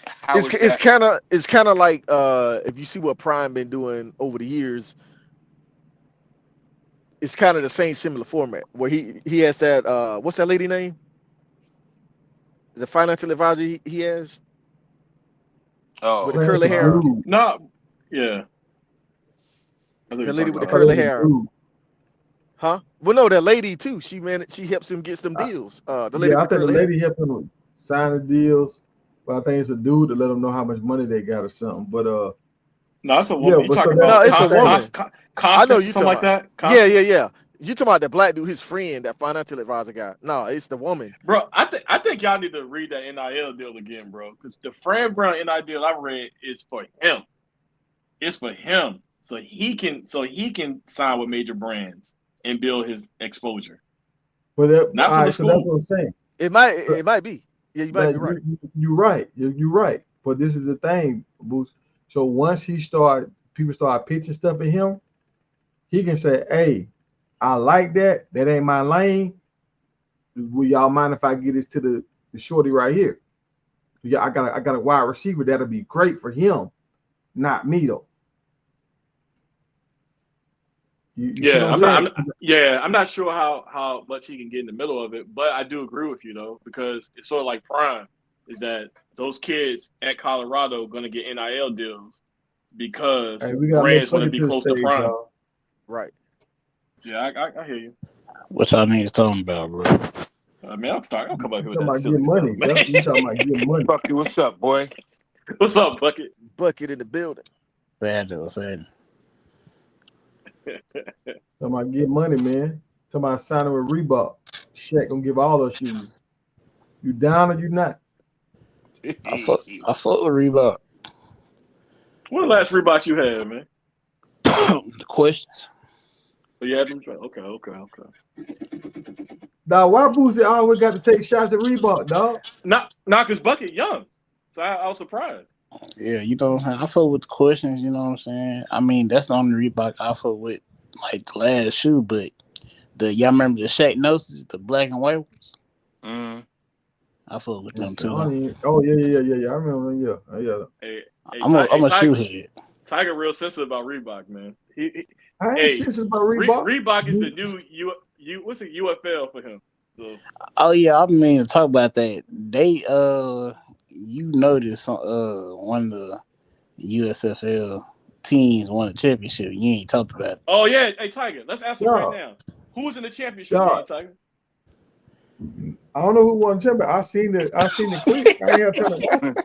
how is It's that? kind of like if you see what Prime been doing over the years, it's kind of the same similar format where he has that what's that lady name? The financial advisor he has with Oh, the Man, it's curly a hair. dude. No, yeah. I know The you're lady talking with the I about. thought it curly was a hair. dude. Huh? Well, no, that lady too. She helps him get some I, deals. The lady yeah, with I the think the curly hair. lady helped him sign the deals, but I think it's a dude to let them know how much money they got or something. But No, that's a yeah, woman. You but so talking that No, about that's it's the a thing. woman. I know Constance or you something talking like about. that? Yeah, yeah, Constance? yeah. You talking about that black dude, his friend, that financial advisor guy. No, it's the woman. Bro, I think y'all need to read that NIL deal again, bro. Because the Fran Brown NIL deal I read is for him. It's for him. So he can sign with major brands and build his exposure. But that, all Not for the right, so that's school. what I'm saying. It might But it might be. Yeah, you might be that right. you're right. You're right. But this is the thing, Boost. So once people start pitching stuff at him, he can say, "Hey, I like that. That ain't my lane. Will y'all mind if I get this to the shorty right here? Yeah, I got a wide receiver that'll be great for him, not me though. You see what Yeah, I'm saying? I'm not sure how much he can get in the middle of it, but I do agree with you though, because it's sort of like Prime, is that those kids at Colorado going to get NIL deals because Hey, we got little brands want to bucket be to the close to stage, Prime. y'all. Right. Yeah, I hear you. What y'all niggas talking about, bro? Man, I'm coming up You here with talking that about silly getting stuff, money, man. Dusty. You talking about getting money. Bucky, what's up, boy? What's up, Bucket? Bucket in the building. Sad. Talking about getting money, man. Talking about signing with Reebok. Shaq gonna give all those shoes. You down or you not? I fuck with Reebok. What the last Reebok you had, man? The questions. Oh, you had them? Okay. Dog, why Boosie always got to take shots at Reebok, dog? Not cause Bucket young, so I was surprised. Yeah, you know what I'm saying? I fuck with the questions, you know what I'm saying? I mean, that's the only Reebok I fuck with, like the last shoe, but y'all remember the Shaq Gnosis, the black and white ones? Mm. I fuck with them Yes, too. oh yeah. I remember. Yeah. Hey, I'm a shoe Tiger, head. Tiger, real sensitive about Reebok, man. I ain't Hey, serious about Reebok. Reebok is the new what's it, UFL for him? So Oh yeah, I mean to talk about that. They you notice one of the USFL teams won a championship. You ain't talked about it. oh yeah, hey Tiger, let's ask this right Yeah, now. Who was in the championship yeah. game, Tiger? I don't know who won the championship. I seen the clip. I ain't have time to watch it.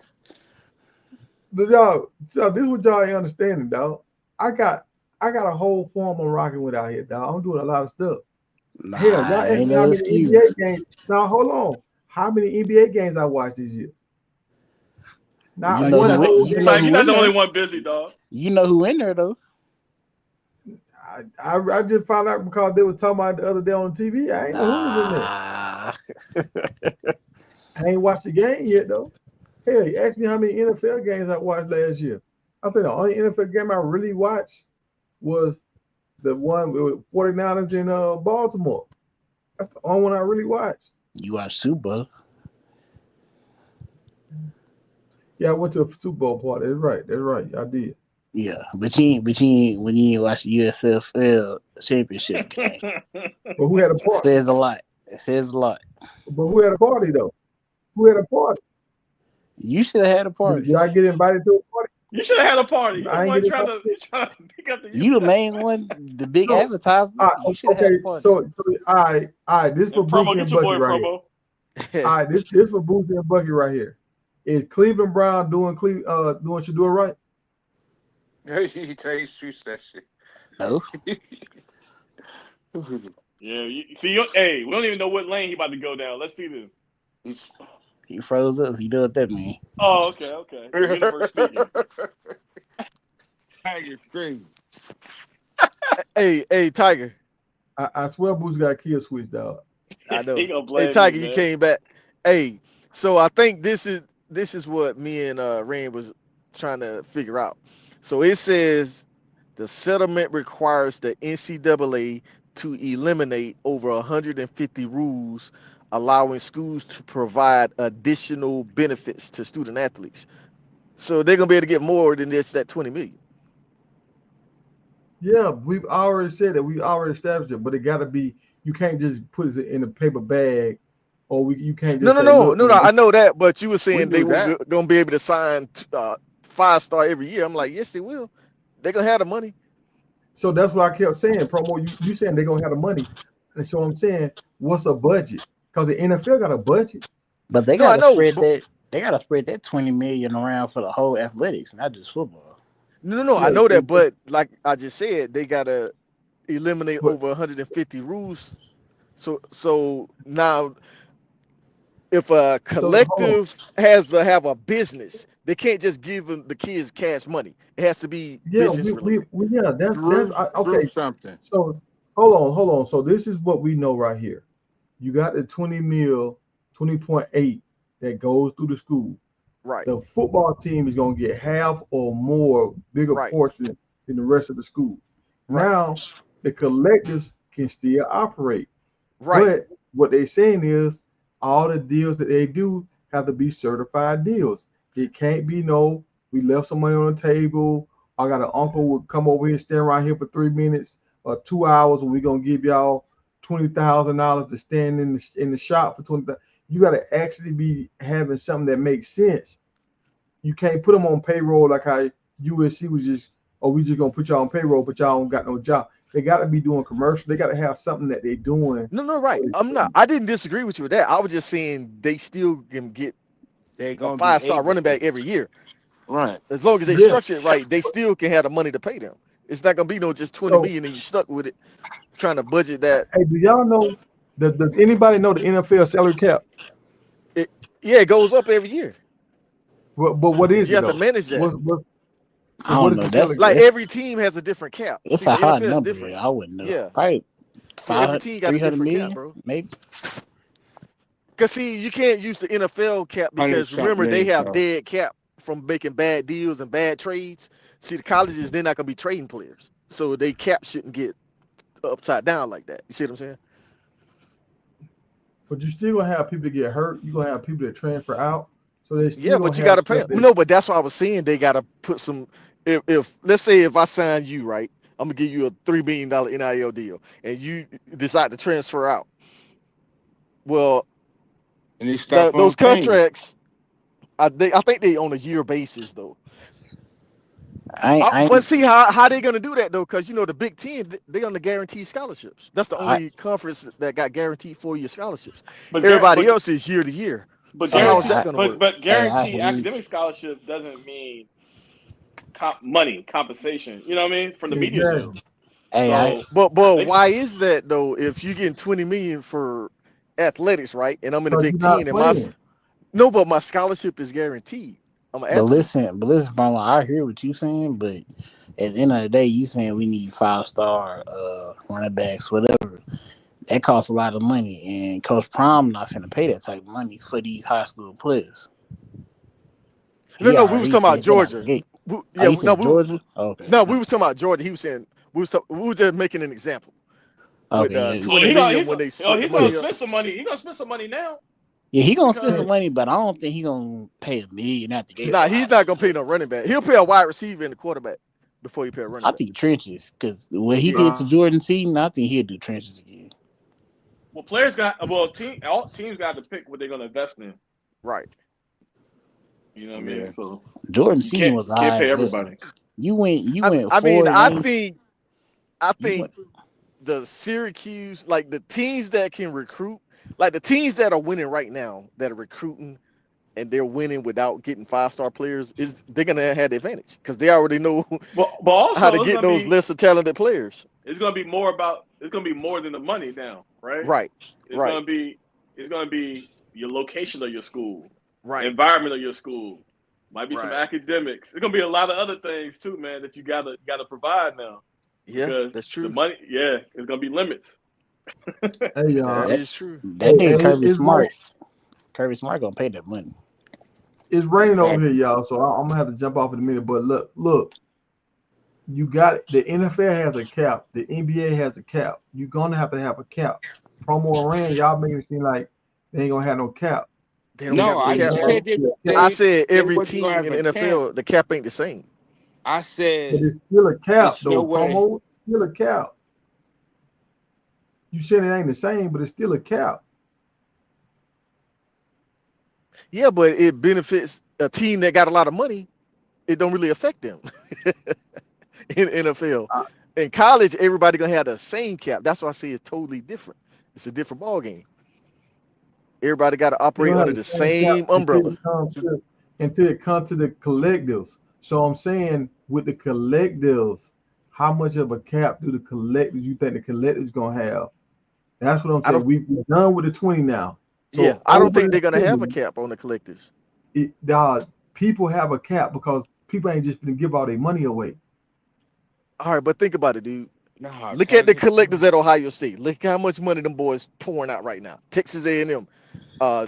But y'all, so this is what y'all ain't understanding, dog. I got a whole form I'm rocking with out here, dog. I'm doing a lot of stuff. Hell, y'all Nah, ask ain't me no how many NBA excuse. games. Now hold on. How many NBA games I watched this year? You Not know one who whole you know game. Tiger, you're who not in the only there. one busy, dog. You know who in there though. I just found out because they were talking about it the other day on TV. I ain't know who was in there. Nah. I ain't watched the game yet though. Hell, you asked me how many NFL games I watched last year. I think the only NFL game I really watched was the one with 49ers in Baltimore. That's the only one I really watched. You watch Super Bowl. Yeah, I went to a Super Bowl party. That's right. I did. Yeah, but you ain't watch the USFL championship game. But who had a It party? says a lot. It says a lot. But who had a party though? Who had a party? You should have had a Did, party. did I get invited to a party? You should have had a party. You the I ain't one get trying invited. to you trying to pick up the You the main one, the big No. advertisement. You should have had a Okay. party. So all right. This for and promo. Boosie Get and your Bucky boy right here. promo. All right. This for Boosie and Bucky right here. Is Cleveland Brown doing Shador right? He shoots that shit. No, Yeah, hey, we don't even know what lane he about to go down. Let's see this. he froze up. You know what that mean? Oh, okay. The universe speaking. Tiger scream. Hey, Tiger. I swear Boosie got a kill switch, dog. I He know. gonna Hey, blame me, Tiger, you man. came back. Hey, so I think this is what me and Rand was trying to figure out. So it says the settlement requires the NCAA to eliminate over 150 rules allowing schools to provide additional benefits to student athletes. So they're gonna be able to get more than this that 20 million. Yeah, we've already said that. We already established it, but it got to be. You can't just put it in a paper bag, or you can't No, just no, say, no, "Look, no, no. I know that, but you were saying they knew were that. gonna be able to sign 5-star every year. I'm like, yes, they will. They're gonna have the money. So that's what I kept saying. Promo, you saying they're gonna have the money, and so I'm saying, what's a budget? Because the NFL got a budget. But they No, I gotta know. spread But, that. They gotta spread that 20 million around for the whole athletics, not just football. no, no, no. I Yeah, know that, but like I just said, they gotta eliminate but over 150 rules. So now, if a so hold on. collective has to have a business, they can't just give them the kids cash money. It has to be Yeah, business related. yeah. That's Drew okay. something. So hold on. So this is what we know right here. You got the 20 mil, 20.8 that goes through the school. Right, The football team is going to get half or more, bigger right, portion than the rest of the school. right, Now, the collectives can still operate, right. but what they're saying is all the deals that they do have to be certified deals. It can't be no, we left some money on the table. I got an uncle would come over here, stand right here for 3 minutes or 2 hours, and we're gonna give y'all $20,000 to stand in the shop for 20,000. You got to actually be having something that makes sense. You can't put them on payroll like how USC was just, oh, we just gonna put y'all on payroll, but y'all don't got no job. They got to be doing commercial. They got to have something that they're doing. No, no, right. I'm not. I didn't disagree with you with that. I was just saying they still can get They're a gonna be 5-star able running back to. every year. Right. As long as they Yeah. structure it right, they still can have the money to pay them. It's not gonna be no just 20 So, million and you stuck with it trying to budget that. hey, do y'all know? Does anybody know the NFL salary cap? It, yeah, it goes up every year. But what is You it have to though? manage that. I So what don't is know. the salary That's cap? Like that's every team has a different cap. it's See, a the high NFL is number. different. I wouldn't know. Yeah, Probably yeah. Every 500, team got a 300 different cap, million, bro. maybe. Cause see, you can't use the NFL cap 100 because something remember they million. have dead cap from making bad deals and bad trades. See, the colleges they're not gonna be trading players, so they cap shouldn't get upside down like that. You see what I'm saying? But you still gonna have people get hurt. You're gonna have people that transfer out. So they Yeah, still but gonna you have gotta pay stuff them. that. No, but that's what I was saying. They gotta put some. If let's say if I sign you right, I'm gonna give you a $3 billion NIL deal, and you decide to transfer out. Well, And they stop those on paying. contracts, I think they on a year basis though. I But see how they gonna do that though? Because you know the Big Ten, they on the guaranteed scholarships. That's the I only conference that got guaranteed 4-year scholarships. But Everybody else is year to year. but So how is hey that guarantee I gonna but work? but hey I guarantee hear you. academic scholarship doesn't mean money compensation. You know what I mean from the media deal. Exactly. Hey I So But they why is that though? If you getting 20 million for athletics, right? And I'm in the Because you're Big not Ten, and my playing. no, but my scholarship is guaranteed. I'm an athlete. but listen, Bro, I hear what you saying, but at the end of the day, you saying we need 5-star running backs, whatever. That costs a lot of money, and Coach Prime not finna pay that type of money for these high school players. No, no, we was He talking about said that out the Georgia. gate. Oh, Yeah, you no, said Georgia? Okay. no, we was talking about Georgia. He was saying we was just making an example with Okay, yeah. 20 million when they split the gonna money up. spend some money. He gonna spend some money now Yeah, he gonna spend some because money, but I don't think he gonna pay $1 million out the gate for Nah, a high he's not school gonna pay player. no running back. He'll pay a wide receiver and a quarterback before he pay a running I back. think trenches, because what he Yeah, did to Jordan Seaton, I think he'll do trenches again. all teams got to pick what they're gonna invest in. right. You know what I mean? Yeah. So Jordan you Seaton was a can't high pay investment. everybody. You I, went I mean, 4 games. I You think went. the Syracuse, like the teams that can recruit, like the teams that are winning right now, that are recruiting and they're winning without getting 5-star players, is they're gonna have the advantage because they already know But how to also get those lesser talented players. it's gonna be more than the money now, right? Right, It's right, gonna be your location of your school, right, environment of your school. Might be some right. academics. It's gonna be a lot of other things too, man, that you gotta provide now Yeah, because that's the true. money, yeah, it's gonna be limits. Hey, That y'all. That is true. that Hey, nigga hey, Kirby Smart. Kirby Smart gonna pay that money. it's raining over That here, y'all. So I'm gonna have to jump off in a minute. But look. you got the NFL has a cap, the NBA has a cap. You're gonna have to have a cap. Promo ran, y'all making it seem like they ain't gonna have no cap. They don't No, got no I They cap, didn't have say bro. that a cap, I they said they every wasn't gonna team have in a the camp. NFL, the cap ain't the same. I but said it's still a cap it's no though. way. Promo, still a cap. You said it ain't the same, but it's still a cap. Yeah, but it benefits a team that got a lot of money. It don't really affect them in NFL. Uh, In college, everybody gonna have the same cap. That's why I say it's totally different. It's a different ball game. Everybody got to They operate gonna have under the the same cap same umbrella. until it comes to the collectives. So I'm saying with the collectives, how much of a cap do the collectives you think the collectives gonna have? That's what I'm I saying. don't. We're done with the 20 now. Yeah, So I don't over think the they're gonna have a 20, cap on the collectives. people have a cap because people ain't just gonna give all their money away. All right, but think about it, dude. Nah, Look at the Tiger. collectives at Ohio State. Look how much money them boys pouring out right now. Texas A&M,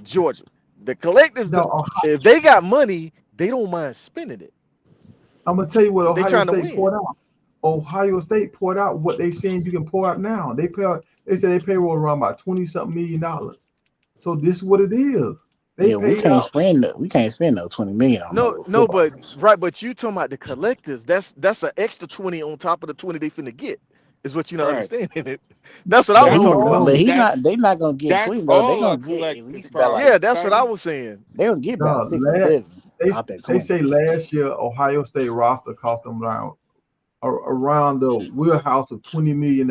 Georgia. The collectives, Now, if they got money, they don't mind spending it. I'm gonna tell you what They Ohio trying to State win. poured out. Ohio State poured out what they saying you can pour out now. They said they payroll around about 20 something $1 million. So this is what it is. They Yeah, we paid can't out. spend we can't spend no 20 million on No, no no, football but field. right, but you talking about the collectives. That's an extra 20 on top of the 20 they finna get. Is what you're not Right. understanding. That's what I was That's No, talking all. about. But no, he That's not they not gonna get that's 20 though. They all a gonna get at collective least about like Yeah, probably. that's what I Tiger. was saying. they gonna get about no. 6 or 7 They out that they 20. say last year Ohio State roster cost them around the wheelhouse of $20 million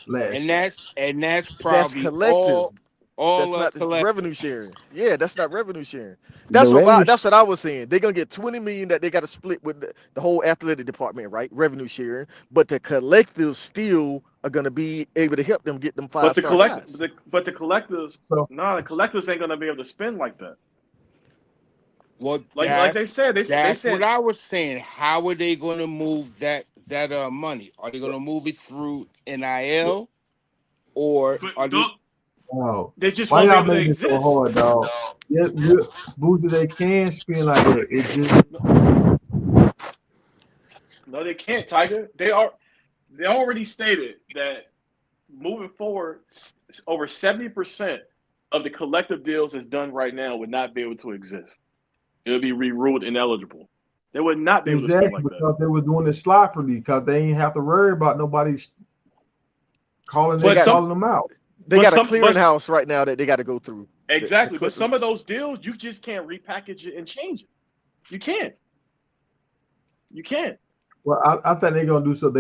last year. And that's That's probably collective. all That's a not the collective. revenue sharing. Yeah, that's not revenue sharing. The revenue That's what I was saying. They're gonna get 20 million that they got to split with the whole athletic department, right? Revenue sharing. But the collectives still are gonna be able to help them get them But 5-star guys. the collectives, So nah, the collectives ain't gonna be able to spend like that. Well, Like they said, they that's what said, I was saying. How are they going to move that money? Are they going but, to move it through but, NIL or but are they? don't, wow. they just Why won't be y'all able to making it so exist. hard, dog? Yeah, Booster, they can spin like that. It just No, they can't, Tiger. They already stated that moving forward, over 70% of the collective deals that's done right now would not be able to exist. It would be re-ruled ineligible. They would not be able to spend exactly like that. because they were doing it sloppily because they ain't have to worry about nobody They got calling them out. they got a But clearinghouse right now that they got to go through. The exactly. But collectives. some of those deals, you just can't repackage it and change it. You can't. You can't. Well, I think they're gonna do so.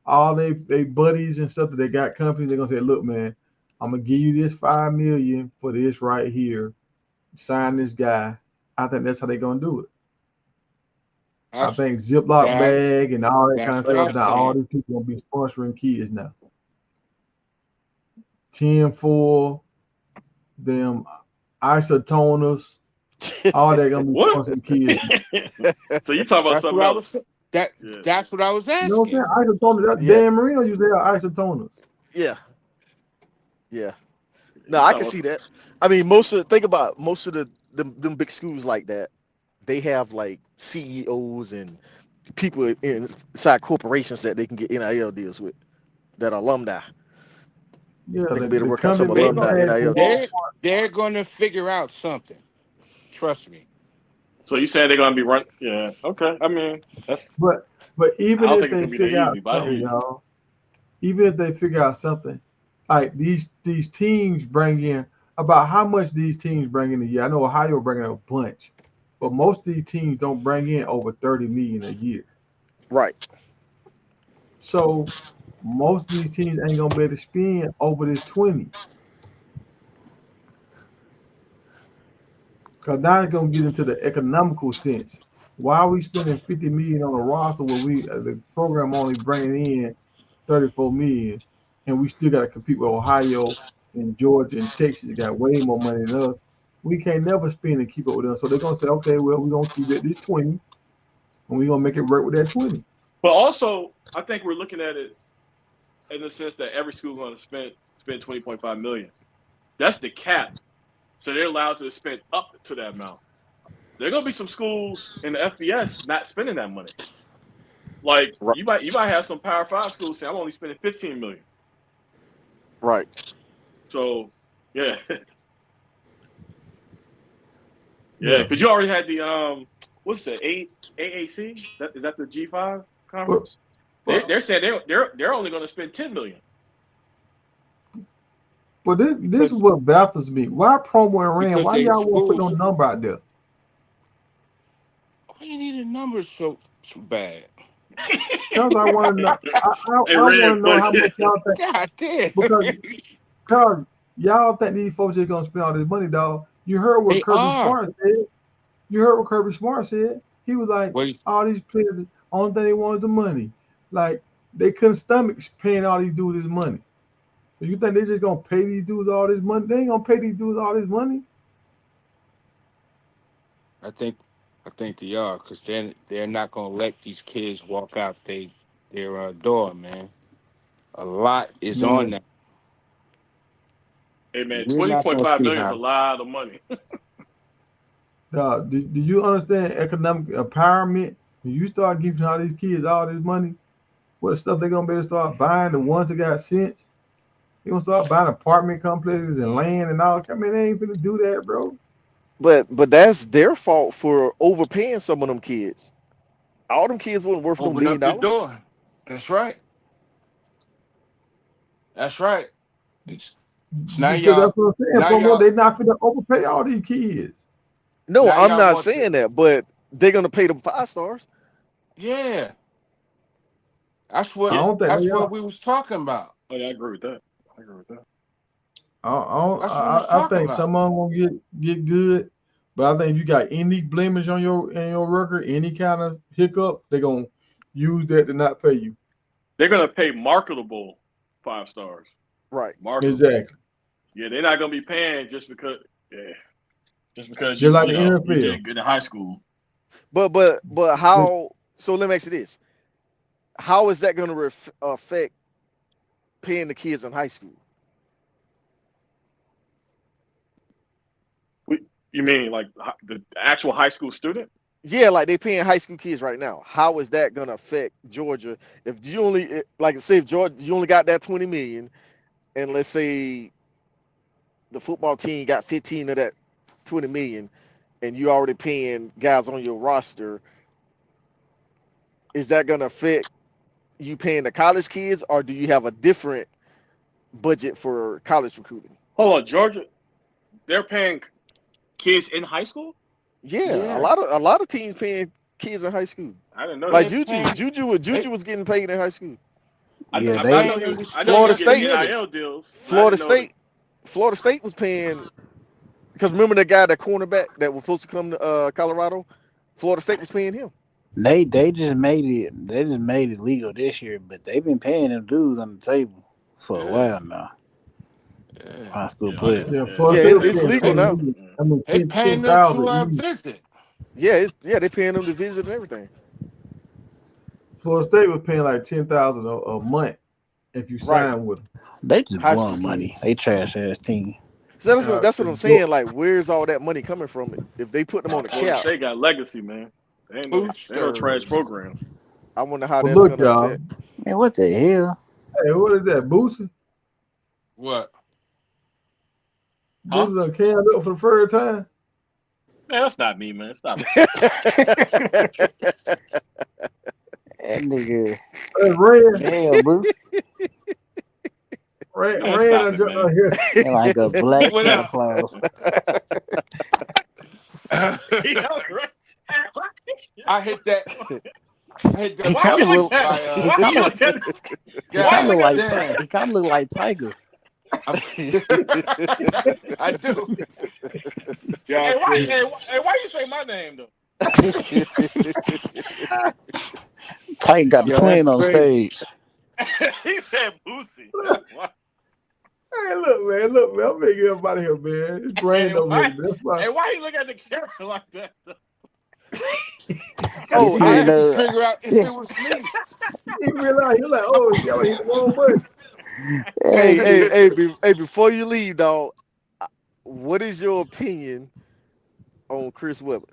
All they buddies and stuff that they got companies. They're gonna say, look, man, I'm gonna give you this 5 million for this right here. Sign this guy. I think that's how they're gonna do it. I That's think Ziploc that's bag and all that kind that's of what stuff. I'm Now all saying. these people gonna be sponsoring kids now. 10-4, them isotoners, all that gonna be What? sponsoring kids. So you talking about That's what something I was else? saying. That Yeah. that's what I was You know what asking. I'm saying? Isotoners. Yeah, Dan Marino used to have isotoners. yeah, yeah. No, You I talking can about see that. I mean, think about most of them big schools like that. They have like CEOs and people inside corporations that they can get NIL deals with that are alumni. Yeah, They can be able to the work out some company They was go alumni bad for NIL they deals. Walmart. they're going to figure out something. Trust me. so you saying they're gonna be run? Yeah. Okay. I mean, that's. But I even don't if think it's they gonna be that figure out easy, but I hear something, you. y'all, even if they figure out something, like these teams bring in about how much these teams bring in a year. I know Ohio bringing in a bunch, but most of these teams don't bring in over 30 million a year. Right. So most of these teams ain't gonna be able to spend over this 20. Cause now it's gonna get into the economical sense. Why are we spending 50 million on a roster where the program only bringing in 34 million, and we still got to compete with Ohio and Georgia and Texas that got way more money than us. We can't never spend and keep up with them. So they're gonna say, okay, well, we're gonna keep it at this 20, and we're gonna make it work with that 20. But also, I think we're looking at it in the sense that every school is going to spend 20.5 million. That's the cap. So they're allowed to spend up to that amount. There are going to be some schools in the FBS not spending that money. Like Right. you might have some Power 5 schools say I'm only spending $15 million. Right. So yeah, yeah, Yeah. because you already had the what's the AAC? Is that the G5 But, conference? but, They're saying they're only going to spend $10 million but this is because what baffles me. Why promo and ran? because Why they y'all won't put no schools. number out there? Why you need a number so bad? Because I want to know. hey, I want Red, to know but how much y'all think. God damn. Because cause y'all think these folks are gonna spend all this money, dog. You heard what They Kirby are. Smart said. You heard what Kirby Smart said. He was like, Wait, all these players, only thing they wanted the money. Like they couldn't stomach paying all these dudes this money. So you think they just gonna pay these dudes all this money? They ain't gonna pay these dudes all this money. I think they are because then they're not gonna let these kids walk out their door, man. A lot is on Man, that. hey man, We're twenty not point gonna five see million is a how. lot of money. dog, do you understand economic empowerment? When you start giving all these kids all this money, what stuff they gonna be able to start buying? The ones that got sense. They gonna start buying apartment complexes and land and all. I mean, they ain't finna do that, bro. But that's their fault for overpaying some of them kids. All them kids wasn't worth no Open million up the dollars. door. That's right. That's right. It's now Because that's y'all. what I'm saying. Now Promo, y'all. they not finna overpay all these kids. No, Now I'm y'all not want to. saying that, but they're gonna pay them 5 stars. Yeah. That's I what. Yeah. don't think That's they what are. we was talking about. Oh yeah, I agree with that. I agree with that. That's what we was I talking think about. some of them gonna get good, but I think if you got any blemish on your record, any kind of hiccup, they're gonna use that to not pay you. They're gonna pay marketable 5 stars. Right. Marketable. Exactly. Yeah, they're not gonna be paying just because Just like the you NFL. did good in high school. But how? So let me ask you this: how is that gonna affect paying the kids in high school? You mean like the actual high school student? Yeah, like they paying high school kids right now. How is that gonna affect Georgia if you only like say if Georgia you only got that 20 million, and let's say the football team got 15 of that 20 million, and you already paying guys on your roster, is that gonna affect you paying the college kids, or do you have a different budget for college recruiting? Hold on, Georgia, they're paying kids in high school? Yeah, Yeah. a lot of teams paying kids in high school. I didn't know Like that. They paying. Juju was getting paid in high school. Yeah, I they know And we I know still he Florida was haven't getting State, hit it. NIL deals, but I Florida didn't know that. State, Florida State was paying because remember that guy, that cornerback that was supposed to come to Colorado. Florida State was paying him. they just made it legal this year, but they've been paying them dudes on the table for a Yeah. while now. Yeah. High school Yeah, I players. didn't. Yeah, Yeah, Florida Yeah, State Florida was State it's was paying legal paying 20 now. them. million. Mm. I mean They 10 paying them 10,000 to each. visit. Yeah, they paying them to visit and everything. Florida State was paying like 10,000 a month if you Right, sign with them. They just high school blowing money. kids. They trash ass team. So Uh, that's what I'm saying. Like, where's all that money coming from? If they put them on the Florida cap, State got legacy, man. They ain't no trash Boosters. programs. I wonder how but that's look, gonna y'all. affect. Man, what the hell? Hey, what is that? Boosie? What? Huh? Boosie done canned up for the third time. Man, that's not me, man. Stop it. That nigga, That's Red. damn, Bruce. Man, Red stop done it, jumped man. out here. They like a black What Santa up? Claus. Yeah, right. I hit that. I hit He that Why kind you of button look look. at? by He Why kind you of. look at this? He Why kind you of look look at like. this? damn. He kind of look like Tiger. I'm, I do. Hey, God why? damn. Hey, why you say my name though? Tiger got a Yo, that's twin on crazy. stage. He said Boosie. That's why. Hey, look, man. I'm making everybody here, man. It's Hey, raining over here. why? That's why. Hey, why you look at the camera like that? He Oh, I said, had and to figure out if yeah, it was me. He realized, he's like, oh, shit, I hit the wrong button. hey, before you leave, dog, what is your opinion on Chris Webber?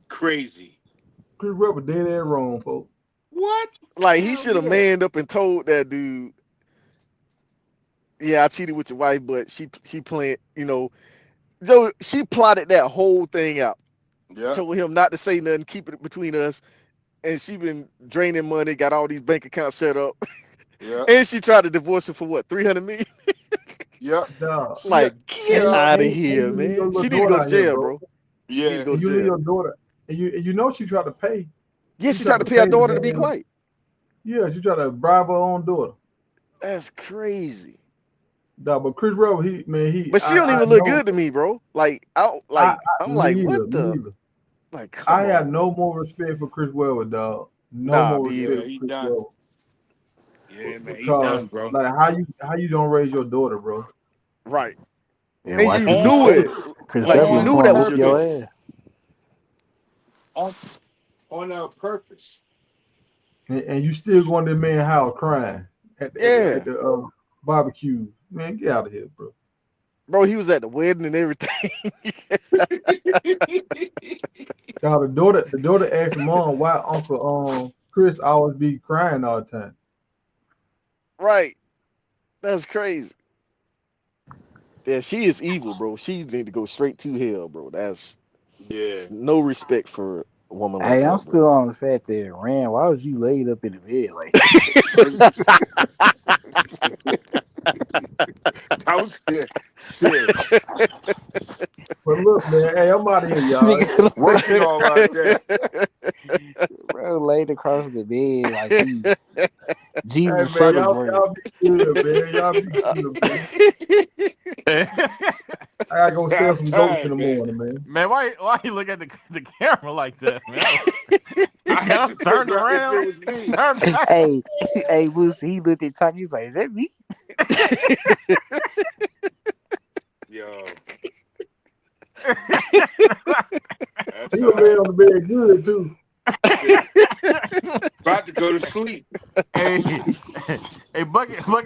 Crazy. Chris Webber dead ass wrong, folks. What? Like he Hell should have yeah. manned up and told that dude, yeah, I cheated with your wife, but she playing, though she plotted that whole thing out. Yeah, Told him not to say nothing, keep it between us, and she been draining money, got all these bank accounts set up, yeah, and she tried to divorce him for what, 300 million? yeah. Dog. Yeah, Like, And get you, yeah, out of and here, you leave your man. little She need to daughter go to out here, jail, bro. bro. She need to yeah. go And to you leave jail. your daughter, and you know she tried to pay. Yeah, She she tried tried to to pay her pay the daughter to be damn. quiet. Yeah, she tried to bribe her own daughter. That's crazy. Dog, but Chris Rose, But she don't I even look know, good to me, bro. Like, I'm like, me what either, me the? either. Like, I come have on. no more respect for Chris Weber, dog. No Nah, more me respect Yeah, either. for he Chris done. Weber. Yeah, man, he Because done, bro. like how you don't raise your daughter, bro? Right. Yeah, And watch you what you knew On, say. it. Chris Like, you Webber on knew gonna that was whoop your your daughter. purpose. ass. On, purpose. And you still going to that man's house crying Yeah. at the barbecue. Man, get out of here, bro. Bro, he was at the wedding and everything. Now the daughter asked mom why Uncle Chris always be crying all the time. Right. That's crazy. Yeah, she is evil, bro. She need to go straight to hell, bro. That's Yeah. no respect for a woman like Hey, I'm that, bro. still on the fact that Rand, why was you laid up in the bed like I was shit. But look, man, hey, I'm out of here, y'all. nigga? Working all like that. Bro laid across the bed like he Hey Jesus man, Shuttlesworth. y'all be good, man. Y'all be good, man. I gotta go sell I'm some goats in tired, the man. morning, man. Man, why you look at the camera like that, man? I had to Turn figure out if around. it was me. Turn back. Hey, hey, Lucy, he looked at Tanya, he's like, is that me? Yo, that's He all gonna lay right. on the bed good too. About to go to sleep. Hey, hey, Bucket, look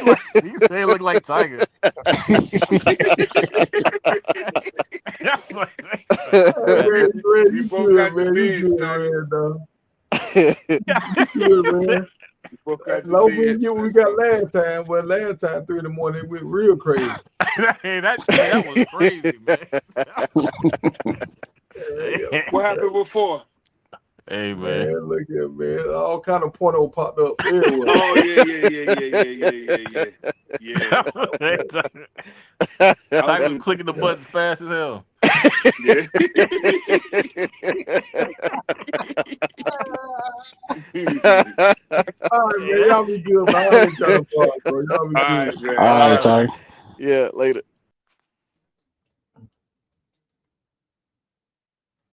like he said it looked like Tiger. Hey man, Red, We you both good, got the man. You bed, good, Snuggy. Red, dog. You good, man. We both got the Low we bed. get what we got last time, but last time 3 in the morning it went real crazy. Hey, that was crazy, man. What happened before? Hey, man. Man, look at man, all kind of porno popped up everywhere. Oh yeah. Tiger was clicking the buttons fast as hell. Yeah. All right, man, y'all be good, man. I ain't trying to bro. Y'all be All good. right, man. All right, Tanya. Yeah, later.